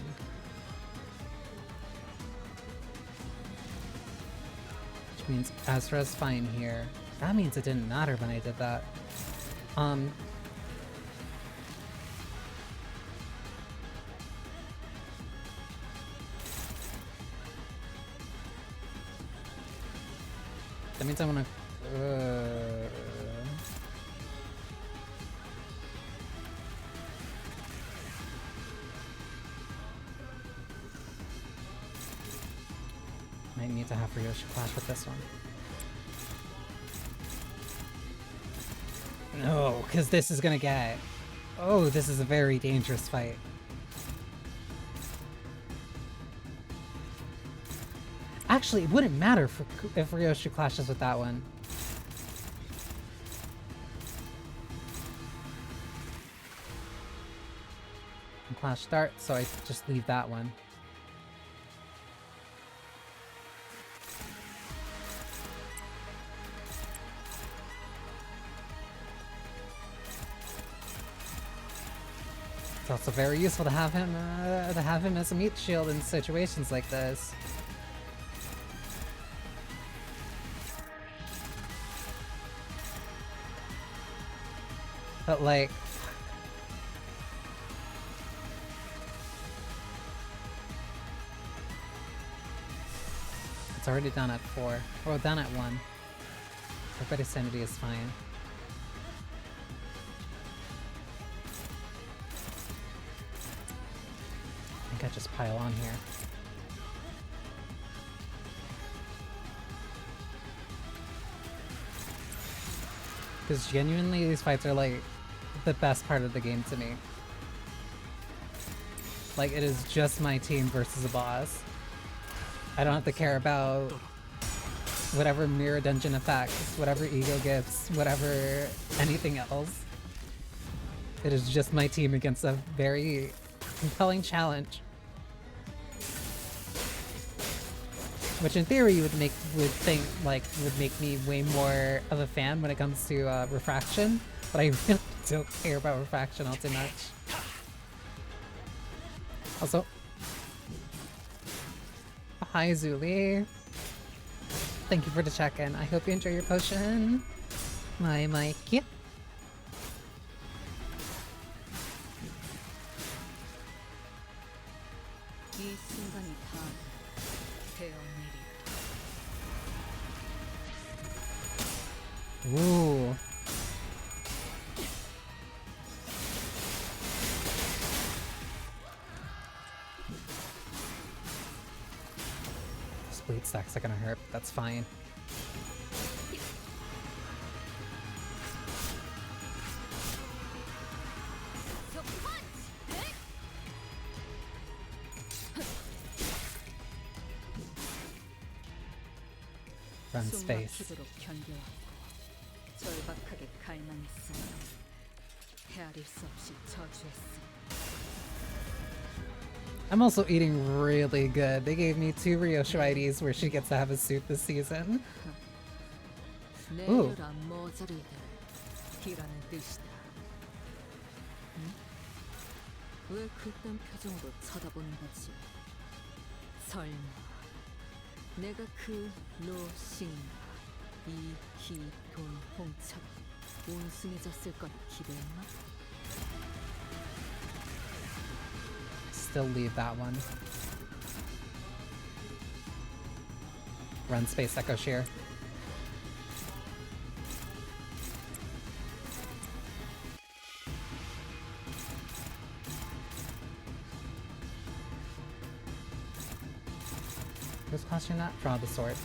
Which means Ezra's fine here. That means it didn't matter when I did that. That means I wanna... Might need to have Ryoshu clash with this one. No, because this is gonna get... Oh, this is a very dangerous fight. Actually, it wouldn't matter if Ryoshu clashes with that one. And clash start, so I just leave that one. It's also very useful to have him as a meat shield in situations like this. But like... It's already done at 4. Or done at 1. Everybody's sanity is fine. I think I just pile on here. Because genuinely these fights are like the best part of the game to me. Like it is just my team versus a boss. I don't have to care about whatever mirror dungeon effects, whatever ego gifts, whatever anything else. It is just my team against a very compelling challenge. Which in theory would make me way more of a fan when it comes to refraction, but I really don't care about refraction all too much. Also, hi Zuli. Thank you for the check-in. I hope you enjoy your potion. My mic. Yep. 이 순간이 다 되어내리. Ooh. Split stacks are gonna hurt, but that's fine. Run space. 숨막히도록 견뎌왔고 절박하게 갈망했으며 헤아릴 수 없이 저주했으며 I'm also eating really good. They gave me 2 Ryosho IDs where she gets to have a suit this season. Ooh. 내려라 모자르들 이라는 뜻이다. 응? 왜 그딴 표정으로 쳐다보는 거지? 설마 내가 그 노싱인가 이희돈 홍처럼 온숭해졌을 거라 기대했나? Still leave that one. Run space Echo Shear. Who's questioning that? Draw the sword.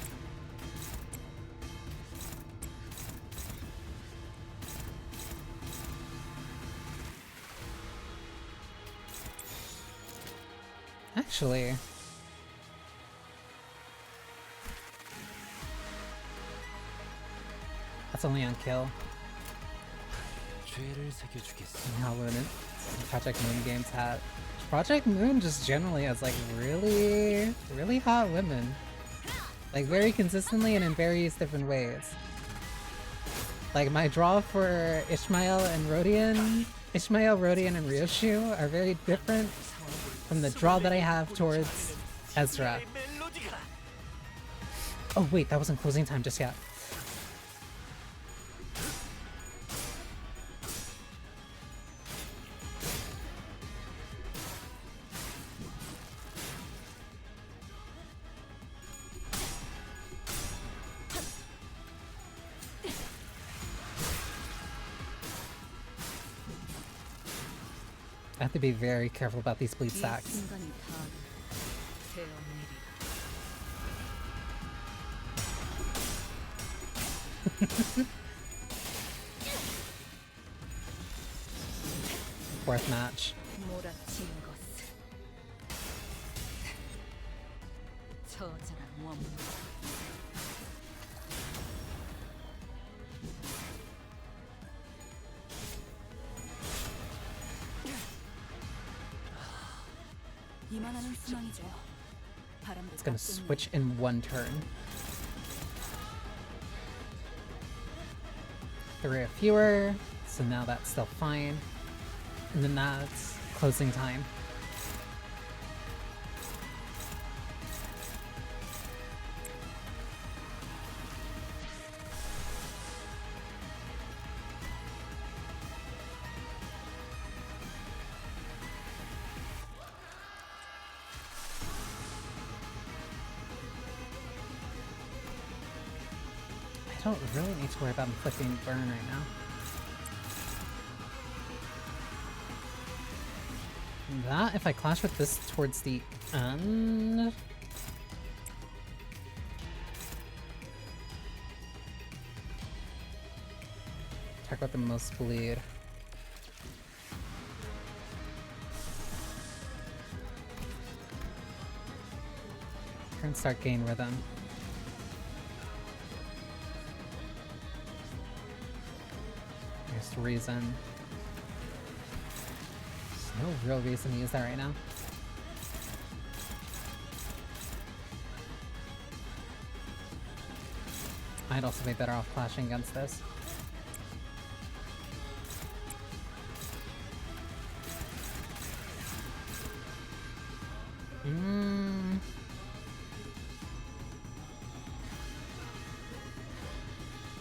Actually, that's only on kill. 죄를 새겨주겠어. How Moon Project Moon games have. Project Moon just generally has like really hot women. Like very consistently and in various different ways. Like my draw for Ishmael, Rodian, and Ryoshu are very different from the draw that I have towards Ezra. Oh wait, that wasn't closing time just yet. I have to be very careful about these bleed 이 stacks. 순간이 다 되어내리라. Fourth match. 몰아치는 것을 처절한 원문 이만하는 순항이죠. 바람도 It's gonna 딱 뚫네요. switch in one turn. 3 or fewer, so now that's still fine. And then that's closing time. I don't really need to worry about inflicting burn right now. That, if I clash with this towards the end... Attack with the most bleed. Turn start gain rhythm. There's reason. There's no real reason to use that right now. I'd also be better off clashing against this.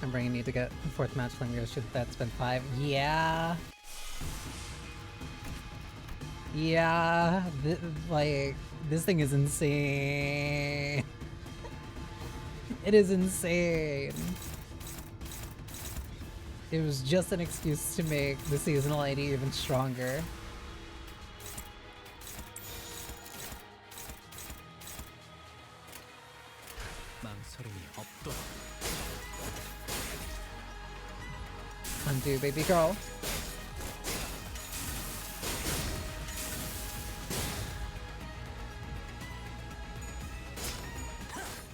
I'm bringing need to get 4th match fingers. That's been 5. Yeah. Yeah. Like, this thing is insane. It is insane. It was just an excuse to make the seasonal ID even stronger. 망설임이 없도록. Undo, baby girl.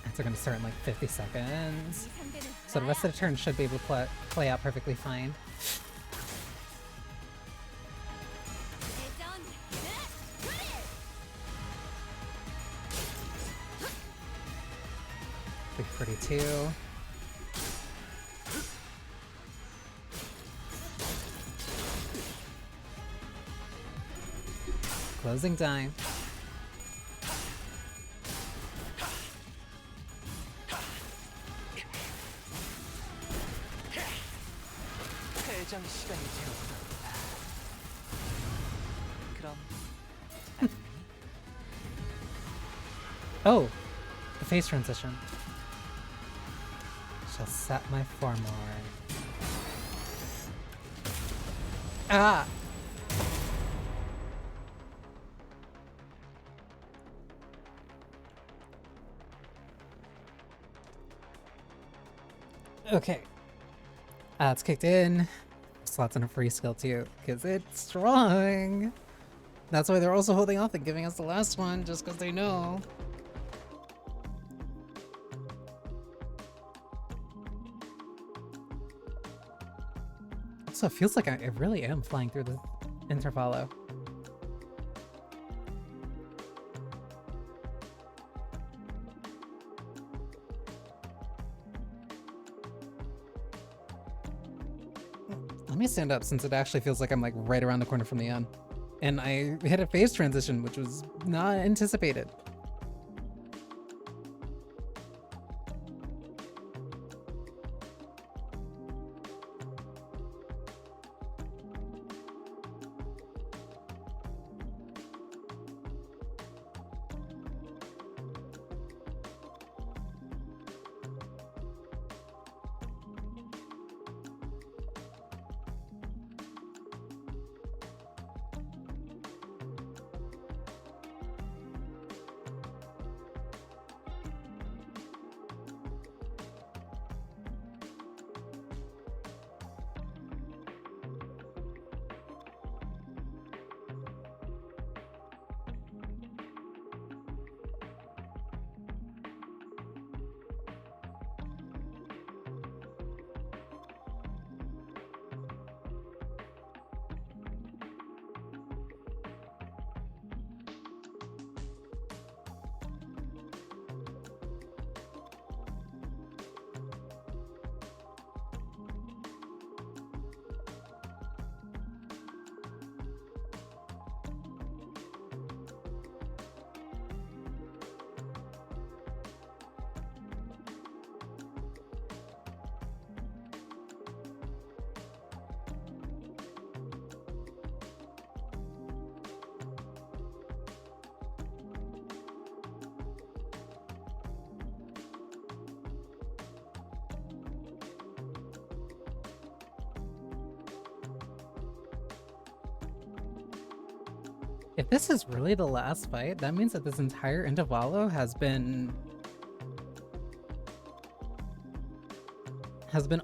It's gonna start in like 50 seconds. So the rest of the turn should be able to play out perfectly fine. Big pretty too. Closing time. 퇴장 시간이 되었다. 그럼 Oh! The face transition. Shall set my form more. Ah! Okay. It's kicked in. Slots in a free skill too, because it's strong. That's why they're also holding off and giving us the last one, just because they know. Also, it feels like I really am flying through the intervallo. Let me stand up since it actually feels like I'm like right around the corner from the end. And I hit a phase transition, which was not anticipated. If this is really the last fight, that means that this entire intervallo has been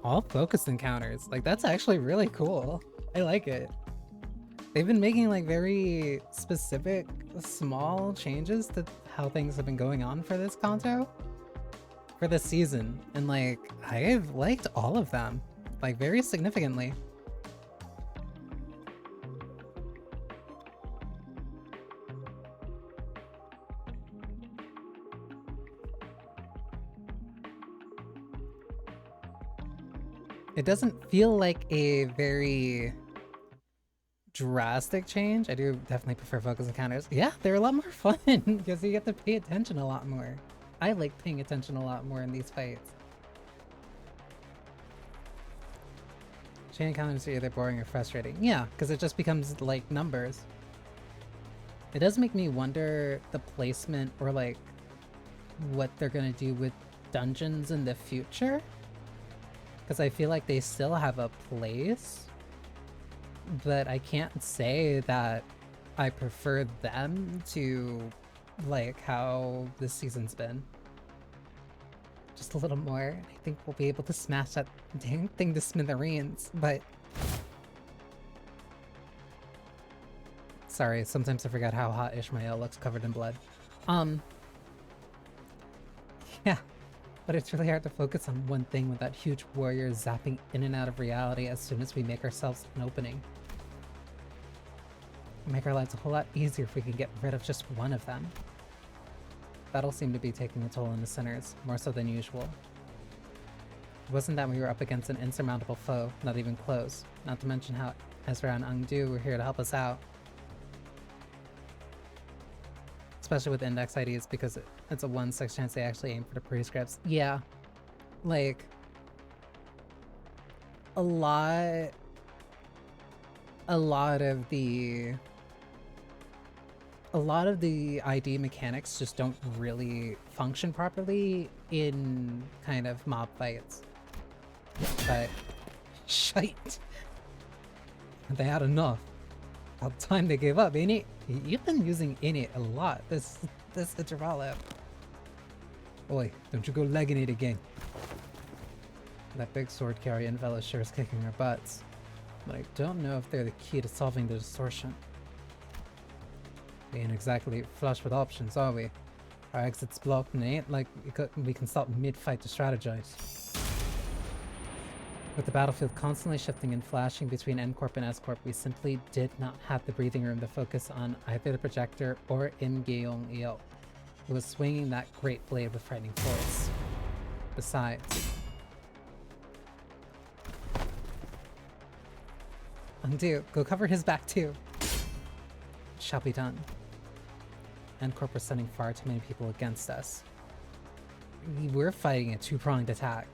all focused encounters. Like, that's actually really cool. I like it. They've been making like very specific, small changes to how things have been going on for this Kanto, for this season. And like, I've liked all of them, like very significantly. It doesn't feel like a very drastic change. I do definitely prefer focus encounters. Yeah, they're a lot more fun because you get to pay attention a lot more. I like paying attention a lot more in these fights. Chain encounters are either boring or frustrating. Yeah, because it just becomes like numbers. It does make me wonder the placement or like what they're gonna do with dungeons in the future. because I feel like they still have a place, but I can't say that I prefer them to like how this season's been. Just a little more. I think we'll be able to smash that dang thing to smithereens, but sorry, sometimes I forget how hot Ishmael looks covered in blood. Yeah, but it's really hard to focus on one thing with that huge warrior zapping in and out of reality as soon as we make ourselves an opening. It'll make our lives a whole lot easier if we can get rid of just one of them. Battle seemed to be taking a toll on the sinners, more so than usual. It wasn't that we were up against an insurmountable foe, not even close, not to mention how Ezra and Ungdu were here to help us out. Especially with index IDs, because it's a 1/6 chance they actually aim for the prescripts. Yeah, like a lot of the ID mechanics just don't really function properly in kind of mob fights. But shite, they had enough. About time they gave up, ain't it? You've been using init a lot this interval app. Oi, don't you go legging it again. That big sword carry Invella sure is kicking our butts, but I don't know if they're the key to solving the distortion. We ain't exactly flush with options, are we? Our exit's blocked and it ain't like we can stop mid-fight to strategize. With the battlefield constantly shifting and flashing between N-Corp and S-Corp, we simply did not have the breathing room to focus on either the projector or Im Geong Il, who was swinging that great blade with frightening force. Besides, Undo, go cover his back too. Shall be done. N-Corp was sending far too many people against us. We're fighting a two-pronged attack.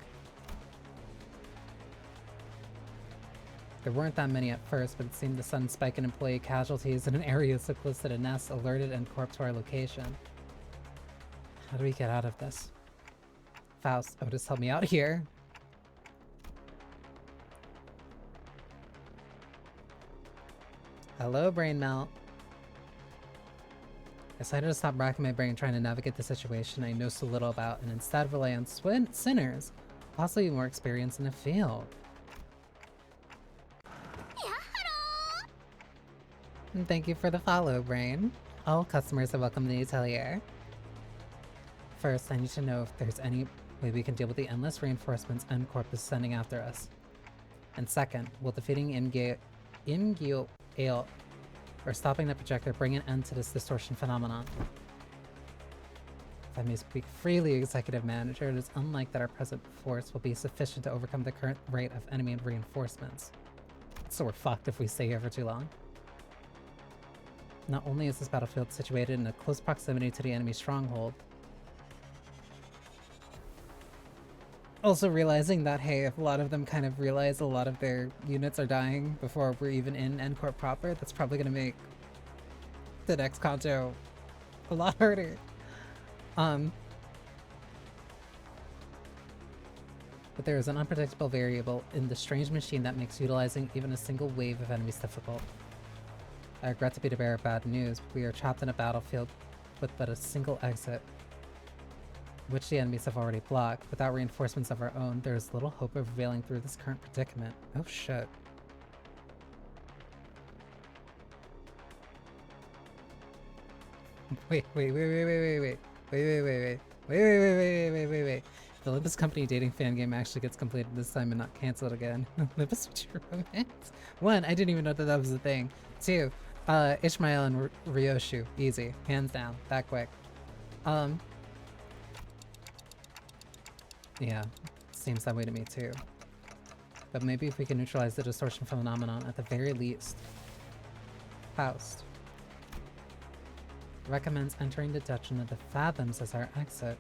There weren't that many at first, but it seemed the sudden spike in employee casualties in an area so close to the nest alerted N-Corp to our location. How do we get out of this? Faust, Otis, help me out here. Hello, brain melt. I decided to stop racking my brain trying to navigate the situation I know so little about and instead rely on sinners, possibly more experience in the field. And thank you for the follow, Brain. All customers are welcome to the atelier. First, I need to know if there's any way we can deal with the endless reinforcements N-Corp is sending after us. And second, will defeating Imgil Ale or stopping the projector bring an end to this distortion phenomenon? If I may speak freely, Executive Manager, it is unlikely that our present force will be sufficient to overcome the current rate of enemy reinforcements. So we're fucked if we stay here for too long. Not only is this battlefield situated in a close proximity to the enemy stronghold, also realizing that, hey, if a lot of them kind of realize a lot of their units are dying before we're even in N-Corp proper, that's probably going to make the next Canto a lot harder. But there is an unpredictable variable in the strange machine that makes utilizing even a single wave of enemies difficult. I regret to be the bearer of bad news, but we are trapped in a battlefield with but a single exit, which the enemies have already blocked. Without reinforcements of our own, there is little hope of prevailing through this current predicament. Oh shit. Wait. If the Limbus Company dating fan game actually gets completed this time and not cancelled again. Limbus Future Romance? 1, I didn't even know that was a thing. 2, Ishmael and Ryoshu. Easy. Hands down. That quick. Yeah. Seems that way to me too. But maybe if we can neutralize the distortion phenomenon at the very least. Faust recommends entering the Dungeon of the Fathoms as our exit.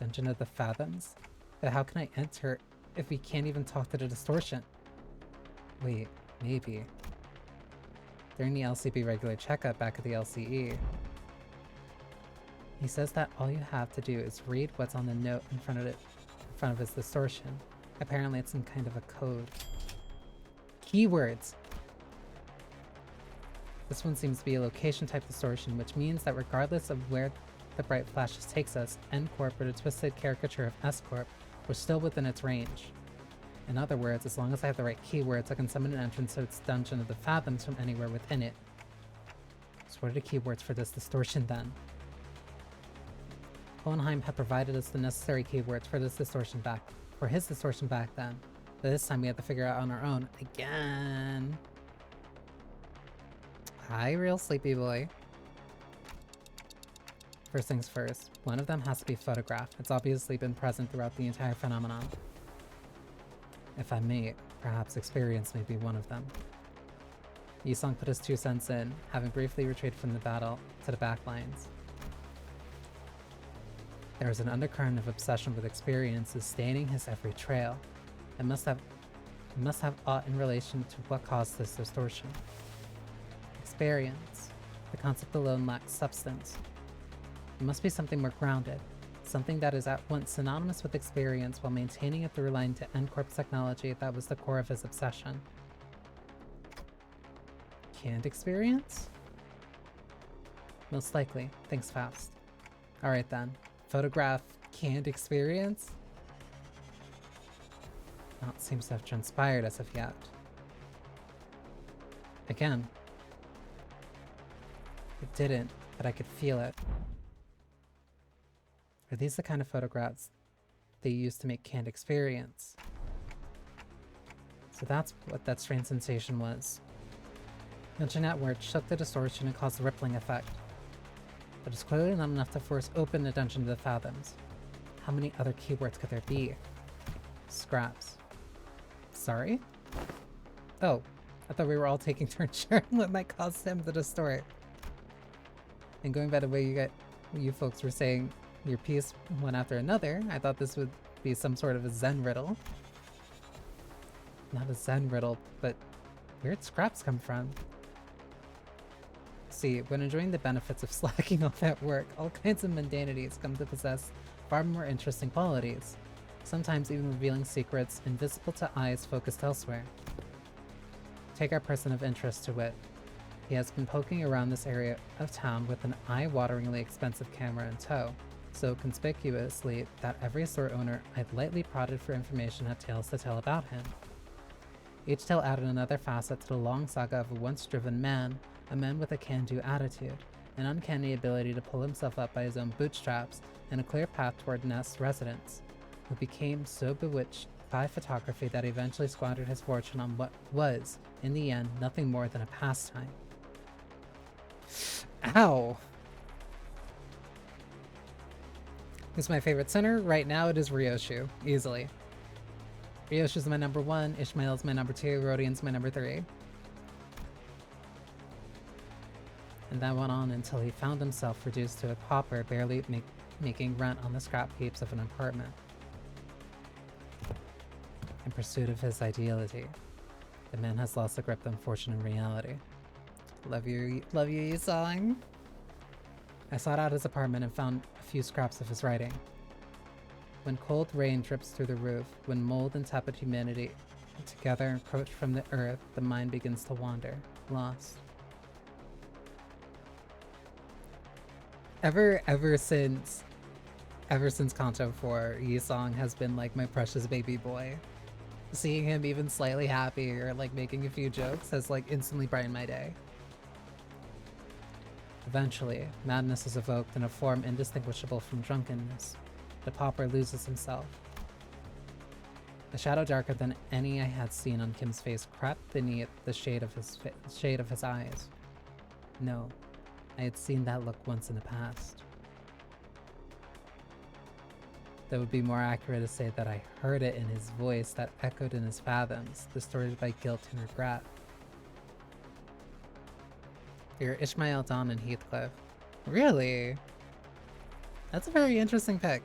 Dungeon of the Fathoms? But how can I enter if we can't even talk to the distortion? Wait, maybe. During the LCB regular checkup back at the LCE, he says that all you have to do is read what's on the note in front of his distortion. Apparently it's some kind of a code. Keywords! This one seems to be a location type distortion, which means that regardless of where the bright flashes takes us, N Corp or the twisted caricature of S Corp, we're still within its range. In other words, as long as I have the right keywords, I can summon an entrance to its dungeon of the Fathoms from anywhere within it. So what are the keywords for this distortion then? Hohenheim had provided us the necessary keywords for this distortion for his distortion back then. But this time we had to figure it out on our own again. Hi, real sleepy boy. First things first, one of them has to be photographed. It's obviously been present throughout the entire phenomenon. If I may, perhaps experience may be one of them. Yisong put his 2 cents in, having briefly retreated from the battle to the back lines. There was an undercurrent of obsession with experiences staining his every trail. It must have aught in relation to what caused this distortion. Experience. The concept alone lacks substance. It must be something more grounded, something that is at once synonymous with experience while maintaining a through line to N-Corp's technology that was the core of his obsession. Canned experience? Most likely. Thanks, Faust. Alright then. Photograph canned experience? Not seems to have transpired as of yet. Again. It didn't, but I could feel it. Are these the kind of photographs they use to make canned experience? So that's what that strange sensation was. Mention at word shook the distortion and caused a rippling effect. But it's clearly not enough to force open the dungeon to the Fathoms. How many other keywords could there be? Scraps. Sorry? Oh, I thought we were all taking turns sharing what might cause him to distort. And going by the way you folks were saying your piece one after another, I thought this would be some sort of a Zen riddle. Not a Zen riddle, but where'd scraps come from? See, when enjoying the benefits of slacking off at work, all kinds of mundanities come to possess far more interesting qualities, sometimes even revealing secrets invisible to eyes focused elsewhere. Take our person of interest to wit. He has been poking around this area of town with an eye-wateringly expensive camera in tow, so conspicuously that every store owner I'd lightly prodded for information had tales to tell about him. Each tale added another facet to the long saga of a once-driven man, a man with a can-do attitude, an uncanny ability to pull himself up by his own bootstraps, and a clear path toward Nest's residence, who became so bewitched by photography that he eventually squandered his fortune on what was, in the end, nothing more than a pastime. Ow! Who's my favorite sinner? Right now it is Ryoshu, easily. Ryoshu's my number 1, Ishmael's my number 2, Rodian's my number 3. And that went on until he found himself reduced to a pauper, barely making rent on the scrap heaps of an apartment. In pursuit of his ideality, the man has lost the grip on fortune and reality. Love you, Yisong. I sought out his apartment and found a few scraps of his writing. When cold rain drips through the roof, when mold and tepid humanity together encroach from the earth, the mind begins to wander, lost. Ever since Kanto 4, Yisong has been like my precious baby boy. Seeing him even slightly happy or like making a few jokes has like instantly brightened my day. Eventually, madness is evoked in a form indistinguishable from drunkenness. The pauper loses himself. A shadow darker than any I had seen on Kim's face crept beneath the shade of his eyes. No, I had seen that look once in the past. That would be more accurate to say that I heard it in his voice that echoed in his fathoms, distorted by guilt and regret. You're Ishmael, Dawn, and Heathcliff. Really? That's a very interesting pick.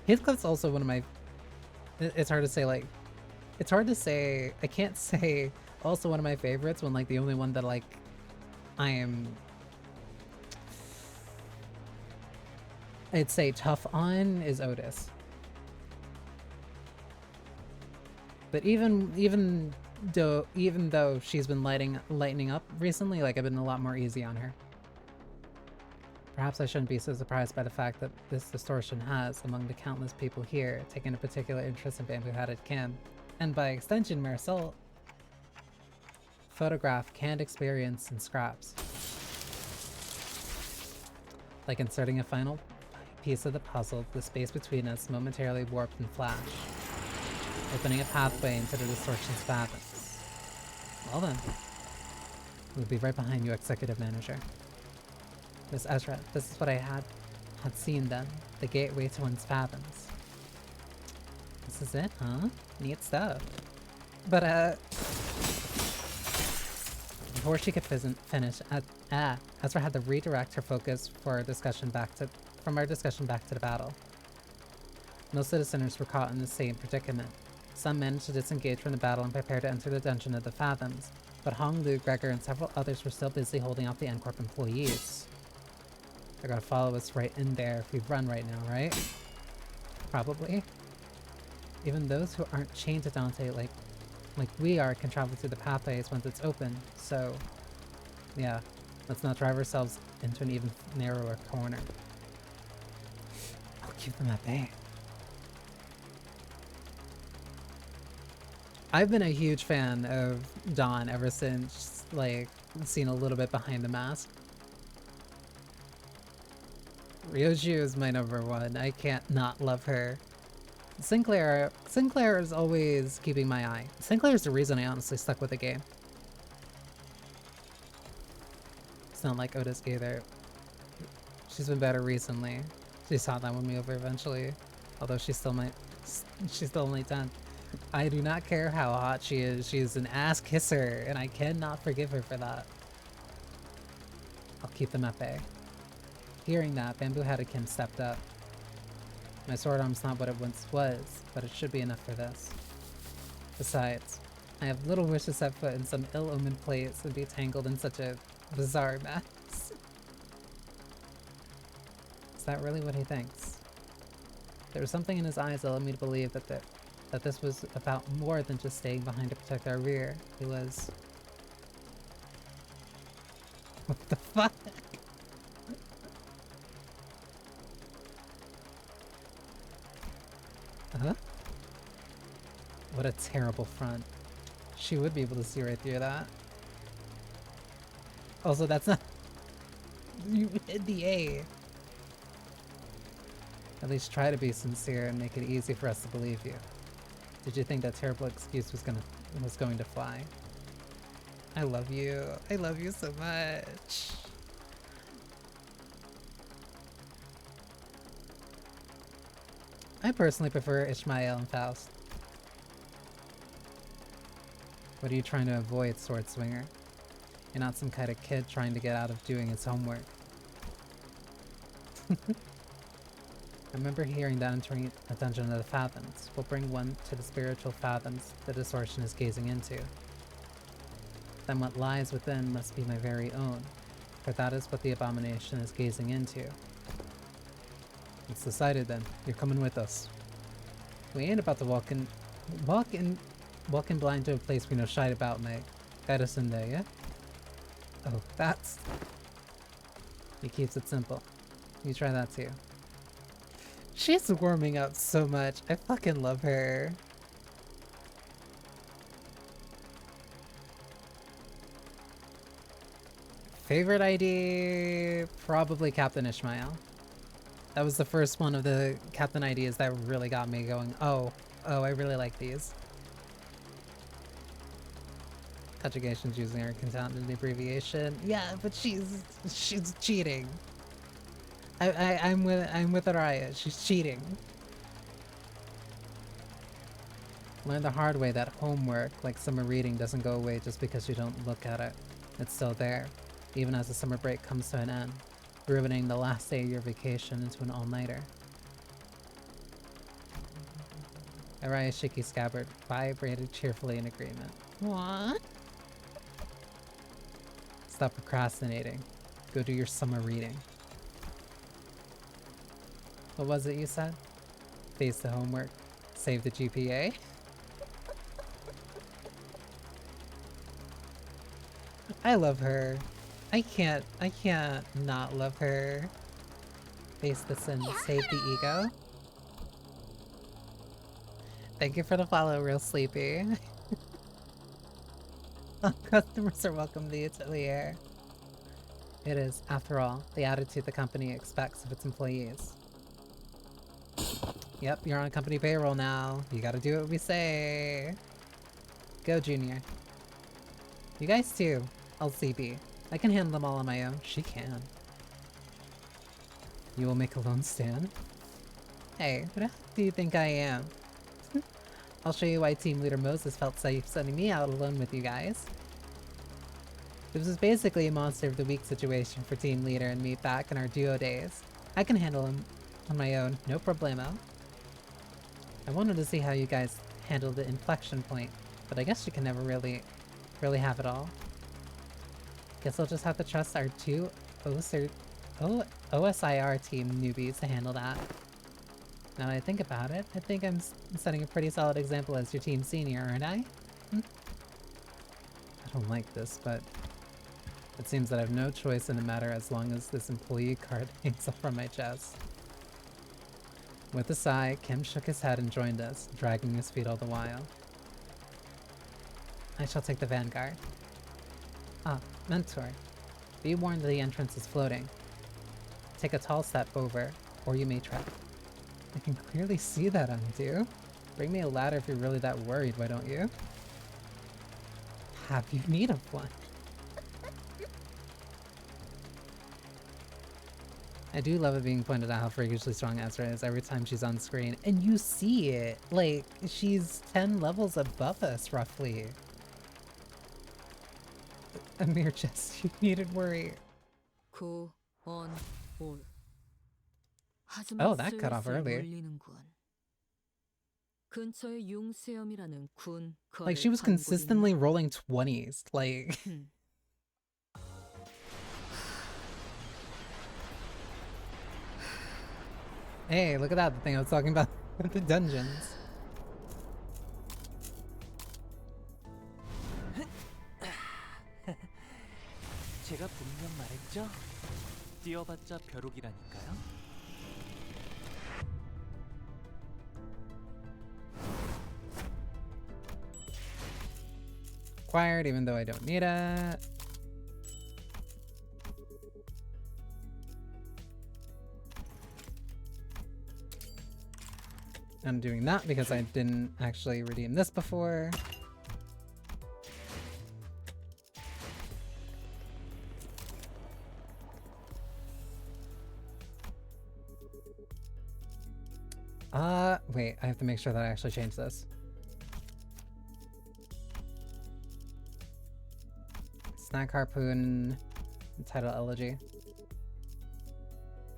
Heathcliff's also one of my... It's hard to say, like... It's hard to say... I can't say also one of my favorites when, like, the only one that, like, I am... I'd say tough on is Otis. But even though she's been lightening up recently, like I've been a lot more easy on her. Perhaps I shouldn't be so surprised by the fact that this distortion has, among the countless people here, taken a particular interest in bamboo-hatted Kim, and by extension Marisol, photograph canned experience and scraps. Like inserting a final piece of the puzzle, the space between us momentarily warped and flashed, opening a pathway into the distortion's fathoms. Well then, we'll be right behind you, Executive Manager. Miss Ezra, this is what I had seen then, the gateway to one's fathoms. This is it, huh? Neat stuff. But, before she could finish, Ezra had to redirect her focus for our discussion from our discussion back to the battle. Most of the sinners were caught in the same predicament. Some managed to disengage from the battle and prepare to enter the dungeon of the Fathoms, but Hong Lu, Gregor, and several others were still busy holding off the N-Corp employees. They're gonna follow us right in there if we run right now, right? Probably. Even those who aren't chained to Dante like we are can travel through the pathways once it's open, so yeah, let's not drive ourselves into an even narrower corner. I'll keep them at bay. I've been a huge fan of Dawn ever since, like, seeing a little bit behind the mask. Ryoju is my #1. I can't not love her. Sinclair is always keeping my eye. Sinclair is the reason I honestly stuck with the game. It's not like Otis either. She's been better recently. She saw that won me over eventually. Although she's still only 10. I do not care how hot she is. She's an ass kisser, and I cannot forgive her for that. I'll keep them at bay. Hearing that, Bamboo-Hatted Kim stepped up. My sword arm's not what it once was, but it should be enough for this. Besides, I have little wish to set foot in some ill-omened place and be tangled in such a bizarre mess. Is that really what he thinks? There was something in his eyes that led me to believe that this was about more than just staying behind to protect our rear. It was... What the fuck? Huh? What a terrible front. She would be able to see right through that. Also, that's not... You hit the A. At least try to be sincere and make it easy for us to believe you. Did you think that terrible excuse was going to fly? I love you. I love you so much. I personally prefer Ishmael and Faust. What are you trying to avoid, Sword Swinger? You're not some kind of kid trying to get out of doing his homework. I remember hearing that entering a dungeon of the Fathoms will bring one to the spiritual fathoms the distortion is gazing into. Then what lies within must be my very own, for that is what the abomination is gazing into. It's decided then. You're coming with us. We ain't about to walk in blind to a place we know shite about, mate. Guide us in there, yeah? Oh, that's... He keeps it simple. You try that too. She's warming up so much. I fucking love her. Favorite ID? Probably Captain Ishmael. That was the first one of the Captain IDs that really got me going, oh, I really like these. Conjugation's using her confounded abbreviation. Yeah, but she's cheating. I'm with Araya. She's cheating. Learn the hard way that homework, like summer reading, doesn't go away just because you don't look at it. It's still there, even as the summer break comes to an end, ruining the last day of your vacation into an all-nighter. Araya's shaky scabbard vibrated cheerfully in agreement. What? Stop procrastinating. Go do your summer reading. What was it you said? Face the homework. Save the GPA? I love her. I can't not love her. Face the sin, save the ego. Thank you for the follow, Real Sleepy. Customers are welcome to the atelier. It is, after all, the attitude the company expects of its employees. Yep, you're on company payroll now. You gotta do what we say. Go, Junior. You guys too. LCB. I can handle them all on my own. She can. You will make a lone stand? Hey, who the heck do you think I am? I'll show you why Team Leader Moses felt safe sending me out alone with you guys. This was basically a Monster of the Week situation for Team Leader and me back in our duo days. I can handle him on my own, no problemo. I wanted to see how you guys handle the inflection point, but I guess you can never really have it all. Guess I'll just have to trust our two OSIR team newbies to handle that. Now that I think about it, I think I'm setting a pretty solid example as your team senior, aren't I? I don't like this, but it seems that I have no choice in the matter as long as this employee card hangs up from my chest. With a sigh, Kim shook his head and joined us, dragging his feet all the while. I shall take the vanguard. Ah, Mentor. Be warned that the entrance is floating. Take a tall step over, or you may trip. I can clearly see that, Undo. Bring me a ladder if you're really that worried, why don't you? Have you need of one? I do love it being pointed out how freakishly strong Ezra is every time she's on screen, and you see it! Like, she's 10 levels above us, roughly. A mere jest, you needed worry. 고, on, 올. Oh, that cut off earlier. 근처에 융수염이라는 군 Like, she was consistently rolling 20s, like... Hey, look at that, the thing I was talking about the dungeons. 제가 분명 말했죠? 뛰어봤자 벼룩이라니까요. Acquired, even though I don't need it. I'm doing that because I didn't actually redeem this before. Wait, I have to make sure that I actually change this. Snack Harpoon, Title Elegy.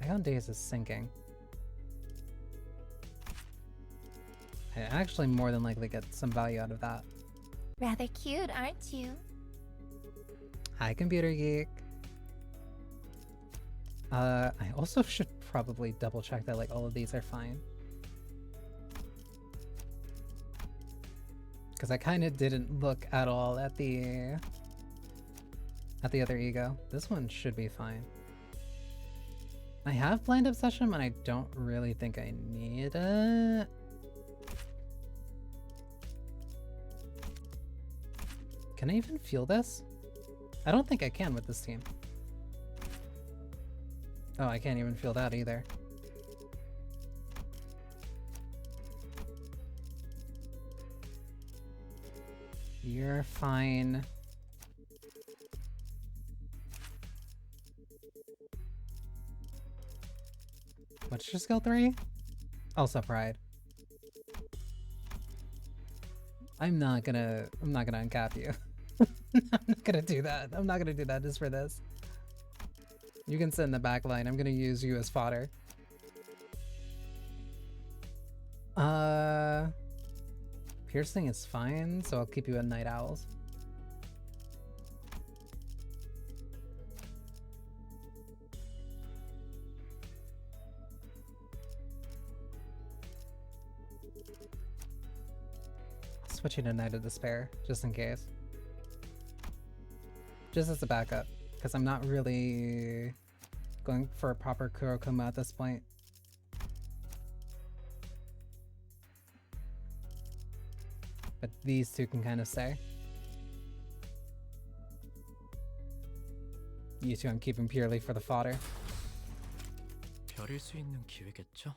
Ion Days is sinking. I actually more than likely get some value out of that. Rather cute, aren't you? Hi, Computer Geek. I also should probably double check that like all of these are fine. Because I kind of didn't look at all at the other ego. This one should be fine. I have Blind Obsession and I don't really think I need it. Can I even feel this? I don't think I can with this team. Oh, I can't even feel that either. You're fine. What's your skill 3? Also pride. I'm not gonna uncap you. I'm not gonna do that. I'm not gonna do that just for this. You can sit in the back line. I'm gonna use you as fodder. Piercing is fine, so I'll keep you at Night Owls. Switching to Night of Despair, just in case. just as a backup, because I'm not really going for a proper Kurokuma at this point. But these two can kind of stay. You two I'm keeping purely for the fodder. 별일 수 있는 기회겠죠?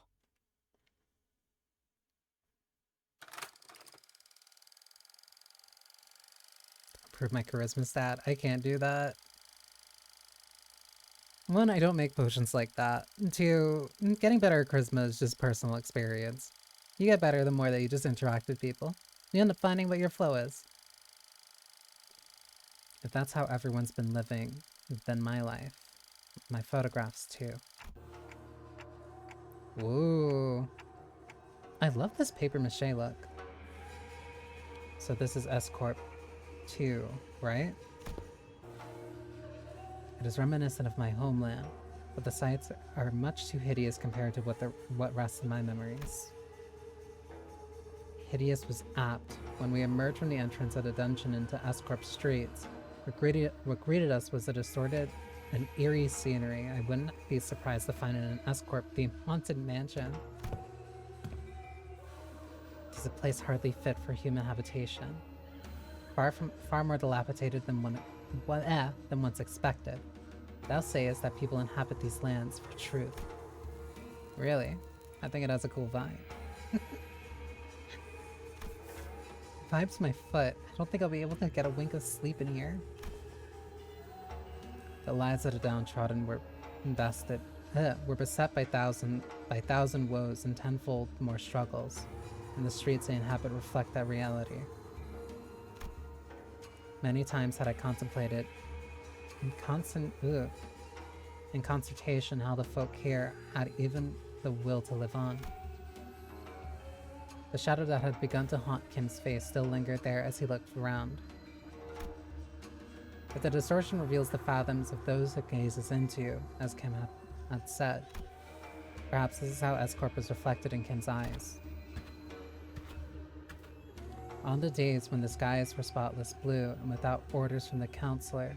Improve my charisma stat. I can't do that. One, I don't make potions like that. Two, getting better at charisma is just personal experience. You get better the more that you just interact with people. You end up finding what your flow is. If that's how everyone's been living, then my life. My photographs too. Ooh. I love this paper mache look. So this is S-Corp 2, right? It is reminiscent of my homeland, but the sights are much too hideous compared to what rests in my memories. Hideous was apt. When we emerged from the entrance of the dungeon into S-Corp streets, what greeted us was a distorted and eerie scenery I wouldn't be surprised to find in an S-Corp themed haunted mansion. It is a place hardly fit for human habitation. Far more dilapidated than once expected. Thou sayest that people inhabit these lands for truth. Really? I think it has a cool vibe. Vibe's my foot. I don't think I'll be able to get a wink of sleep in here. The lives of the downtrodden were beset by thousand woes and tenfold more struggles, and the streets they inhabit reflect that reality. Many times had I contemplated in consultation how the folk here had even the will to live on. The shadow that had begun to haunt Kim's face still lingered there as he looked around. But the distortion reveals the fathoms of those it gazes into, as Kim had said. Perhaps this is how S-Corp was reflected in Kim's eyes. On the days when the skies were spotless blue and without orders from the counselor,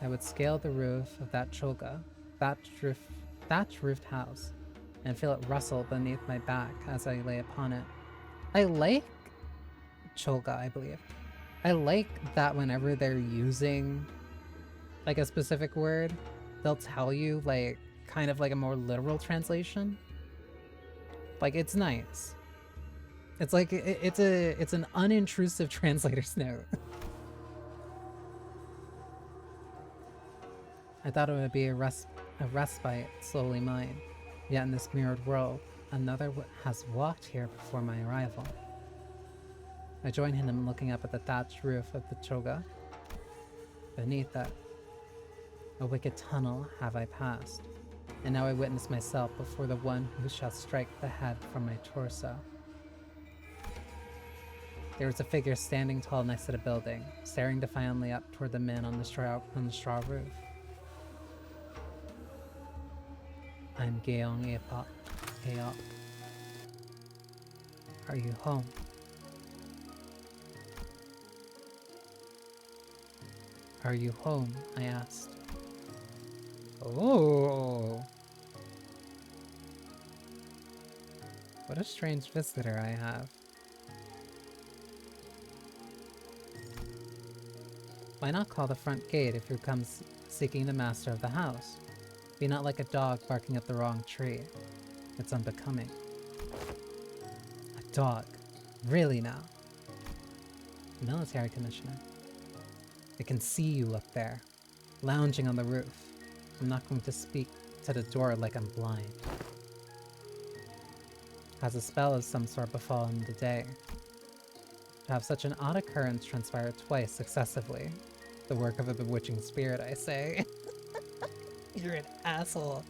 I would scale the roof of that choga, thatch roofed house, and feel it rustle beneath my back as I lay upon it. I like choga, I believe. I like that whenever they're using like a specific word, they'll tell you like kind of like a more literal translation. Like it's nice. It's like it's an unintrusive translator's note. I thought it would be a respite slowly mine. Yet in this mirrored world, another has walked here before my arrival. I join him looking up at the thatched roof of the choga. Beneath that, a wicked tunnel have I passed, and now I witness myself before the one who shall strike the head from my torso. There was a figure standing tall next to the building, staring defiantly up toward the men on the straw roof. I'm Geong Eop. Are you home? Are you home? I asked. Oh! What a strange visitor I have. Why not call the front gate if you come seeking the master of the house? Be not like a dog barking up the wrong tree. It's unbecoming. A dog? Really now? Military commissioner. I can see you up there, lounging on the roof. I'm not going to speak to the door like I'm blind. Has a spell of some sort befallen the day? To have such an odd occurrence transpire twice successively. The work of a bewitching spirit, I say. You're an asshole.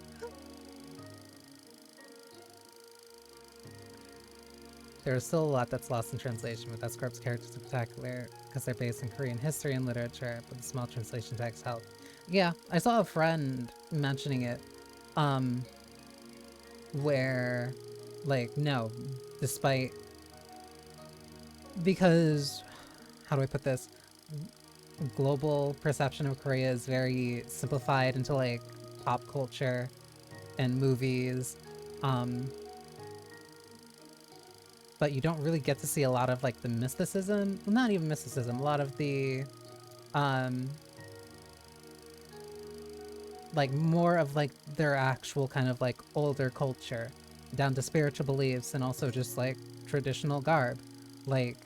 There is still a lot that's lost in translation, with S-Corp's characters in particular, because they're based in Korean history and literature, but the small translation text help. Yeah, I saw a friend mentioning it, where, like, no, despite, because, how do I put this? global perception of Korea is very simplified into like pop culture and movies. But you don't really get to see a lot of like the mysticism, well, not even mysticism, a lot of the like more of like their actual kind of like older culture, down to spiritual beliefs and also just like traditional garb. Like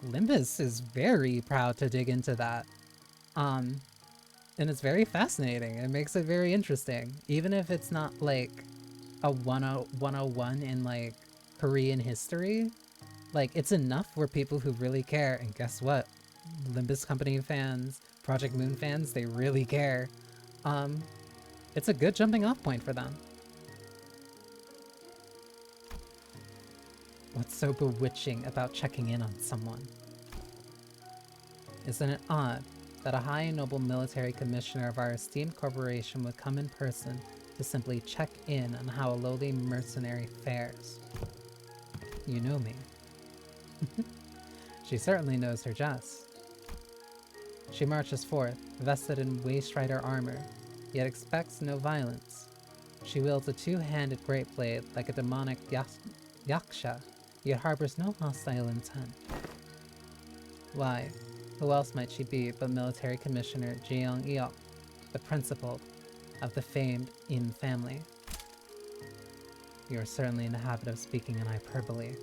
Limbus is very proud to dig into that. And it's very fascinating. It makes it very interesting. Even if it's not like a 101 in like Korean history, like it's enough for people who really care. And guess what? Limbus Company fans, Project Moon fans, they really care. It's a good jumping off point for them. What's so bewitching about checking in on someone? Isn't it odd that a high and noble military commissioner of our esteemed corporation would come in person to simply check in on how a lowly mercenary fares? You know me. She certainly knows her jest. She marches forth, vested in Waste Rider armor, yet expects no violence. She wields a two-handed great blade like a demonic yaksha, yet harbors no hostile intent. Why, who else might she be but Military Commissioner Jeong Eok, the principal of the famed In family? You are certainly in the habit of speaking in hyperbole.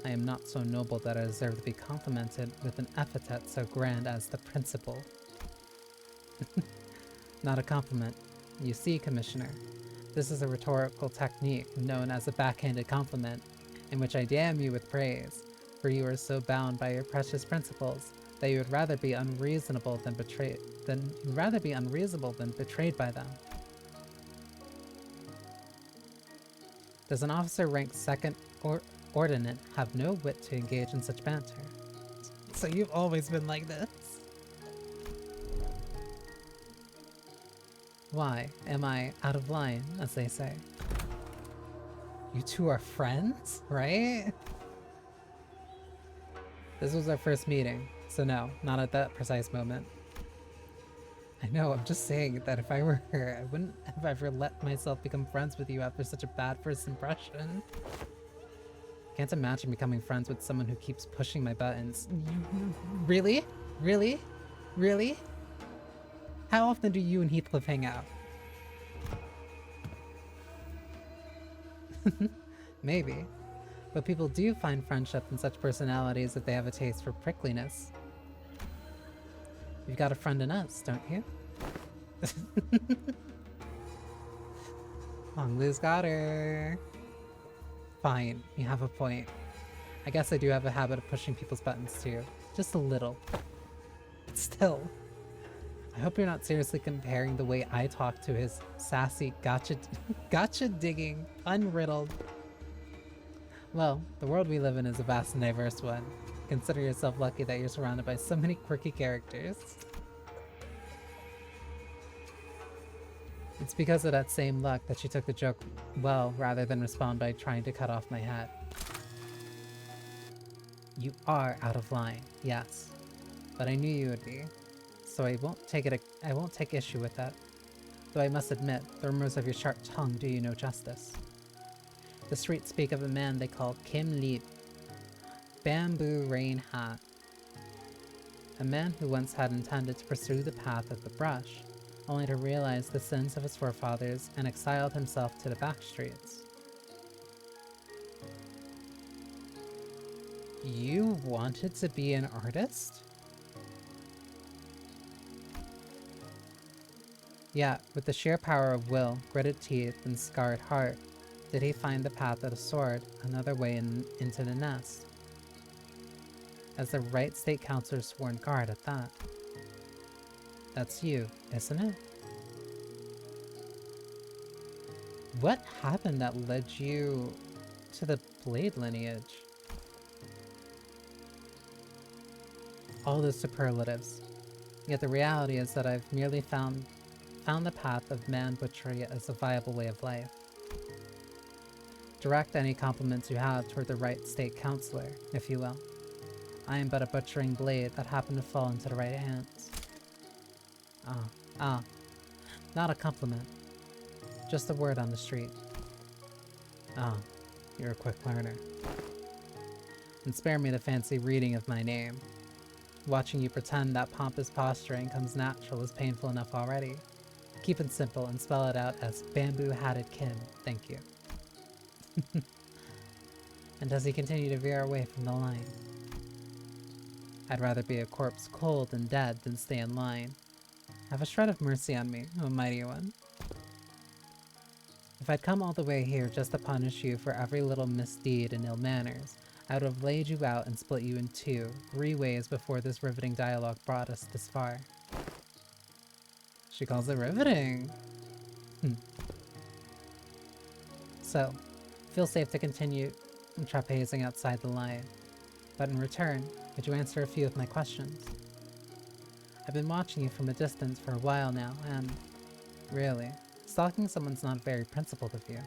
I am not so noble that I deserve to be complimented with an epithet so grand as the principal. Not a compliment. You see, Commissioner, this is a rhetorical technique known as a backhanded compliment, in which I damn you with praise, for you are so bound by your precious principles that you would rather be unreasonable than betrayed by them. Does an officer ranked second or ordinate have no wit to engage in such banter? So you've always been like this? Why am I out of line, as they say? You two are friends, right? This was our first meeting, so no, not at that precise moment. I know, I'm just saying that if I were her, I wouldn't have ever let myself become friends with you after such a bad first impression. Can't imagine becoming friends with someone who keeps pushing my buttons. Really? Really? Really? How often do you and Heathcliff hang out? Maybe. But people do find friendship in such personalities if they have a taste for prickliness. You've got a friend in us, don't you? Long Liz got her. Fine, you have a point. I guess I do have a habit of pushing people's buttons too. Just a little. But still. I hope you're not seriously comparing the way I talk to his sassy gotcha digging, unriddled. Well, the world we live in is a vast and diverse one. Consider yourself lucky that you're surrounded by so many quirky characters. It's because of that same luck that she took the joke well, rather than respond by trying to cut off my head. You are out of line, yes. But I knew you would be. So I won't take issue with that. Though I must admit, the rumors of your sharp tongue do you no justice. The streets speak of a man they call Kim Lip, Bamboo Rain Hat. A man who once had intended to pursue the path of the brush, only to realize the sins of his forefathers and exiled himself to the back streets. You wanted to be an artist? Yeah, with the sheer power of will, gritted teeth, and scarred heart, did he find the path of the sword another way into the nest. As the right state counselor's sworn guard at that. That's you, isn't it? What happened that led you to the blade lineage? All those superlatives. Yet the reality is that I've merely found the path of man butchery as a viable way of life. Direct any compliments you have toward the right state counselor, if you will. I am but a butchering blade that happened to fall into the right hands. Ah. Not a compliment. Just a word on the street. Ah, you're a quick learner. And spare me the fancy reading of my name. Watching you pretend that pompous posturing comes natural is painful enough already. Keep it simple and spell it out as Bamboo-Hatted Kim. Thank you. And does he continue to veer away from the line? I'd rather be a corpse cold and dead than stay in line. Have a shred of mercy on me, O mighty one. If I'd come all the way here just to punish you for every little misdeed and ill manners, I would have laid you out and split you in two, 3 ways before this riveting dialogue brought us this far. She calls it riveting. So, feel safe to continue trapezing outside the line. But in return, could you answer a few of my questions? I've been watching you from a distance for a while now, and really, stalking someone's not very principled of you.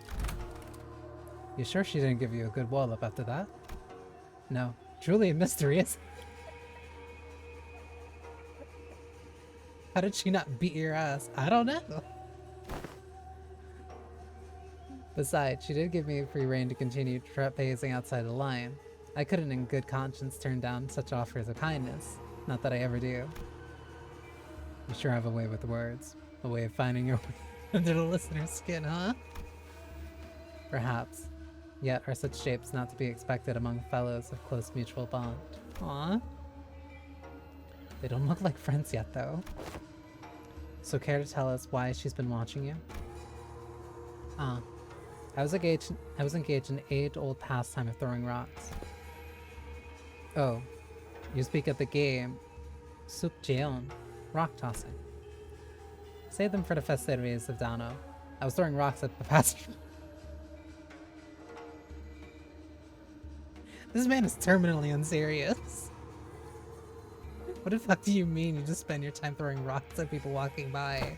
You sure she didn't give you a good wall-up after that? No, truly a mystery, is How did she not beat your ass? I don't know. Besides, she did give me free rein to continue trapezing outside the line. I couldn't in good conscience turn down such offers of kindness. Not that I ever do. You sure have a way with words. A way of finding your way under the listener's skin, huh? Perhaps. Yet are such shapes not to be expected among fellows of close mutual bond. Aw. They don't look like friends yet, though. So care to tell us why she's been watching you? I was engaged in an age-old pastime of throwing rocks. Oh, you speak of the game Sukjeon, rock tossing. Save them for the festivities of Dano. I was throwing rocks at the past. This man is terminally unserious. What the fuck do you mean you just spend your time throwing rocks at people walking by?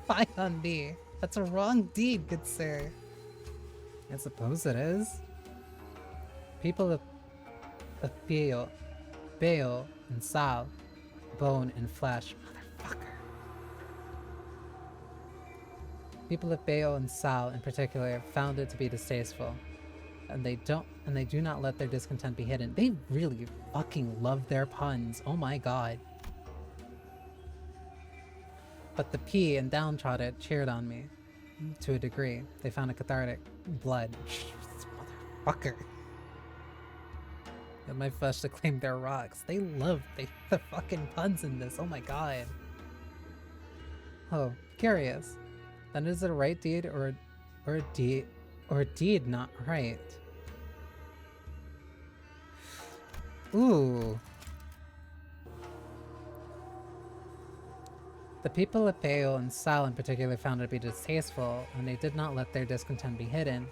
Fie on thee. That's a wrong deed, good sir. I suppose it is. People of Beo, and Sal, bone and flesh. Motherfucker. People of Beo and Sal in particular found it to be distasteful. And they do not let their discontent be hidden. They really fucking love their puns. Oh my god. But the P and downtrodden cheered on me. To a degree. They found a cathartic blood. Motherfucker. And my flesh to claim their rocks. They love the fucking puns in this. Oh my god. Oh, curious. Then is it a right deed or a deed not right? Ooh. The people of Peo and Sal in particular found it to be distasteful, and they did not let their discontent be hidden.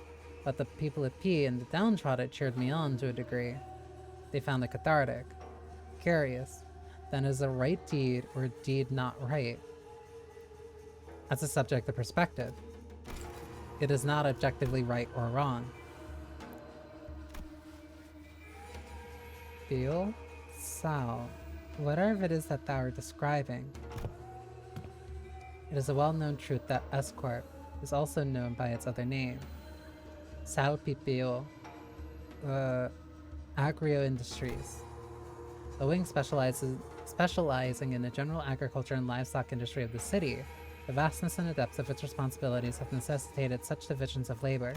But the people of P and the downtrodden cheered me on to a degree. They found it cathartic. Curious. Then is a right deed or a deed not right? That's a subject of perspective. It is not objectively right or wrong. Peo, Sal, whatever it is that thou art describing. It is a well-known truth that S-Corp is also known by its other name. Sao Pipio, Agrio Industries. A wing specializing in the general agriculture and livestock industry of the city, the vastness and the depth of its responsibilities have necessitated such divisions of labor.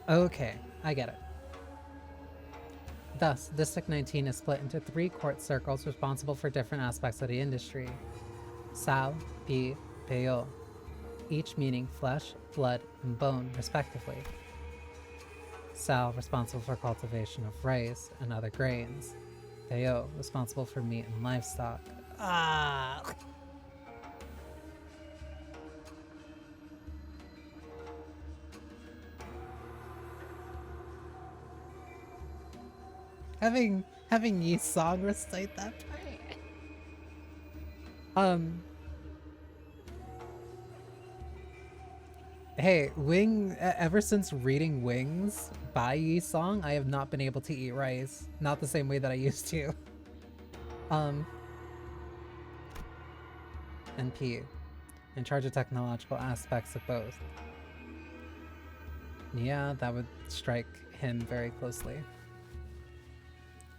Okay, I get it. Thus, District 19 is split into 3 court circles responsible for different aspects of the industry. Sal, Pi, Peo, each meaning flesh, blood, and bone, respectively. Sal, responsible for cultivation of rice and other grains. Peo, responsible for meat and livestock. Ah! Having Yi Song recite that part. Hey, ever since reading Wings by Yi Song, I have not been able to eat rice. Not the same way that I used to. And P, in charge of technological aspects of both. Yeah, that would strike him very closely.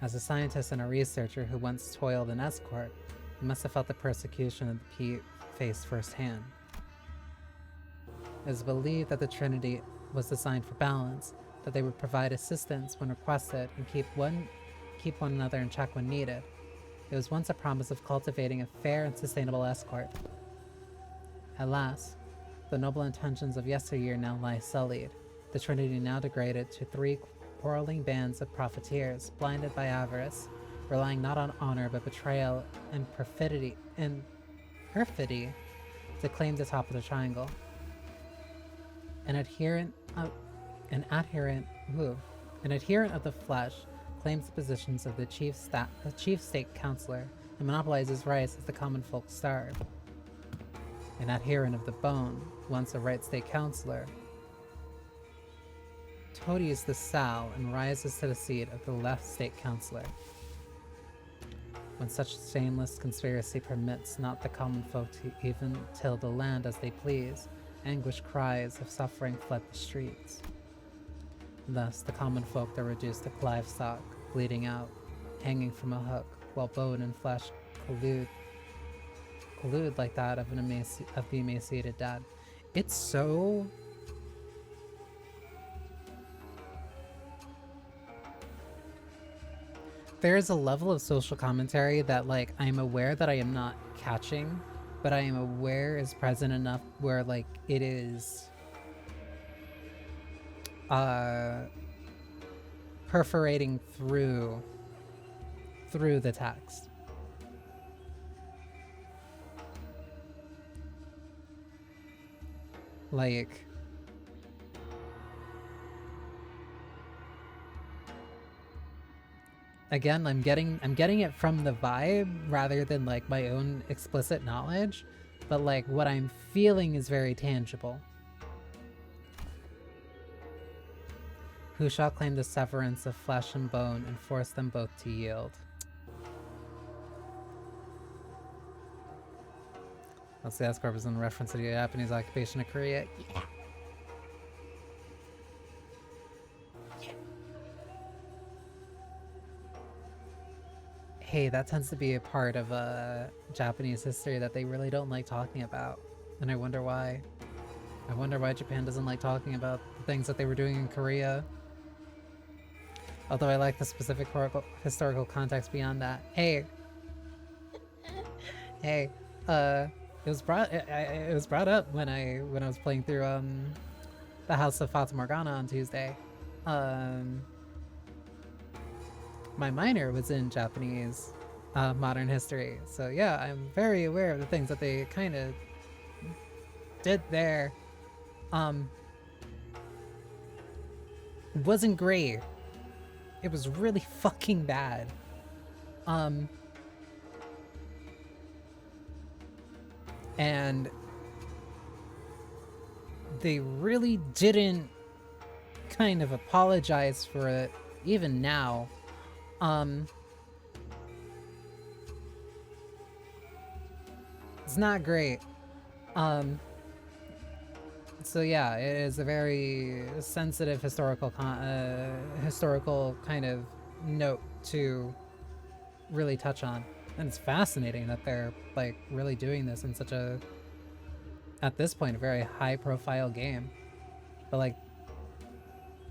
As a scientist and a researcher who once toiled in Escort, he must have felt the persecution that the P faced firsthand. It is believed that the Trinity was designed for balance, that they would provide assistance when requested and keep one another in check when needed. It was once a promise of cultivating a fair and sustainable Escort. Alas, the noble intentions of yesteryear now lie sullied, the Trinity now degraded to 3 quarreling bands of profiteers, blinded by avarice, relying not on honor but betrayal and perfidy to claim the top of the triangle. An adherent of the flesh claims the positions of the chief state counselor and monopolizes rights as the common folk starve. An adherent of the bone, once a right state counselor, toadies the sow and rises to the seat of the left state counselor. When such shameless conspiracy permits not the common folk to even till the land as they please, anguished cries of suffering flood the streets. Thus, the common folk are reduced to livestock, bleeding out, hanging from a hook, while bone and flesh collude like that of the emaciated dead. It's so... There's a level of social commentary that, like, I'm aware that I am not catching, but I am aware is present enough where, like, it is perforating through the text. Like, again, I'm getting it from the vibe rather than like my own explicit knowledge, but like what I'm feeling is very tangible. Who shall claim the severance of flesh and bone and force them both to yield? Let's see, Escort is in reference to the Japanese occupation of Korea. Yeah. Hey, that tends to be a part of Japanese history that they really don't like talking about. And I wonder why. I wonder why Japan doesn't like talking about the things that they were doing in Korea. Although I like the specific historical context beyond that. Hey. Hey. It was brought up when I was playing through the House of Fata Morgana on Tuesday. My minor was in Japanese modern history, so yeah, I'm very aware of the things that they kind of did there. It wasn't great. It was really fucking bad. And they really didn't kind of apologize for it, even now. It's not great. So yeah, it is a very sensitive historical kind of note to really touch on. And it's fascinating that they're like really doing this in such a, at this point, a very high profile game. But like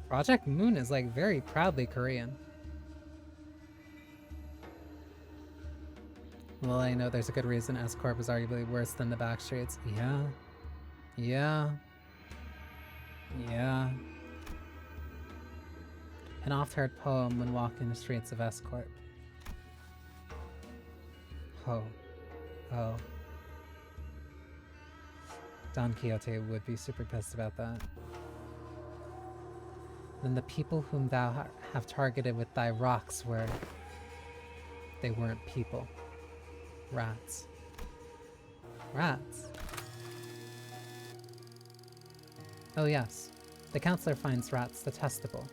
Project Moon is like very proudly Korean. Well, I know there's a good reason S-Corp is arguably worse than the Backstreets. Yeah. Yeah. Yeah. An oft-heard poem when walking the streets of S-Corp. Oh. Oh. Don Quixote would be super pissed about that. Then the people whom thou have targeted with thy rocks were... They weren't people. Rats. Rats. Oh yes, the counselor finds rats detestable.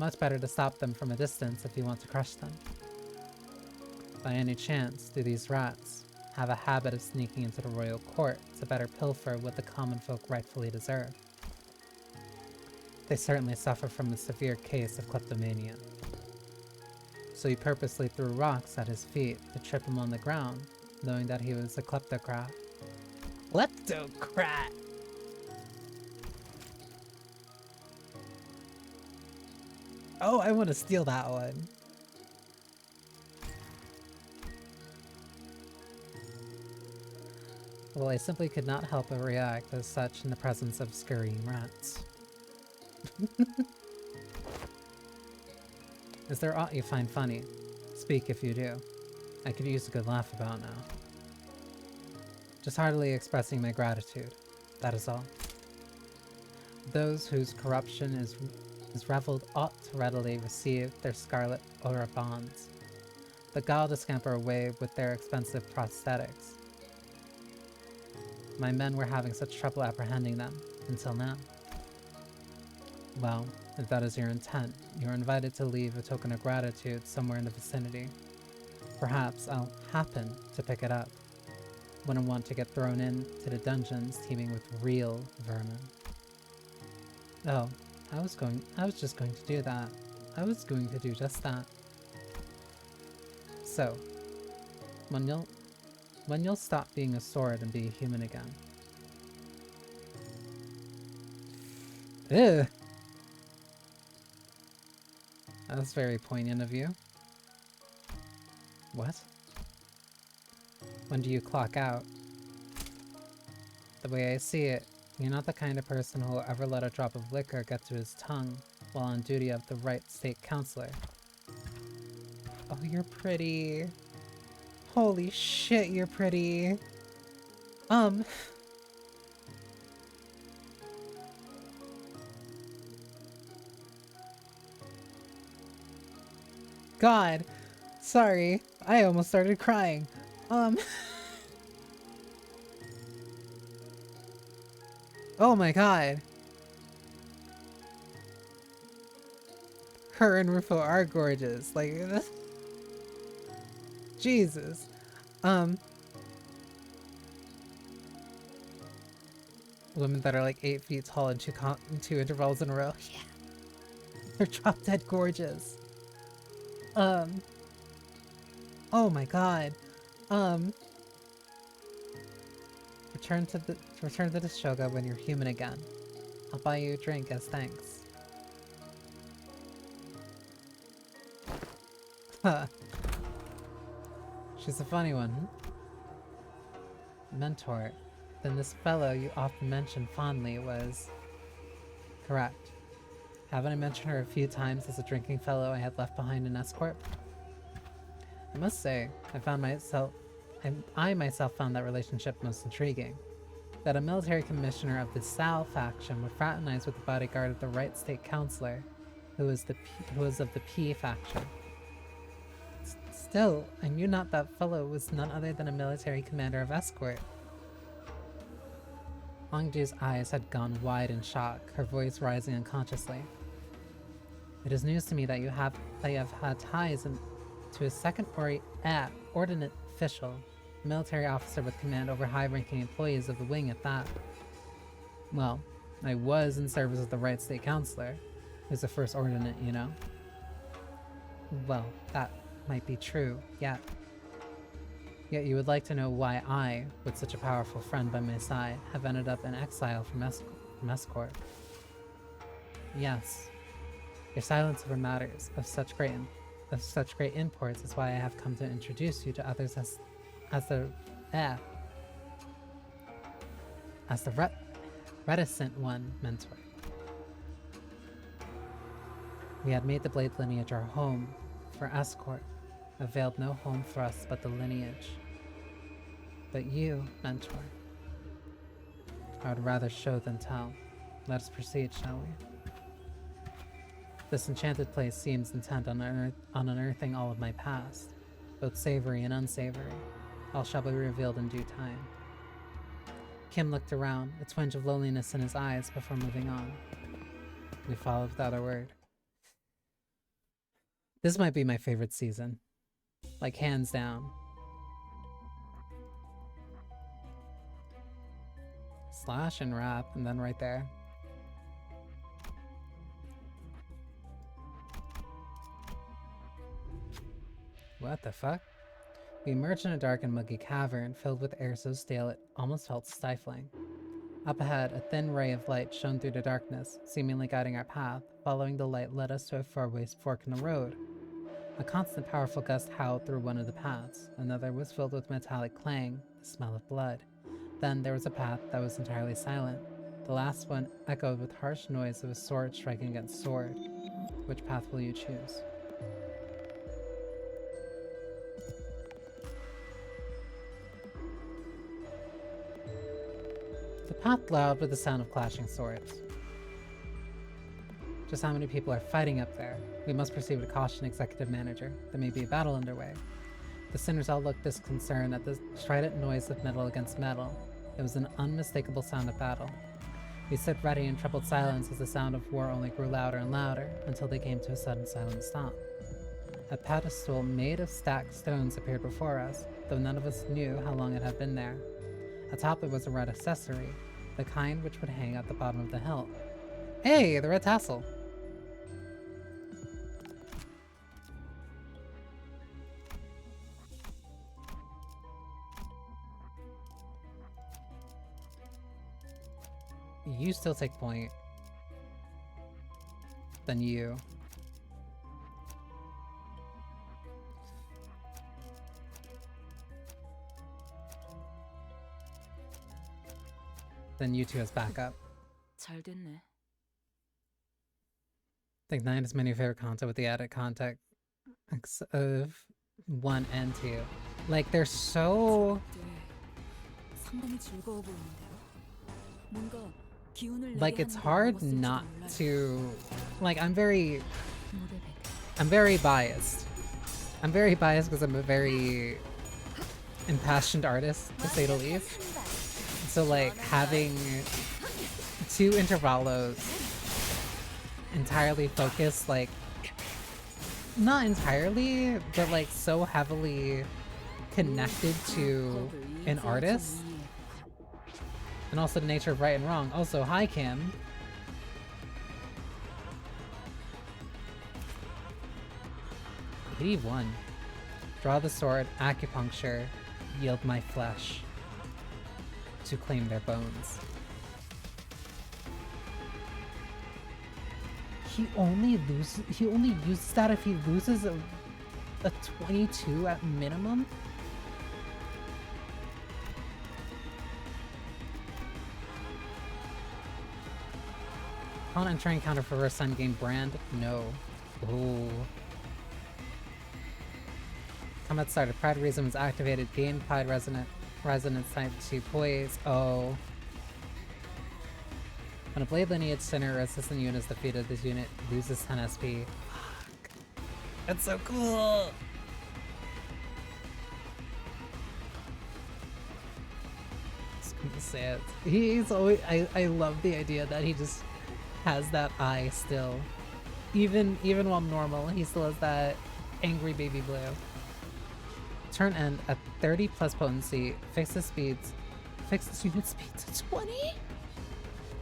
Much better to stop them from a distance if you want to crush them. By any chance, do these rats have a habit of sneaking into the royal court to better pilfer what the common folk rightfully deserve? They certainly suffer from a severe case of kleptomania. So you purposely threw rocks at his feet to trip him on the ground, knowing that he was a kleptocrat. Kleptocrat! Oh, I want to steal that one. Well, I simply could not help but react as such in the presence of scurrying rats. Is there aught you find funny? Speak if you do. I could use a good laugh about now. Just heartily expressing my gratitude. That is all. Those whose corruption is reveled ought to readily receive their scarlet aura bonds, but gall to scamper away with their expensive prosthetics. My men were having such trouble apprehending them, until now. Well, if that is your intent, you are invited to leave a token of gratitude somewhere in the vicinity. Perhaps I'll happen to pick it up. Wouldn't want to get thrown into the dungeons teeming with real vermin. Oh, I was just going to do that. I was going to do just that. So, when you'll stop being a sword and be a human again? Ugh! That was very poignant of you. What? When do you clock out? The way I see it, you're not the kind of person who will ever let a drop of liquor get to his tongue while on duty of the right state counselor. Oh, you're pretty. Holy shit, you're pretty. God. Sorry. I almost started crying. Oh my god. Her and Rufo are gorgeous. Like, Jesus. Women that are like 8 feet tall and two intervals in a row. Yeah. They're drop dead gorgeous. Oh my god. Return to the Shoga when you're human again. I'll buy you a drink as thanks. Huh. She's a funny one. Mentor. Then this fellow you often mention fondly was... Correct. Haven't I mentioned her a few times as a drinking fellow I had left behind in escort? I must say, I myself found that relationship most intriguing. That a military commissioner of the Sal faction would fraternize with the bodyguard of the right state counselor, who was of the P faction. Still, I knew not that fellow was none other than a military commander of escort. Longju's eyes had gone wide in shock, her voice rising unconsciously. It is news to me that you have had ties to a second ordinate official, a military officer with command over high-ranking employees of the wing at that. Well, I was in service of the right state counselor, who's the first ordinate, you know. Well, that might be true, yet you would like to know why I, with such a powerful friend by my side, have ended up in exile from escort. Yes, your silence over matters of such great import is why I have come to introduce you to others as the reticent one, mentor. We had made the Blade lineage our home for escort, availed no home for us but the lineage. But you, mentor, I would rather show than tell. Let us proceed, shall we? This enchanted place seems intent on unearthing all of my past, both savory and unsavory. All shall be revealed in due time. Kim looked around, a twinge of loneliness in his eyes before moving on. We followed without a word. This might be my favorite season. Like, hands down. Slash and wrap, and then right there. What the fuck? We emerged in a dark and muggy cavern filled with air so stale it almost felt stifling. Up ahead, a thin ray of light shone through the darkness, seemingly guiding our path. Following the light led us to a four-way fork in the road. A constant powerful gust howled through one of the paths. Another was filled with metallic clang, the smell of blood. Then there was a path that was entirely silent. The last one echoed with harsh noise of a sword striking against sword. Which path will you choose? The path loud with the sound of clashing swords. Just how many people are fighting up there? We must proceed with caution, Executive Manager. There may be a battle underway. The sinners all looked disconcerted at the strident noise of metal against metal. It was an unmistakable sound of battle. We stood ready in troubled silence as the sound of war only grew louder and louder until they came to a sudden silent stop. A pedestal made of stacked stones appeared before us, though none of us knew how long it had been there. Atop it was a red accessory, the kind which would hang at the bottom of the hill. Hey, the red tassel! You still take point. Then you. Then you two as backup. 잘 됐네. I think 9 is my new favorite content with the added context of 1 and 2. Like, they're so... 상당히 즐거워 보이는데요. 뭔가 기운을 내게 Like, it's 하는 걸 hard 먹었을지도 not 몰라요. to... Like, I'm very 무대백. biased. I'm very biased because I'm a very impassioned artist, to say the least. So, like, having 2 intervalos entirely focused, like, not entirely, but, like, so heavily connected to an artist, and also the nature of right and wrong. Also, hi, Kim. '81. Draw the sword, acupuncture, yield my flesh. To claim their bones. He only uses that if he loses a 22 at minimum? Upon entering counter for first time game brand? No. Ooh. Combat started. Pride Reason was activated. Gain Pride Resonance type to poise. Oh. When a Blade Lineage Sinner or Assistant unit is defeated, this unit loses 10 SP. Fuck. That's so cool! Just gonna say it. He's always... I love the idea that he just has that eye still. Even while normal, he still has that angry baby blue. Turn end at 30 plus potency, fix the unit speed to 20?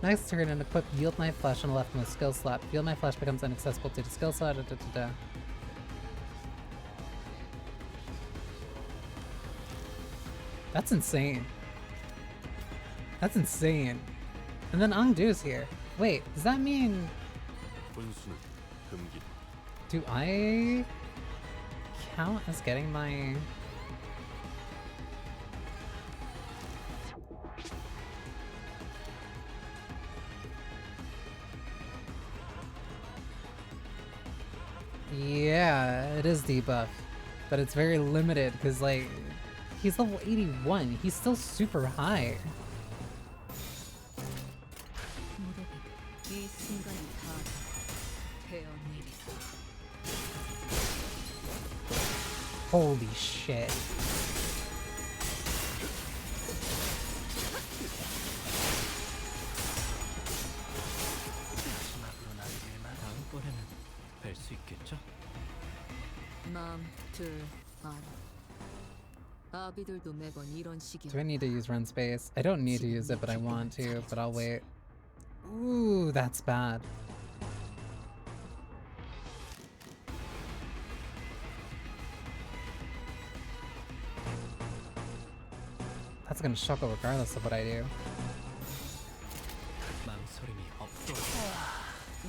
Next turn and equip Yield My Flesh on the leftmost skill slot. Yield My Flesh becomes inaccessible to the skill slot. That's insane. That's insane. And then Ungdu's here. Wait, does that mean... Do I count as getting my... Yeah, it is debuff, but it's very limited because, like, he's level 81. He's still super high. Holy shit. 다음번에는 뵐 수 있겠죠? 마음 둘 알아. 아비들도 매번 이런 식이야. Do I need to use run space? I don't need to use it, but I want to, but I'll wait. Ooh, that's bad. That's gonna struggle regardless of what I do. 망설임이 없도록.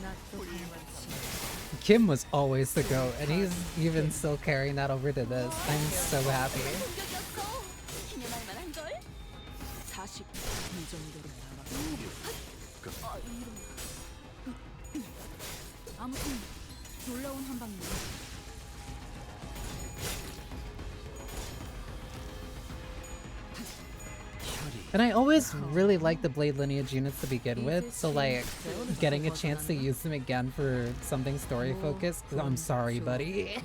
나또 그렇지. Kim was always the GOAT, and he's even still carrying that over to this. I'm so happy. 기념할 만한 걸. 40. 이 정도로 남아. 아무튼 놀라운 한방이네. And I always really liked the Blade lineage units to begin with, so like, getting a chance to use them again for something story focused, I'm sorry, buddy.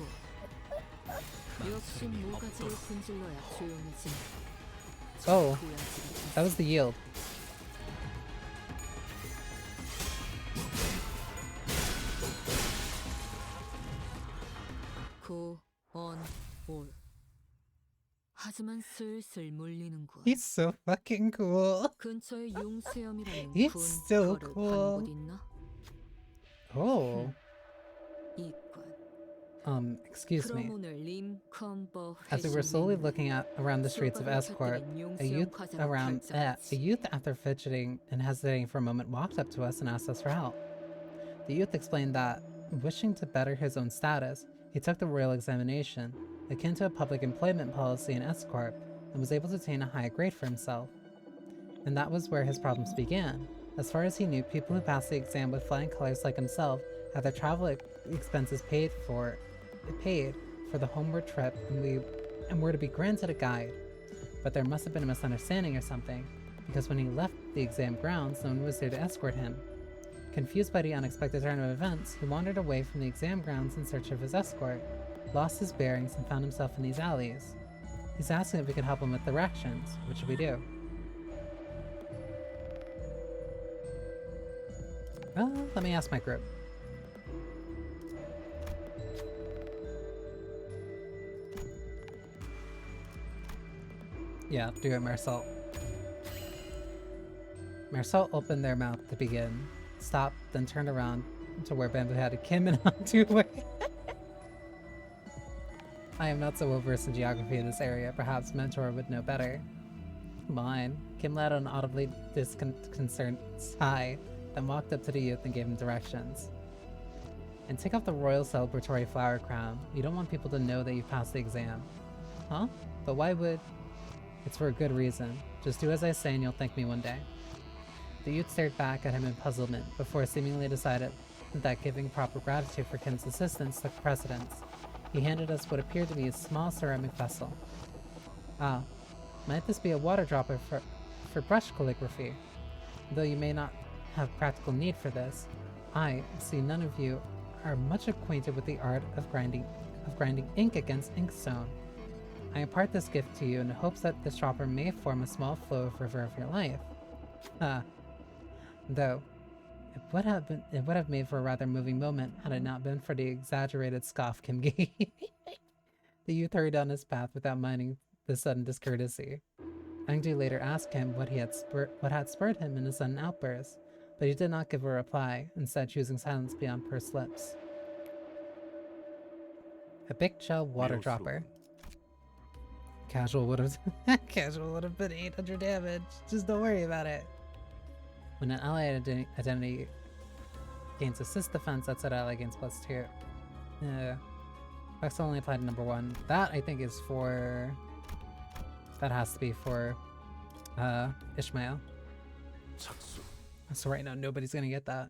역시 모가지를 분질러야 조용해지네. Oh, that was the yield. Go on all. 하지만 슬슬 물리는군. He's so fucking cool. 근처에 용수염이라는 He's 군 so 거를 cool. 간 곳 있나? Oh, 이건. excuse 그럼 me. 오늘 림컨버 As we were slowly looking at around the streets of 수박을 Escort, 곁들인 a 용수염 youth 과자를 a youth, after fidgeting and hesitating for a moment, walked up to us and asked us for help. The youth explained that, wishing to better his own status, he took the royal examination, akin to a public employment policy in Escort, and was able to attain a high grade for himself. And that was where his problems began. As far as he knew, people who passed the exam with flying colors like himself had their travel expenses paid for the homeward trip, and were to be granted a guide. But there must have been a misunderstanding or something, because when he left the exam grounds, no one was there to escort him. Confused by the unexpected turn of events, he wandered away from the exam grounds in search of his escort, lost his bearings, and found himself in these alleys. He's asking if we could help him with directions. What should we do? Let me ask my group. Yeah, do it, Marcel. Marcel opened their mouth to begin, stopped, then turned around to where Bamboo had Kim and Hantu were. I am not so well versed in geography in this area. Perhaps Mentor would know better. Come on. Kim let out an audibly disconcerted sigh, then walked up to the youth and gave him directions. And take off the royal celebratory flower crown. You don't want people to know that you passed the exam. Huh? But why would... It's for a good reason. Just do as I say and you'll thank me one day. The youth stared back at him in puzzlement, before seemingly decided that giving proper gratitude for Kim's assistance took precedence. He handed us what appeared to be a small ceramic vessel. Ah, might this be a water dropper for brush calligraphy? Though you may not have practical need for this, I see none of you are much acquainted with the art of grinding ink against inkstone. I impart this gift to you in the hopes that this dropper may form a small flow of river of your life. Though, it would have made for a rather moving moment had it not been for the exaggerated scoff Kim gave. The youth hurried on his path without minding the sudden discourtesy. Angji later asked him what had spurred him in the sudden outburst, but he did not give a reply, instead choosing silence beyond pursed lips. A big shell water dropper. Casual would have been 800 damage. Just don't worry about it. When an ally identity gains assist defense, that's an ally gains +2. That's only applied to number 1. That I think is for... That has to be for Ishmael. So right now nobody's gonna get that.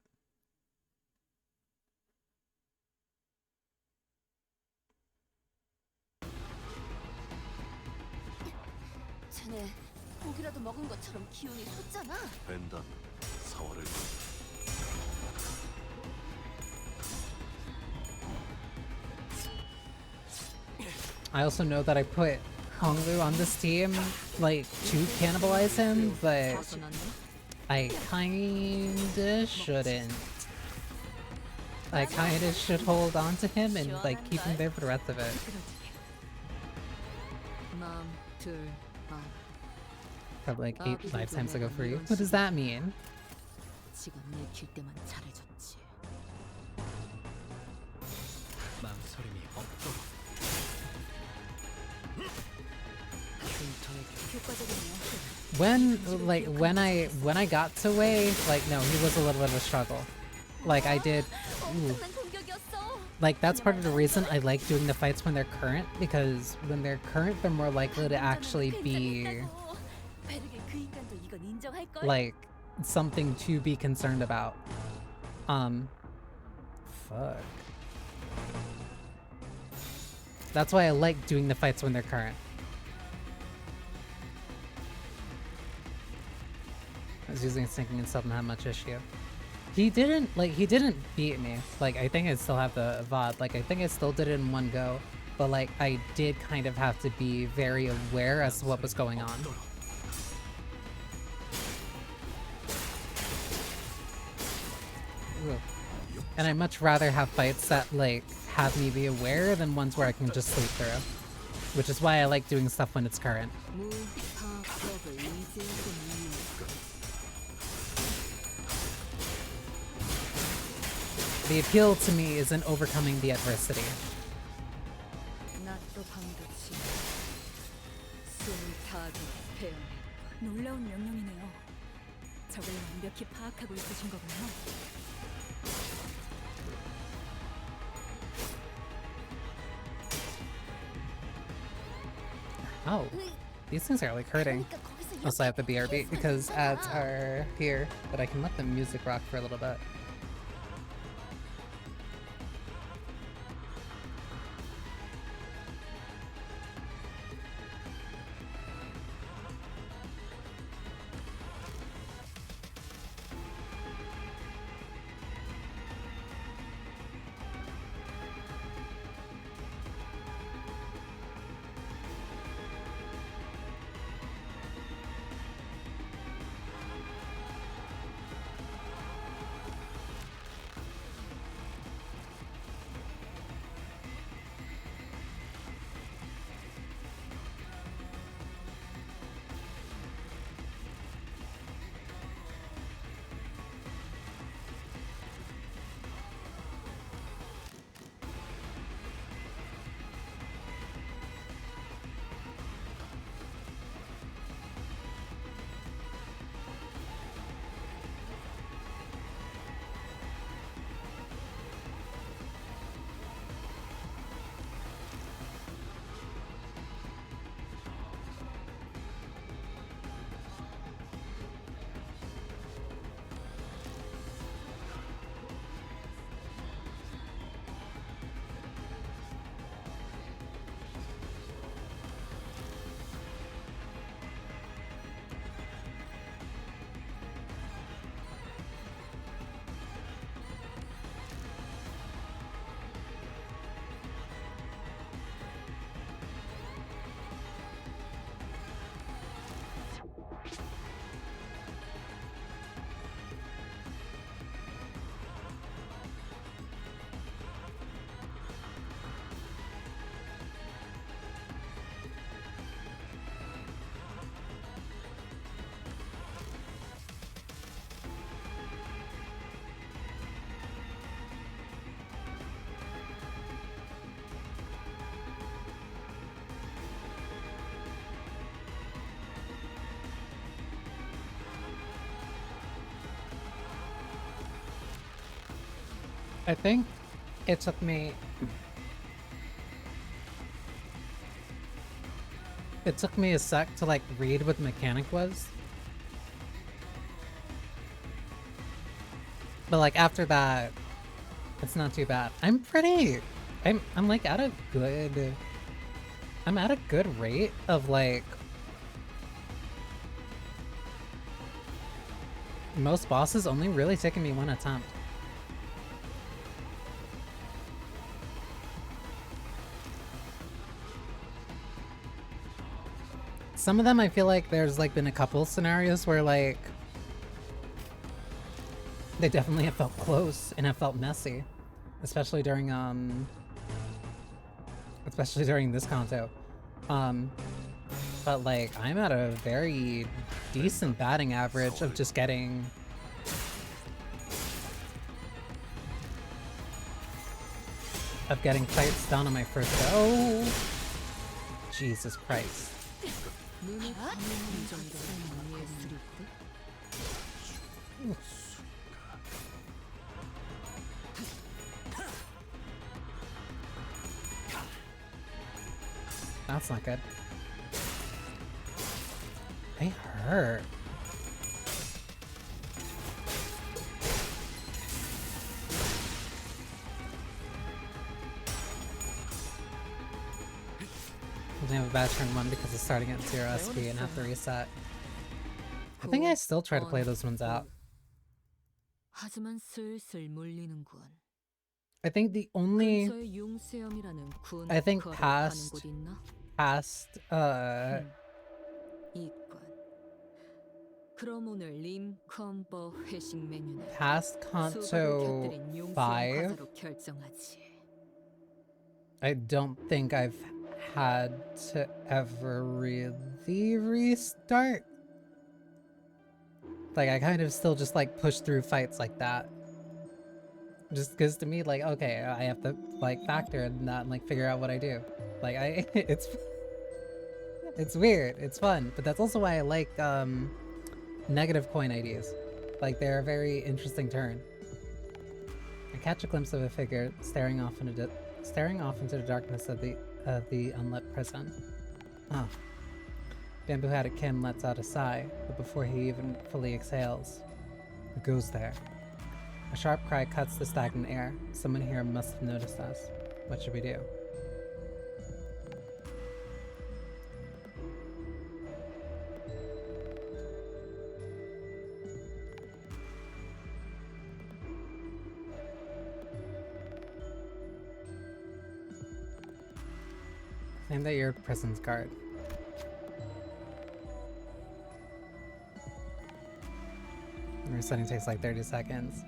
쟤네 고기라도 먹은 것처럼 기운이 솟잖아. 벤단 사월을 I also know that I put Honglu on this team, like, to cannibalize him, but I kinda shouldn't. I kinda should hold on to him and, like, keep him there for the rest of it. 마음 둘, 반. Probably like 8 lifetimes ago for you. What does that mean? 지가 내킬 때만 잘해줬지. 망설임이 없도록. 효과적이네요. When I got to Wei, like no, he was a little bit of a struggle. Like I did ooh. 엄청난 공격이었어. Like that's part of the reason I like doing the fights when they're current, because when they're current they're more likely to actually be 베르게 그 인간도 이건 인정할 걸. like something to be concerned about. Fuck. That's why I like doing the fights when they're current. I was using sinking and still didn't have much issue. He didn't beat me. Like, I think I still have the VOD. Like, I think I still did it in one go. But, like, I did kind of have to be very aware as to what was going on. Ugh. And I'd much rather have fights that, like, have me be aware than ones where I can just sleep through. Which is why I like doing stuff when it's current. 무파법을 이제였던 이유. The appeal to me is in overcoming the adversity. 낫도 방도치. 숨을 타도 배운. 놀라운 명령이네요. 적을 완벽히 파악하고 있으신 거군요. Oh, these things are like hurting. 그러니까 거기서 Also, I have the 이렇게 BRB 계속 because 있잖아. ads are here, but I can let the music rock for a little bit. I think it took me... It took me a sec to like read what the mechanic was. But like after that, it's not too bad. I'm like at a good... I'm at a good rate of like... Most bosses only really taking me one attempt. Some of them I feel like there's like been a couple scenarios where like they definitely have felt close and have felt messy. Especially during this Canto. But like, I'm at a very decent batting average of just getting... fights done on my first go. Oh! Jesus Christ. 눈이 감는 정도는 예술일 듯. That's not good. They hurt. I have a bad turn 1 because it's starting at 0 SP and have to reset. I think I still try to play those ones out. 하지만 슬슬 몰리는군. I think the only... 근처에 융수염이라는 군 I think 거래를 past- 하는 곳 있나? 이건. 그럼 오늘 림컨버 회식 메뉴는 past 수박을 Canto 곁들인 융수염 5, 과자로 결정하지. I don't think I've had to ever really restart. Like, I kind of still just like push through fights like that. Just because to me, like, okay, I have to like factor in that and like figure out what I do. Like, it's weird, it's fun, but that's also why I like negative coin IDs. Like, they're a very interesting turn. I catch a glimpse of a figure staring off into the darkness of the unlit prison. Oh. Bamboo-hatted Kim lets out a sigh, but before he even fully exhales, it goes there. A sharp cry cuts the stagnant air. Someone here must have noticed us. What should we do? Claim that you're prison's guard. Resetting takes like 30 seconds.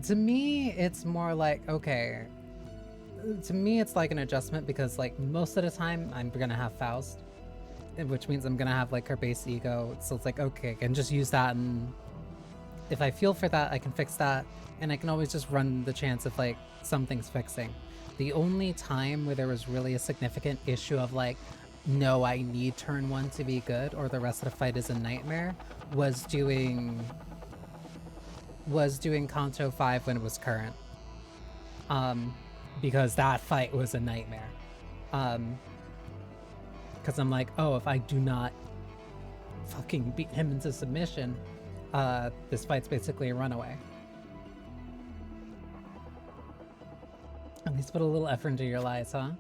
To me, it's more like, okay. To me, it's like an adjustment because like most of the time I'm gonna have Faust, which means I'm gonna have like her base ego. So it's like, okay, I can just use that, and if I feel for that, I can fix that, and I can always just run the chance of like something's fixing. The only time where there was really a significant issue of like, no, I need turn 1 to be good or the rest of the fight is a nightmare was doing Canto 5 when it was current. Because that fight was a nightmare. Because I'm like, oh, if I do not fucking beat him into submission, this fight's basically a runaway. At least put a little effort into your lies, huh?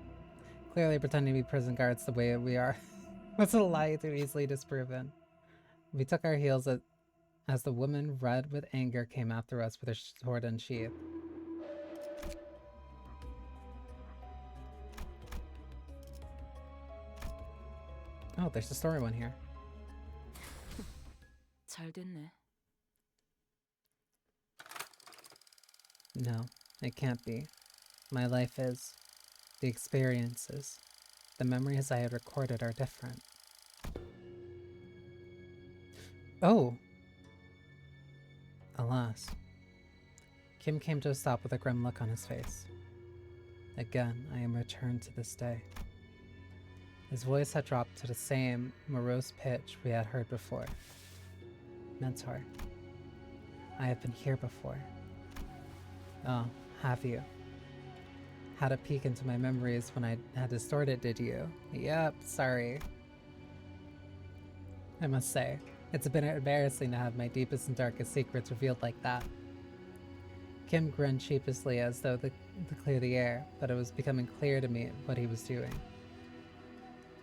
Clearly pretending to be prison guards the way we are. Was a lie too easily disproven. We took our heels as the woman, red with anger, came after us with her sword unsheathed. Oh, there's a story one here. 잘 됐네. No, it can't be. My life is. The experiences. The memories I had recorded are different. Oh! Alas. Kim came to a stop with a grim look on his face. Again, I am returned to this day. His voice had dropped to the same morose pitch we had heard before. Mentor, I have been here before. Oh, have you? Had a peek into my memories when I had distorted, did you? Yep, sorry. I must say, it's a bit embarrassing to have my deepest and darkest secrets revealed like that. Kim grinned sheepishly as though to clear the air, but it was becoming clear to me what he was doing.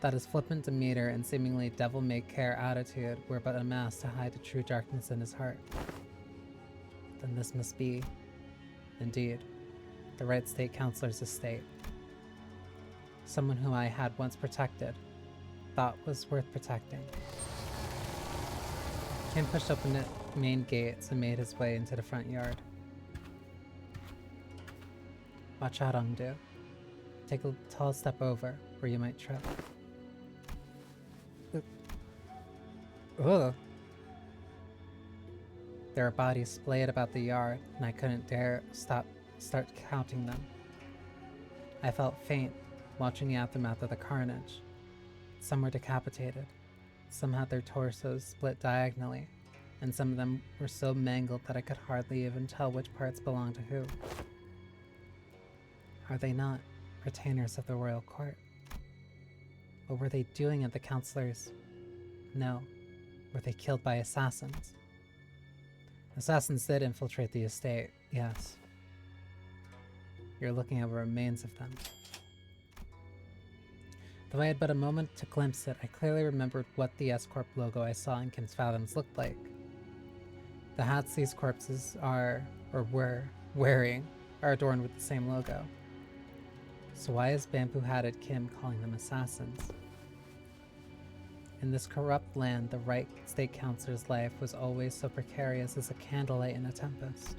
That his flippant demeanor and seemingly devil-may-care attitude were but a mask to hide the true darkness in his heart. Then this must be, indeed, the Right State Counselor's estate. Someone whom I had once protected, thought was worth protecting. Kim pushed open the main gates and made his way into the front yard. Watch out, Ungdu. Take a tall step over, or you might trip. Ugh. There were bodies splayed about the yard, and I couldn't dare start counting them. I felt faint, watching the aftermath of the carnage. Some were decapitated. Some had their torsos split diagonally, and some of them were so mangled that I could hardly even tell which parts belonged to who. Are they not retainers of the royal court? What were they doing at the councilors? No. Were they killed by assassins? Assassins did infiltrate the estate, yes. You're looking at the remains of them. Though I had but a moment to glimpse it, I clearly remembered what the S-Corp logo I saw in Kim's Fathoms looked like. The hats these corpses are, or were, wearing are adorned with the same logo. So why is bamboo-hatted Kim calling them assassins? In this corrupt land, the right state councilor's life was always so precarious as a candlelight in a tempest.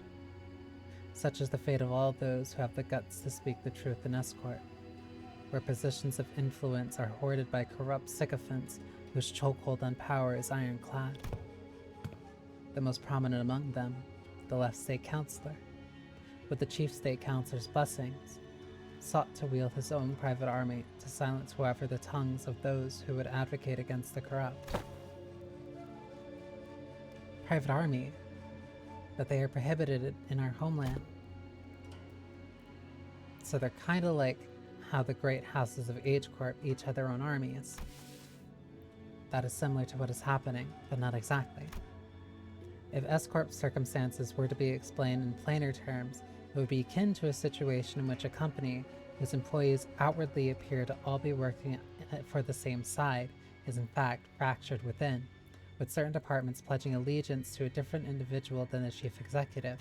Such is the fate of all those who have the guts to speak the truth in escort, where positions of influence are hoarded by corrupt sycophants whose chokehold on power is ironclad. The most prominent among them, the left state councilor, with the chief state councilor's blessings, sought to wield his own private army to silence whoever the tongues of those who would advocate against the corrupt. Private army, but they are prohibited in our homeland. So they're kind of like how the great houses of H-Corp each had their own armies. That is similar to what is happening, but not exactly. If S-Corp circumstances were to be explained in plainer terms, it would be akin to a situation in which a company whose employees outwardly appear to all be working for the same side is in fact fractured within, with certain departments pledging allegiance to a different individual than the chief executive.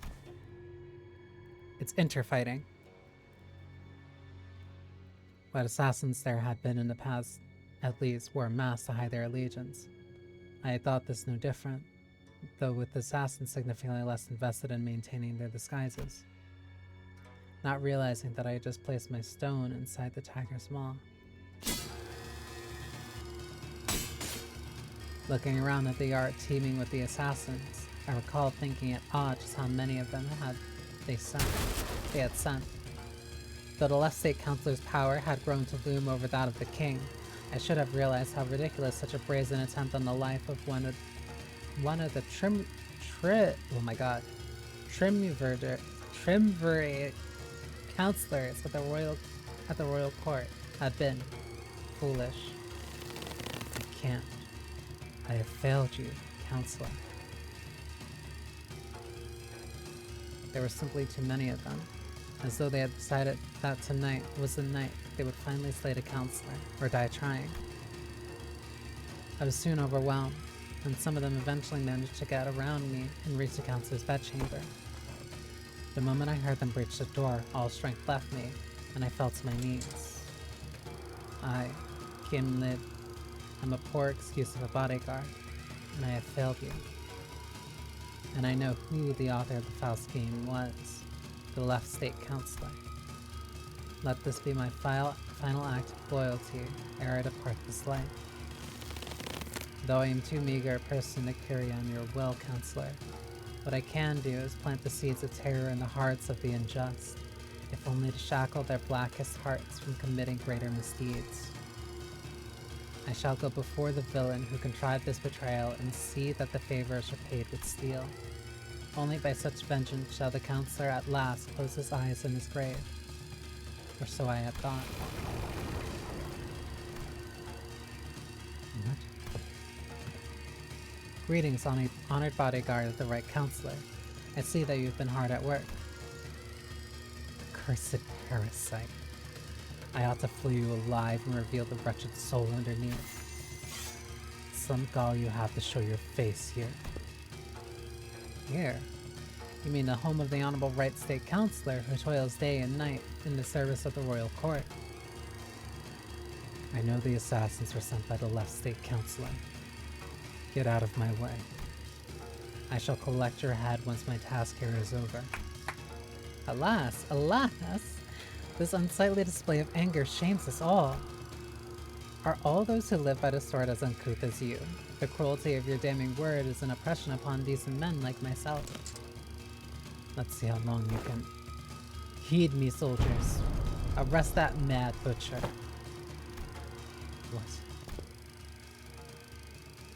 It's interfighting. What assassins there had been in the past, at least, wore masks to hide their allegiance. I had thought this no different, though with assassins significantly less invested in maintaining their disguises. Not realizing that I had just placed my stone inside the tiger's maw. Looking around at the yard teeming with the assassins, I recall thinking it odd just how many of them they had sent. Though the left state councilor's power had grown to loom over that of the king, I should have realized how ridiculous such a brazen attempt on the life of one of the triumvirate counselors at the royal court had been. Foolish. I can't. I have failed you, counselor. There were simply too many of them, as though they had decided that tonight was the night they would finally slay the counselor, or die trying. I was soon overwhelmed, and some of them eventually managed to get around me and reach the counselor's bedchamber. The moment I heard them breach the door, all strength left me, and I fell to my knees. I, Kim Lid, am a poor excuse of a bodyguard, and I have failed you. And I know who the author of the foul scheme was, the left state councilor. Let this be my final act of loyalty ere I depart this life. Though I am too meager a person to carry on your will, counselor, what I can do is plant the seeds of terror in the hearts of the unjust, if only to shackle their blackest hearts from committing greater misdeeds. I shall go before the villain who contrived this betrayal and see that the favors are paid with steel. Only by such vengeance shall the counselor at last close his eyes in his grave. Or so I had thought. What? Greetings, honored bodyguard of the right counselor. I see that you've been hard at work. Accursed parasite. I ought to flew you alive and reveal the wretched soul underneath. Some gall you have to show your face here. Here? You mean the home of the Honorable Right State Councilor who toils day and night in the service of the royal court. I know the assassins were sent by the left state councilor. Get out of my way. I shall collect your head once my task here is over. Alas, alas! This unsightly display of anger shames us all. Are all those who live by the sword as uncouth as you? The cruelty of your damning word is an oppression upon decent men like myself. Let's see how long you can heed me, soldiers. Arrest that mad butcher. What?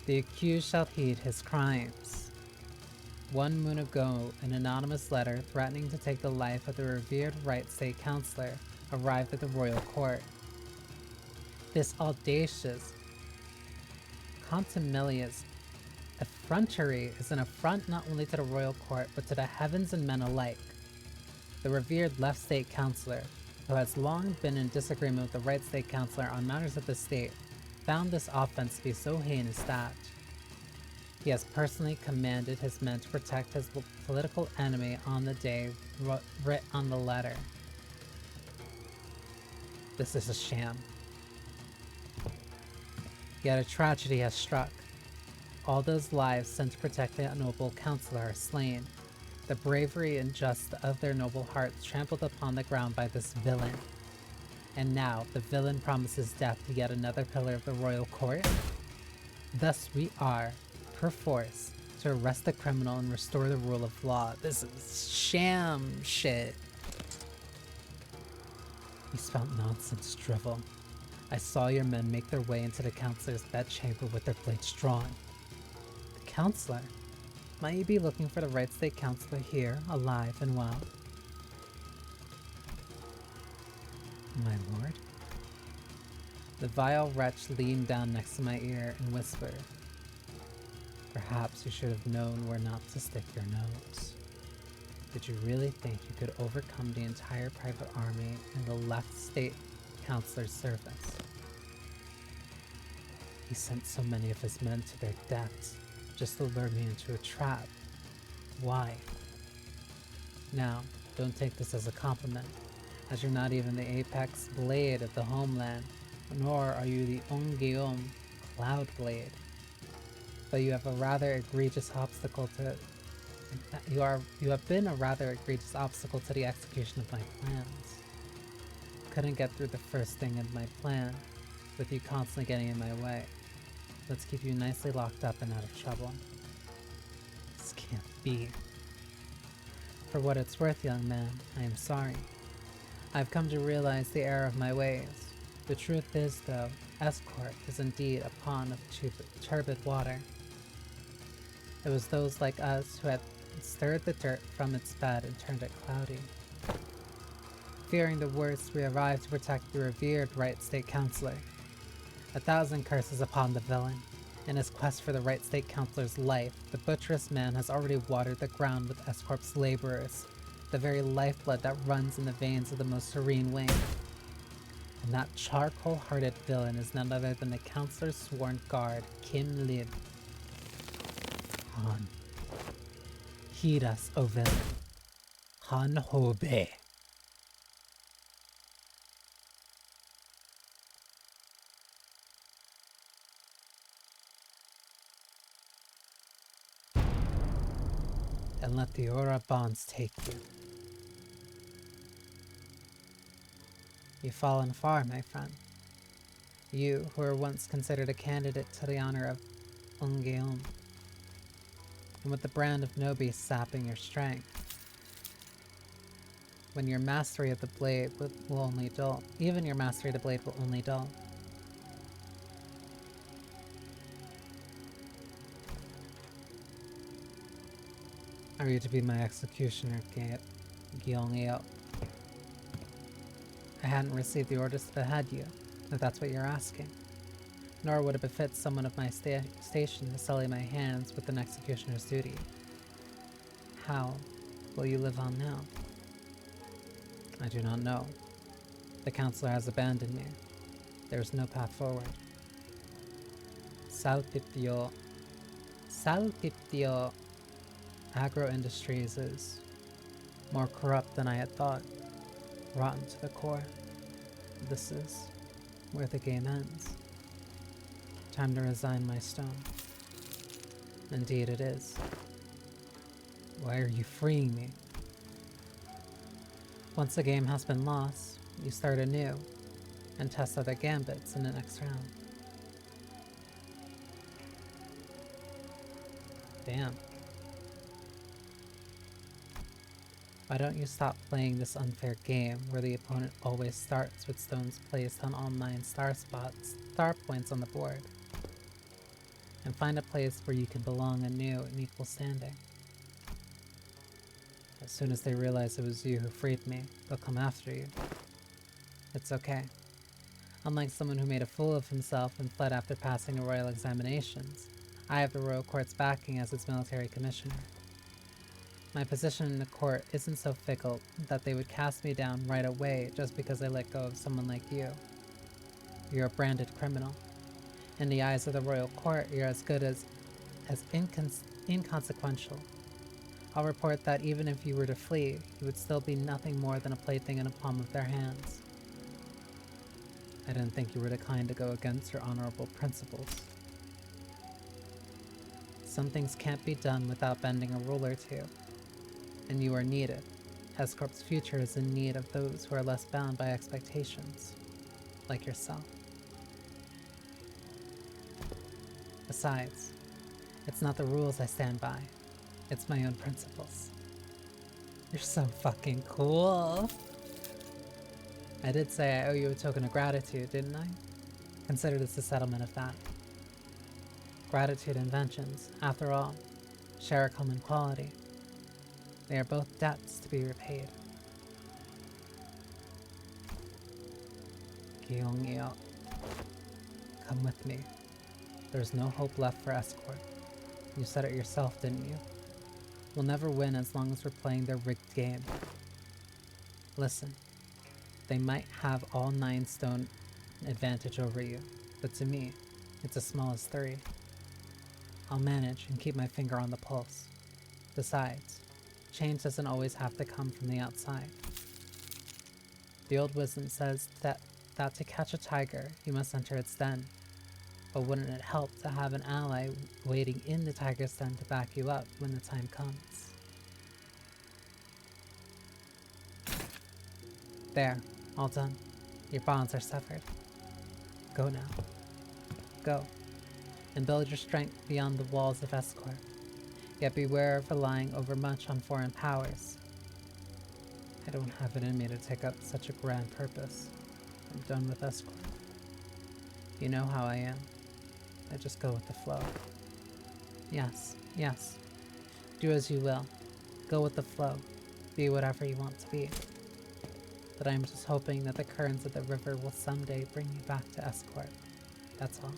The accused shall heed his crimes. 1 moon ago, an anonymous letter threatening to take the life of the revered Right State Counselor arrived at the royal court. This audacious, contumelious effrontery is an affront not only to the royal court, but to the heavens and men alike. The revered Left State Counselor, who has long been in disagreement with the Right State Counselor on matters of the state, found this offense to be so heinous that he has personally commanded his men to protect his political enemy on the day writ on the letter. This is a sham. Yet a tragedy has struck. All those lives sent to protect the noble counselor are slain. The bravery and justice of their noble hearts trampled upon the ground by this villain. And now the villain promises death to yet another pillar of the royal court? Thus we are, perforce, to arrest the criminal and restore the rule of law. This is sham shit. You spout nonsense, drivel. I saw your men make their way into the counselor's bedchamber with their blades drawn. The counselor? Might you be looking for the Right State Counselor here, alive and well? My lord? The vile wretch leaned down next to my ear and whispered, "Perhaps you should have known where not to stick your nose. Did you really think you could overcome the entire private army in the Left State Counselor's service? He sent so many of his men to their deaths just to lure me into a trap. Why? Now, don't take this as a compliment, as you're not even the apex blade of the homeland, nor are you the Ongeum Cloud Blade. But you have a rather egregious obstacle to you have been a rather egregious obstacle to the execution of my plans. Couldn't get through the first thing in my plan, with you constantly getting in my way. Let's keep you nicely locked up and out of trouble." This can't be. For what it's worth, young man, I am sorry. I've come to realize the error of my ways. The truth is, though, Escort is indeed a pond of turbid water. It was those like us who had stirred the dirt from its bed and turned it cloudy. Fearing the worst, we arrived to protect the revered Right State Counselor. 1,000 curses upon the villain. In his quest for the Right State Counselor's life, the butcherous man has already watered the ground with Escorp's laborers, the very lifeblood that runs in the veins of the most serene wing. And that charcoal-hearted villain is none other than the Counselor's sworn guard, Kim Lib. Han. Heed us, O villain. Han Hobe. And let the Aura bonds take you. You've fallen far, my friend. You, who were once considered a candidate to the honor of Ungeum, and with the brand of Nobi sapping your strength. When your mastery of the blade will only dull. Even your mastery of the blade will only dull. Are you to be my executioner, Gyeongeo? I hadn't received the orders to behead you, if that's what you're asking. Nor would it befit someone of my station to sully my hands with an executioner's duty. How will you live on now? I do not know. The counselor has abandoned me. There is no path forward. Saltiptio Agro Industries is more corrupt than I had thought. Rotten to the core. This is where the game ends. Time to resign my stone. Indeed it is. Why are you freeing me? Once the game has been lost, you start anew, and test other gambits in the next round. Damn. Why don't you stop playing this unfair game where the opponent always starts with stones placed on all 9 star points on the board, and find a place where you can belong anew in equal standing? As soon as they realize it was you who freed me, they'll come after you. It's okay. Unlike someone who made a fool of himself and fled after passing the royal examinations, I have the royal court's backing as its military commissioner. My position in the court isn't so fickle that they would cast me down right away just because I let go of someone like you. You're a branded criminal. In the eyes of the royal court, you're as good as inconsequential. I'll report that even if you were to flee, you would still be nothing more than a plaything in the palm of their hands. I didn't think you were the kind to go against your honorable principles. Some things can't be done without bending a rule or two, and you are needed. S-Corp's future is in need of those who are less bound by expectations, like yourself. Besides, it's not the rules I stand by, it's my own principles. You're so fucking cool! I did say I owe you a token of gratitude, didn't I? Consider this a settlement of that. Gratitude and vengeance, after all, share a common quality. They are both debts to be repaid. Gyeongyo, come with me. There's no hope left for Escort. You said it yourself, didn't you? We'll never win as long as we're playing their rigged game. Listen, they might have all 9 stone advantage over you, but to me, it's as small as 3. I'll manage and keep my finger on the pulse. Besides, change doesn't always have to come from the outside. The old wisdom says that to catch a tiger, you must enter its den. But wouldn't it help to have an ally waiting in the tiger's den to back you up when the time comes? There, all done. Your bonds are severed. Go now. Go. And build your strength beyond the walls of Escort. Yet beware of relying overmuch on foreign powers. I don't have it in me to take up such a grand purpose. I'm done with Escort. You know how I am. I just go with the flow. Yes, yes. Do as you will. Go with the flow. Be whatever you want to be. But I'm just hoping that the currents of the river will someday bring you back to Escort. That's all.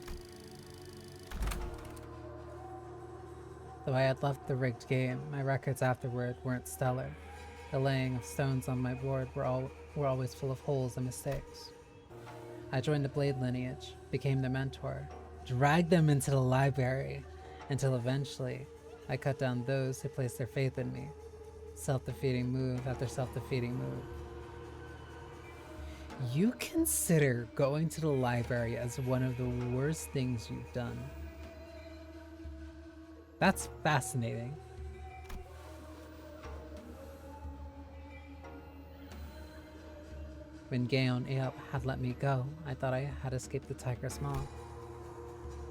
Though I had left the rigged game, my records afterward weren't stellar. The laying of stones on my board were always full of holes and mistakes. I joined the Blade lineage, became their mentor, dragged them into the library, until eventually I cut down those who placed their faith in me. Self-defeating move after self-defeating move. You consider going to the library as one of the worst things you've done. That's fascinating. When Gaon Aop had let me go, I thought I had escaped the Tiger's Maw.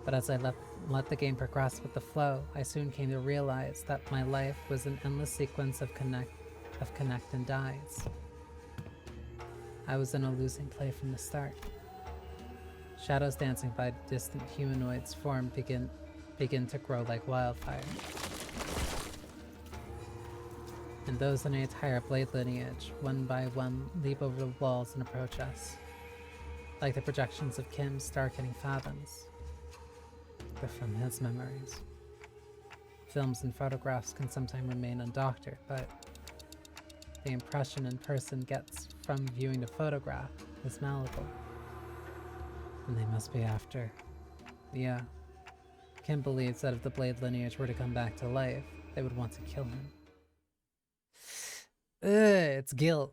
But as I let the game progress with the flow, I soon came to realize that my life was an endless sequence of connect and dies. I was in a losing play from the start. Shadows dancing by distant humanoids form begin to grow like wildfire. And those in the entire Blade lineage, one by one, leap over the walls and approach us. Like the projections of Kim's darkening fathoms. They're from his memories. Films and photographs can sometimes remain undoctored, but the impression a person gets from viewing the photograph is malleable. And they must be after. Yeah. Kim believes that if the Blade lineage were to come back to life, they would want to kill him. Ugh, it's guilt.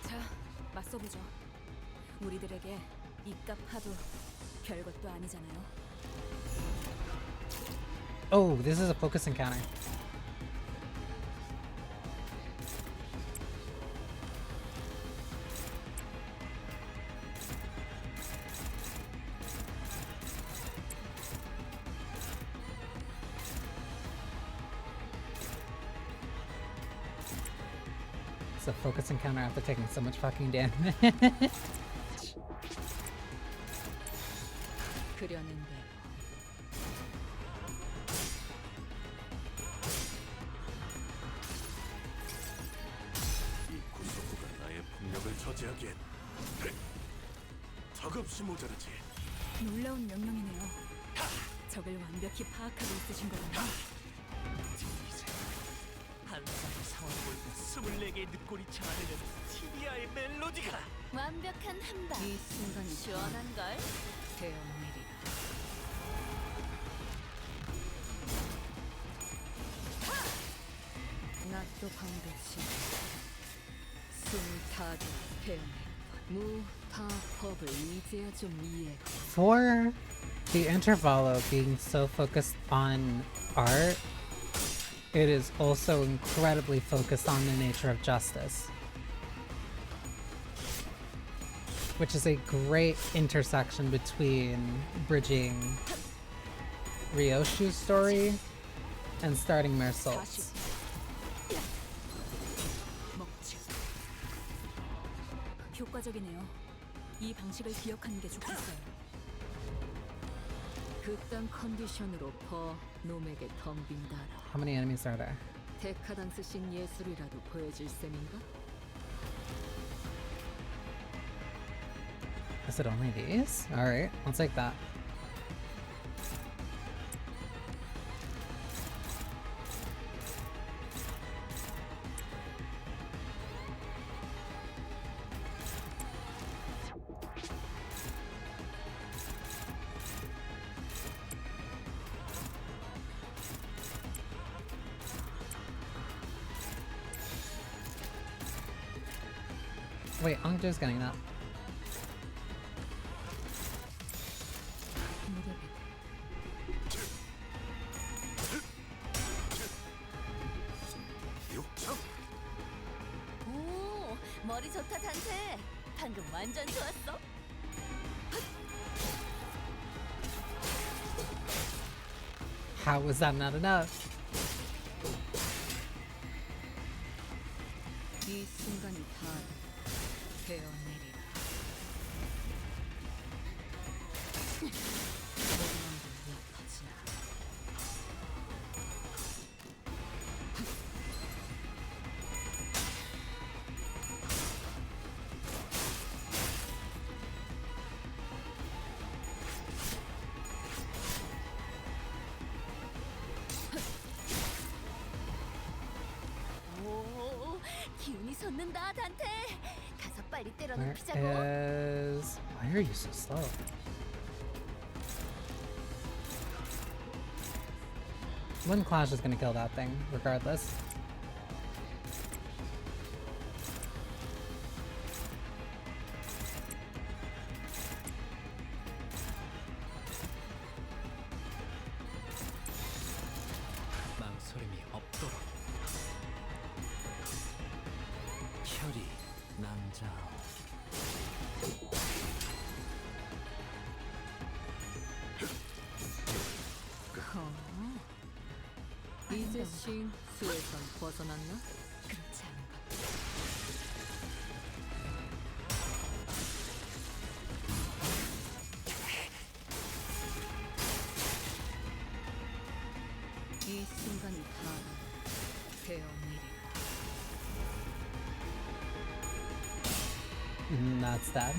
자, 맞서보죠. 우리들에게 이깟 파도 별것도 아니잖아요. Oh, this is a focus encounter. It's a focus encounter after taking so much fucking damage. 그려낸 대로 이 구속구가 나의 폭력을 저지하기엔 턱없이 모자르지. 놀라운 명령이네요. 적을 완벽히 파악하고 있으신 거군요. 이제 한 사람 상황을 볼때 24개의 늑골이 자아내는 티비아의 멜로디가 완벽한 한방. 이 순간이 시원한걸? 되어내리라. 낫도 방듯이 숨을 타도 베어내리라. 무타법을 이제야 좀 이해가. For the intervalo being so focused on art, it is also incredibly focused on the nature of justice. Which is a great intersection between bridging Ryoshu's story and starting Mersault's. 먹지. 효과적이네요. 이 방식을 기억하는 게 좋겠어요. 그딴 컨디션으로 퍼 놈에게 덤빈다라. How many enemies are there? 데카당스 신 예술이라도 보여줄 셈인가? Is it only these? Alright, I'll take that. Wait, Angju's getting that. 오, 머리 좋다 단테. 방금 완전 좋았어. How was that not enough? 이 순간이 다 되어내리라. 원망도 약하지 않아. 오, 기운이 솟는다 단테. 가서 빨리 Where 때려눕히자고. is... Why are you so slow? One clash is gonna kill that thing, regardless. 망설임이 없도록 혈이 남자오. 이제 신 수에선 벗어났나? 그렇지 않은가. 이 순간이 다 되어내리라. That's that.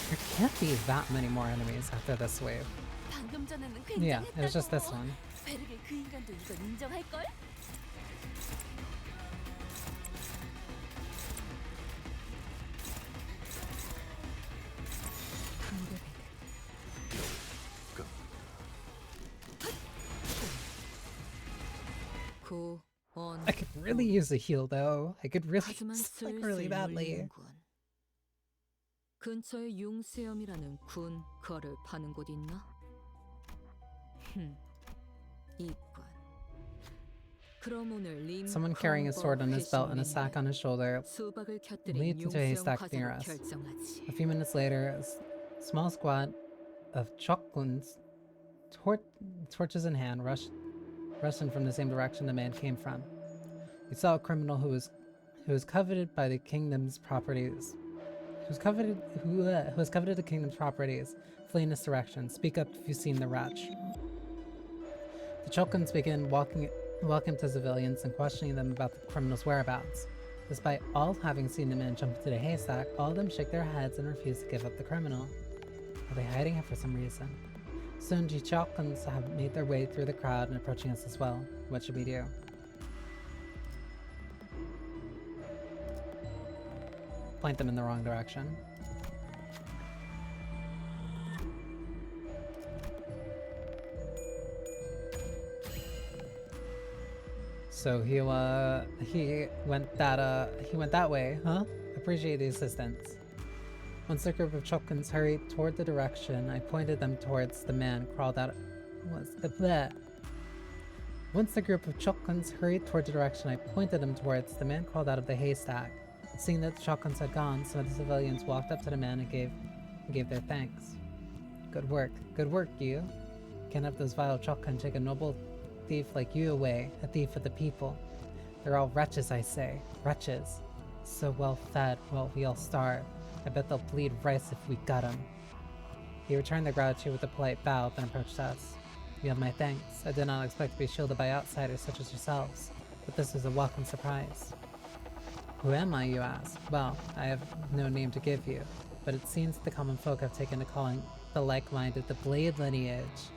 There can't be that many more enemies after this wave. 방금 전에는 Yeah, 굉장했다고. it was just this one. 베르겔 그 인간도 이걸 인정할 걸? 구원. I could really use a heal though. I could really 하지만 use it, like really 슬슬 badly. 물리는군. 근처에 융수염이라는 군 거를 파는 곳 있나? 있군. 그럼 오늘 림 Someone carrying a sword on his belt and a sack on his shoulder 수박을 곁들인 leads into a 융수염 haystack near 과자로 us. 결정하지. A few minutes later, small squad of chokuns, torches in hand, rushed in from the same direction the man came from. You saw a criminal who was coveted by the kingdom's properties. Who has coveted the kingdom's properties, flee in this direction. Speak up if you've seen the wretch. The Chokans begin walking to civilians and questioning them about the criminal's whereabouts. Despite all having seen the man jump into the haystack, all of them shake their heads and refuse to give up the criminal. Are they hiding it for some reason? Soon the Chokans have made their way through the crowd and approaching us as well. What should we do? Point them in the wrong direction. So he went that way, huh? Appreciate the assistance. Once the group of Chokans hurried toward the direction I pointed them towards, the man crawled out. Once the group of Chokans hurried toward the direction I pointed them towards, the man crawled out of the haystack. Seeing that the Chokans had gone, some of the civilians walked up to the man and gave their thanks. Good work, you. Can't have those vile Chokan take a noble thief like you away, a thief of the people. They're all wretches, I say, wretches. So well fed, while we all starve. I bet they'll bleed rice if we gut 'em. He returned their gratitude with a polite bow, then approached us. You have my thanks. I did not expect to be shielded by outsiders such as yourselves, but this was a welcome surprise. Who am I, you ask? Well, I have no name to give you, but it seems the common folk have taken to calling the like-minded the Blade lineage.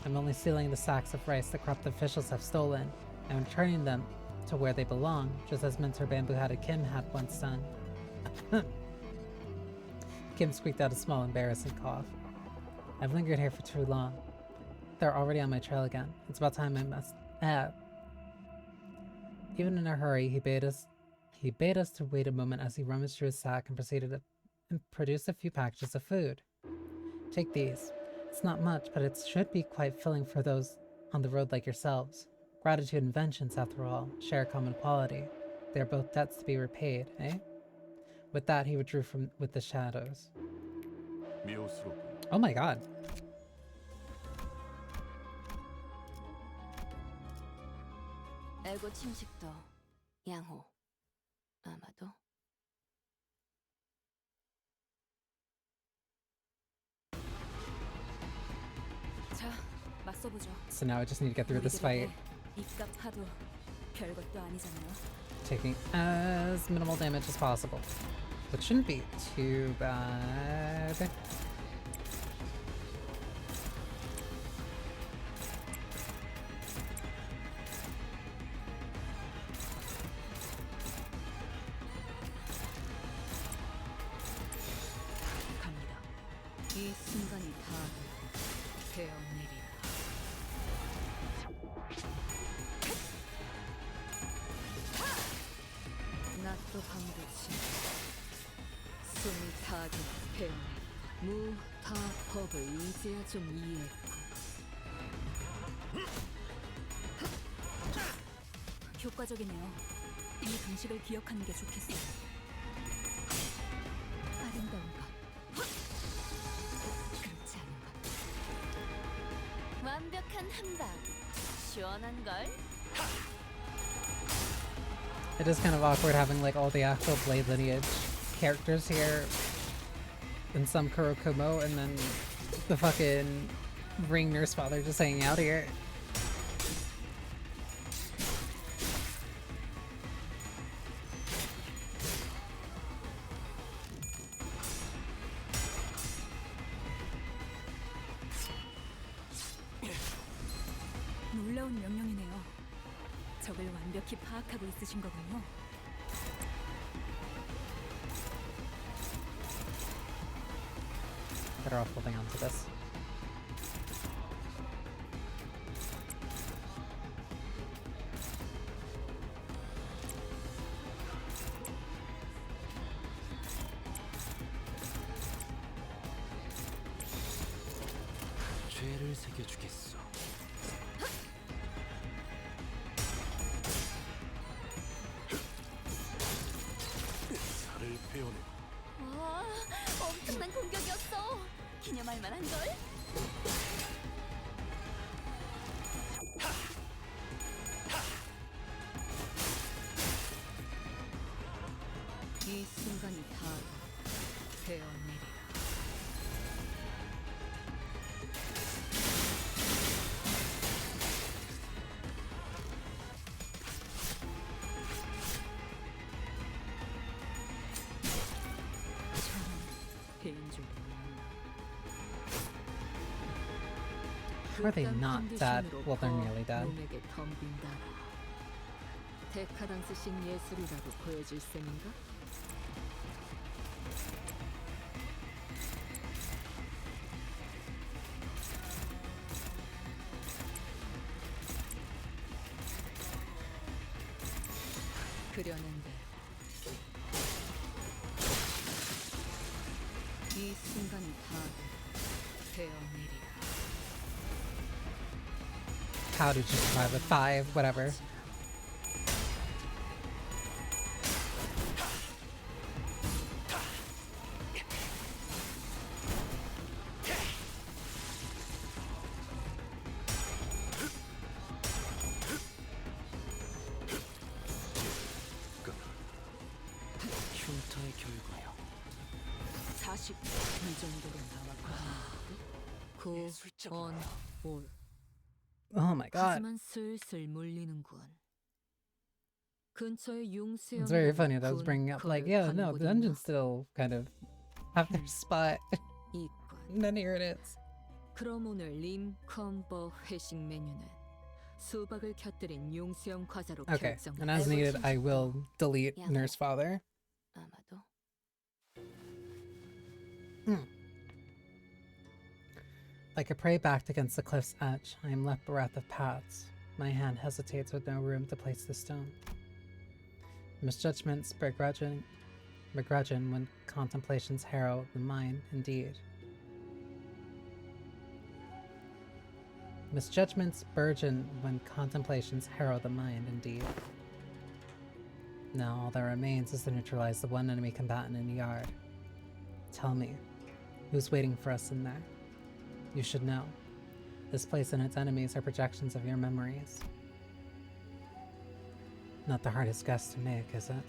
I'm only stealing the sacks of rice the corrupt officials have stolen, and returning them to where they belong, just as Mentor Bamboo-Hatted Kim had once done. Kim squeaked out a small, embarrassing cough. I've lingered here for too long. They're already on my trail again. It's about time I must... Even in a hurry, he bade us to wait a moment as he rummaged through his sack and proceeded to produce a few packages of food. Take these. It's not much, but it should be quite filling for those on the road like yourselves. Gratitude and vengeance, after all, share a common quality. They are both debts to be repaid, eh? With that, he withdrew with the shadows. Oh my god. 알고 침식도 양호. 아마도. 자, 맞서보죠. So now I just need to get through this fight, 입값 하도 별것도 아니잖아요. taking as minimal damage as possible. Which shouldn't be too bad. 갑니다. 이 순간이 다 되어내리라. 낮도 밤도치 숨이 타게 배우네. 무타법을 이제야 좀 이해했고. 효과적이네요. 이 방식을 기억하는 게 좋겠어요. 아름다운 것. 그렇지 않은 것. 완벽한 한방. 시원한 걸. It is kind of awkward having like all the actual Blade lineage characters here and some Kurokumo and then the fucking ring nurse father just hanging out here. 놀라운 명령이네요. 적을 완벽히 파악하고 있으신 거군요. Better off holding on to this. 죄를 새겨주겠어. 살을 베어내. 와, 엄청난 공격이었어. 기념할 만한 걸. How are they not dead? Well, they're nearly dead. 몸에게 덤빈다라. 데카당스식 예술이라도 보여줄 셈인가? 그려낸데 이 순간이 다 되어내리라. How did you survive with 5? Whatever. 흉터의 결과요. 40. 이 정도로 나왔거든. 예술적. 온, 올. Oh my god. 하지만 슬슬 물리는군. 근처에 융수형. It's very funny that I was bringing up, like, yeah, no, the dungeons still kind of have their spot. And then here it is. 그럼 오늘 림 컴버 회식 메뉴는 수박을 곁들인 융수형 과자로 Okay, 결정. and as needed, I will delete Nurse Father. 아마도. Like a prey backed against the cliff's edge, I am left bereft of paths. My hand hesitates with no room to place the stone. Misjudgments begrudging when contemplations harrow the mind, indeed. Misjudgments burgeon when contemplations harrow the mind, indeed. Now all that remains is to neutralize the one enemy combatant in the yard. Tell me, who's waiting for us in there? You should know. This place and its enemies are projections of your memories. Not the hardest guess to make, is it?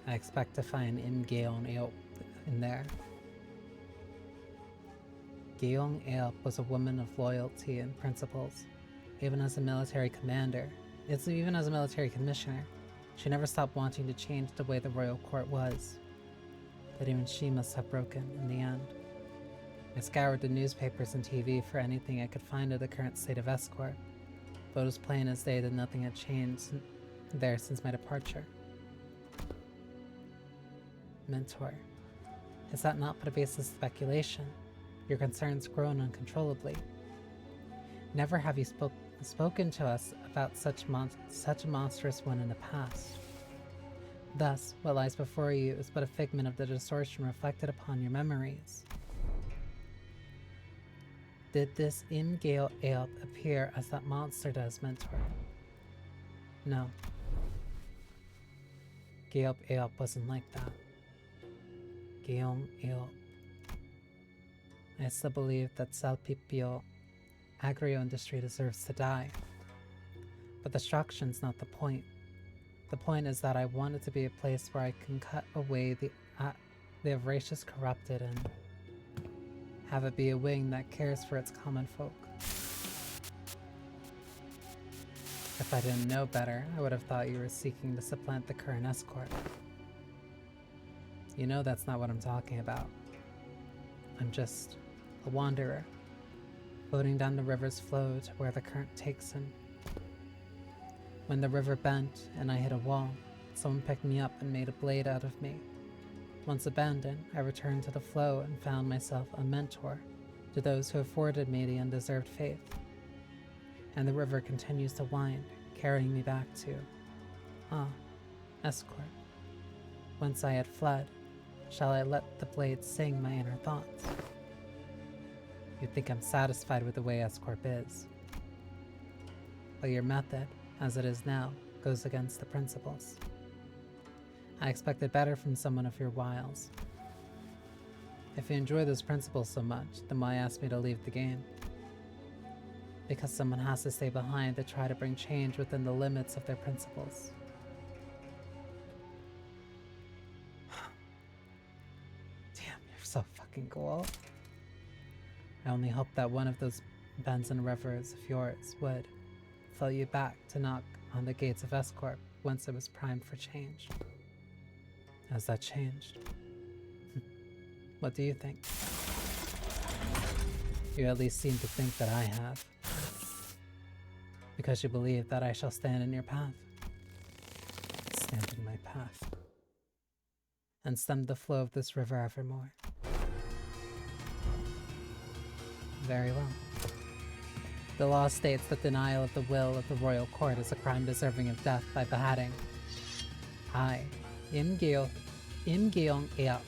I expect to find Geong Eop in there. Geong Eop was a woman of loyalty and principles. Even as a military commander, even as a military commissioner, she never stopped wanting to change the way the royal court was. But even she must have broken in the end. I scoured the newspapers and TV for anything I could find of the current state of Escort, but it was plain as day that nothing had changed there since my departure. Mentor, is that not but a baseless speculation? Your concerns grown uncontrollably. Never have you spoken to us about such a monstrous one in the past. Thus, what lies before you is but a figment of the distortion reflected upon your memories. Did this Gale Aelp appear as that monster does, Mentor? No. Gale Aelp wasn't like that. Geong Aelp. I still believe that Salpipio agro industry deserves to die. But destruction's not the point. The point is that I want it to be a place where I can cut away the voracious corrupted and have it be a wing that cares for its common folk. If I didn't know better, I would have thought you were seeking to supplant the current escort. You know that's not what I'm talking about. I'm just a wanderer, floating down the river's flow to where the current takes him. When the river bent and I hit a wall, someone picked me up and made a blade out of me. Once abandoned, I returned to the flow and found myself a mentor to those who afforded me the undeserved faith. And the river continues to wind, carrying me back to, Escort. Whence I had fled, shall I let the blade sing my inner thoughts? You'd think I'm satisfied with the way Escort is. But your method, as it is now, goes against the principles. I expected better from someone of your wiles. If you enjoy those principles so much, then why ask me to leave the game? Because someone has to stay behind to try to bring change within the limits of their principles. Damn, you're so fucking cool. I only hope that one of those bends and rivers of yours would flow you back to knock on the gates of Escort once it was primed for change. Has that changed? What do you think? You at least seem to think that I have. Because you believe that I shall stand in your path. Stand in my path. And stem the flow of this river evermore. Very well. The law states that denial of the will of the royal court is a crime deserving of death by beheading. I, Im Geong Ea,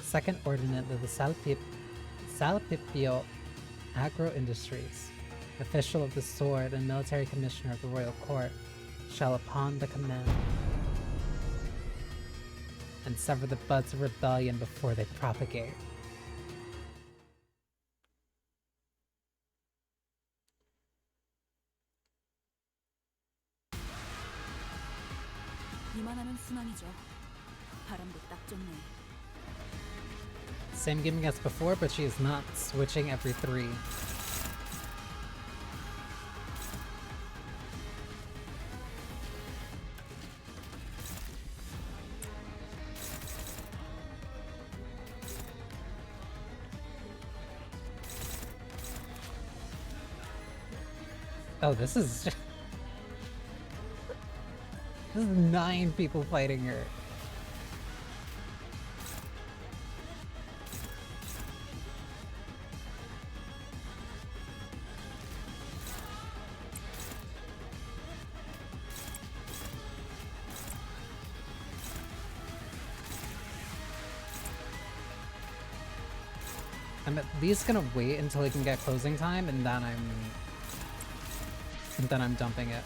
second ordinate of the Salpipio Agro Industries, official of the sword and military commissioner of the royal court, shall upon the command and sever the buds of rebellion before they propagate. 이만하면 순항이죠. 바람도 딱 좋네. Same gimmick as before, but she is not switching every 3. Oh, this is 9 people fighting her. I'm at least gonna wait until he can get closing time, and then I'm dumping it.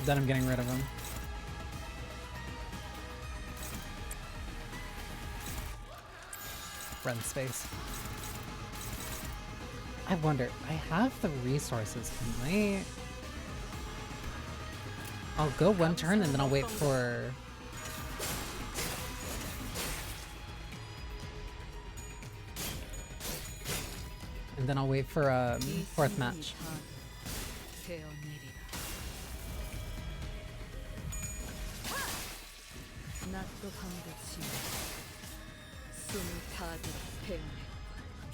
Then I'm getting rid of him. Run space. I wonder, I have the resources, can I'll go one turn and then I'll wait for... And then I'll wait for a 4th match.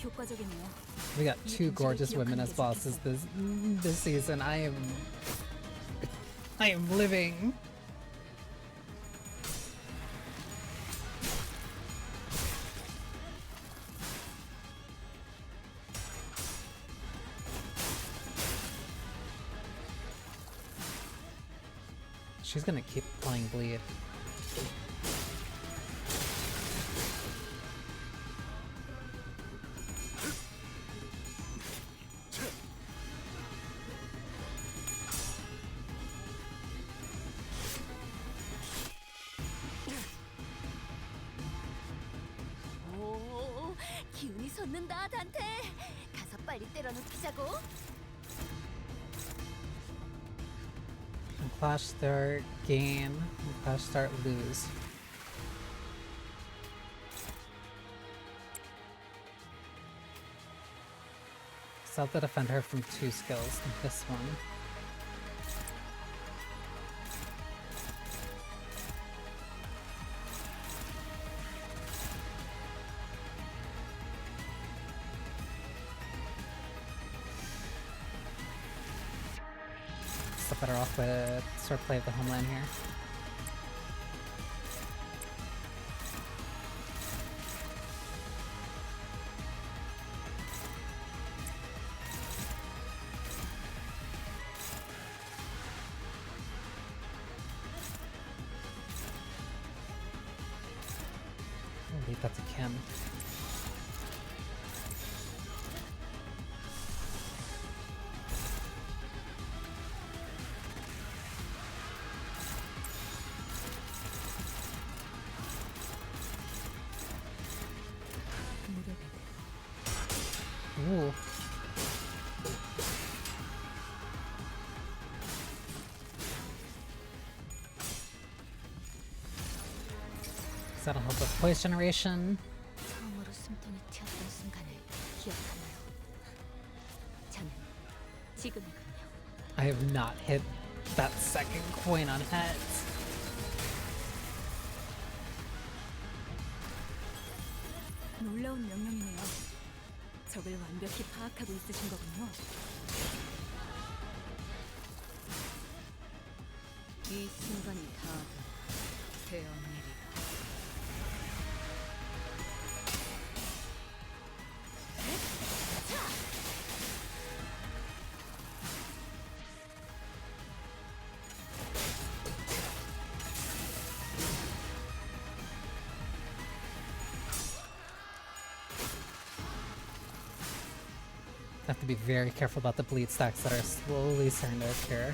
효과적이네요. We got 2 gorgeous women as bosses this season. I am living. She's gonna keep playing bleed. 오, 기운이 솟는다, 단테. 가서 빨리 때려눕히자고. Clash start gain, clash start lose. So I have to defend her from 2 skills. This one. Still better off with swordplay of the homeland here. I'll leave that to Kim. Ooh. That'll help with voice generation. 처음으로 숨통이 튀었던 순간을 기억하나요? 저는 지금이군요. I have not hit that second coin on heads. 놀라운 명령이네요. 적을 완벽히 파악하고 있으신 거군요. 이 순간이 다 되어내리라. I have to be very careful about the bleed stacks that are slowly starting to appear.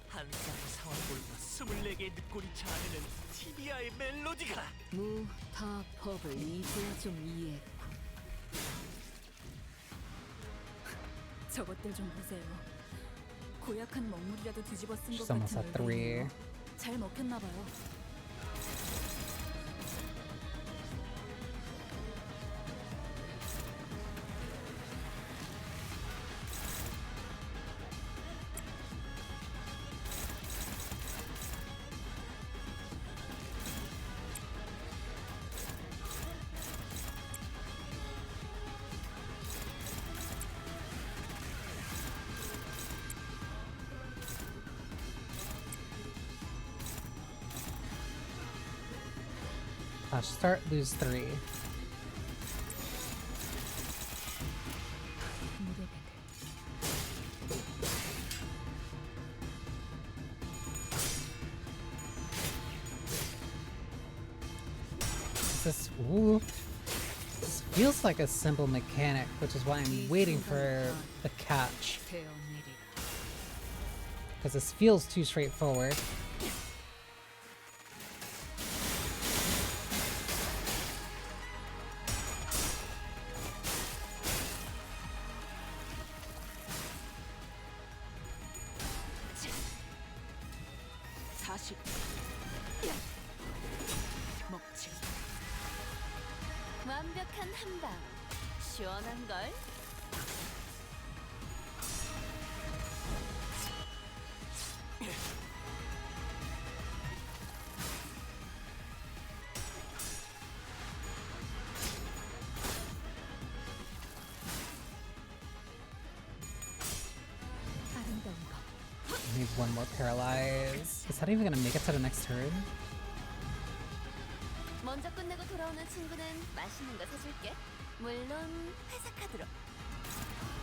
한 쌍의 상황골과 24개의 늑골이 자아내는 티비아의 멜로디가 다 법을 이제야 좀 이해했고. 저것들 좀 보세요. 고약한 먹물이라도 뒤집어 쓴 것 She's almost 같은 at 3. 얼굴이에요. 잘 먹혔나 봐요. Start, lose 3. Ooh. This feels like a simple mechanic, which is why I'm waiting for the catch. 되어내리라. Because this feels too straightforward. 먹지. 완벽한 한방. 시원한 걸. 아름다운 것. I need one more paralyze. Is that even gonna make it to the next turn? 먼저 끝내고 돌아오는 친구는 맛있는 거 사줄게. 물론 회사 카드로.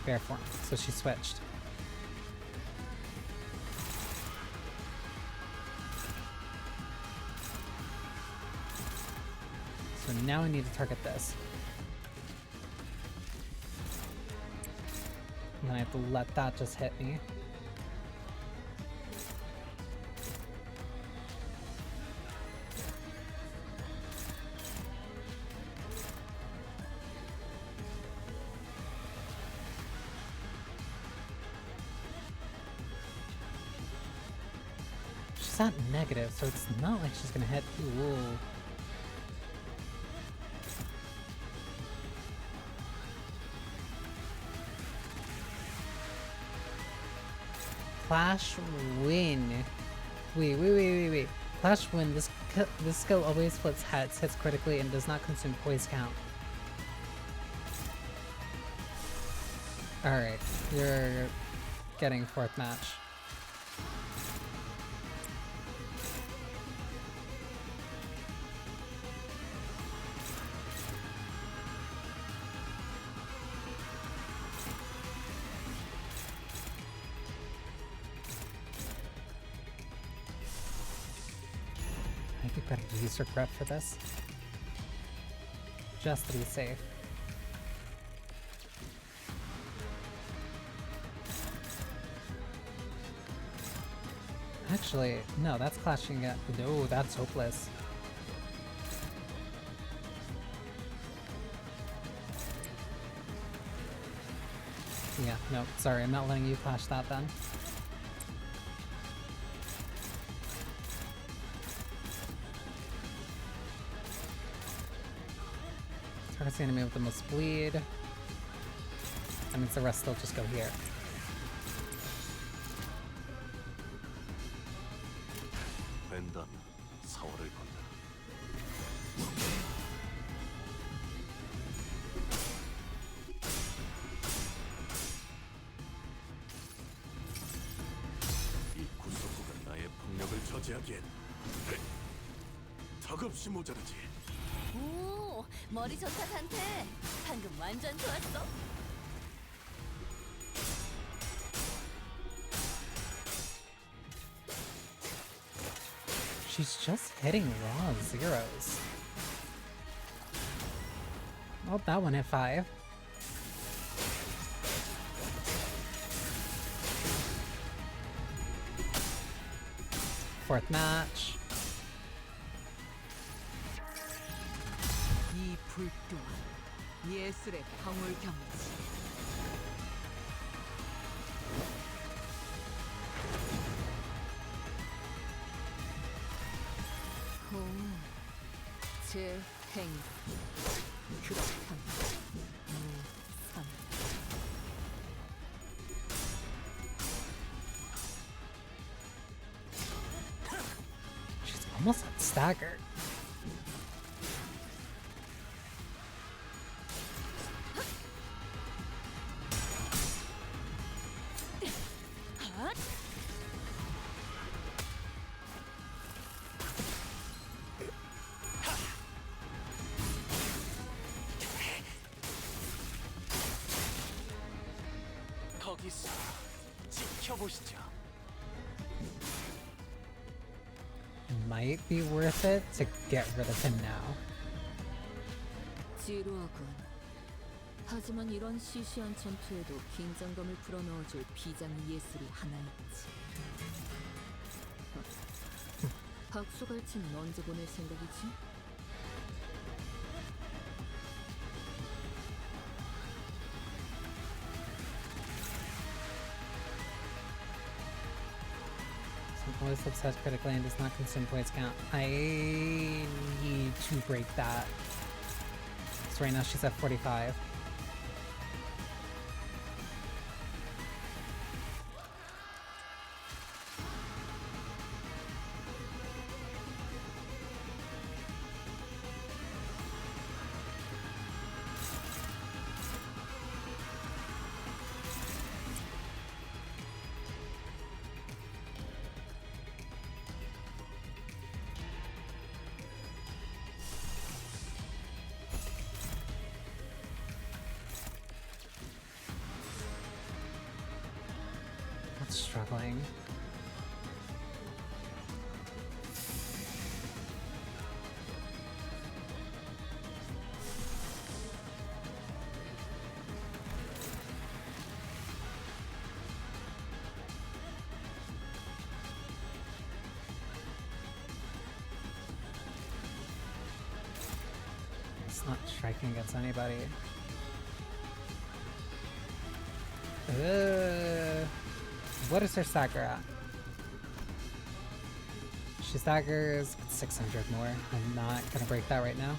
Fair form. So she switched. So now I need to target this. And then I have to let that just hit me. She's at negative, so it's not like she's gonna hit. Ooh. Clash win. Wait. Clash win. This skill always flips heads, hits critically, and does not consume poise count. Alright, you're getting fourth match. I think better to use her prep for this. Just to be safe. Actually, no, that's clashing at. No, that's hopeless. Yeah, no, sorry, I'm not letting you clash that then. Target's the enemy with the most bleed. That means the rest will just go here. 된다면 사활을 건다. 이 구속구가 나의 폭력을 저지하기엔 턱없이 모자르지. 오, 머리 좋다 단테. 방금 완전 좋았어. She's just hitting raw zeros. Oh, that one hit 5. Fourth match. 이 불 또한 예술의 방울경이지. 제 행. 그렇다면 무산. She's almost at stagger. 거기서 지켜보시죠. Might be worth it to get rid of him now. 지루하군. 하지만 이런 시시한 전투에도 긴장감을 불어넣어줄 비장의 예술이 하나 있지. 박수갈치는 언제 보낼 생각이지? Always obsessed critically and does not consume points count. I need to break that. So right now she's at 45. That's struggling. It's not striking against anybody. What is her stagger at? She staggers 600 more. I'm not gonna break that right now.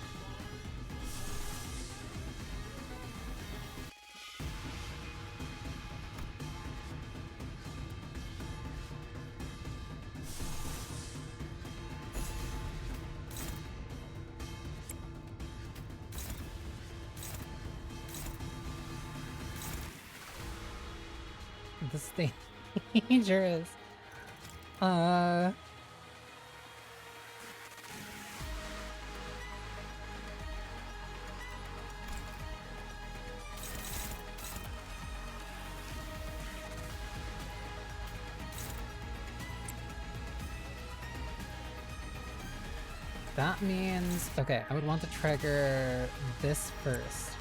This thing dangerous. That means, okay, I would want to trigger this first.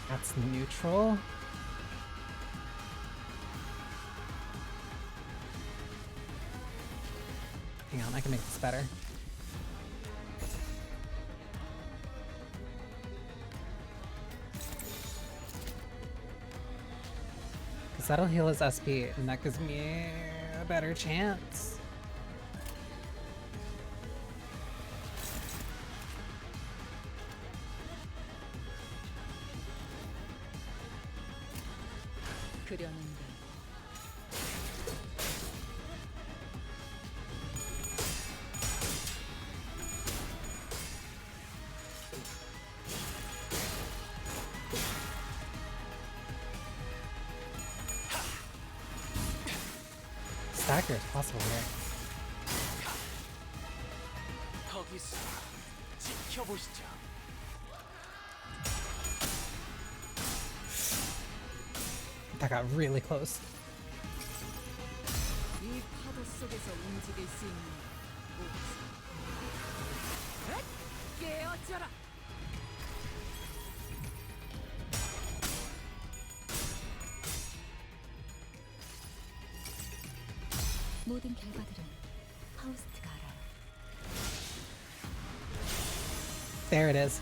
That's neutral. Hang on, I can make this better. Because that'll heal his SP, and that gives me a better chance. 그려는데 Stagger is possible here. 거기서 지켜보시죠. That got really close. 이 파도 속에서 움직일 수 있는 옷. 깨어져라. 모든 결과들은 파우스트가 알아요. There it is.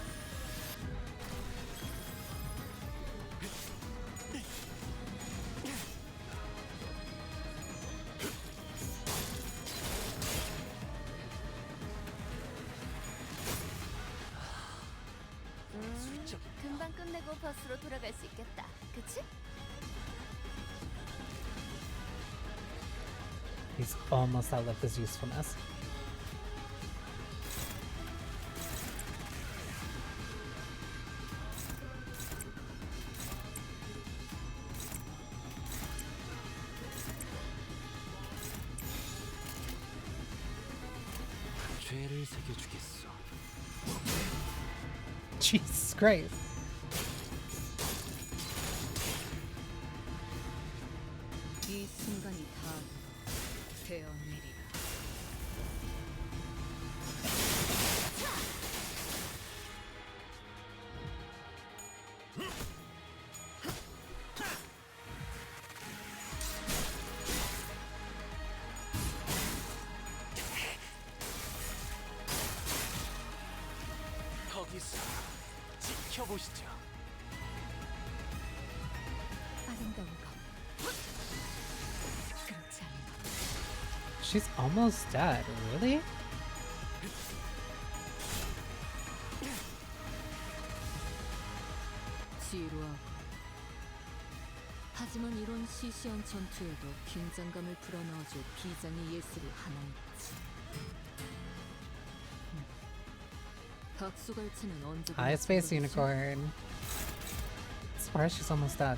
금방 끝내고 버스로 돌아갈 수 있겠다. 그치? He's almost outlived his usefulness. 죄를 새겨주겠어. Jesus Christ. 이 순간이 다 되어내리라. 거기서 지켜보시죠. 아름다운 것. 그렇지 않은 것. She's almost dead. Really? 지루하고. 하지만 이런 시시한 전투에도 긴장감을 불어넣어줄 비장의 예술이 하나 있지. 각수갈치는 언제나 High space 생각이지. unicorn. Surprised she's almost dead.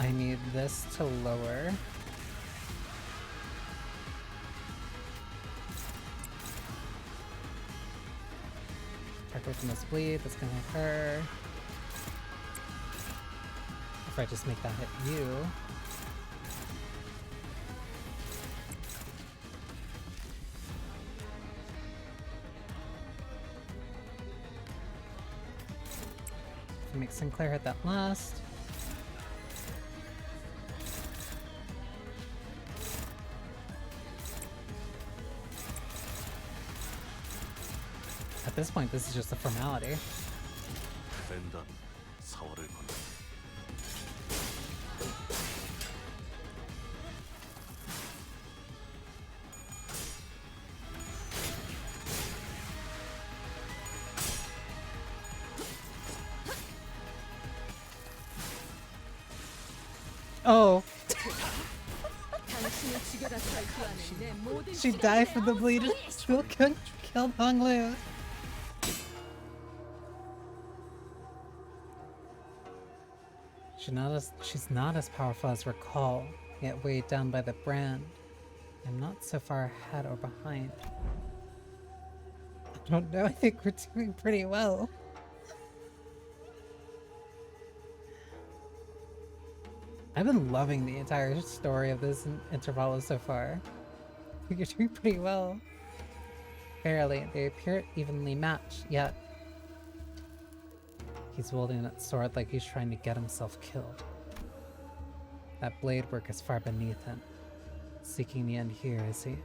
I need this to lower. Protect her from this bleed. That's gonna hit her. If I just make that hit you. Make Sinclair hit that last. At this point, this is just a formality. 랜덤 사활을 건너. Oh, 당신을 죽여라 설교하는 내 모든 she died from the bleed and still killed Hong Lu. She's not as powerful as Recall, yet weighed down by the brand. I'm not so far ahead or behind. I don't know, I think we're doing pretty well. I've been loving the entire story of this interval so far. I think you're doing pretty well. Barely, they appear evenly matched, yet he's wielding that sword like he's trying to get himself killed. That blade work is far beneath him. seeking the end here, is he?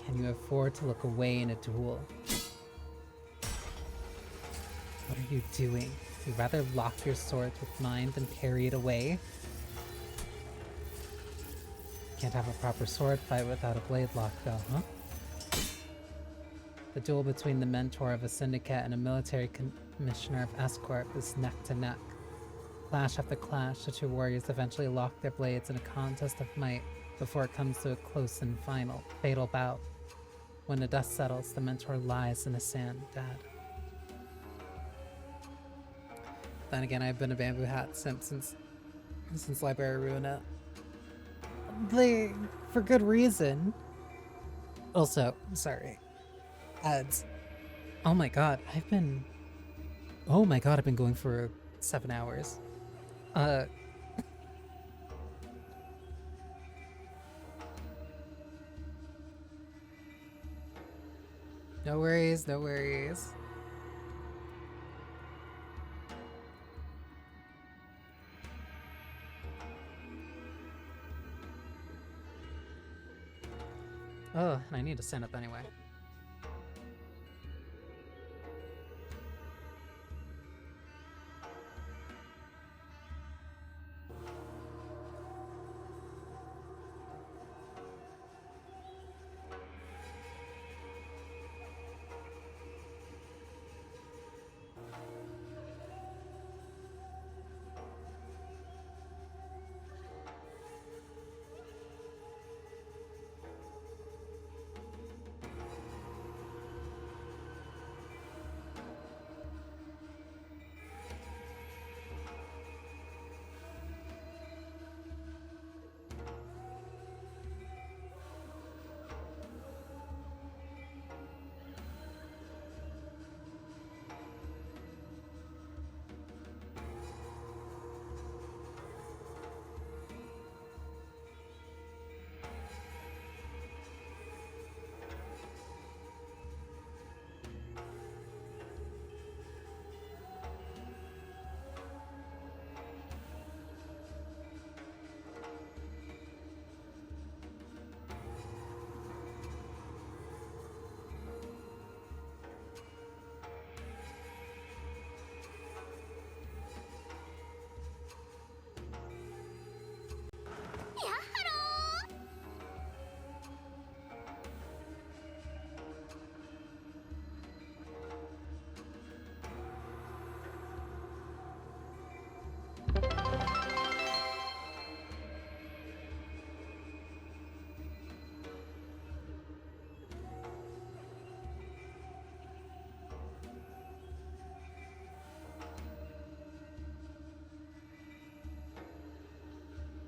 Can you afford to look away in a duel? What are you doing? You'd rather lock your sword with mine than carry it away? Can't have a proper sword fight without a blade lock, though, huh? The duel between the mentor of a syndicate and a military commissioner of Escort is neck to neck. Clash after clash, the two warriors eventually lock their blades in a contest of might before it comes to a close and final, fatal bout. When the dust settles, the mentor lies in the sand, dead. Then again, I've been a bamboo hat since Library Ruina. For good reason. Also, sorry. Ads. Oh my god, I've been going for 7 hours. No worries, no worries. Oh, I need to stand up anyway.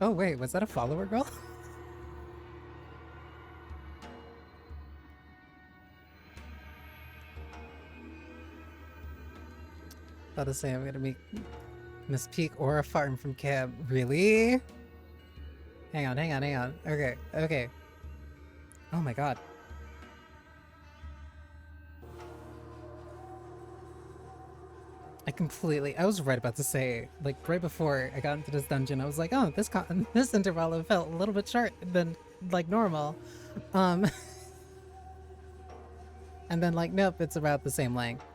Oh wait, was that a follower girl? About to say I'm gonna meet Miss Peak or a farm from camp. Really? Hang on. Okay. Oh my god. I was right about to say, like, right before I got into this dungeon, I was like, oh, this interval felt a little bit short than, like, normal. And then, like, nope, it's about the same length.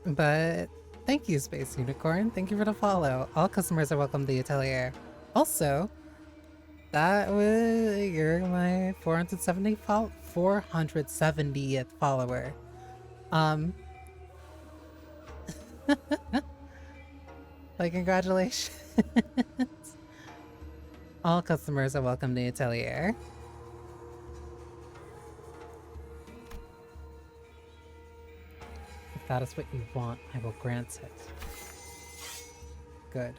But thank you, Space Unicorn. Thank you for the follow. All customers are welcome to the atelier. Also, you're my 470th follower. Like, congratulations. All customers are welcome to the atelier. If that is what you want, I will grant it. Good.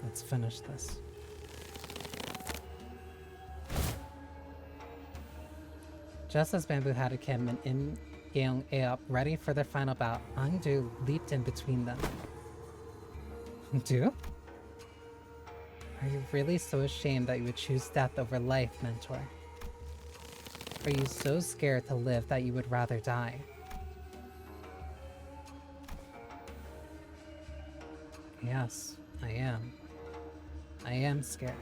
Let's finish this. Just as Bamboo had a Kim and In Gyeong Aop ready for their final bout, Angdu leaped in between them. Do? Are you really so ashamed that you would choose death over life, Mentor? Are you so scared to live that you would rather die? Yes, I am. I am scared.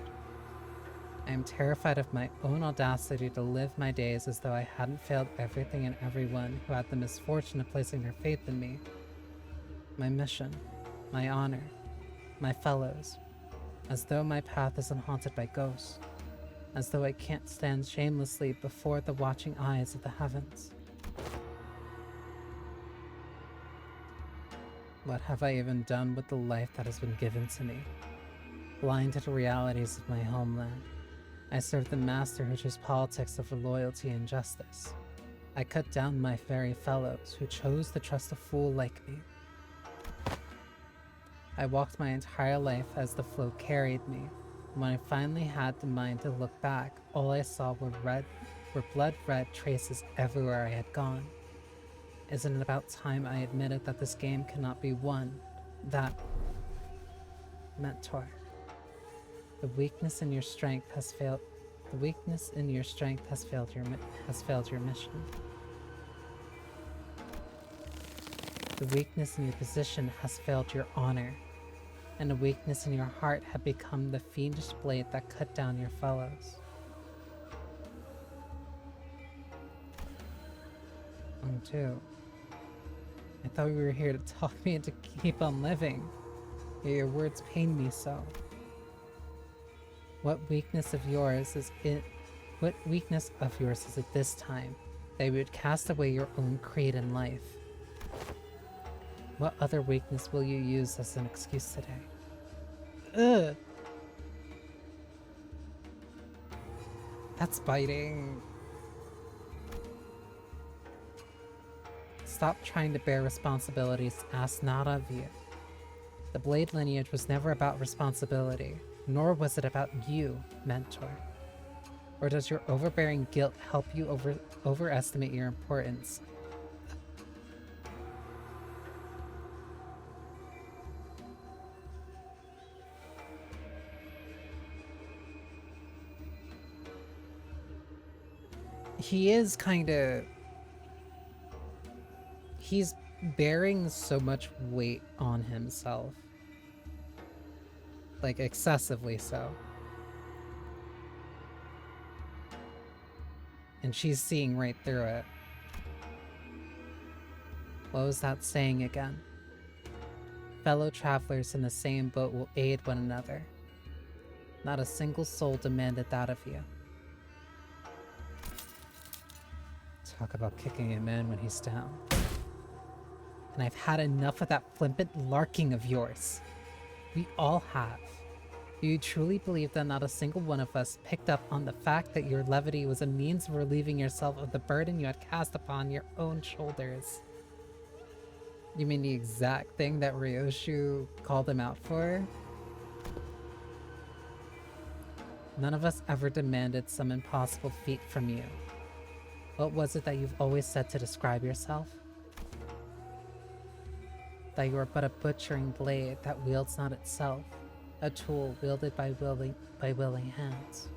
I am terrified of my own audacity to live my days as though I hadn't failed everything and everyone who had the misfortune of placing their faith in me. My mission, my honor, my fellows, as though my path isn't haunted by ghosts, as though I can't stand shamelessly before the watching eyes of the heavens. What have I even done with the life that has been given to me? Blind to the realities of my homeland, I served the master who chose politics over loyalty and justice. I cut down my very fellows who chose to trust a fool like me. I walked my entire life as the flow carried me. When I finally had the mind to look back, all I saw were blood-red traces everywhere I had gone. Isn't it about time I admitted that this game cannot be won? That... Mentor. The weakness in your strength has failed. The weakness in your strength has failed your mission. The weakness in your position has failed your honor, and the weakness in your heart had become the fiendish blade that cut down your fellows. Too. I thought we were here to talk me into keep on living. Yet your words pain me so. What weakness of yours is it this time that you would cast away your own creed in life? What other weakness will you use as an excuse today? Ugh! That's biting. Stop trying to bear responsibilities asked not of you. The Blade lineage was never about responsibility, nor was it about you, Mentor. Or does your overbearing guilt help you overestimate your importance? He is kinda... He's bearing so much weight on himself. Like, excessively so. And she's seeing right through it. What was that saying again? Fellow travelers in the same boat will aid one another. Not a single soul demanded that of you. Talk about kicking a man when he's down. And I've had enough of that flippant larking of yours. We all have. Do you truly believe that not a single one of us picked up on the fact that your levity was a means of relieving yourself of the burden you had cast upon your own shoulders? You mean the exact thing that Ryoshu called him out for? None of us ever demanded some impossible feat from you. What was it that you've always said to describe yourself? That you are but a butchering blade that wields not itself, a tool wielded by willing hands.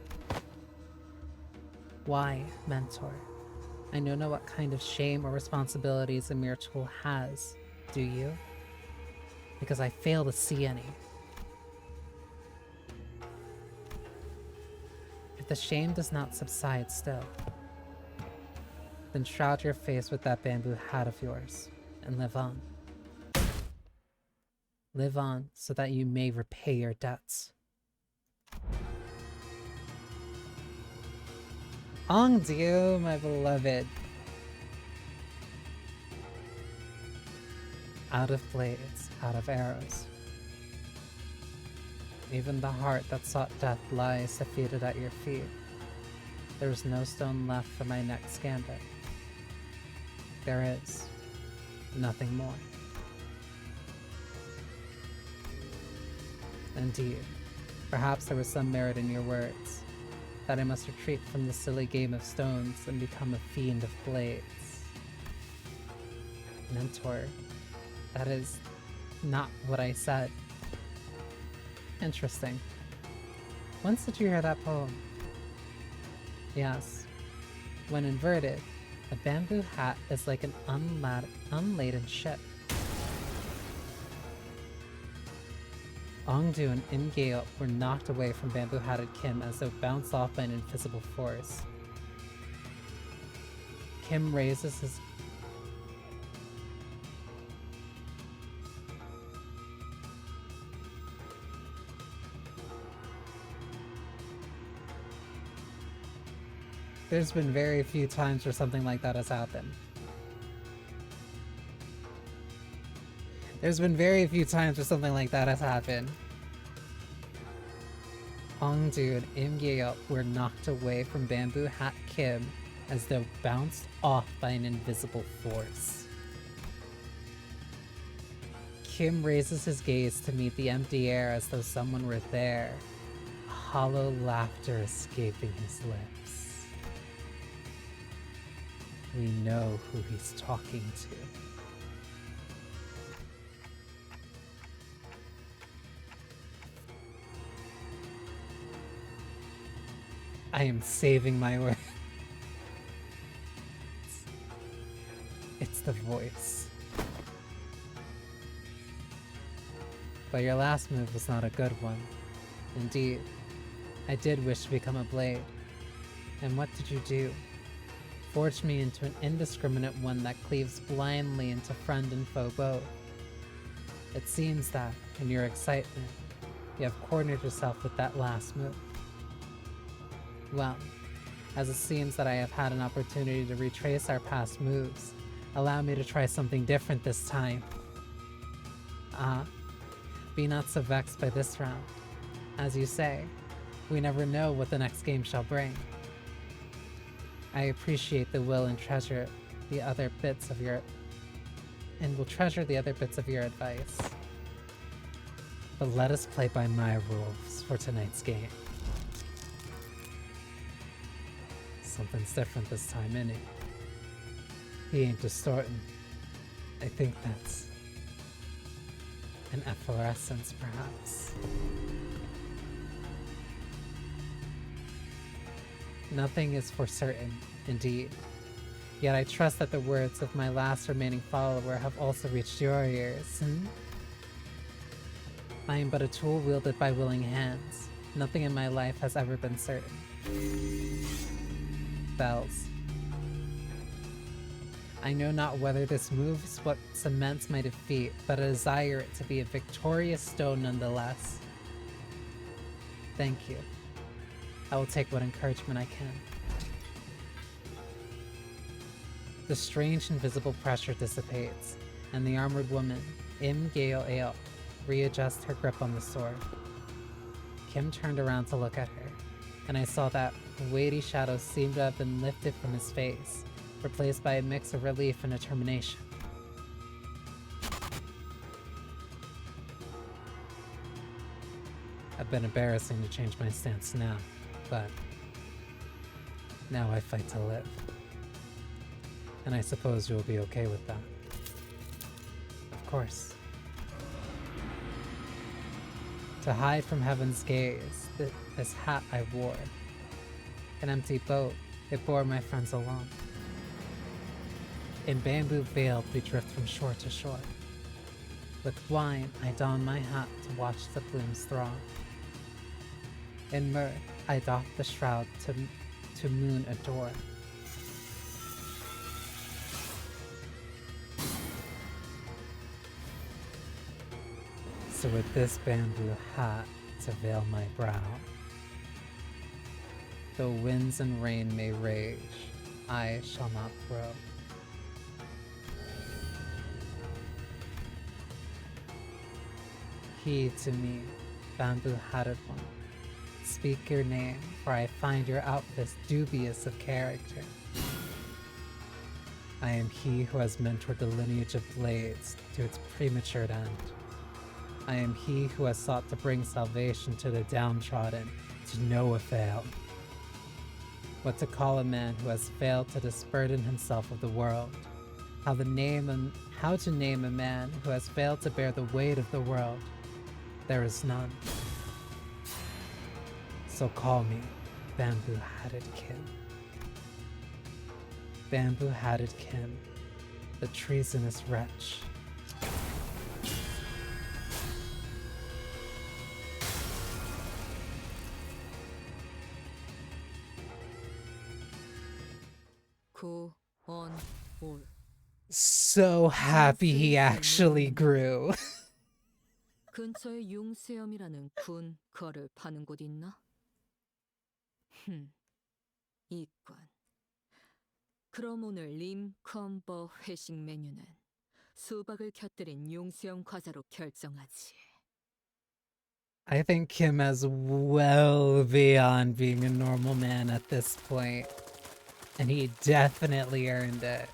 Why, Mentor? I don't know what kind of shame or responsibilities a mere tool has, do you? Because I fail to see any. If the shame does not subside still, then shroud your face with that bamboo hat of yours, and live on. Live on so that you may repay your debts. On to you, my beloved. Out of blades, out of arrows. Even the heart that sought death lies defeated at your feet. There is no stone left for my next gambit. There is nothing more. Indeed, perhaps there was some merit in your words, that I must retreat from the silly game of stones and become a fiend of blades. Mentor, that is not what I said. Interesting. Whence did you hear that poem? Yes. When inverted, a bamboo hat is like an unladen ship. Ongdu and Imgale were knocked away from bamboo-hatted Kim as though bounced off by an invisible force. Kim raises his... There's been very few times where something like that has happened. There's been very few times where something like that has happened. Ongdu and Imgale were knocked away from Bamboo Hat Kim as though bounced off by an invisible force. Kim raises his gaze to meet the empty air as though someone were there, hollow laughter escaping his lips. We know who he's talking to. I am saving my words. It's the voice. But your last move was not a good one. Indeed, I did wish to become a blade. And what did you do? Forged me into an indiscriminate one that cleaves blindly into friend and foe both. It seems that, in your excitement, you have cornered yourself with that last move. Well, as it seems that I have had an opportunity to retrace our past moves, allow me to try something different this time. Be not so vexed by this round. As you say, we never know what the next game shall bring. I appreciate the will and treasure the other bits of your... and will treasure the other bits of your advice. But let us play by my rules for tonight's game. Something's different this time, innit? He ain't distorting. I think that's... an efflorescence, perhaps. Nothing is for certain, indeed. Yet I trust that the words of my last remaining follower have also reached your ears, I am but a tool wielded by willing hands. Nothing in my life has ever been certain. Bells. I know not whether this moves what cements my defeat, but I desire it to be a victorious stone nonetheless. Thank you. I will take what encouragement I can. The strange invisible pressure dissipates, and the armored woman, Imgale Ale, readjusts her grip on the sword. Kim turned around to look at her, and I saw that weighty shadow seemed to have been lifted from his face, replaced by a mix of relief and determination. I've been embarrassing to change my stance now, but now I fight to live. And I suppose you will be okay with that. Of course. To hide from heaven's gaze, this hat I wore. An empty boat, it bore my friends along. In bamboo veiled we drift from shore to shore. With wine I don my hat to watch the blooms throng. In mirth I doff the shroud to moon adore. So with this bamboo hat to veil my brow, though winds and rain may rage, I shall not throw. Heed to me, bamboo-hatted one. Speak your name, for I find your outfit dubious of character. I am he who has mentored the lineage of blades to its premature end. I am he who has sought to bring salvation to the downtrodden, to no avail. What to call a man who has failed to disburden himself of the world? How to name a man who has failed to bear the weight of the world? There is none. So call me Bamboo-Hatted Kim. Bamboo-Hatted Kim, the treasonous wretch. 올. So happy he actually grew. 근처에 융수염이라는 군 거를 파는 곳 있나? 있군. 그럼 오늘 림컨버 회식 메뉴는 수박을 곁들인 융수염 과자로 결정하지. I think Kim is well beyond being a normal man at this point, and he definitely earned it.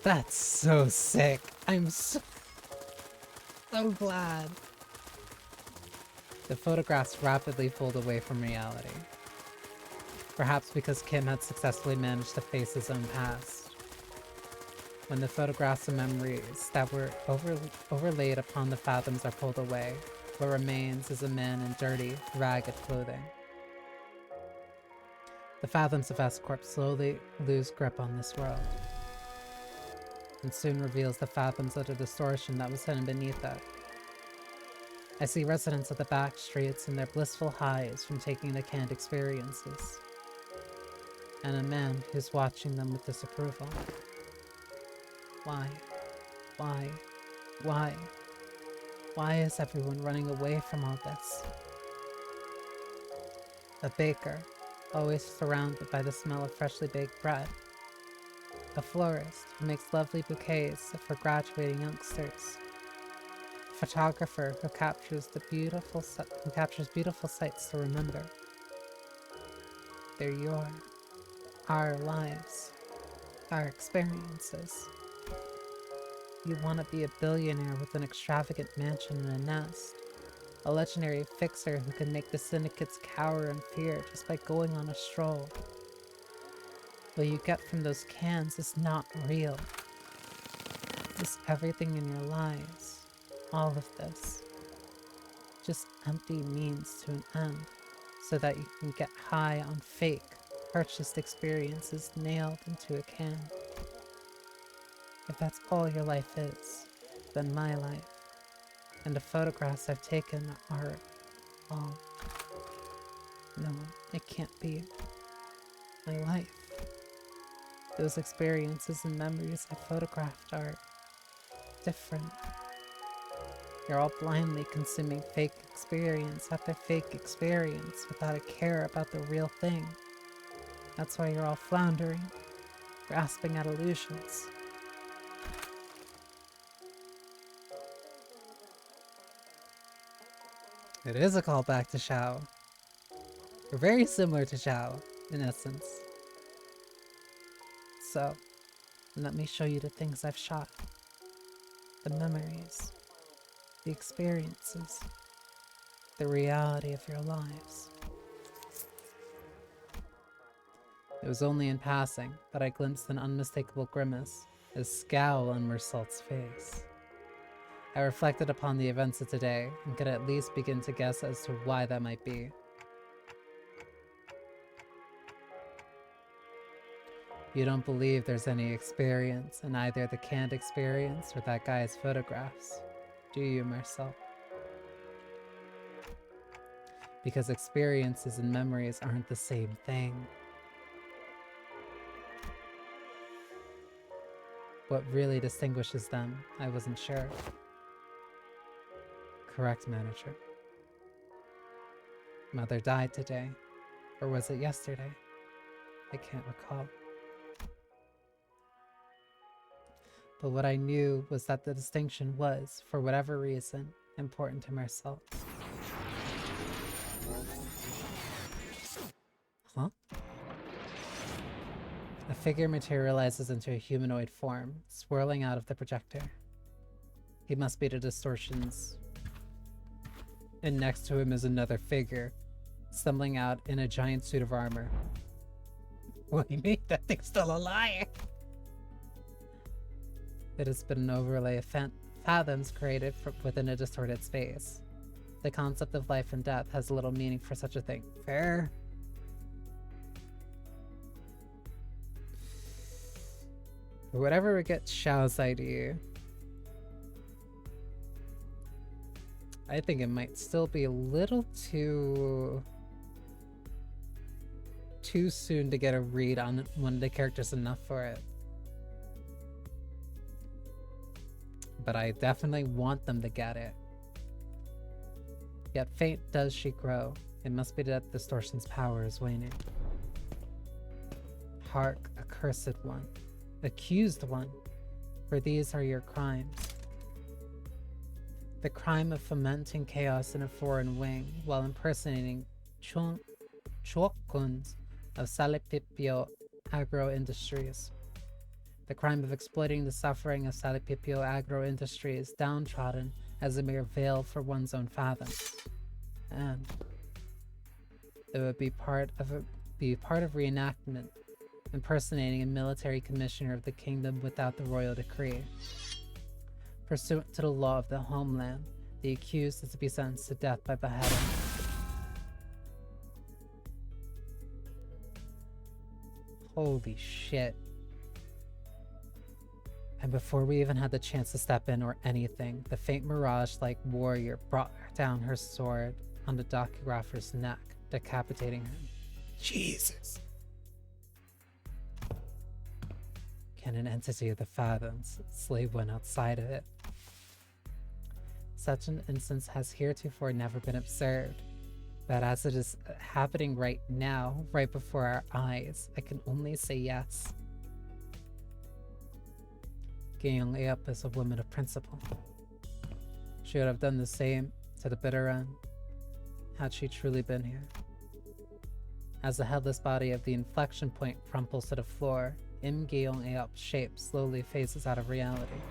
That's so sick. I'm so glad. The photographs rapidly pulled away from reality. Perhaps because Kim had successfully managed to face his own past. When the photographs and memories that were overlaid upon the fathoms are pulled away, what remains is a man in dirty, ragged clothing. The fathoms of S-Corp slowly lose grip on this world, and soon reveals the fathoms of the distortion that was hidden beneath it. I see residents of the back streets in their blissful highs from taking the canned experiences, and a man who's watching them with disapproval. Why? Why? Why? Why is everyone running away from all this? A baker, always surrounded by the smell of freshly baked bread. A florist who makes lovely bouquets for graduating youngsters. A photographer who captures beautiful sights to remember. They're our lives, our experiences. You want to be a billionaire with an extravagant mansion and a nest. A legendary fixer who can make the syndicates cower in fear just by going on a stroll. What you get from those cans is not real. Just everything in your lives, all of this, just empty means to an end, so that you can get high on fake, purchased experiences nailed into a can. If that's all your life is, then my life, and the photographs I've taken are all. No, it can't be. My life. Those experiences and memories I photographed are different. You're all blindly consuming fake experience after fake experience without a care about the real thing. That's why you're all floundering, grasping at illusions. It is a callback to Xiao. We're very similar to Xiao, in essence. So, let me show you the things I've shot. The memories, the experiences, the reality of your lives. It was only in passing that I glimpsed an unmistakable grimace, a scowl on Mersault's face. I reflected upon the events of today and could at least begin to guess as to why that might be. You don't believe there's any experience in either the canned experience or that guy's photographs, do you, Marcel? Because experiences and memories aren't the same thing. What really distinguishes them, I wasn't sure. Correct, manager. Mother died today. Or was it yesterday? I can't recall. But what I knew was that the distinction was, for whatever reason, important to Marcel. Huh? A figure materializes into a humanoid form, swirling out of the projector. He must be the distortions. And next to him is another figure, stumbling out in a giant suit of armor. What do you mean? That thing's still alive! It has been an overlay of fathoms created within a distorted space. The concept of life and death has little meaning for such a thing. Fair? Whatever we get Xiao's ID, I think it might still be a little too too soon to get a read on one of the characters enough for it. But I definitely want them to get it. Yet faint does she grow. It must be that distortion's power is waning. Hark, accursed one, accused one, for these are your crimes. The crime of fomenting chaos in a foreign wing while impersonating Chuokuns of Salipipio Agro Industries. The crime of exploiting the suffering of Salipipio Agro Industries downtrodden as a mere veil for one's own fathom. And it would be part of reenactment, impersonating a military commissioner of the kingdom without the royal decree. Pursuant to the law of the homeland, the accused is to be sentenced to death by beheading. Holy shit. And before we even had the chance to step in or anything, the faint mirage-like warrior brought down her sword on the dockographer's neck, decapitating him. Jesus! Can an entity of the fathoms slave one outside of it? Such an instance has heretofore never been observed, but as it is happening right now, right before our eyes, I can only say yes. Gyeong Eop is a woman of principle. She would have done the same to the bitter end, had she truly been here. As the headless body of the inflection point crumples to the floor, Im Gyeong Eop's shape slowly phases out of reality.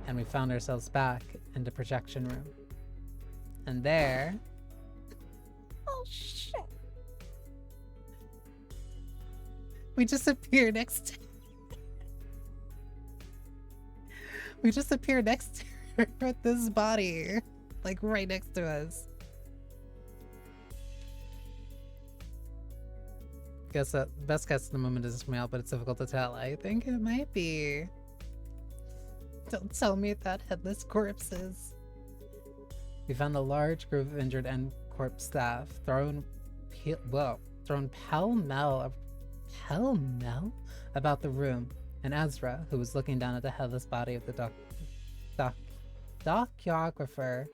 And we found ourselves back in the projection room. And there... Oh shit! We just appear next to... We just appear next to her with this body. Like right next to us. Guess that best guess at the moment is Ismail, but it's difficult to tell. I think it might be. Don't tell me that headless corpses. We found a large group of injured and corpse staff thrown pell-mell about the room, and Ezra, who was looking down at the headless body of the docuographer.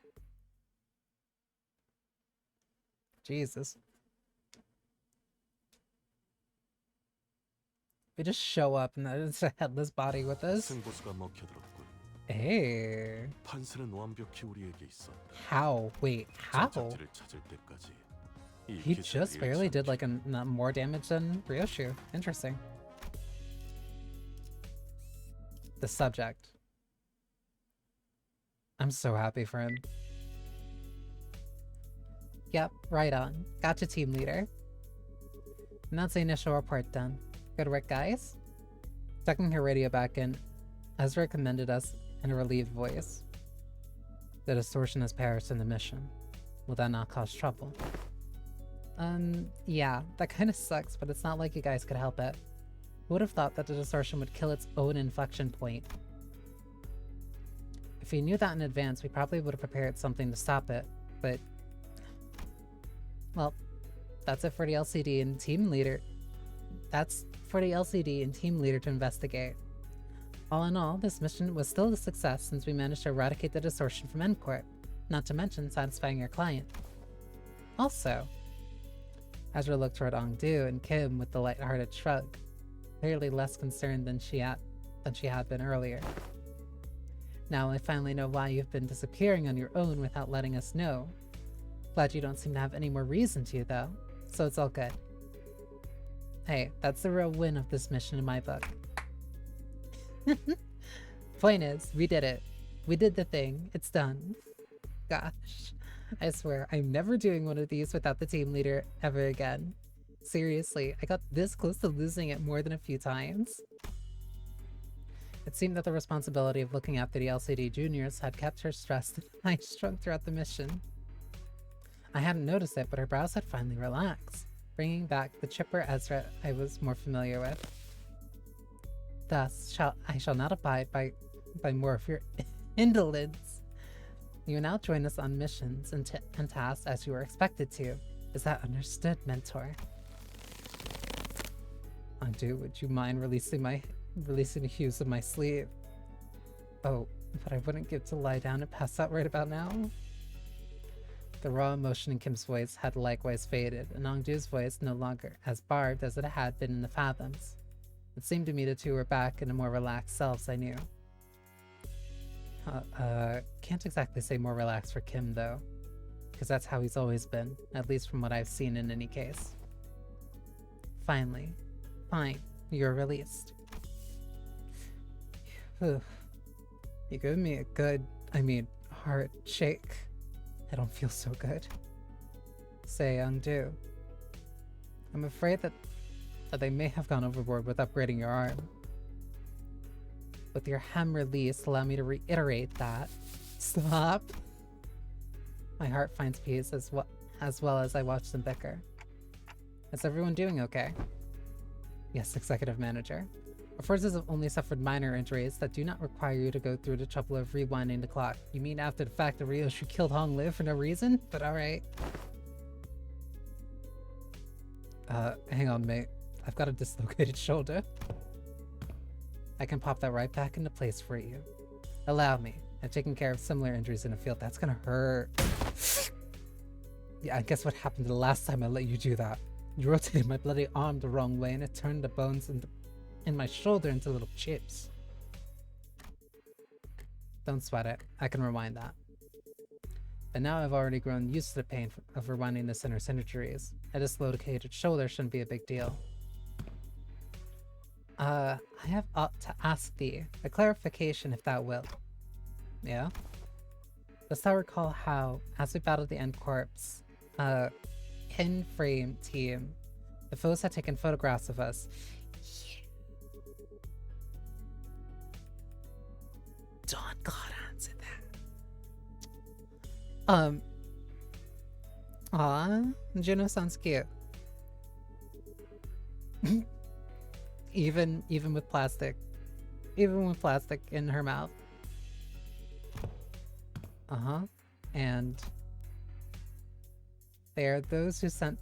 Jesus. We just show up and there's a headless body with us. Hey. How? Wait, how? He just barely did like more damage than Ryoshu. Interesting. The subject. I'm so happy for him. Yep, right on. Gotcha, team leader. And that's the initial report done. Good work, guys. Tucking her radio back in, Ezra commended us in a relieved voice. The distortion has perished in the mission. Will that not cause trouble? Yeah, that kind of sucks, but it's not like you guys could help it. Who would have thought that the distortion would kill its own inflection point? If we knew that in advance, we probably would have prepared something to stop it, but... Well, that's it for the LCD and team leader. That's for the LCD and team leader to investigate. All in all, this mission was still a success since we managed to eradicate the distortion from N-Corp, not to mention satisfying our client. Also, Ezra looked toward Ongdu and Kim with the light-hearted shrug, clearly less concerned than she had been earlier. Now I finally know why you've been disappearing on your own without letting us know. Glad you don't seem to have any more reason to, though, so it's all good. Hey, that's the real win of this mission in my book. Point is, we did it. We did the thing. It's done. Gosh, I swear, I'm never doing one of these without the team leader ever again. Seriously, I got this close to losing it more than a few times. It seemed that the responsibility of looking after the LCD juniors had kept her stressed and high-strung throughout the mission. I hadn't noticed it, but her brows had finally relaxed, bringing back the chipper Ezra I was more familiar with. Thus, I shall not abide by more of your indolence. You now join us on missions and tasks as you were expected to. Is that understood, Mentor? Undo, would you mind releasing the hues of my sleeve? Oh, but I wouldn't give to lie down and pass out right about now. The raw emotion in Kim's voice had likewise faded, and Ongdu's voice no longer as barbed as it had been in the Fathoms. It seemed to me the two were back in a more relaxed selves I knew. Can't exactly say more relaxed for Kim, though. Because that's how he's always been, at least from what I've seen in any case. Finally. Fine, you're released. Whew. You gave me a good, hard shake. I don't feel so good. Say, Ungdu. I'm afraid that they may have gone overboard with upgrading your arm. With your hem release, allow me to reiterate that. Stop! My heart finds peace as well as I watch them bicker. Is everyone doing okay? Yes, Executive Manager. Our forces have only suffered minor injuries that do not require you to go through the trouble of rewinding the clock. You mean after the fact that Ryoshu killed Hong Liu for no reason? But alright. Hang on, mate. I've got a dislocated shoulder. I can pop that right back into place for you. Allow me. I've taken care of similar injuries in the field. That's gonna hurt. Yeah, I guess what happened the last time I let you do that. You rotated my bloody arm the wrong way and it turned the bones in my shoulder into little chips. Don't sweat it. I can rewind that. But now I've already grown used to the pain of rewinding the center injuries. A dislocated shoulder shouldn't be a big deal. I have ought to ask thee a clarification, if thou wilt. Yeah? Dost thou recall how, as we battled the End Corps, in-frame team, the foes had taken photographs of us? Don't gotta answer that. Juno sounds cute. Even with plastic. Even with plastic in her mouth. And they are those who sent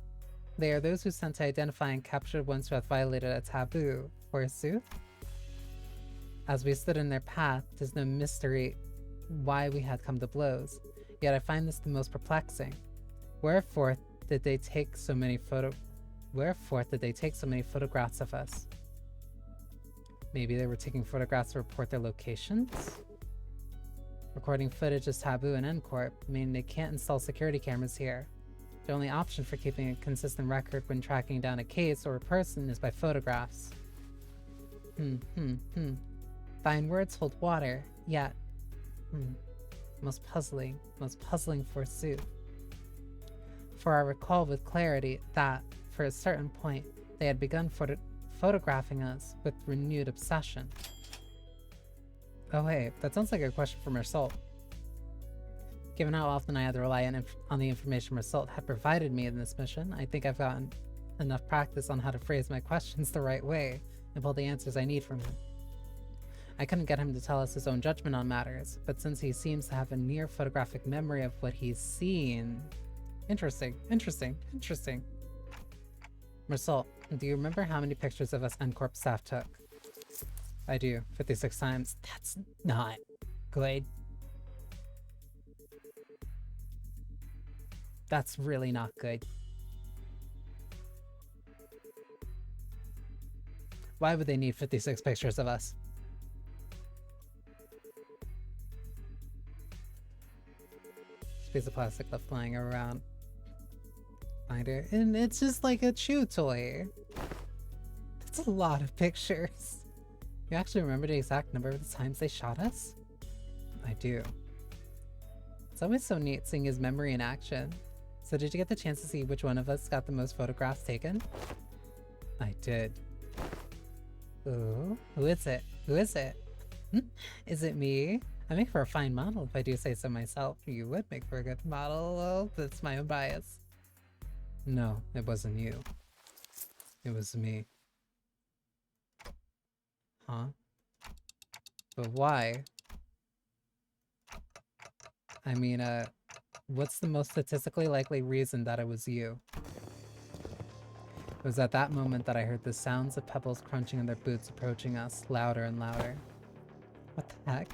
to identify and capture ones who have violated a taboo, forsooth. As we stood in their path, 'tis no mystery why we had come to blows. Yet I find this the most perplexing. Wherefore did they take so many photographs of us? Maybe they were taking photographs to report their locations? Recording footage is taboo in N-Corp, meaning they can't install security cameras here. The only option for keeping a consistent record when tracking down a case or a person is by photographs. Fine words hold water, yet... Most puzzling forsooth. For I recall with clarity that, for a certain point, they had begun photographing us with renewed obsession. Oh hey, that sounds like a question from Meursault. Given how often I had to rely on the information Meursault had provided me in this mission, I think I've gotten enough practice on how to phrase my questions the right way and pull the answers I need from him. I couldn't get him to tell us his own judgment on matters, but since he seems to have a near photographic memory of what he's seen... Interesting. Meursault, do you remember how many pictures of us N-Corp staff took? I do, 56 times. That's not good. That's really not good. Why would they need 56 pictures of us? Piece of plastic left flying around. Find it, and it's just like a chew toy. That's a lot of pictures. You actually remember the exact number of the times they shot us? I do. It's always so neat seeing his memory in action. So did you get the chance to see which one of us got the most photographs taken? I did. Ooh, who is it? Is it me? I make for a fine model if I do say so myself. You would make for a good model. Well, that's my own bias. No, it wasn't you. It was me. Huh? But why? I mean, What's the most statistically likely reason that it was you? It was at that moment that I heard the sounds of pebbles crunching in their boots approaching us, louder and louder. What the heck?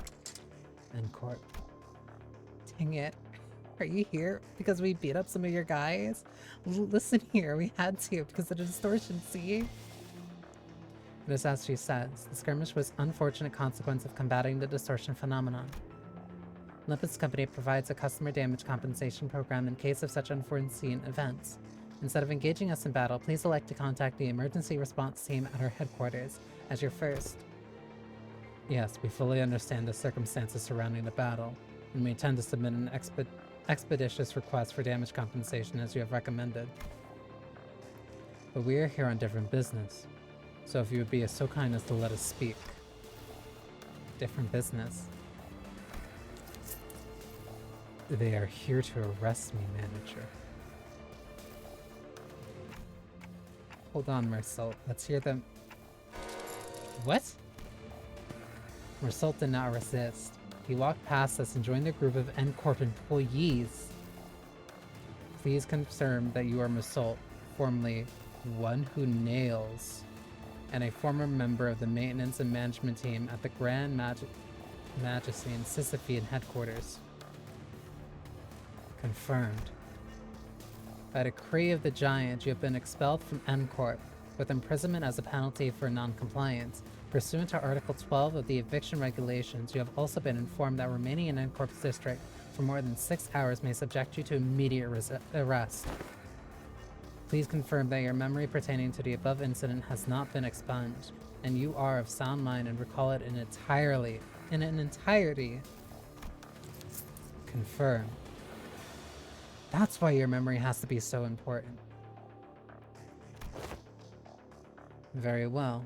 End quote. Dang it. Are you here because we beat up some of your guys? Listen here, we had to because of the distortion, see? It is as she says, the skirmish was an unfortunate consequence of combating the distortion phenomenon. Limbus Company provides a customer damage compensation program in case of such unforeseen events. Instead of engaging us in battle, please elect to contact the emergency response team at our headquarters as your first. Yes, we fully understand the circumstances surrounding the battle, and we intend to submit an expeditious request for damage compensation as you have recommended. But we are here on different business, so if you would be so kind as to let us speak. Different business? They are here to arrest me, manager. Hold on, Marcel. Let's hear them. What? Marcel did not resist. He walked past us and joined the group of N-Corp employees. Please confirm that you are Marcel, formerly One Who Nails, and a former member of the maintenance and management team at the Grand Majesty and Sisyphean headquarters. Confirmed. By decree of the Giant, you have been expelled from N-Corp, with imprisonment as a penalty for non-compliance. Pursuant to Article 12 of the Eviction Regulations, you have also been informed that remaining in N-Corp's district for more than 6 hours may subject you to immediate arrest. Please confirm that your memory pertaining to the above incident has not been expunged, and you are of sound mind and recall it in entirety. Confirm. That's why your memory has to be so important. Very well.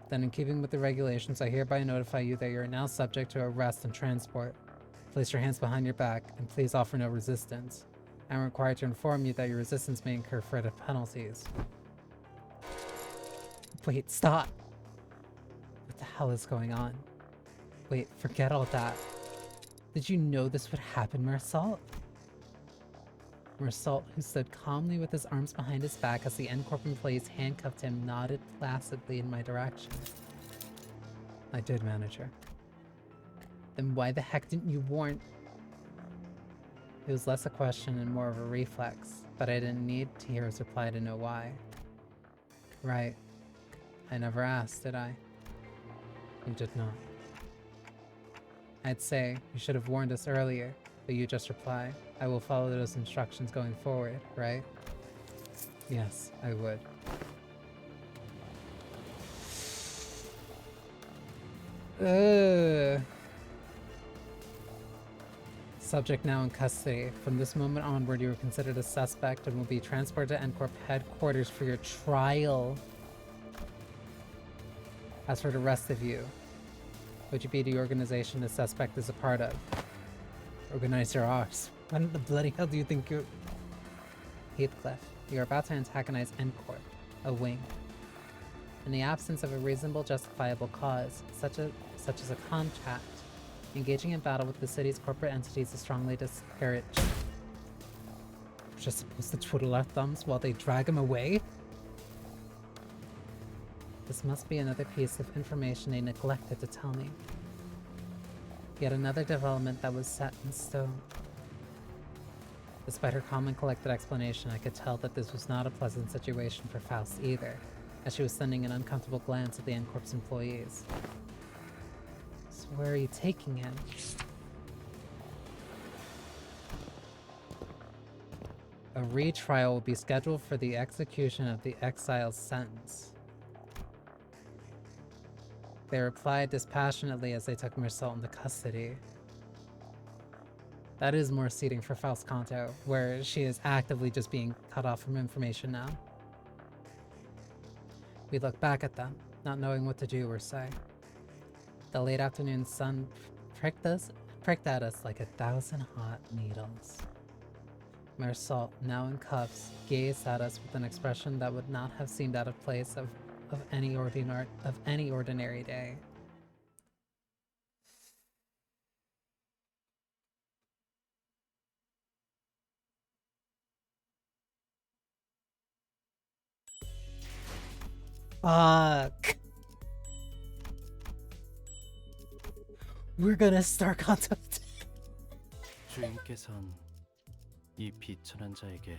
Then in keeping with the regulations, I hereby notify you that you are now subject to arrest and transport. Place your hands behind your back, and please offer no resistance. I am required to inform you that your resistance may incur further penalties. Wait, stop! What the hell is going on? Wait, forget all that. Did you know this would happen, Marcel? Marcel, who stood calmly with his arms behind his back as the N-Corp employees handcuffed him, nodded placidly in my direction. I did, manager. Then why the heck didn't you warn? It was less a question and more of a reflex, but I didn't need to hear his reply to know why. Right. I never asked, did I? You did not. I'd say you should have warned us earlier, but you just reply, I will follow those instructions going forward, right? Yes, I would. Subject now in custody. From this moment onward, you are considered a suspect and will be transported to N-Corp headquarters for your trial. As for the rest of you, would you be the organization the suspect is a part of? Organize your arse. When the bloody hell do you think you... Heathcliff, you are about to antagonize N-Corp, a wing. In the absence of a reasonable justifiable cause, such as a contract, engaging in battle with the city's corporate entities is strongly discouraged. We're just supposed to twiddle our thumbs while they drag him away? This must be another piece of information they neglected to tell me. Yet another development that was set in stone. Despite her calm and collected explanation, I could tell that this was not a pleasant situation for Faust either, as she was sending an uncomfortable glance at the N-Corp's employees. So where are you taking him? A retrial will be scheduled for the execution of the exile's sentence. They replied dispassionately as they took Marcel into custody. That is more seating for Faust Canto, where she is actively just being cut off from information now. We looked back at them, not knowing what to do or say. The late afternoon sun pricked at us like 1,000 hot needles. Marcel, now in cuffs, gazed at us with an expression that would not have seemed out of place of any ordinary day. Fuck. We're gonna start Canto X. 주인께선 이 비천한 자에게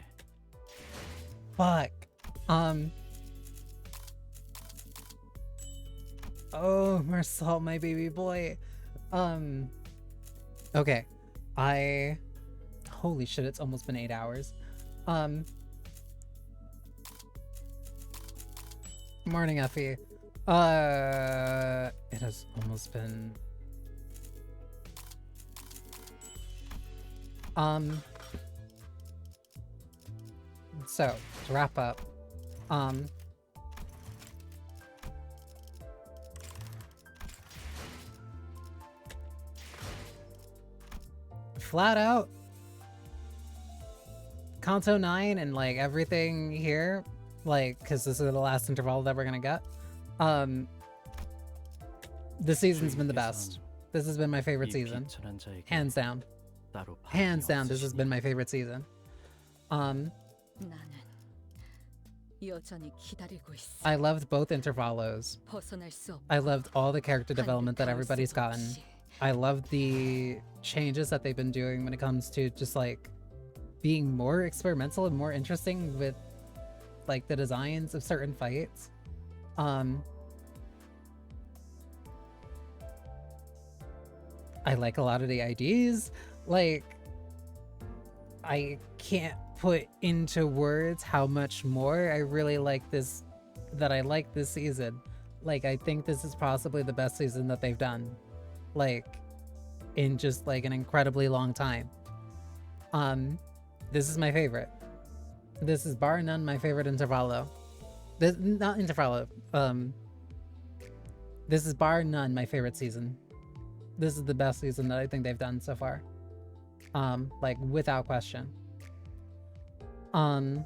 Fuck. Oh, Marcel, my baby boy. Okay. Holy shit, it's almost been 8 hours. Morning, Effie. It has almost been... So, to wrap up, flat out, Canto 9 and like everything here, like, because this is the last interval that we're gonna get, the season's been the best. This has been my favorite 이 season. 비천한 자에게 Hands down. 따로 Hands 반응이 down, this has 없으시니 been my favorite season. 나는 여전히 기다리고 있어. I loved both intervalos. 벗어날 수 없. I loved all the character development that everybody's gotten. I love the changes that they've been doing when it comes to just like being more experimental and more interesting with like the designs of certain fights. I like a lot of the IDs. Like, I can't put into words how much more I really like this, that I like this season. Like, I think this is possibly the best season that they've done, like, in just like an incredibly long time. This is my favorite. This is bar none my favorite intervalo. This, not intervalo. This is bar none my favorite season. This is the best season that I think they've done so far. Like without question. I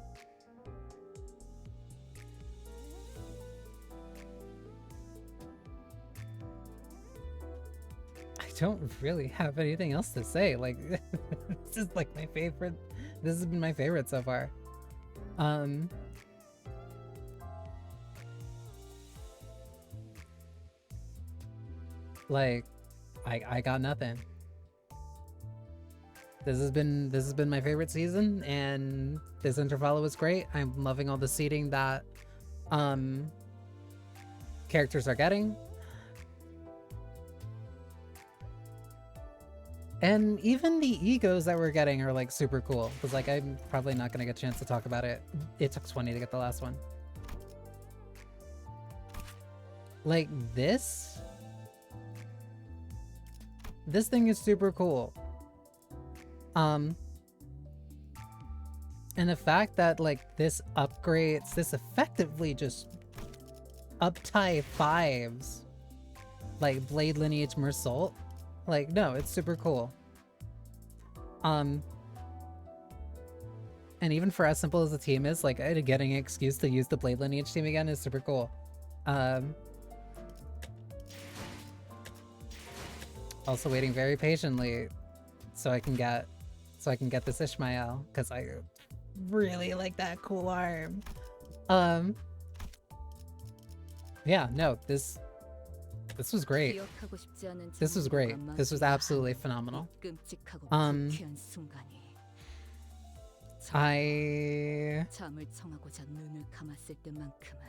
don't really have anything else to say. Like, this is like my favorite. This has been my favorite so far. Like, I got nothing. This has been my favorite season, and this interval was great. I'm loving all the seeding that characters are getting. And even the egos that we're getting are like super cool. Because like I'm probably not gonna get a chance to talk about it. It took 20 to get the last one. Like this thing is super cool. And the fact that like this upgrades, this effectively just uptie 5s like Blade Lineage Mersault. Like, no, it's super cool. And even for as simple as the team is, like getting an excuse to use the Blade Lineage team again is super cool. Also waiting very patiently so I can get this Ishmael, because I really like that cool arm. Yeah, no, this was great. This was great. This was absolutely phenomenal. 잠을 청하고자 눈을 감았을 때만큼은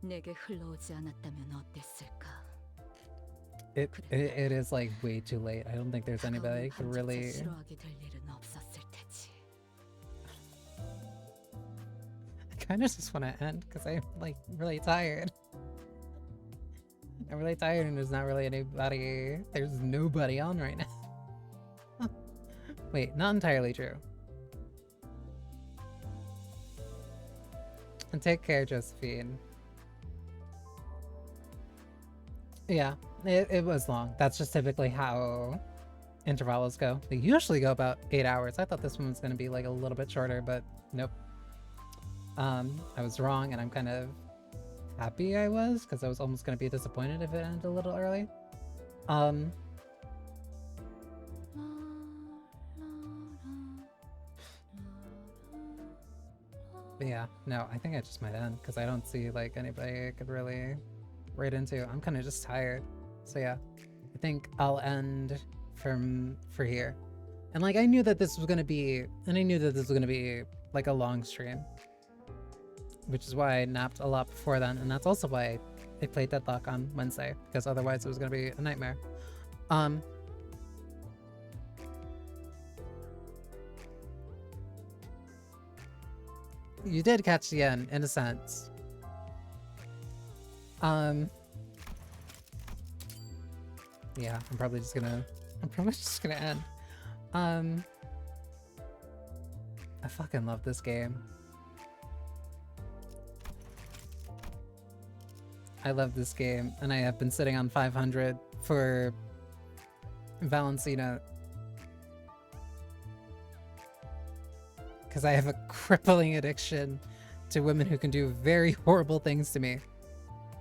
내게 흘러오지 않았다면 어땠을까? It is like way too late. I don't think there's anybody who could really. 싫어하게 될 일은 없었을 테지. I kind of just want to end because I'm like really tired. I'm really tired and there's not really anybody. There's nobody on right now. Wait, not entirely true. And take care, Josephine. Yeah, it was long. That's just typically how intervals go. They usually go about 8 hours. I thought this one was going to be like a little bit shorter, but nope. I was wrong, and I'm kind of happy I was, because I was almost going to be disappointed if it ended a little early. But yeah, no, I think I just might end because I don't see like anybody I could really raid into. I'm kind of just tired. So yeah, I think I'll end for here. And like I knew that this was gonna be, like a long stream, which is why I napped a lot before then, and that's also why I played Deadlock on Wednesday, because otherwise it was gonna be a nightmare. You did catch the end, in a sense. Yeah, I'm probably just gonna end. I fucking love this game. I love this game, and I have been sitting on 500 for Valencina. Because I have a crippling addiction to women who can do very horrible things to me.